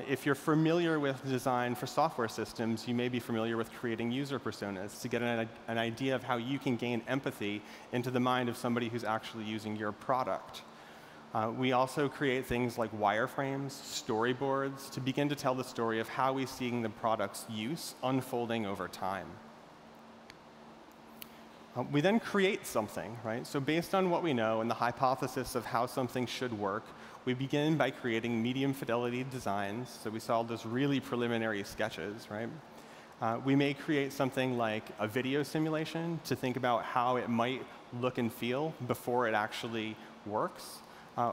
If you're familiar with design for software systems, you may be familiar with creating user personas to get an idea of how you can gain empathy into the mind of somebody who's actually using your product. We also create things like wireframes, storyboards, to begin to tell the story of how we're seeing the product's use unfolding over time. We then create something, right? So based on what we know and the hypothesis of how something should work, We begin by creating medium fidelity designs. So we saw those really preliminary sketches, right? We may create something like a video simulation to think about how it might look and feel before it actually works.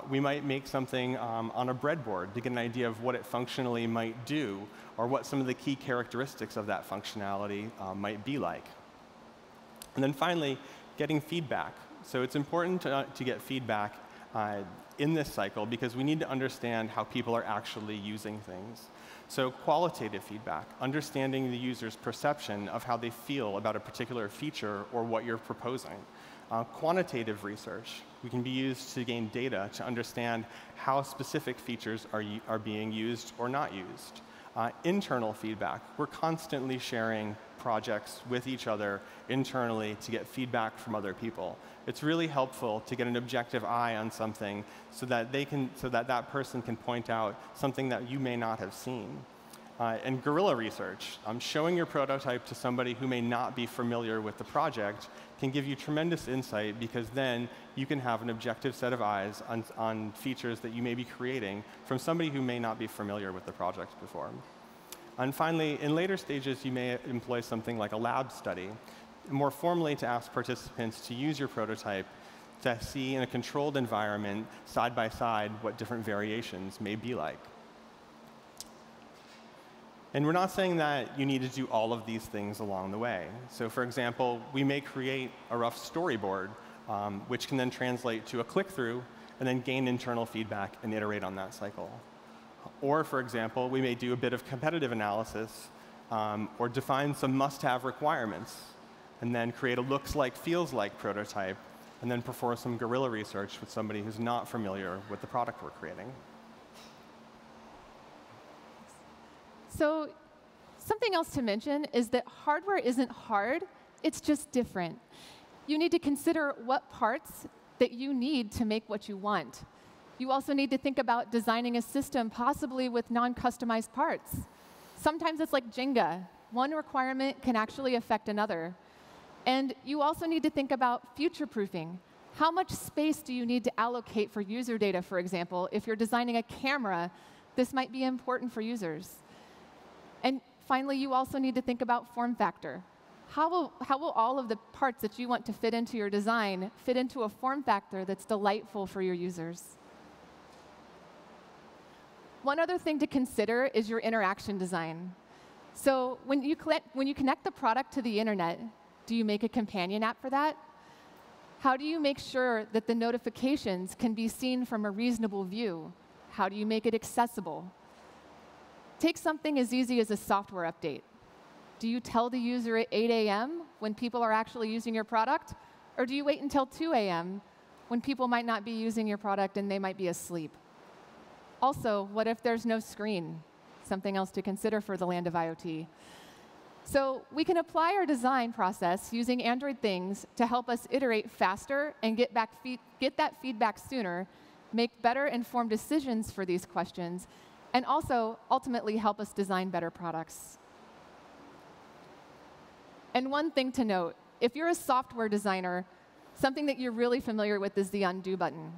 We might make something on a breadboard to get an idea of what it functionally might do, or what some of the key characteristics of that functionality might be like. And then finally, getting feedback. So it's important to get feedback in this cycle because we need to understand how people are actually using things. So qualitative feedback, understanding the user's perception of how they feel about a particular feature or what you're proposing. Quantitative research, we can be used to gain data to understand how specific features are being used or not used. Internal feedback, we're constantly sharing projects with each other internally to get feedback from other people. It's really helpful to get an objective eye on something so that that person can point out something that you may not have seen. And guerrilla research, showing your prototype to somebody who may not be familiar with the project can give you tremendous insight because then you can have an objective set of eyes on features that you may be creating from somebody who may not be familiar with the project before. And finally, in later stages, you may employ something like a lab study, more formally to ask participants to use your prototype to see in a controlled environment, side by side, what different variations may be like. And we're not saying that you need to do all of these things along the way. So for example, we may create a rough storyboard, which can then translate to a click-through and then gain internal feedback and iterate on that cycle. Or for example, we may do a bit of competitive analysis or define some must-have requirements and then create a looks-like, feels-like prototype and then perform some guerrilla research with somebody who's not familiar with the product we're creating. So something else to mention is that hardware isn't hard, it's just different. You need to consider what parts that you need to make what you want. You also need to think about designing a system possibly with non-customized parts. Sometimes it's like Jenga. One requirement can actually affect another. And you also need to think about future-proofing. How much space do you need to allocate for user data, for example? If you're designing a camera, this might be important for users. And finally, you also need to think about form factor. How will all of the parts that you want to fit into your design fit into a form factor that's delightful for your users? One other thing to consider is your interaction design. So when you connect the product to the internet, do you make a companion app for that? How do you make sure that the notifications can be seen from a reasonable view? How do you make it accessible? Take something as easy as a software update. Do you tell the user at 8 a.m. when people are actually using your product? Or do you wait until 2 a.m. when people might not be using your product and they might be asleep? Also, what if there's no screen? Something else to consider for the land of IoT. So we can apply our design process using Android Things to help us iterate faster and get that feedback sooner, make better informed decisions for these questions, and also ultimately help us design better products. And one thing to note, if you're a software designer, something that you're really familiar with is the undo button.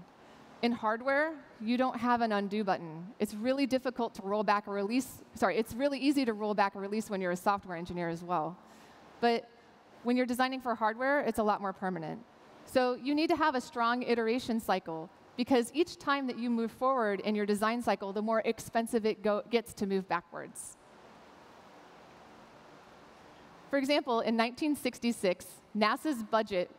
In hardware, you don't have an undo button. It's really difficult to roll back a release. Sorry, it's really easy to roll back a release when you're a software engineer as well. But when you're designing for hardware, it's a lot more permanent. So you need to have a strong iteration cycle, because each time that you move forward in your design cycle, the more expensive it gets to move backwards. For example, in 1966, NASA's budget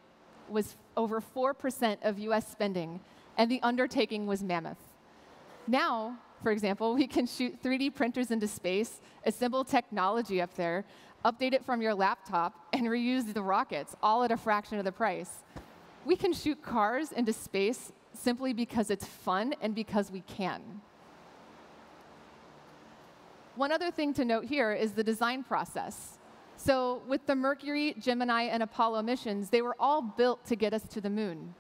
was over 4% of US spending, and the undertaking was mammoth. Now, for example, we can shoot 3D printers into space, assemble technology up there, update it from your laptop, and reuse the rockets, all at a fraction of the price. We can shoot cars into space simply because it's fun and because we can. One other thing to note here is the design process. So with the Mercury, Gemini, and Apollo missions, they were all built to get us to the moon.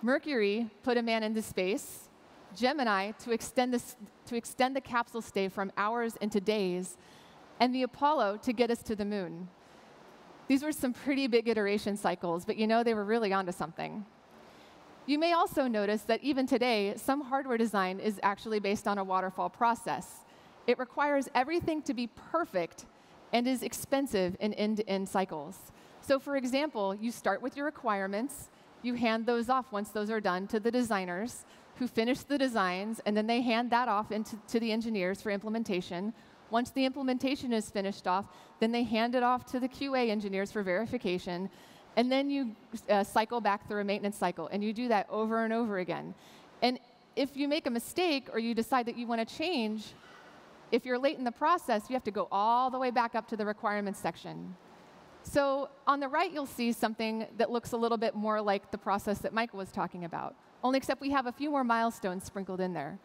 Mercury put a man into space, Gemini to extend the capsule stay from hours into days, and the Apollo to get us to the moon. These were some pretty big iteration cycles, but you know they were really onto something. You may also notice that even today, some hardware design is actually based on a waterfall process. It requires everything to be perfect and is expensive in end-to-end cycles. So for example, you start with your requirements, you hand those off once those are done to the designers who finish the designs, and then they hand that off to the engineers for implementation. Once the implementation is finished off, then they hand it off to the QA engineers for verification, and then you cycle back through a maintenance cycle, and you do that over and over again. And if you make a mistake or you decide that you want to change, if you're late in the process, you have to go all the way back up to the requirements section. So on the right, you'll see something that looks a little bit more like the process that Michael was talking about, only except we have a few more milestones sprinkled in there.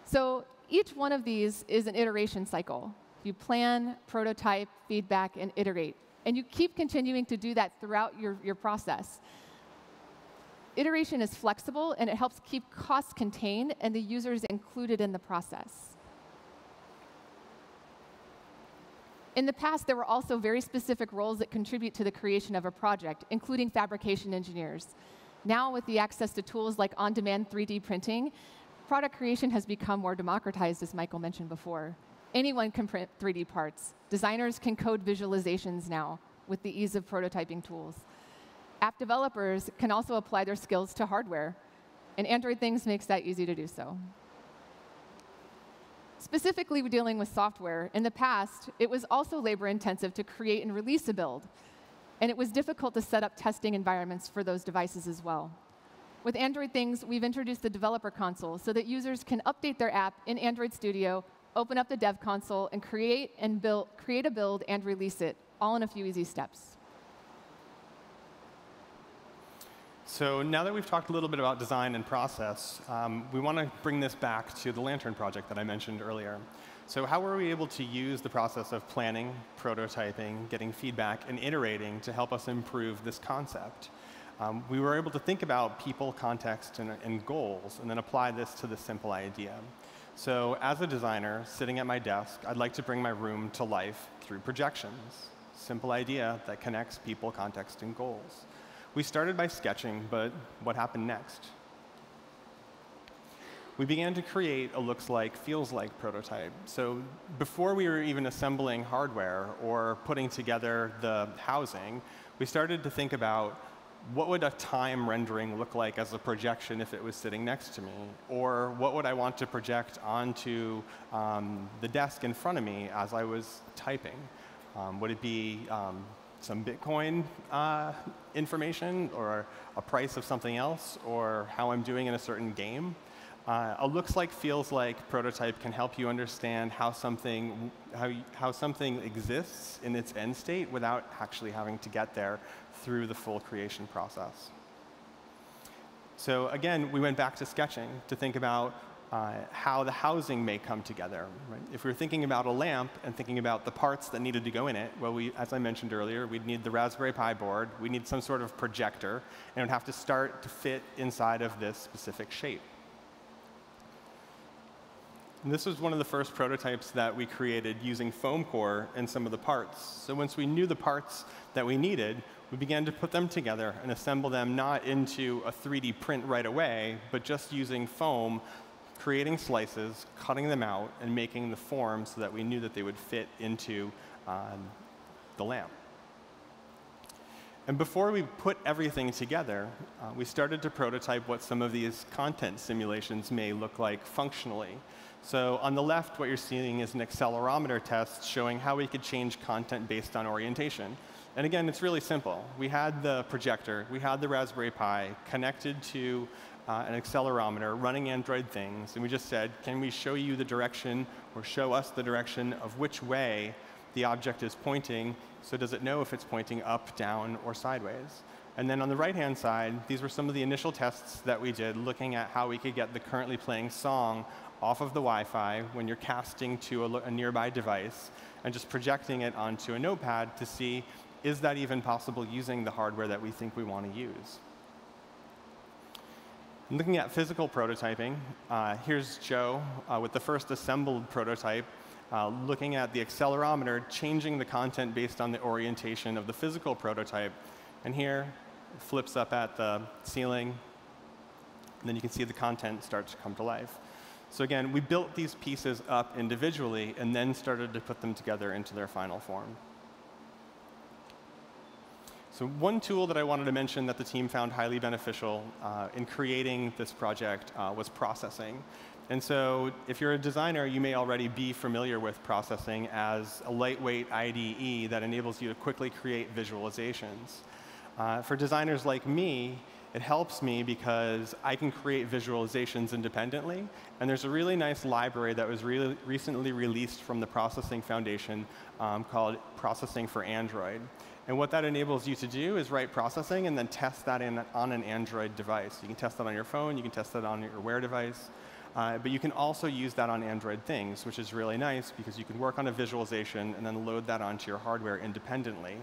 So each one of these is an iteration cycle. You plan, prototype, feedback, and iterate. And you keep continuing to do that throughout your process. Iteration is flexible, and it helps keep costs contained and the users included in the process. In the past, there were also very specific roles that contribute to the creation of a project, including fabrication engineers. Now, with the access to tools like on-demand 3D printing, product creation has become more democratized, as Michael mentioned before. Anyone can print 3D parts. Designers can code visualizations now with the ease of prototyping tools. App developers can also apply their skills to hardware, and Android Things makes that easy to do so. Specifically, we're dealing with software. In the past, it was also labor-intensive to create and release a build, and it was difficult to set up testing environments for those devices as well. With Android Things, we've introduced the developer console so that users can update their app in Android Studio, open up the dev console, and create a build and release it, all in a few easy steps. So now that we've talked a little bit about design and process, we want to bring this back to the Lantern project that I mentioned earlier. So how were we able to use the process of planning, prototyping, getting feedback, and iterating to help us improve this concept? We were able to think about people, context, and goals, and then apply this to the simple idea. So as a designer, sitting at my desk, I'd like to bring my room to life through projections. Simple idea that connects people, context, and goals. We started by sketching, but what happened next? We began to create a looks like, feels like prototype. So before we were even assembling hardware or putting together the housing, we started to think about what would a time rendering look like as a projection if it was sitting next to me? Or what would I want to project onto the desk in front of me as I was typing? Would it be some Bitcoin information, or a price of something else, or how I'm doing in a certain game? A looks like, feels like prototype can help you understand how something exists in its end state without actually having to get there through the full creation process. So again, we went back to sketching to think about how the housing may come together. Right? If we were thinking about a lamp and thinking about the parts that needed to go in it, well, as I mentioned earlier, we'd need the Raspberry Pi board, we'd need some sort of projector, and it would have to start to fit inside of this specific shape. And this was one of the first prototypes that we created using foam core and some of the parts. So once we knew the parts that we needed, we began to put them together and assemble them not into a 3D print right away, but just using foam, creating slices, cutting them out, and making the form so that we knew that they would fit into the lamp. And before we put everything together, we started to prototype what some of these content simulations may look like functionally. So on the left, what you're seeing is an accelerometer test showing how we could change content based on orientation. And again, it's really simple. We had the projector, we had the Raspberry Pi connected to an accelerometer running Android Things, and we just said, can we show you the direction or show us the direction of which way the object is pointing, so does it know if it's pointing up, down, or sideways? And then on the right-hand side, these were some of the initial tests that we did looking at how we could get the currently playing song off of the Wi-Fi when you're casting to a nearby device and just projecting it onto a notepad to see, is that even possible using the hardware that we think we want to use? Looking at physical prototyping, here's Joe with the first assembled prototype, looking at the accelerometer, changing the content based on the orientation of the physical prototype. And here, it flips up at the ceiling, And then you can see the content start to come to life. So again, we built these pieces up individually and then started to put them together into their final form. So one tool that I wanted to mention that the team found highly beneficial in creating this project was processing. And so if you're a designer, you may already be familiar with processing as a lightweight IDE that enables you to quickly create visualizations. For designers like me, it helps me because I can create visualizations independently. And there's a really nice library that was recently released from the Processing Foundation called Processing for Android. And what that enables you to do is write processing and then test that on an Android device. You can test that on your phone. You can test that on your Wear device. But you can also use that on Android things, which is really nice because you can work on a visualization and then load that onto your hardware independently.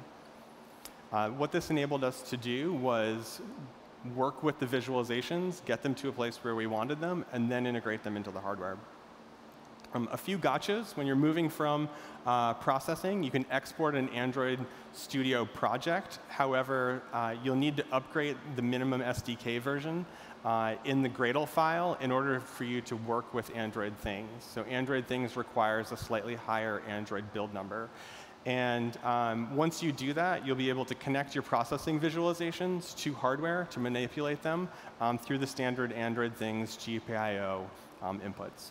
What this enabled us to do was work with the visualizations, get them to a place where we wanted them, and then integrate them into the hardware. A few gotchas. When you're moving from processing, you can export an Android Studio project. However, you'll need to upgrade the minimum SDK version in the Gradle file in order for you to work with Android Things. So Android Things requires a slightly higher Android build number. And once you do that, you'll be able to connect your processing visualizations to hardware to manipulate them through the standard Android Things GPIO inputs.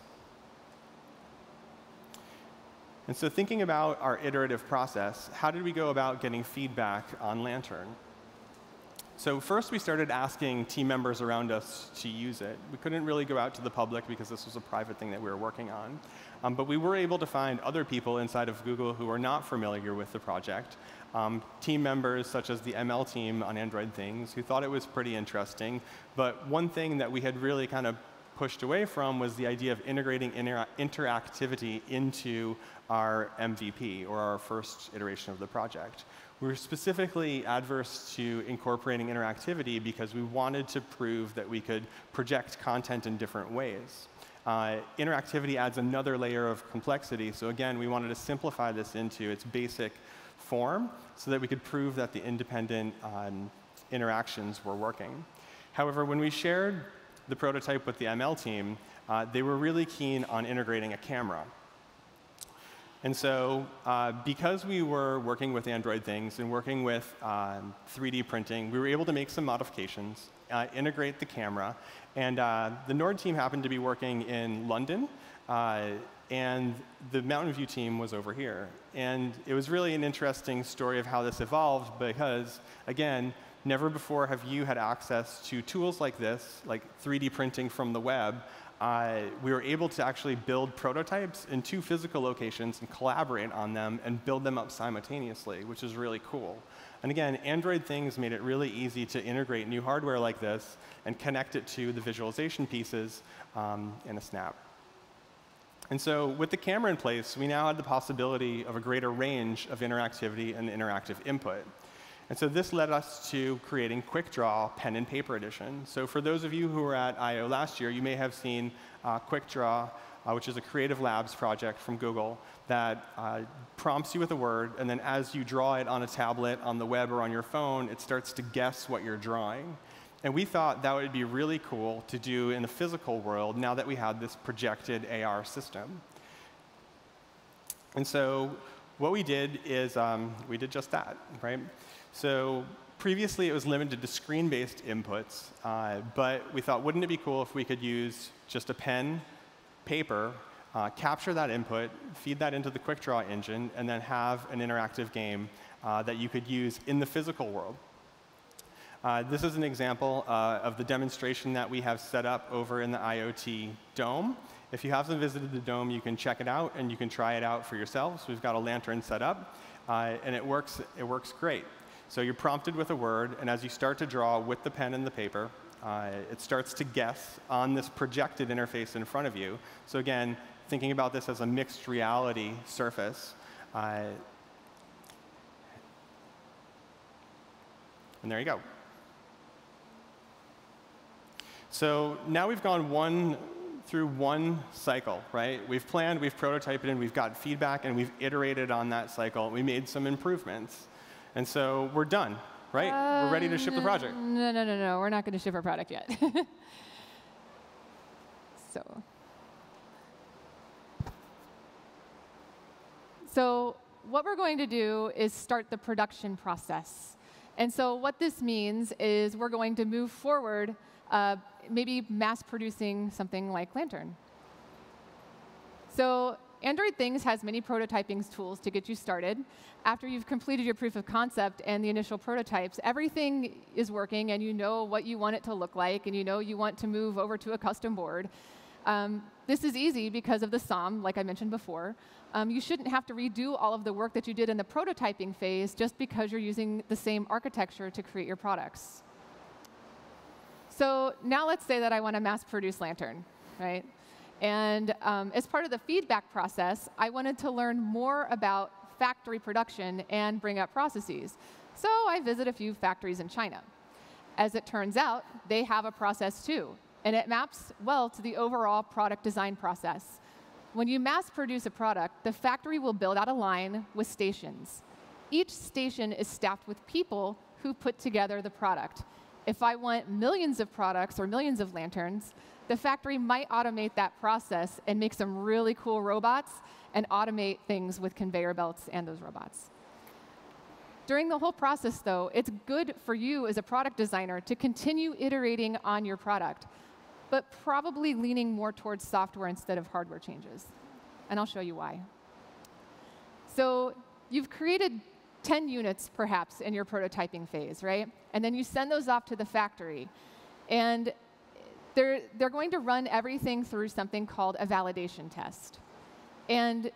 And so thinking about our iterative process, how did we go about getting feedback on Lantern? So first, we started asking team members around us to use it. We couldn't really go out to the public because this was a private thing that we were working on. But we were able to find other people inside of Google who are not familiar with the project. Team members such as the ML team on Android Things who thought it was pretty interesting. But one thing that we had really kind of pushed away from was the idea of integrating interactivity into our MVP, or our first iteration of the project. We were specifically adverse to incorporating interactivity because we wanted to prove that we could project content in different ways. Interactivity adds another layer of complexity. So again, we wanted to simplify this into its basic form so that we could prove that the independent interactions were working. However, when we shared the prototype with the ML team, they were really keen on integrating a camera. And so because we were working with Android Things and working with 3D printing, we were able to make some modifications, integrate the camera. And the Nord team happened to be working in London, and the Mountain View team was over here. And it was really an interesting story of how this evolved because, again, never before have you had access to tools like this, like 3D printing from the web. We were able to actually build prototypes in 2 physical locations and collaborate on them and build them up simultaneously, which is really cool. And again, Android Things made it really easy to integrate new hardware like this and connect it to the visualization pieces in a snap. And so with the camera in place, we now had the possibility of a greater range of interactivity and interactive input. And so this led us to creating QuickDraw Pen and Paper Edition. So for those of you who were at I/O last year, you may have seen QuickDraw, which is a Creative Labs project from Google that prompts you with a word, and then as you draw it on a tablet, on the web, or on your phone, it starts to guess what you're drawing. And we thought that would be really cool to do in the physical world now that we had this projected AR system. And so what we did is we did just that, right? So previously, it was limited to screen-based inputs, but we thought, wouldn't it be cool if we could use just a pen, paper, capture that input, feed that into the QuickDraw engine, and then have an interactive game that you could use in the physical world. This is an example of the demonstration that we have set up over in the IoT Dome. If you haven't visited the Dome, you can check it out, and you can try it out for yourselves. We've got a Lantern set up, and it works great. So you're prompted with a word, and as you start to draw with the pen and the paper, it starts to guess on this projected interface in front of you. So again, thinking about this as a mixed reality surface. And there you go. So now we've gone through one cycle, right? We've planned, we've prototyped it, and we've got feedback, and we've iterated on that cycle. We made some improvements. And so we're done, right? We're ready to ship the project. No. We're not going to ship our product yet. So what we're going to do is start the production process. And so what this means is we're going to move forward, maybe mass producing something like Lantern. So Android Things has many prototyping tools to get you started. After you've completed your proof of concept and the initial prototypes, everything is working, and you know what you want it to look like, and you know you want to move over to a custom board. This is easy because of the SOM, like I mentioned before. You shouldn't have to redo all of the work that you did in the prototyping phase just because you're using the same architecture to create your products. So now let's say that I want to mass produce Lantern, right? And as part of the feedback process, I wanted to learn more about factory production and bring up processes. So I visit a few factories in China. As it turns out, they have a process too, and it maps well to the overall product design process. When you mass produce a product, the factory will build out a line with stations. Each station is staffed with people who put together the product. If I want millions of products or millions of lanterns, the factory might automate that process and make some really cool robots and automate things with conveyor belts and those robots. During the whole process, though, it's good for you as a product designer to continue iterating on your product, but probably leaning more towards software instead of hardware changes. And I'll show you why. So you've created 10 units, perhaps, in your prototyping phase, right? And then you send those off to the factory. And they're going to run everything through something called a validation test. And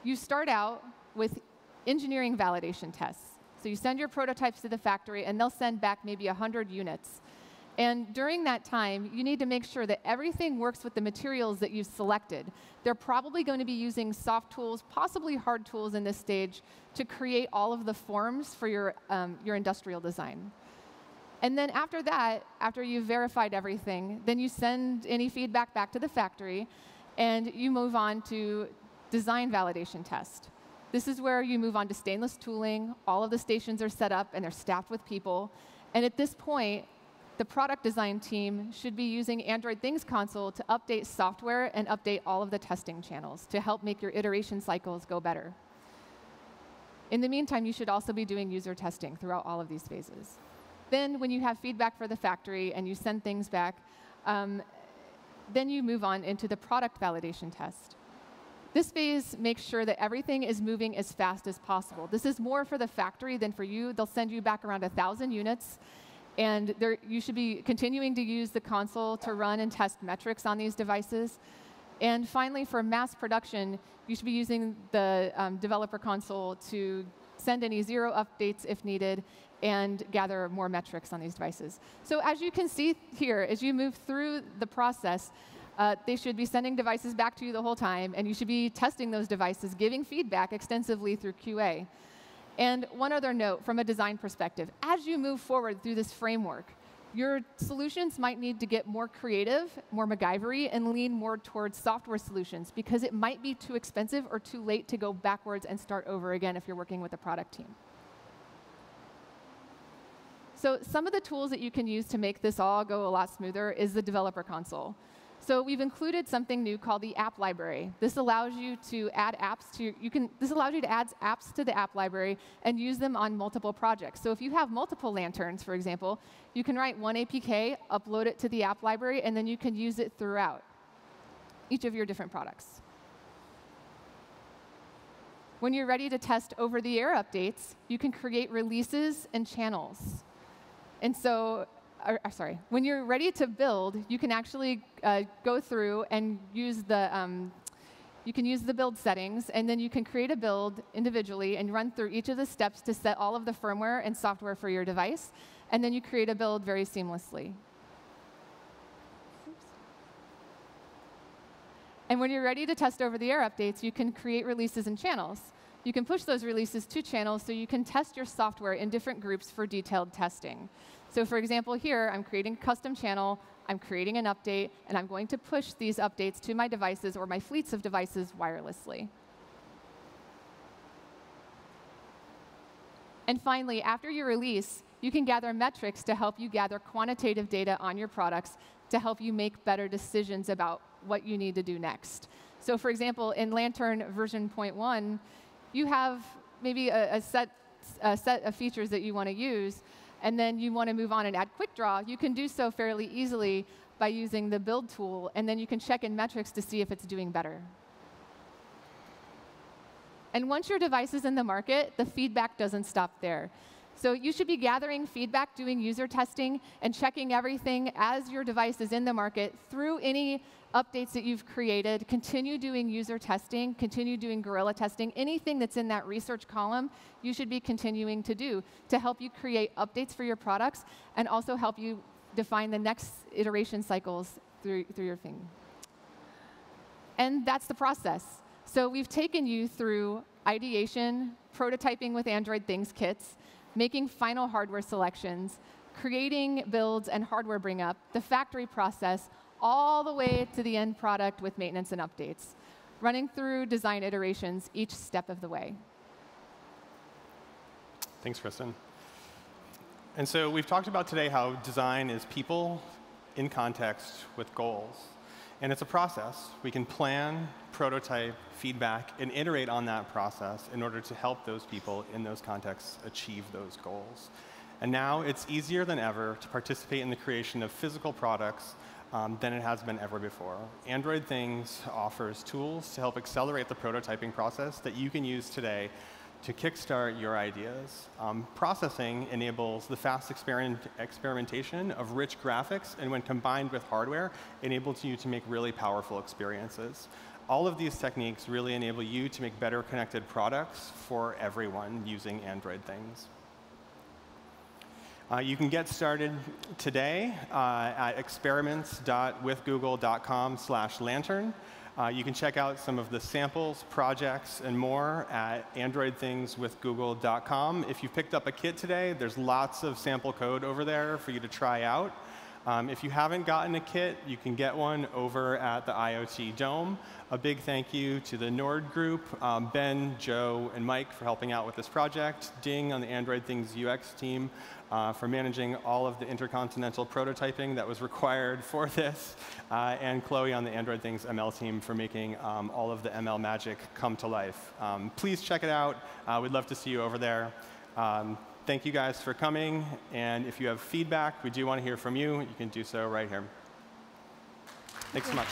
you start out with engineering validation tests. So you send your prototypes to the factory, and they'll send back maybe 100 units. And during that time, you need to make sure that everything works with the materials that you've selected. They're probably going to be using soft tools, possibly hard tools in this stage, to create all of the forms for your industrial design. And then after that, after you've verified everything, then you send any feedback back to the factory, and you move on to design validation test. This is where you move on to stainless tooling. All of the stations are set up, and they're staffed with people. And at this point, the product design team should be using Android Things Console to update software and update all of the testing channels to help make your iteration cycles go better. In the meantime, you should also be doing user testing throughout all of these phases. Then when you have feedback for the factory and you send things back, then you move on into the product validation test. This phase makes sure that everything is moving as fast as possible. This is more for the factory than for you. They'll send you back around 1,000 units. And you should be continuing to use the console to run and test metrics on these devices. And finally, for mass production, you should be using the developer console to send any zero updates if needed and gather more metrics on these devices. So as you can see here, as you move through the process, they should be sending devices back to you the whole time, and you should be testing those devices, giving feedback extensively through QA. And one other note from a design perspective, as you move forward through this framework, your solutions might need to get more creative, more MacGyver-y, and lean more towards software solutions, because it might be too expensive or too late to go backwards and start over again if you're working with a product team. So some of the tools that you can use to make this all go a lot smoother is the developer console. So we've included something new called the app library. This allows you to add apps to this allows you to add apps to the app library and use them on multiple projects. So if you have multiple lanterns, for example, you can write one APK, upload it to the app library, and then you can use it throughout each of your different products. When you're ready to test over-the-air updates, you can create releases and channels. And so when you're ready to build, you can actually go through and use the build settings, and then you can create a build individually and run through each of the steps to set all of the firmware and software for your device, and then you create a build very seamlessly. And when you're ready to test over-the-air updates, you can create releases and channels. You can push those releases to channels so you can test your software in different groups for detailed testing. So for example, here, I'm creating a custom channel, I'm creating an update, and I'm going to push these updates to my devices or my fleets of devices wirelessly. And finally, after your release, you can gather metrics to help you gather quantitative data on your products to help you make better decisions about what you need to do next. So for example, in Lantern version 0.1, you have maybe a set of features that you want to use, and then you want to move on and add quick draw. You can do so fairly easily by using the build tool, and then you can check in metrics to see if it's doing better. And once your device is in the market, the feedback doesn't stop there. So you should be gathering feedback, doing user testing, and checking everything as your device is in the market through any updates that you've created. Continue doing user testing, continue doing guerrilla testing. Anything that's in that research column, you should be continuing to do to help you create updates for your products and also help you define the next iteration cycles through your thing. And that's the process. So we've taken you through ideation, prototyping with Android Things kits, making final hardware selections, creating builds and hardware bring up, the factory process, all the way to the end product with maintenance and updates, running through design iterations each step of the way. Thanks, Kristen. And so we've talked about today how design is people in context with goals. And it's a process. We can plan, prototype, feedback, and iterate on that process in order to help those people in those contexts achieve those goals. And now it's easier than ever to participate in the creation of physical products than it has been ever before. Android Things offers tools to help accelerate the prototyping process that you can use today to kickstart your ideas. Processing enables the fast experimentation of rich graphics, and when combined with hardware, enables you to make really powerful experiences. All of these techniques really enable you to make better connected products for everyone using Android Things. You can get started today at experiments.withgoogle.com/lantern. You can check out some of the samples, projects, and more at androidthingswithgoogle.com. If you picked up a kit today, there's lots of sample code over there for you to try out. If you haven't gotten a kit, you can get one over at the IoT Dome. A big thank you to the Nord group, Ben, Joe, and Mike for helping out with this project, Ding on the Android Things UX team for managing all of the intercontinental prototyping that was required for this, and Chloe on the Android Things ML team for making all of the ML magic come to life. Please check it out. We'd love to see you over there. Thank you guys for coming, and if you have feedback, we do want to hear from you. You can do so right here. Thanks so much.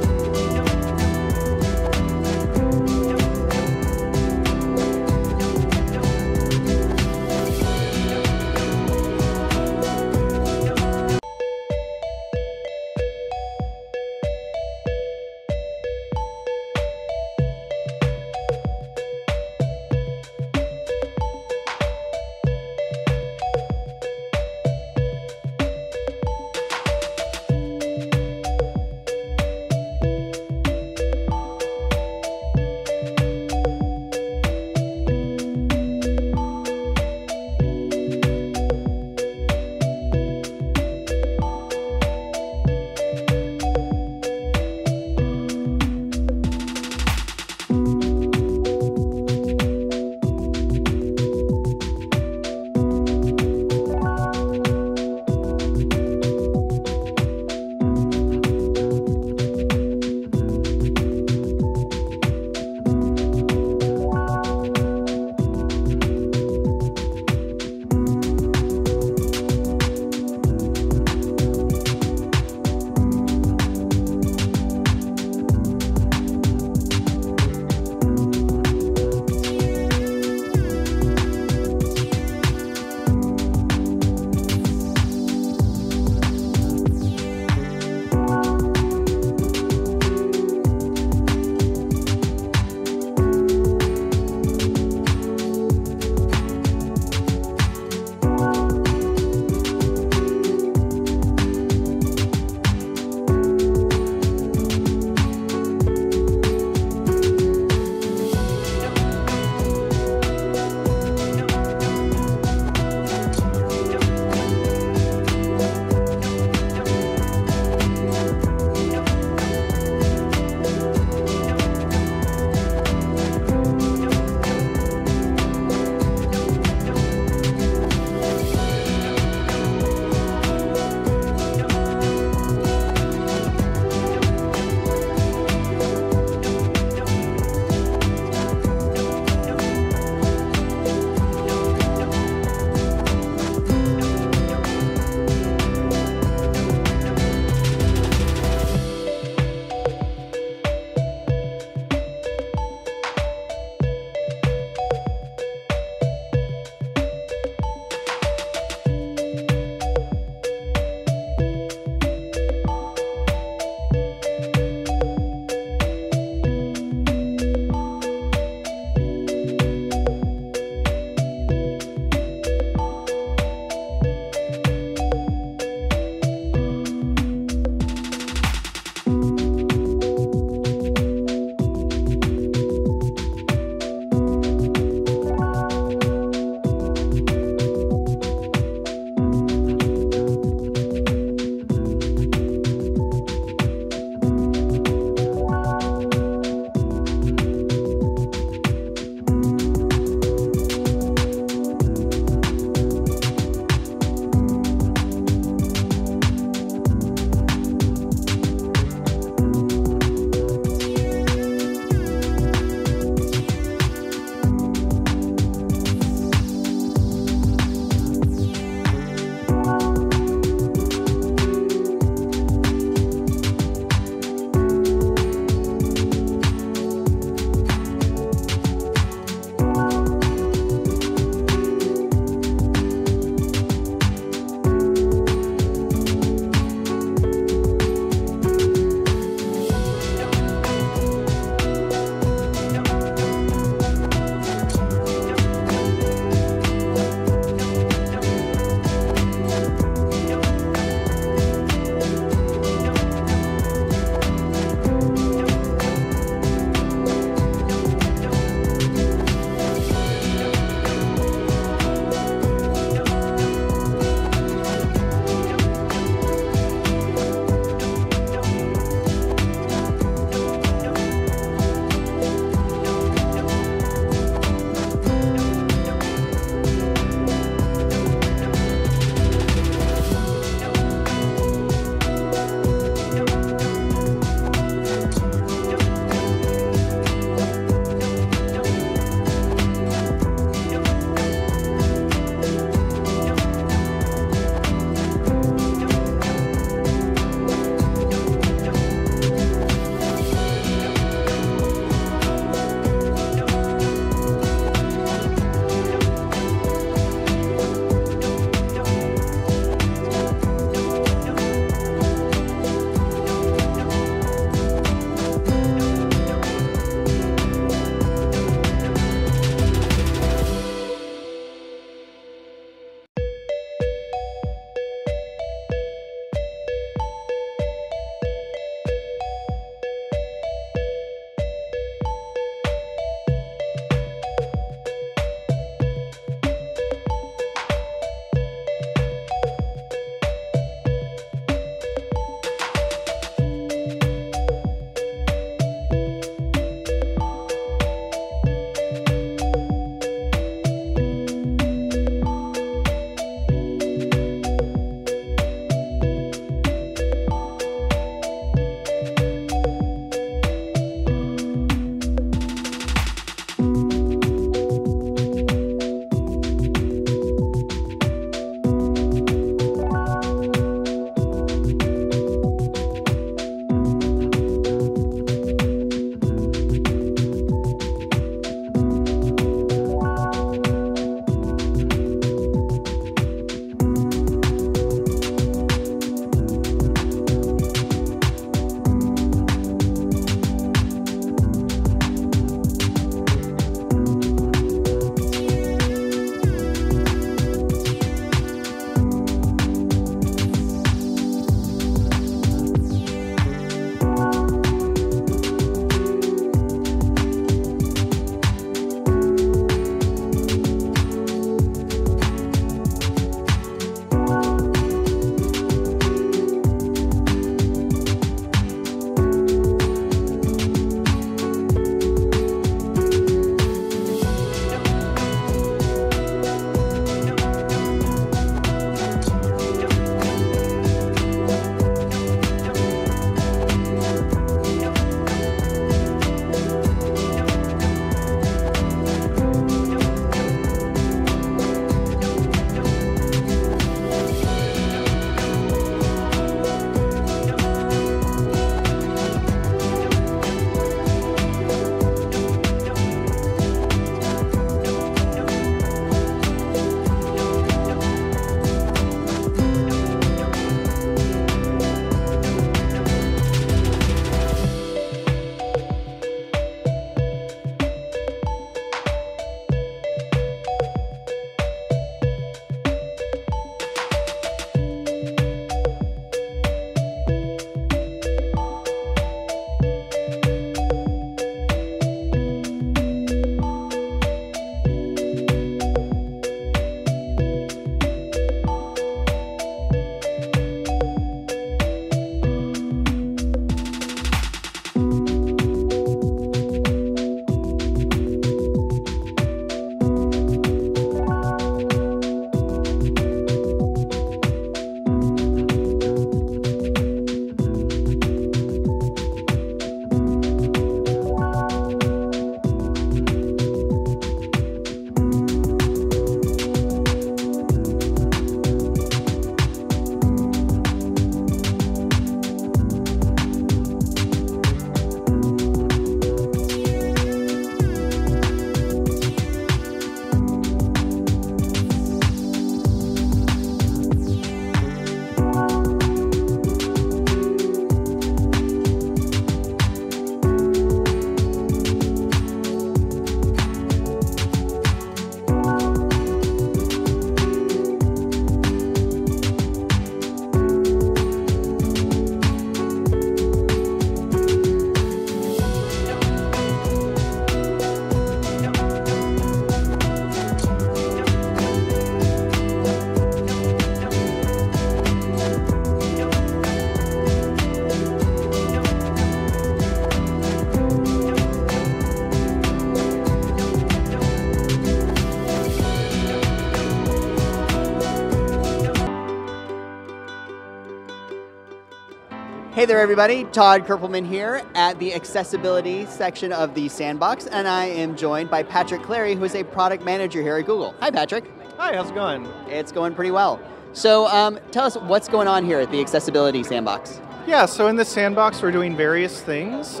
Hey there, everybody. Todd Kerpelman here at the accessibility section of the Sandbox, and I am joined by Patrick Clary, who is a product manager here at Google. Hi, Patrick. Hi, how's it going? It's going pretty well. So tell us what's going on here at the Accessibility Sandbox. Yeah, so in the Sandbox, we're doing various things.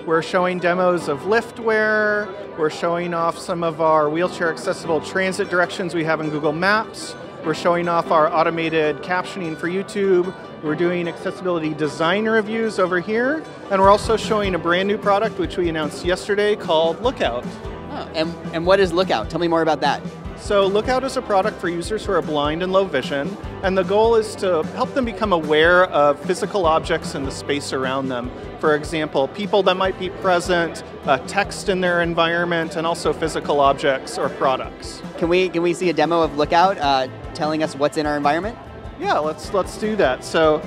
We're showing demos of Liftware. We're showing off some of our wheelchair accessible transit directions we have in Google Maps. We're showing off our automated captioning for YouTube. We're doing accessibility design reviews over here. And we're also showing a brand new product, which we announced yesterday, called Lookout. Oh, and what is Lookout? Tell me more about that. So Lookout is a product for users who are blind and low vision, and the goal is to help them become aware of physical objects in the space around them. For example, people that might be present, text in their environment, and also physical objects or products. Can we see a demo of Lookout telling us what's in our environment? Yeah, let's do that. So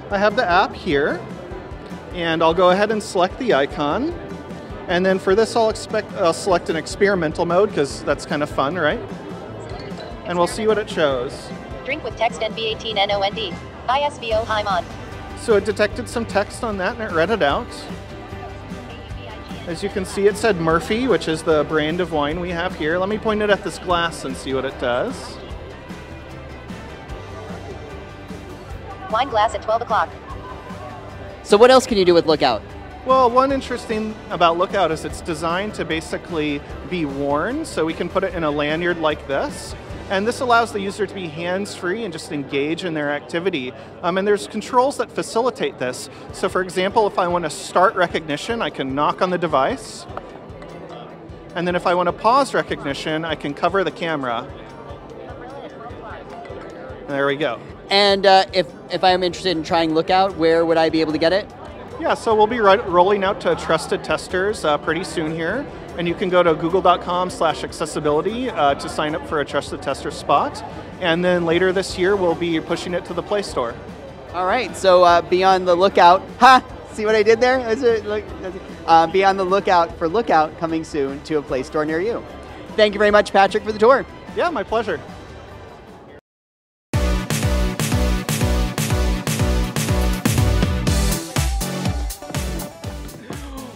I have the app here, and I'll go ahead and select the icon. And then for this, I'll select an experimental mode, because that's kind of fun, right? And we'll see what it shows. Drink with text NB18NOND. ISVO HIMON. So it detected some text on that, and it read it out. As you can see, it said Murphy, which is the brand of wine we have here. Let me point it at this glass and see what it does. Wine glass at 12 o'clock. So what else can you do with Lookout? Well, one interesting about Lookout is it's designed to basically be worn, so we can put it in a lanyard like this. And this allows the user to be hands-free and just engage in their activity. And there's controls that facilitate this. So for example, if I want to start recognition, I can knock on the device. And then if I want to pause recognition, I can cover the camera. There we go. And if I'm interested in trying Lookout, where would I be able to get it? Yeah, so we'll be rolling out to trusted testers pretty soon here. And you can go to google.com/accessibility to sign up for a trusted tester spot. And then later this year, we'll be pushing it to the Play Store. All right, so be on the lookout. Ha! See what I did there? Be on the lookout for Lookout coming soon to a Play Store near you. Thank you very much, Patrick, for the tour. Yeah, my pleasure.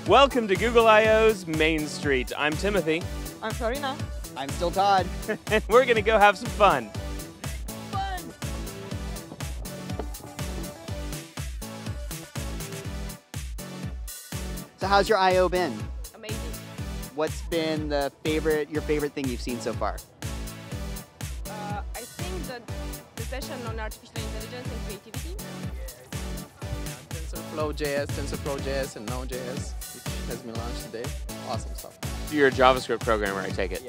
Welcome to Google I/O's Main Street. I'm Timothy. I'm Farina. I'm still Todd. And we're going to go have some fun. So how's your I/O been? Amazing. What's been your favorite thing you've seen so far? I think that the session on artificial intelligence and creativity. TensorFlow.js, TensorFlow.js, and Node.js, which has been launched today. Awesome stuff. You're a JavaScript programmer, I take it.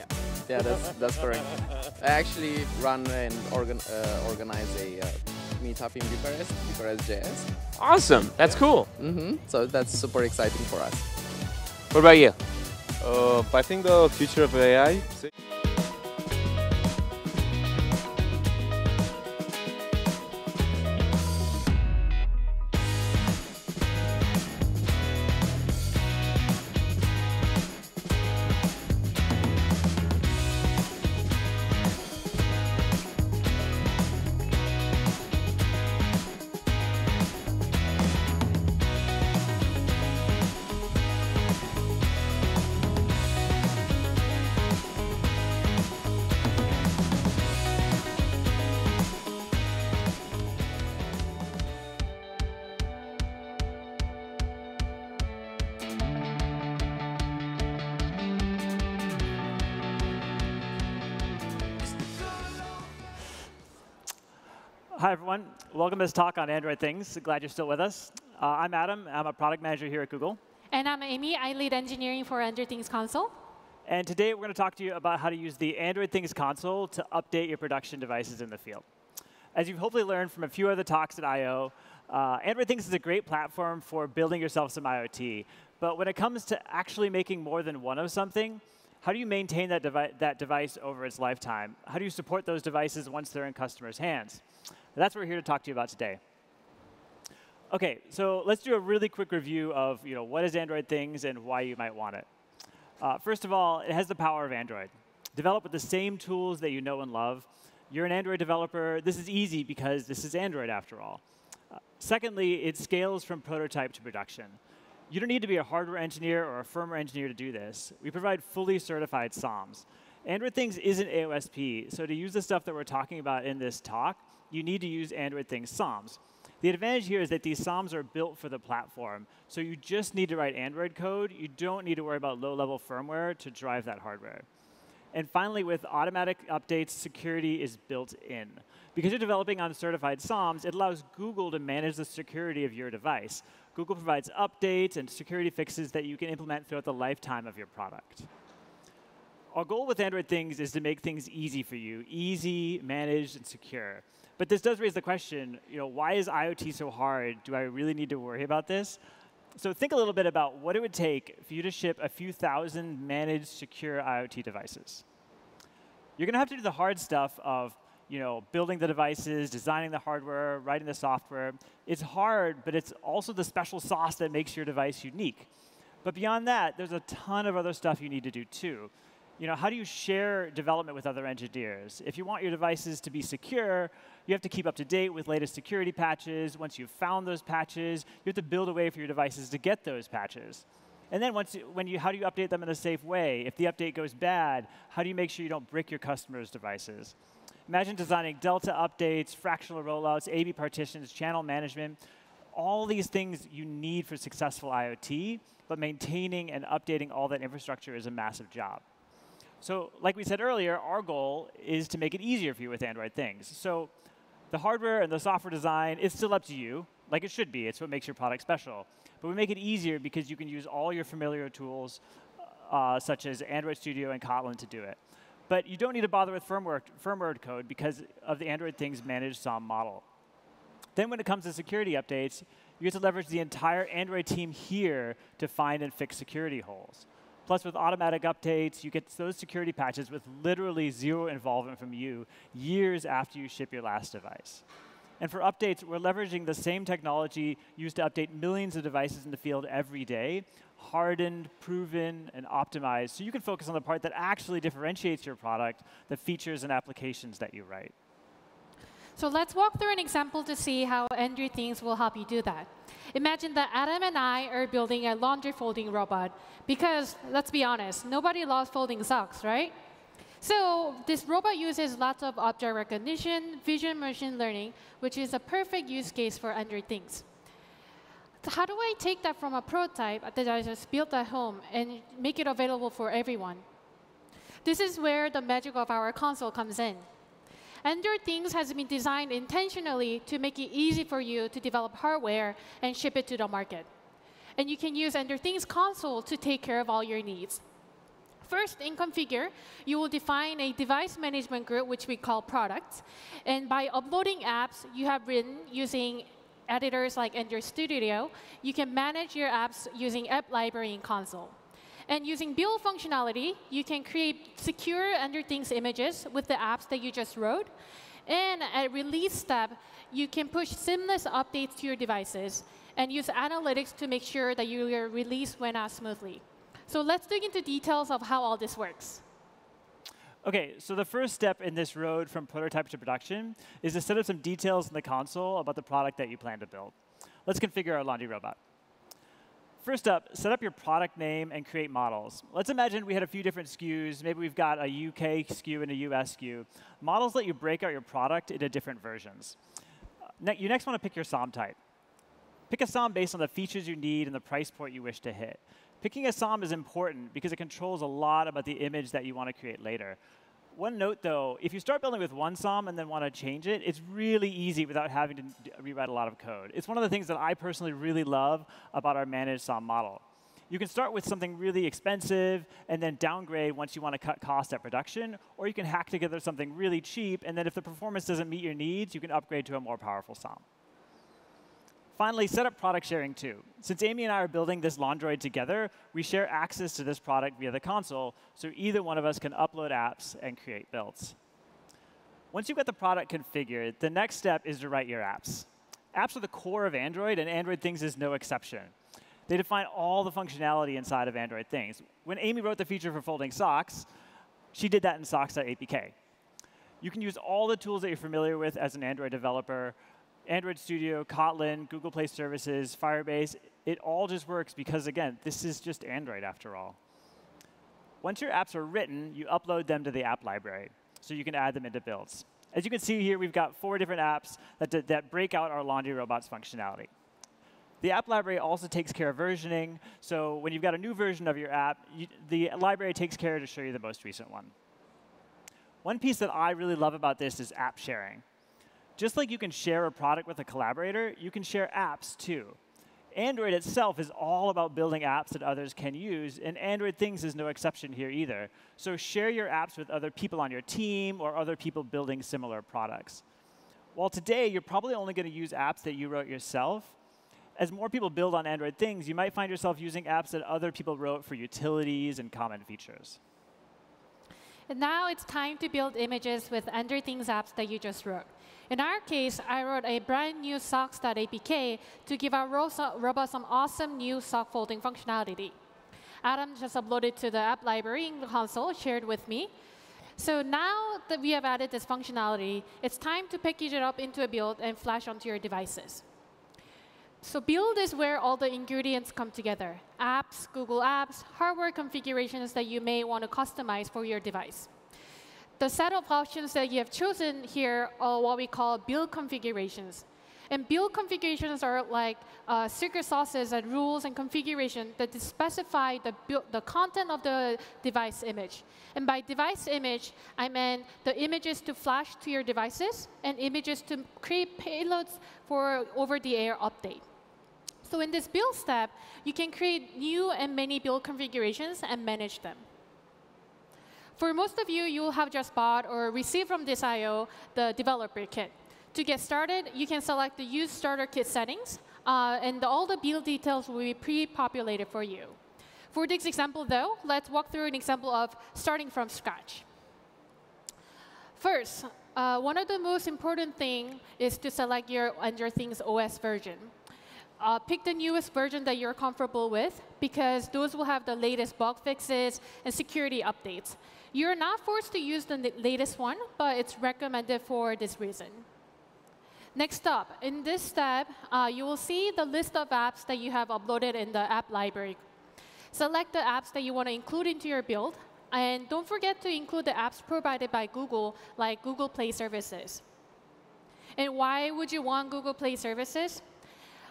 Yeah, that's correct. I actually run and organize a meetup in Bucharest.js. Awesome, that's cool. So that's super exciting for us. What about you? I think the future of AI. Hi, everyone. Welcome to this talk on Android things. Glad you're still with us. I'm Adam. I'm a product manager here at Google. And I'm Amy. I lead engineering for Android Things Console. And today, we're going to talk to you about how to use the Android Things Console to update your production devices in the field. As you've hopefully learned from a few other talks at I/O, Android Things is a great platform for building yourself some IoT. But when it comes to actually making more than one of something, how do you maintain that device over its lifetime? How do you support those devices once they're in customers' hands? That's what we're here to talk to you about today. OK, so let's do a really quick review of what is Android Things and why you might want it. First of all, it has the power of Android. Developed with the same tools that you know and love. You're an Android developer. This is easy because this is Android, after all. Secondly, it scales from prototype to production. You don't need to be a hardware engineer or a firmware engineer to do this. We provide fully certified SOMs. Android Things isn't AOSP, so to use the stuff that we're talking about in this talk, you need to use Android Things SOMs. The advantage here is that these SOMs are built for the platform, so you just need to write Android code. You don't need to worry about low-level firmware to drive that hardware. And finally, with automatic updates, security is built in. Because you're developing on certified SOMs, it allows Google to manage the security of your device. Google provides updates and security fixes that you can implement throughout the lifetime of your product. Our goal with Android Things is to make things easy for you, easy, managed, and secure. But this does raise the question, why is IoT so hard? Do I really need to worry about this? So think a little bit about what it would take for you to ship a few thousand managed, secure IoT devices. You're going to have to do the hard stuff of building the devices, designing the hardware, writing the software. It's hard, but it's also the special sauce that makes your device unique. But beyond that, there's a ton of other stuff you need to do too. How do you share development with other engineers? If you want your devices to be secure, you have to keep up to date with latest security patches. Once you've found those patches, you have to build a way for your devices to get those patches. And then how do you update them in a safe way? If the update goes bad, how do you make sure you don't brick your customers' devices? Imagine designing Delta updates, fractional rollouts, A/B partitions, channel management. All these things you need for successful IoT, but maintaining and updating all that infrastructure is a massive job. So like we said earlier, our goal is to make it easier for you with Android Things. So the hardware and the software design, it's still up to you, like it should be. It's what makes your product special. But we make it easier because you can use all your familiar tools, such as Android Studio and Kotlin, to do it. But you don't need to bother with firmware code because of the Android Things managed SOM model. Then when it comes to security updates, you get to leverage the entire Android team here to find and fix security holes. Plus, with automatic updates, you get those security patches with literally zero involvement from you years after you ship your last device. And for updates, we're leveraging the same technology used to update millions of devices in the field every day, hardened, proven, and optimized, so you can focus on the part that actually differentiates your product, the features and applications that you write. So let's walk through an example to see how Android Things will help you do that. Imagine that Adam and I are building a laundry folding robot because, let's be honest, nobody loves folding socks, right? So this robot uses lots of object recognition, vision machine learning, which is a perfect use case for Android Things. So how do I take that from a prototype that I just built at home and make it available for everyone? This is where the magic of our console comes in. Android Things has been designed intentionally to make it easy for you to develop hardware and ship it to the market. And you can use Android Things console to take care of all your needs. First, in Configure, you will define a device management group, which we call products. And by uploading apps you have written using editors like Android Studio, you can manage your apps using App Library in console. And using build functionality, you can create secure Android Things images with the apps that you just wrote. And at release step, you can push seamless updates to your devices and use analytics to make sure that your release went out smoothly. So let's dig into details of how all this works. OK, so the first step in this road from prototype to production is to set up some details in the console about the product that you plan to build. Let's configure our laundry robot. First up, set up your product name and create models. Let's imagine we had a few different SKUs. Maybe we've got a UK SKU and a US SKU. Models let you break out your product into different versions. You next want to pick your SOM type. Pick a SOM based on the features you need and the price point you wish to hit. Picking a SOM is important because it controls a lot about the image that you want to create later. One note, though, if you start building with one SOM and then want to change it, it's really easy without having to rewrite a lot of code. It's one of the things that I personally really love about our managed SOM model. You can start with something really expensive and then downgrade once you want to cut cost at production, or you can hack together something really cheap, and then if the performance doesn't meet your needs, you can upgrade to a more powerful SOM. Finally, set up product sharing too. Since Amy and I are building this Laundroid together, we share access to this product via the console, so either one of us can upload apps and create builds. Once you've got the product configured, the next step is to write your apps. Apps are the core of Android, and Android Things is no exception. They define all the functionality inside of Android Things. When Amy wrote the feature for folding socks, she did that in socks.apk. You can use all the tools that you're familiar with as an Android developer. Android Studio, Kotlin, Google Play Services, Firebase, it all just works because, again, this is just Android after all. Once your apps are written, you upload them to the app library, so you can add them into builds. As you can see here, we've got 4 different apps that break out our laundry robots functionality. The app library also takes care of versioning, so when you've got a new version of your app, the library takes care to show you the most recent one. One piece that I really love about this is app sharing. Just like you can share a product with a collaborator, you can share apps too. Android itself is all about building apps that others can use, and Android Things is no exception here either. So share your apps with other people on your team or other people building similar products. While today you're probably only going to use apps that you wrote yourself, as more people build on Android Things, you might find yourself using apps that other people wrote for utilities and common features. And now it's time to build images with Android Things apps that you just wrote. In our case, I wrote a brand new socks.apk to give our robot some awesome new sock folding functionality. Adam just uploaded to the app library in the console, shared with me. So now that we have added this functionality, it's time to package it up into a build and flash onto your devices. So build is where all the ingredients come together. Apps, Google Apps, hardware configurations that you may want to customize for your device. The set of options that you have chosen here are what we call build configurations. And build configurations are like secret sauces and rules and configuration that specify the content of the device image. And by device image, I mean the images to flash to your devices and images to create payloads for over-the-air update. So in this build step, you can create new and many build configurations and manage them. For most of you, you will have just bought or received from this I/O the developer kit. To get started, you can select the Use Starter Kit settings, and all the build details will be pre-populated for you. For this example, though, let's walk through an example of starting from scratch. First, one of the most important things is to select your Android Things OS version. Pick the newest version that you're comfortable with, because those will have the latest bug fixes and security updates. You're not forced to use the latest one, but it's recommended for this reason. Next up, in this step, you will see the list of apps that you have uploaded in the app library. Select the apps that you want to include into your build, and don't forget to include the apps provided by Google, like Google Play Services. And why would you want Google Play Services?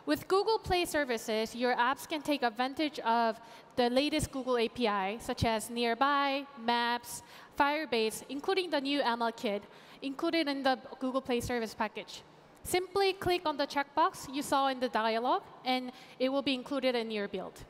With Google Play Services, your apps can take advantage of the latest Google API, such as Nearby, Maps, Firebase, including the new ML Kit, included in the Google Play Service package. Simply click on the checkbox you saw in the dialog, and it will be included in your build.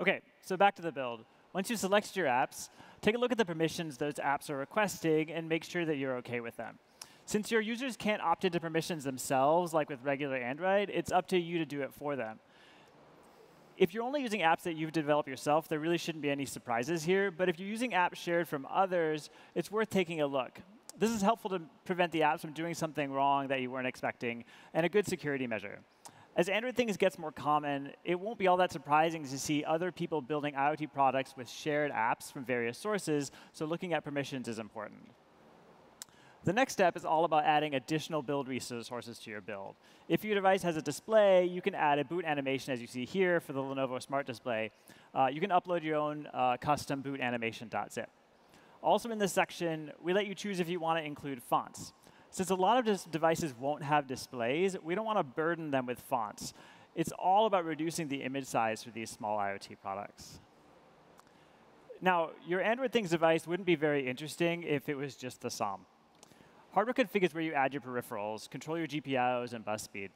OK, so back to the build. Once you select your apps, take a look at the permissions those apps are requesting and make sure that you're OK with them. Since your users can't opt into permissions themselves, like with regular Android, it's up to you to do it for them. If you're only using apps that you've developed yourself, there really shouldn't be any surprises here. But if you're using apps shared from others, it's worth taking a look. This is helpful to prevent the apps from doing something wrong that you weren't expecting, and a good security measure. As Android Things gets more common, it won't be all that surprising to see other people building IoT products with shared apps from various sources, so looking at permissions is important. The next step is all about adding additional build resources to your build. If your device has a display, you can add a boot animation, as you see here for the Lenovo Smart Display. You can upload your own custom boot animation.zip. Also in this section, we let you choose if you want to include fonts. Since a lot of devices won't have displays, we don't want to burden them with fonts. It's all about reducing the image size for these small IoT products. Now, your Android Things device wouldn't be very interesting if it was just the SOM. Hardware config is where you add your peripherals, control your GPIOs, and bus speed.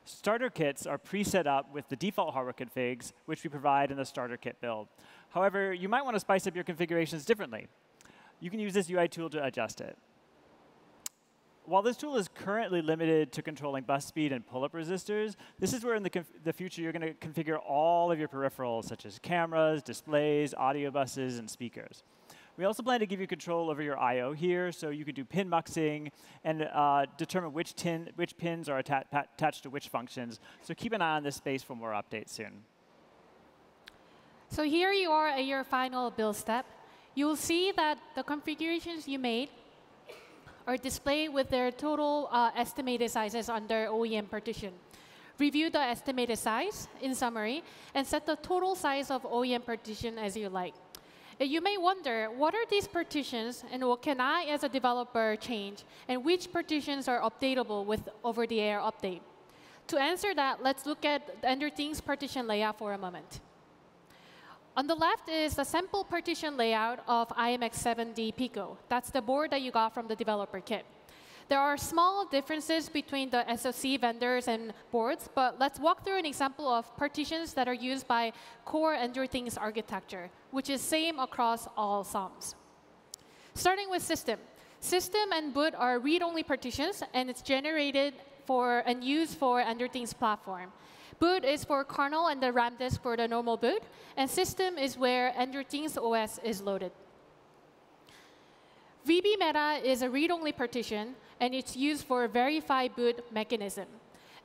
Starter kits are pre-set up with the default hardware configs, which we provide in the starter kit build. However, you might want to spice up your configurations differently. You can use this UI tool to adjust it. While this tool is currently limited to controlling bus speed and pull-up resistors, this is where in the future you're going to configure all of your peripherals, such as cameras, displays, audio buses, and speakers. We also plan to give you control over your I/O here, so you can do pin muxing and determine which pins are attached to which functions. So keep an eye on this space for more updates soon. So here you are at your final build step. You'll see that the configurations you made are displayed with their total estimated sizes under OEM partition. Review the estimated size in summary, and set the total size of OEM partition as you like. You may wonder, what are these partitions, and what can I, as a developer, change, and which partitions are updatable with over-the-air update? To answer that, let's look at the Android Things partition layout for a moment. On the left is the sample partition layout of IMX7D Pico. That's the board that you got from the developer kit. There are small differences between the SoC vendors and boards, but let's walk through an example of partitions that are used by core Android Things architecture, which is same across all SOMs. Starting with system. System and boot are read-only partitions, and it's generated for and used for Android Things platform. Boot is for kernel and the RAM disk for the normal boot, and system is where Android Things OS is loaded. VB Meta is a read-only partition, and it's used for verify boot mechanism.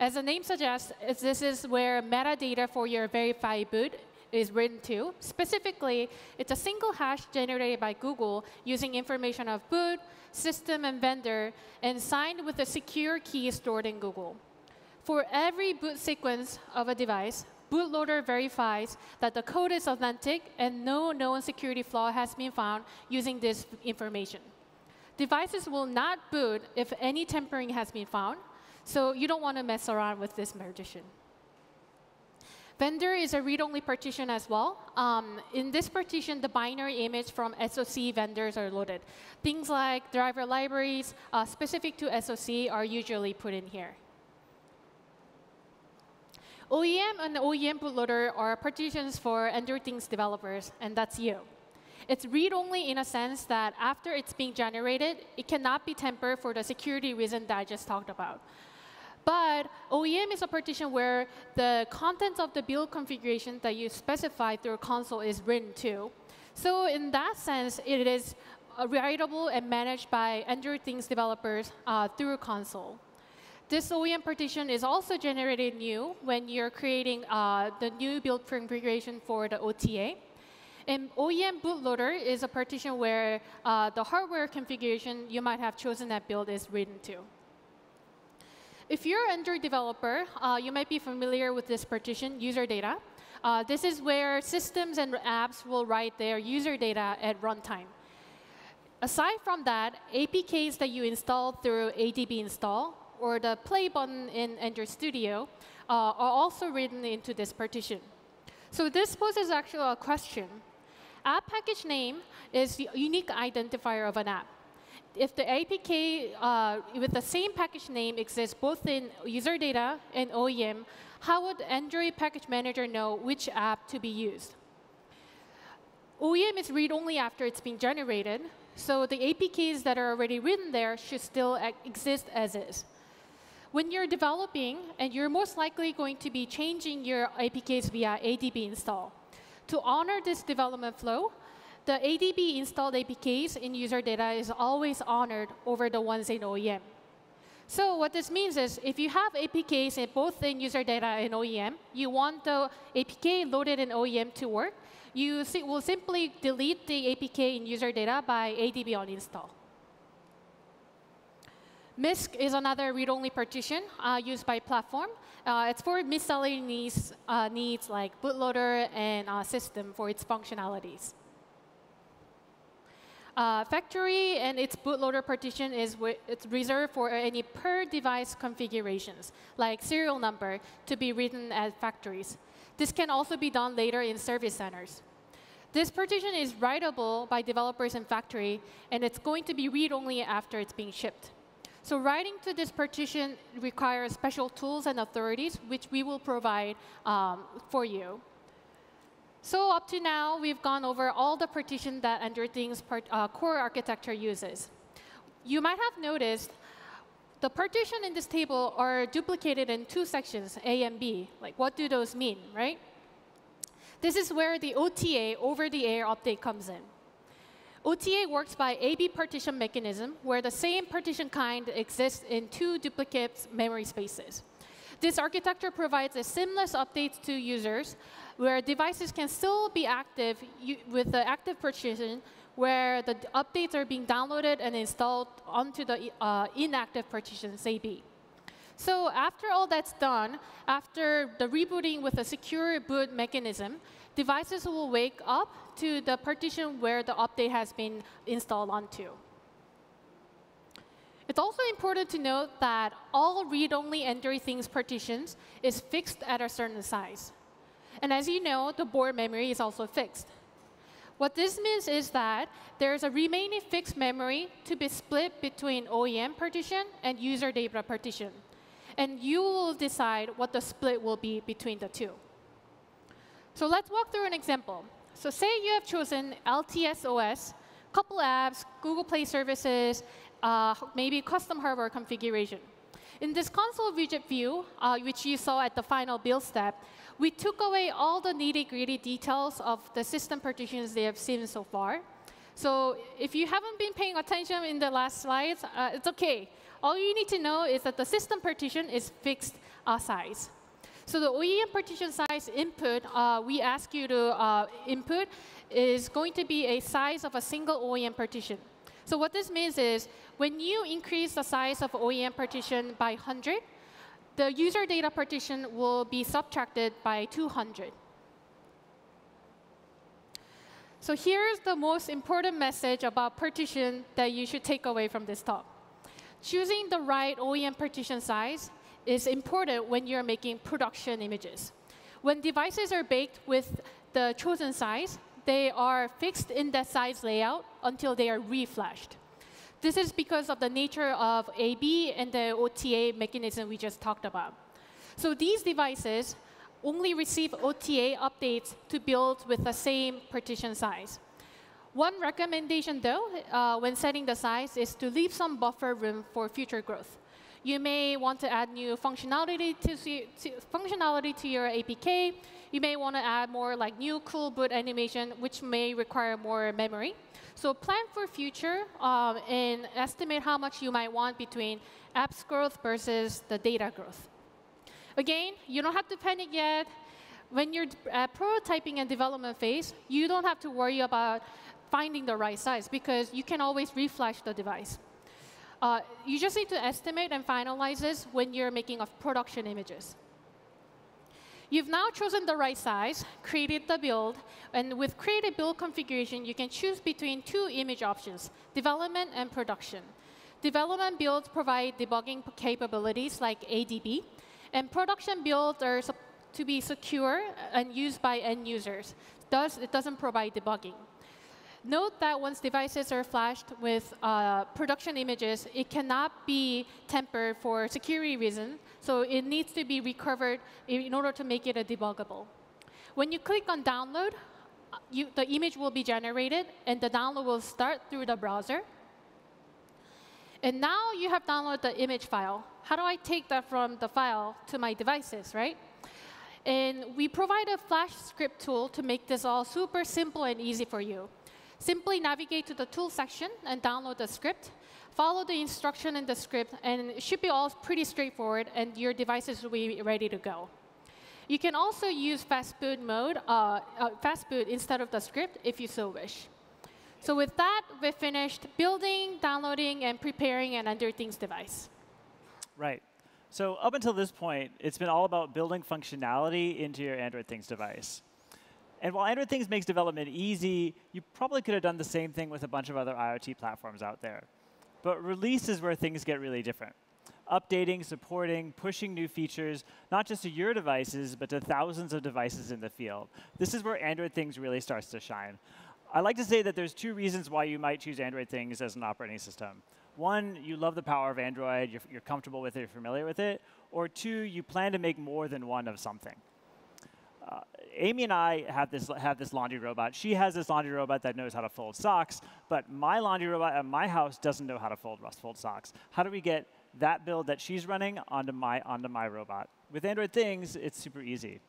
As the name suggests, this is where metadata for your verify boot is written to. Specifically, it's a single hash generated by Google using information of boot, system, and vendor, and signed with a secure key stored in Google. For every boot sequence of a device, bootloader verifies that the code is authentic and no known security flaw has been found using this information. Devices will not boot if any tampering has been found, so you don't want to mess around with this partition. Vendor is a read-only partition as well. In this partition, the binary image from SoC vendors are loaded. Things like driver libraries specific to SoC are usually put in here. OEM and OEM bootloader are partitions for Android Things developers, and that's you. It's read-only in a sense that after it's being generated, it cannot be tampered for the security reason that I just talked about. But OEM is a partition where the content of the build configuration that you specify through a console is written to. So in that sense, it is writable and managed by Android Things developers through a console. This OEM partition is also generated new when you're creating the new build configuration for the OTA. And OEM bootloader is a partition where the hardware configuration you might have chosen that build is written to. If you're an Android developer, you might be familiar with this partition, user data. This is where systems and apps will write their user data at runtime. Aside from that, APKs that you install through ADB install or the play button in Android Studio are also written into this partition. So this poses actually a question. App package name is the unique identifier of an app. If the APK with the same package name exists both in user data and OEM, how would Android Package Manager know which app to be used? OEM is read-only after it's been generated, so the APKs that are already written there should still exist as is. When you're developing, and you're most likely going to be changing your APKs via ADB install. To honor this development flow, the ADB installed APKs in user data is always honored over the ones in OEM. So what this means is if you have APKs in both in user data and OEM, you want the APK loaded in OEM to work, you will simply delete the APK in user data by ADB on install. MISC is another read-only partition used by platform. It's for miscellaneous needs like bootloader and system for its functionalities. Factory and its bootloader partition it's reserved for any per-device configurations, like serial number, to be written as factories. This can also be done later in service centers. This partition is writable by developers in factory, and it's going to be read-only after it's being shipped. So writing to this partition requires special tools and authorities, which we will provide for you. So up to now, we've gone over all the partitions that Android Things core architecture uses. You might have noticed the partition in this table are duplicated in two sections, A and B. Like, what do those mean, right? This is where the OTA, over-the-air update, comes in. OTA works by A-B partition mechanism, where the same partition kind exists in two duplicate memory spaces. This architecture provides a seamless update to users, where devices can still be active with the active partition where the updates are being downloaded and installed onto the inactive partitions AB. So after all that's done, after the rebooting with a secure boot mechanism, devices will wake up to the partition where the update has been installed onto. It's also important to note that all read-only Android Things partitions is fixed at a certain size. And as you know, the board memory is also fixed. What this means is that there's a remaining fixed memory to be split between OEM partition and user data partition. And you will decide what the split will be between the two. So let's walk through an example. So say you have chosen LTS OS, couple apps, Google Play services, maybe custom hardware configuration. In this console widget view, which you saw at the final build step, we took away all the nitty-gritty details of the system partitions they have seen so far. So if you haven't been paying attention in the last slides, it's OK. All you need to know is that the system partition is fixed size. So the OEM partition size input we ask you to input is going to be a size of a single OEM partition. So what this means is when you increase the size of OEM partition by 100, the user data partition will be subtracted by 200. So here's the most important message about partition that you should take away from this talk. Choosing the right OEM partition size is important when you're making production images. When devices are baked with the chosen size, they are fixed in that size layout until they are reflashed. This is because of the nature of AB and the OTA mechanism we just talked about. So these devices only receive OTA updates to build with the same partition size. One recommendation, though, when setting the size is to leave some buffer room for future growth. You may want to add new functionality to your APK. You may want to add more like new cool boot animation, which may require more memory. So plan for future and estimate how much you might want between apps growth versus the data growth. Again, you don't have to panic yet. When you're at prototyping and development phase, you don't have to worry about finding the right size, because you can always reflash the device. You just need to estimate and finalize this when you're making production images. You've now chosen the right size, created the build, and with created build configuration, you can choose between two image options, development and production. Development builds provide debugging capabilities like ADB, and production builds are to be secure and used by end users. Thus, it doesn't provide debugging. Note that once devices are flashed with production images, it cannot be tempered for security reasons, so it needs to be recovered in order to make it debuggable. When you click on download, the image will be generated, and the download will start through the browser. And now you have downloaded the image file. How do I take that from the file to my devices, right? And we provide a Flash script tool to make this all super simple and easy for you. Simply navigate to the tool section and download the script. Follow the instruction in the script, and it should be all pretty straightforward, and your devices will be ready to go. You can also use fast boot mode, fast boot instead of the script if you so wish. So with that, we've finished building, downloading, and preparing an Android Things device. Right. So up until this point, it's been all about building functionality into your Android Things device. And while Android Things makes development easy, you probably could have done the same thing with a bunch of other IoT platforms out there. But release is where things get really different. Updating, supporting, pushing new features, not just to your devices, but to thousands of devices in the field. This is where Android Things really starts to shine. I like to say that there's two reasons why you might choose Android Things as an operating system. One, you love the power of Android, you're comfortable with it, you're familiar with it. Or two, you plan to make more than one of something. Amy and I have this laundry robot. She has this laundry robot that knows how to fold socks, but my laundry robot at my house doesn't know how to fold socks. How do we get that build that she's running onto my robot? With Android Things, it's super easy.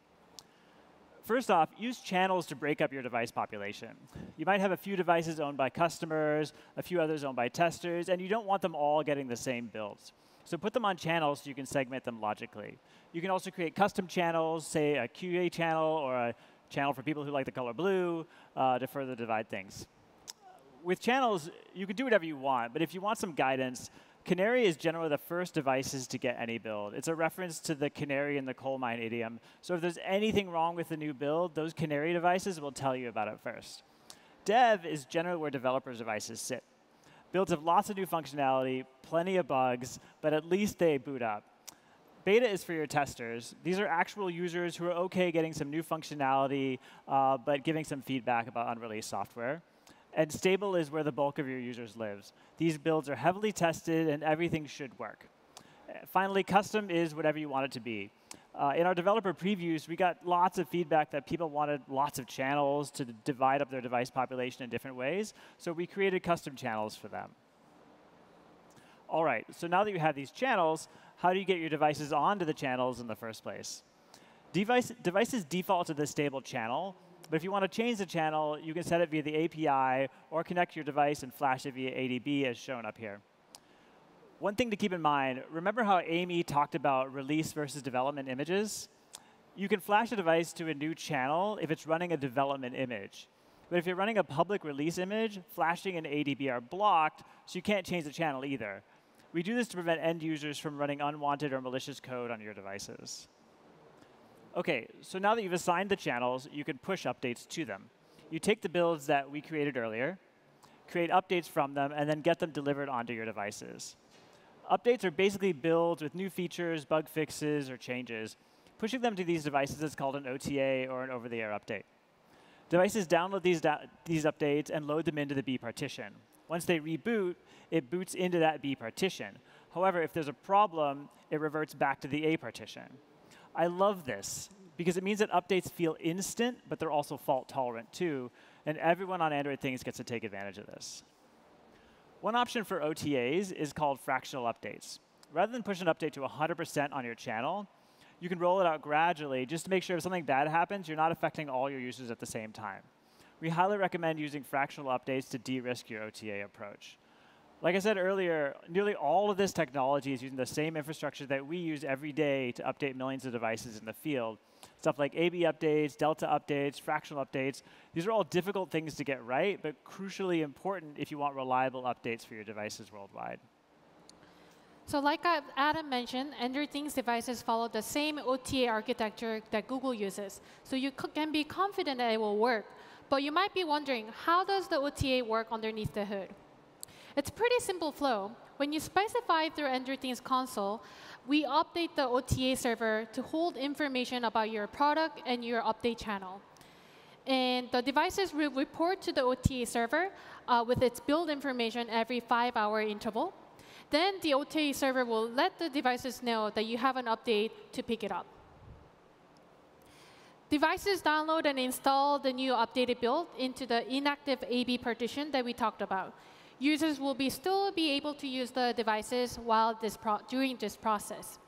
First off, use channels to break up your device population. You might have a few devices owned by customers, a few others owned by testers, and you don't want them all getting the same builds. So put them on channels so you can segment them logically. You can also create custom channels, say a QA channel or a channel for people who like the color blue, to further divide things. with channels, you can do whatever you want. But if you want some guidance, Canary is generally the first devices to get any build. It's a reference to the canary in the coal mine idiom. So if there's anything wrong with the new build, those Canary devices will tell you about it first. Dev is generally where developers' devices sit. Builds have lots of new functionality, plenty of bugs, but at least they boot up. Beta is for your testers. These are actual users who are OK getting some new functionality, but giving some feedback about unreleased software. And stable is where the bulk of your users lives. These builds are heavily tested, and everything should work. Finally, custom is whatever you want it to be. In our developer previews, we got lots of feedback that people wanted lots of channels to divide up their device population in different ways. So we created custom channels for them. All right, so now that you have these channels, how do you get your devices onto the channels in the first place? Devices default to the stable channel. But if you want to change the channel, you can set it via the API or connect your device and flash it via ADB as shown up here. One thing to keep in mind, remember how Amy talked about release versus development images? You can flash a device to a new channel if it's running a development image. But if you're running a public release image, flashing and ADB are blocked, so you can't change the channel either. We do this to prevent end users from running unwanted or malicious code on your devices. OK, so now that you've assigned the channels, you can push updates to them. You take the builds that we created earlier, create updates from them, and then get them delivered onto your devices. Updates are basically builds with new features, bug fixes, or changes. Pushing them to these devices is called an OTA or an over-the-air update. Devices download these updates and load them into the B partition. Once they reboot, it boots into that B partition. However, if there's a problem, it reverts back to the A partition. I love this because it means that updates feel instant, but they're also fault tolerant too. And everyone on Android Things gets to take advantage of this. One option for OTAs is called fractional updates. Rather than push an update to 100% on your channel, you can roll it out gradually just to make sure if something bad happens, you're not affecting all your users at the same time. We highly recommend using fractional updates to de-risk your OTA approach. Like I said earlier, nearly all of this technology is using the same infrastructure that we use every day to update millions of devices in the field. Stuff like AB updates, Delta updates, fractional updates. These are all difficult things to get right, but crucially important if you want reliable updates for your devices worldwide. So like Adam mentioned, Android Things devices follow the same OTA architecture that Google uses. So you can be confident that it will work. But you might be wondering, how does the OTA work underneath the hood? It's a pretty simple flow. When you specify through Android Things console, we update the OTA server to hold information about your product and your update channel. And the devices will report to the OTA server with its build information every 5-hour interval. Then the OTA server will let the devices know that you have an update to pick it up. Devices download and install the new updated build into the inactive AB partition that we talked about. Users will still be able to use the devices while during this process.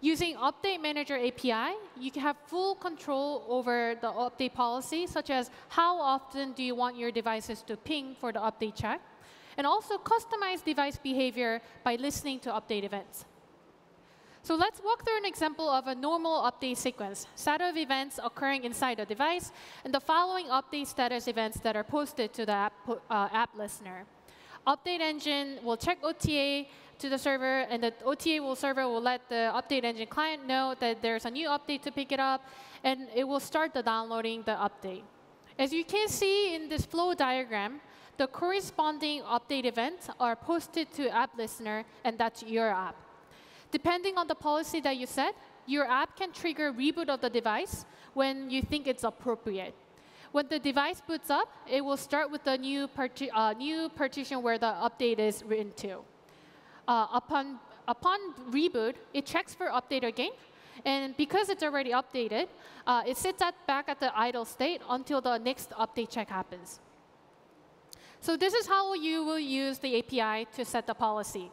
Using Update Manager API, you can have full control over the update policy, such as how often do you want your devices to ping for the update check, and also customize device behavior by listening to update events. So let's walk through an example of a normal update sequence, set of events occurring inside a device, and the following update status events that are posted to the app listener. Update engine will check OTA to the server, and the OTA server will let the update engine client know that there's a new update to pick it up, and it will start downloading the update. As you can see in this flow diagram, the corresponding update events are posted to app listener, and that's your app. Depending on the policy that you set, your app can trigger reboot of the device when you think it's appropriate. When the device boots up, it will start with the new partition where the update is written to. Upon reboot, it checks for update again. And because it's already updated, it sits back at the idle state until the next update check happens. So this is how you will use the API to set the policy.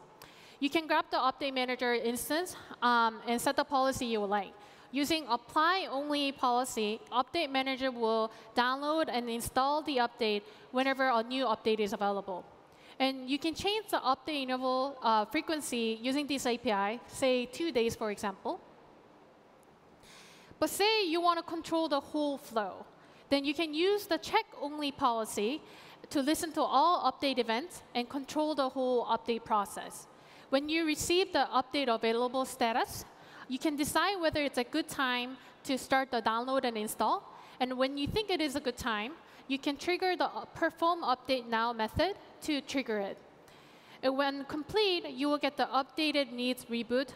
You can grab the Update Manager instance and set the policy you would like. Using apply only policy, Update Manager will download and install the update whenever a new update is available. And you can change the update interval frequency using this API, say 2 days, for example. But say you want to control the whole flow. then you can use the check-only policy to listen to all update events and control the whole update process. When you receive the update available status, you can decide whether it's a good time to start the download and install. And when you think it is a good time, you can trigger the perform update now method to trigger it. And when complete, you will get the updated needs reboot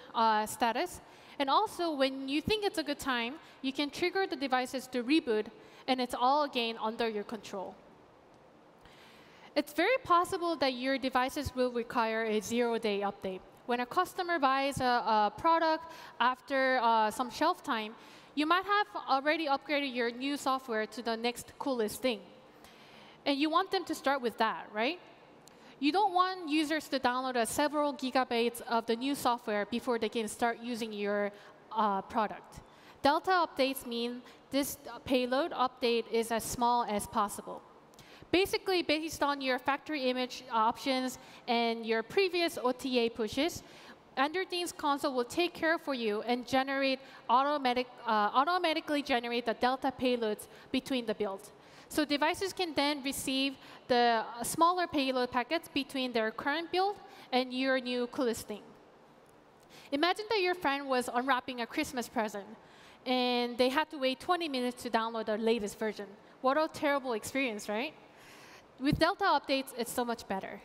status. And also, when you think it's a good time, you can trigger the devices to reboot, and it's all again under your control. It's very possible that your devices will require a 0-day update. When a customer buys a product after some shelf time, you might have already upgraded your new software to the next coolest thing. And you want them to start with that, right? You don't want users to download several gigabytes of the new software before they can start using your product. Delta updates mean this payload update is as small as possible. Basically, based on your factory image options and your previous OTA pushes, Android Things Console will take care for you and automatically generate the Delta payloads between the builds. So devices can then receive the smaller payload packets between their current build and your new coolest thing. Imagine that your friend was unwrapping a Christmas present, and they had to wait 20 minutes to download the latest version. What a terrible experience, right? With Delta updates, it's so much better.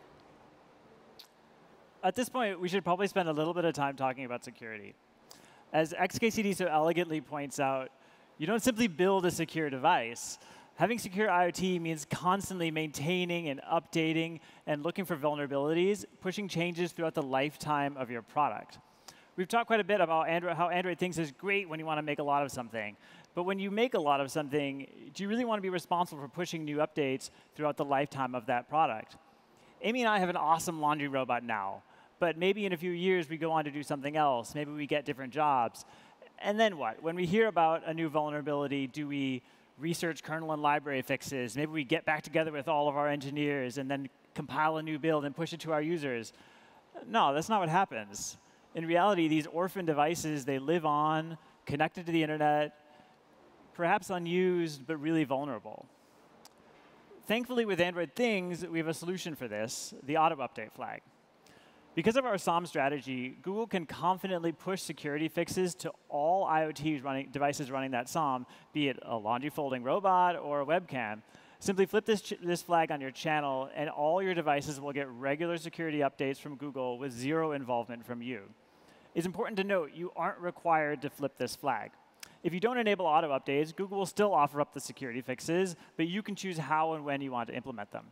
At this point, we should probably spend a little bit of time talking about security. As XKCD so elegantly points out, you don't simply build a secure device. Having secure IoT means constantly maintaining and updating and looking for vulnerabilities, pushing changes throughout the lifetime of your product. We've talked quite a bit about how Android Things is great when you want to make a lot of something. But when you make a lot of something, do you really want to be responsible for pushing new updates throughout the lifetime of that product? Amy and I have an awesome laundry robot now. But maybe in a few years, we go on to do something else. Maybe we get different jobs. And then what? When we hear about a new vulnerability, do we research kernel and library fixes? Maybe we get back together with all of our engineers and then compile a new build and push it to our users. No, that's not what happens. In reality, these orphan devices, they live on, connected to the internet, perhaps unused, but really vulnerable. Thankfully, with Android Things, we have a solution for this, the auto update flag. Because of our SOM strategy, Google can confidently push security fixes to all IoT devices running that SOM, be it a laundry folding robot or a webcam. Simply flip this flag on your channel, and all your devices will get regular security updates from Google with zero involvement from you. It's important to note you aren't required to flip this flag. If you don't enable auto updates, Google will still offer up the security fixes, but you can choose how and when you want to implement them.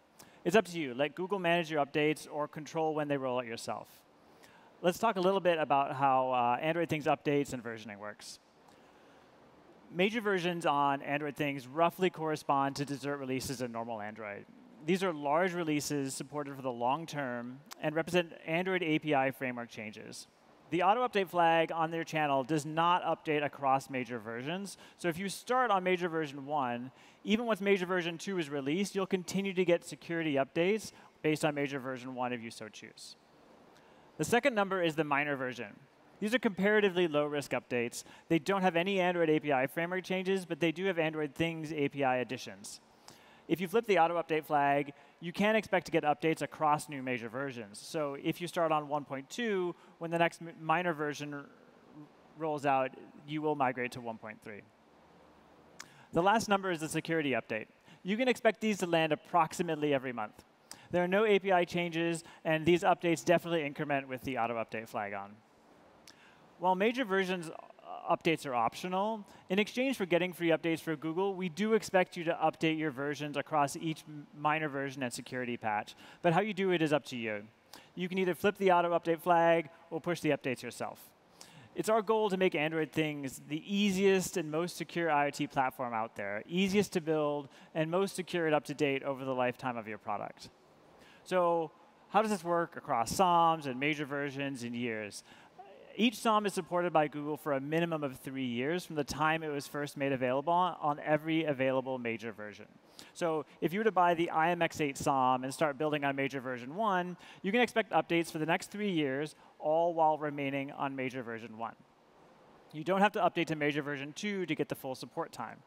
It's up to you. Let Google manage your updates or control when they roll out yourself. Let's talk a little bit about how Android Things updates and versioning works. Major versions on Android Things roughly correspond to dessert releases in normal Android. These are large releases supported for the long term and represent Android API framework changes. The auto update flag on their channel does not update across major versions. So if you start on major version 1, even once major version 2 is released, you'll continue to get security updates based on major version 1 if you so choose. The second number is the minor version. These are comparatively low-risk updates. They don't have any Android API framework changes, but they do have Android Things API additions. If you flip the auto update flag, you can expect to get updates across new major versions. So if you start on 1.2, when the next minor version rolls out, you will migrate to 1.3. The last number is the security update. You can expect these to land approximately every month. There are no API changes, and these updates definitely increment with the auto update flag on. While major versions updates are optional, in exchange for getting free updates for Google, we do expect you to update your versions across each minor version and security patch. But how you do it is up to you. You can either flip the auto update flag or push the updates yourself. It's our goal to make Android Things the easiest and most secure IoT platform out there, easiest to build, and most secure and up to date over the lifetime of your product. So how does this work across SOMs and major versions and years? Each SOM is supported by Google for a minimum of 3 years from the time it was first made available on every available major version. So if you were to buy the IMX8 SOM and start building on major version 1, you can expect updates for the next 3 years, all while remaining on major version 1. You don't have to update to major version 2 to get the full support time.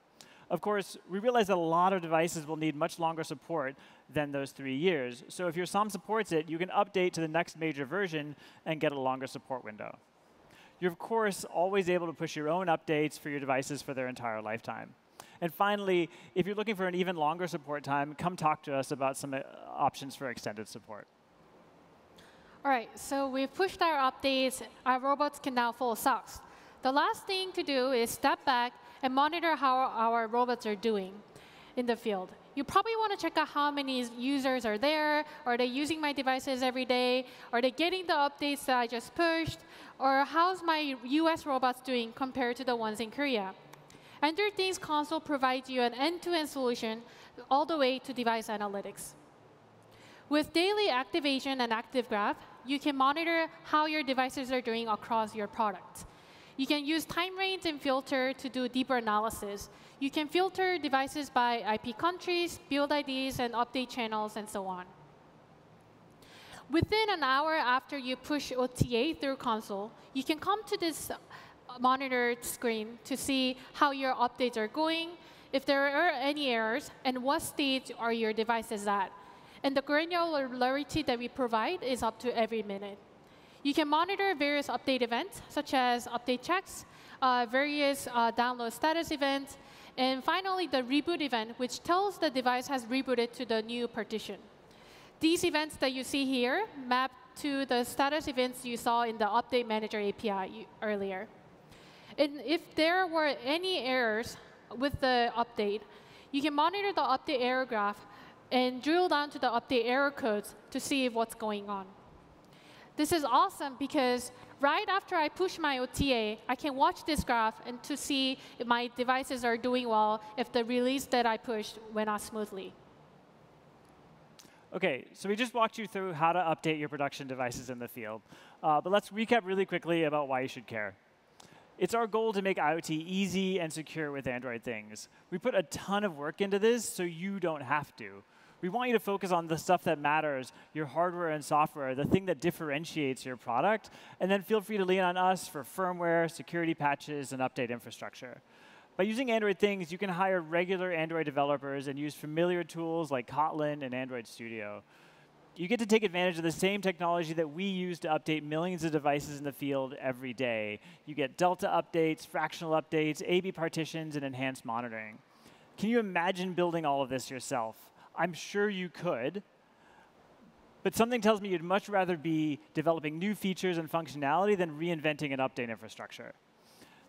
Of course, we realize that a lot of devices will need much longer support than those 3 years. So if your SOM supports it, you can update to the next major version and get a longer support window. You're, of course, always able to push your own updates for your devices for their entire lifetime. And finally, if you're looking for an even longer support time, come talk to us about some options for extended support. All right, so we've pushed our updates. Our robots can now fold socks. The last thing to do is step back and monitor how our robots are doing in the field. You probably want to check out how many users are there. Are they using my devices every day? Are they getting the updates that I just pushed? Or how's my US robots doing compared to the ones in Korea? Android Things Console provides you an end-to-end solution all the way to device analytics. With daily activation and active graph, you can monitor how your devices are doing across your products. You can use time range and filter to do deeper analysis. You can filter devices by IP countries, build IDs, and update channels, and so on. Within an hour after you push OTA through console, you can come to this monitored screen to see how your updates are going, if there are any errors, and what stage are your devices at. And the granularity that we provide is up to every minute. You can monitor various update events, such as update checks, various download status events, and finally the reboot event, which tells the device has rebooted to the new partition. These events that you see here map to the status events you saw in the Update Manager API earlier. And if there were any errors with the update, you can monitor the update error graph and drill down to the update error codes to see what's going on. This is awesome because right after I push my OTA, I can watch this graph and to see if my devices are doing well, if the release that I pushed went out smoothly. OK, so we just walked you through how to update your production devices in the field. But let's recap really quickly about why you should care. It's our goal to make IoT easy and secure with Android Things. We put a ton of work into this, so you don't have to. We want you to focus on the stuff that matters, your hardware and software, the thing that differentiates your product, and then feel free to lean on us for firmware, security patches, and update infrastructure. By using Android Things, you can hire regular Android developers and use familiar tools like Kotlin and Android Studio. You get to take advantage of the same technology that we use to update millions of devices in the field every day. You get Delta updates, fractional updates, A/B partitions, and enhanced monitoring. Can you imagine building all of this yourself? I'm sure you could. But something tells me you'd much rather be developing new features and functionality than reinventing an update infrastructure.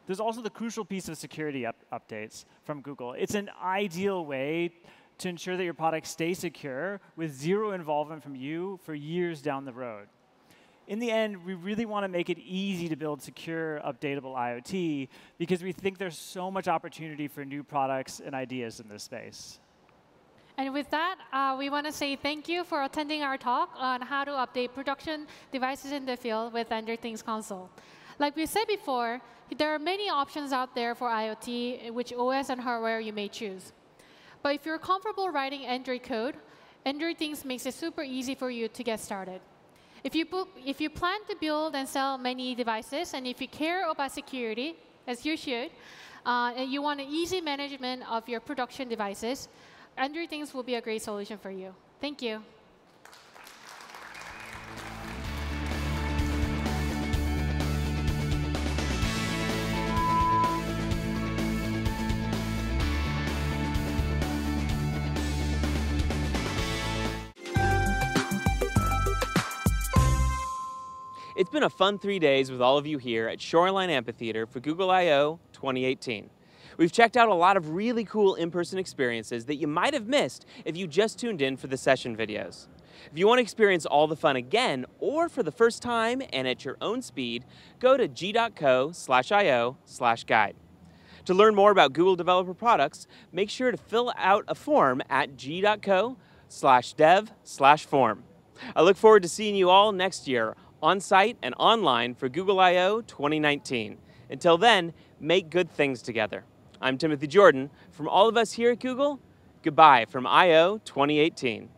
There's also the crucial piece of security updates from Google. It's an ideal way to ensure that your products stay secure with zero involvement from you for years down the road. In the end, we really want to make it easy to build secure, updatable IoT because we think there's so much opportunity for new products and ideas in this space. And with that, we want to say thank you for attending our talk on how to update production devices in the field with Android Things Console. Like we said before, there are many options out there for IoT, which OS and hardware you may choose. But if you're comfortable writing Android code, Android Things makes it super easy for you to get started. If you plan to build and sell many devices, and if you care about security, as you should, and you want an easy management of your production devices, Android Things will be a great solution for you. Thank you. It's been a fun 3 days with all of you here at Shoreline Amphitheater for Google I/O 2018. We've checked out a lot of really cool in-person experiences that you might have missed if you just tuned in for the session videos. If you want to experience all the fun again, or for the first time and at your own speed, go to g.co/io/guide. To learn more about Google developer products, make sure to fill out a form at g.co/dev/form. I look forward to seeing you all next year, on-site and online for Google I/O 2019. Until then, make good things together. I'm Timothy Jordan. From all of us here at Google, goodbye from I/O 2018.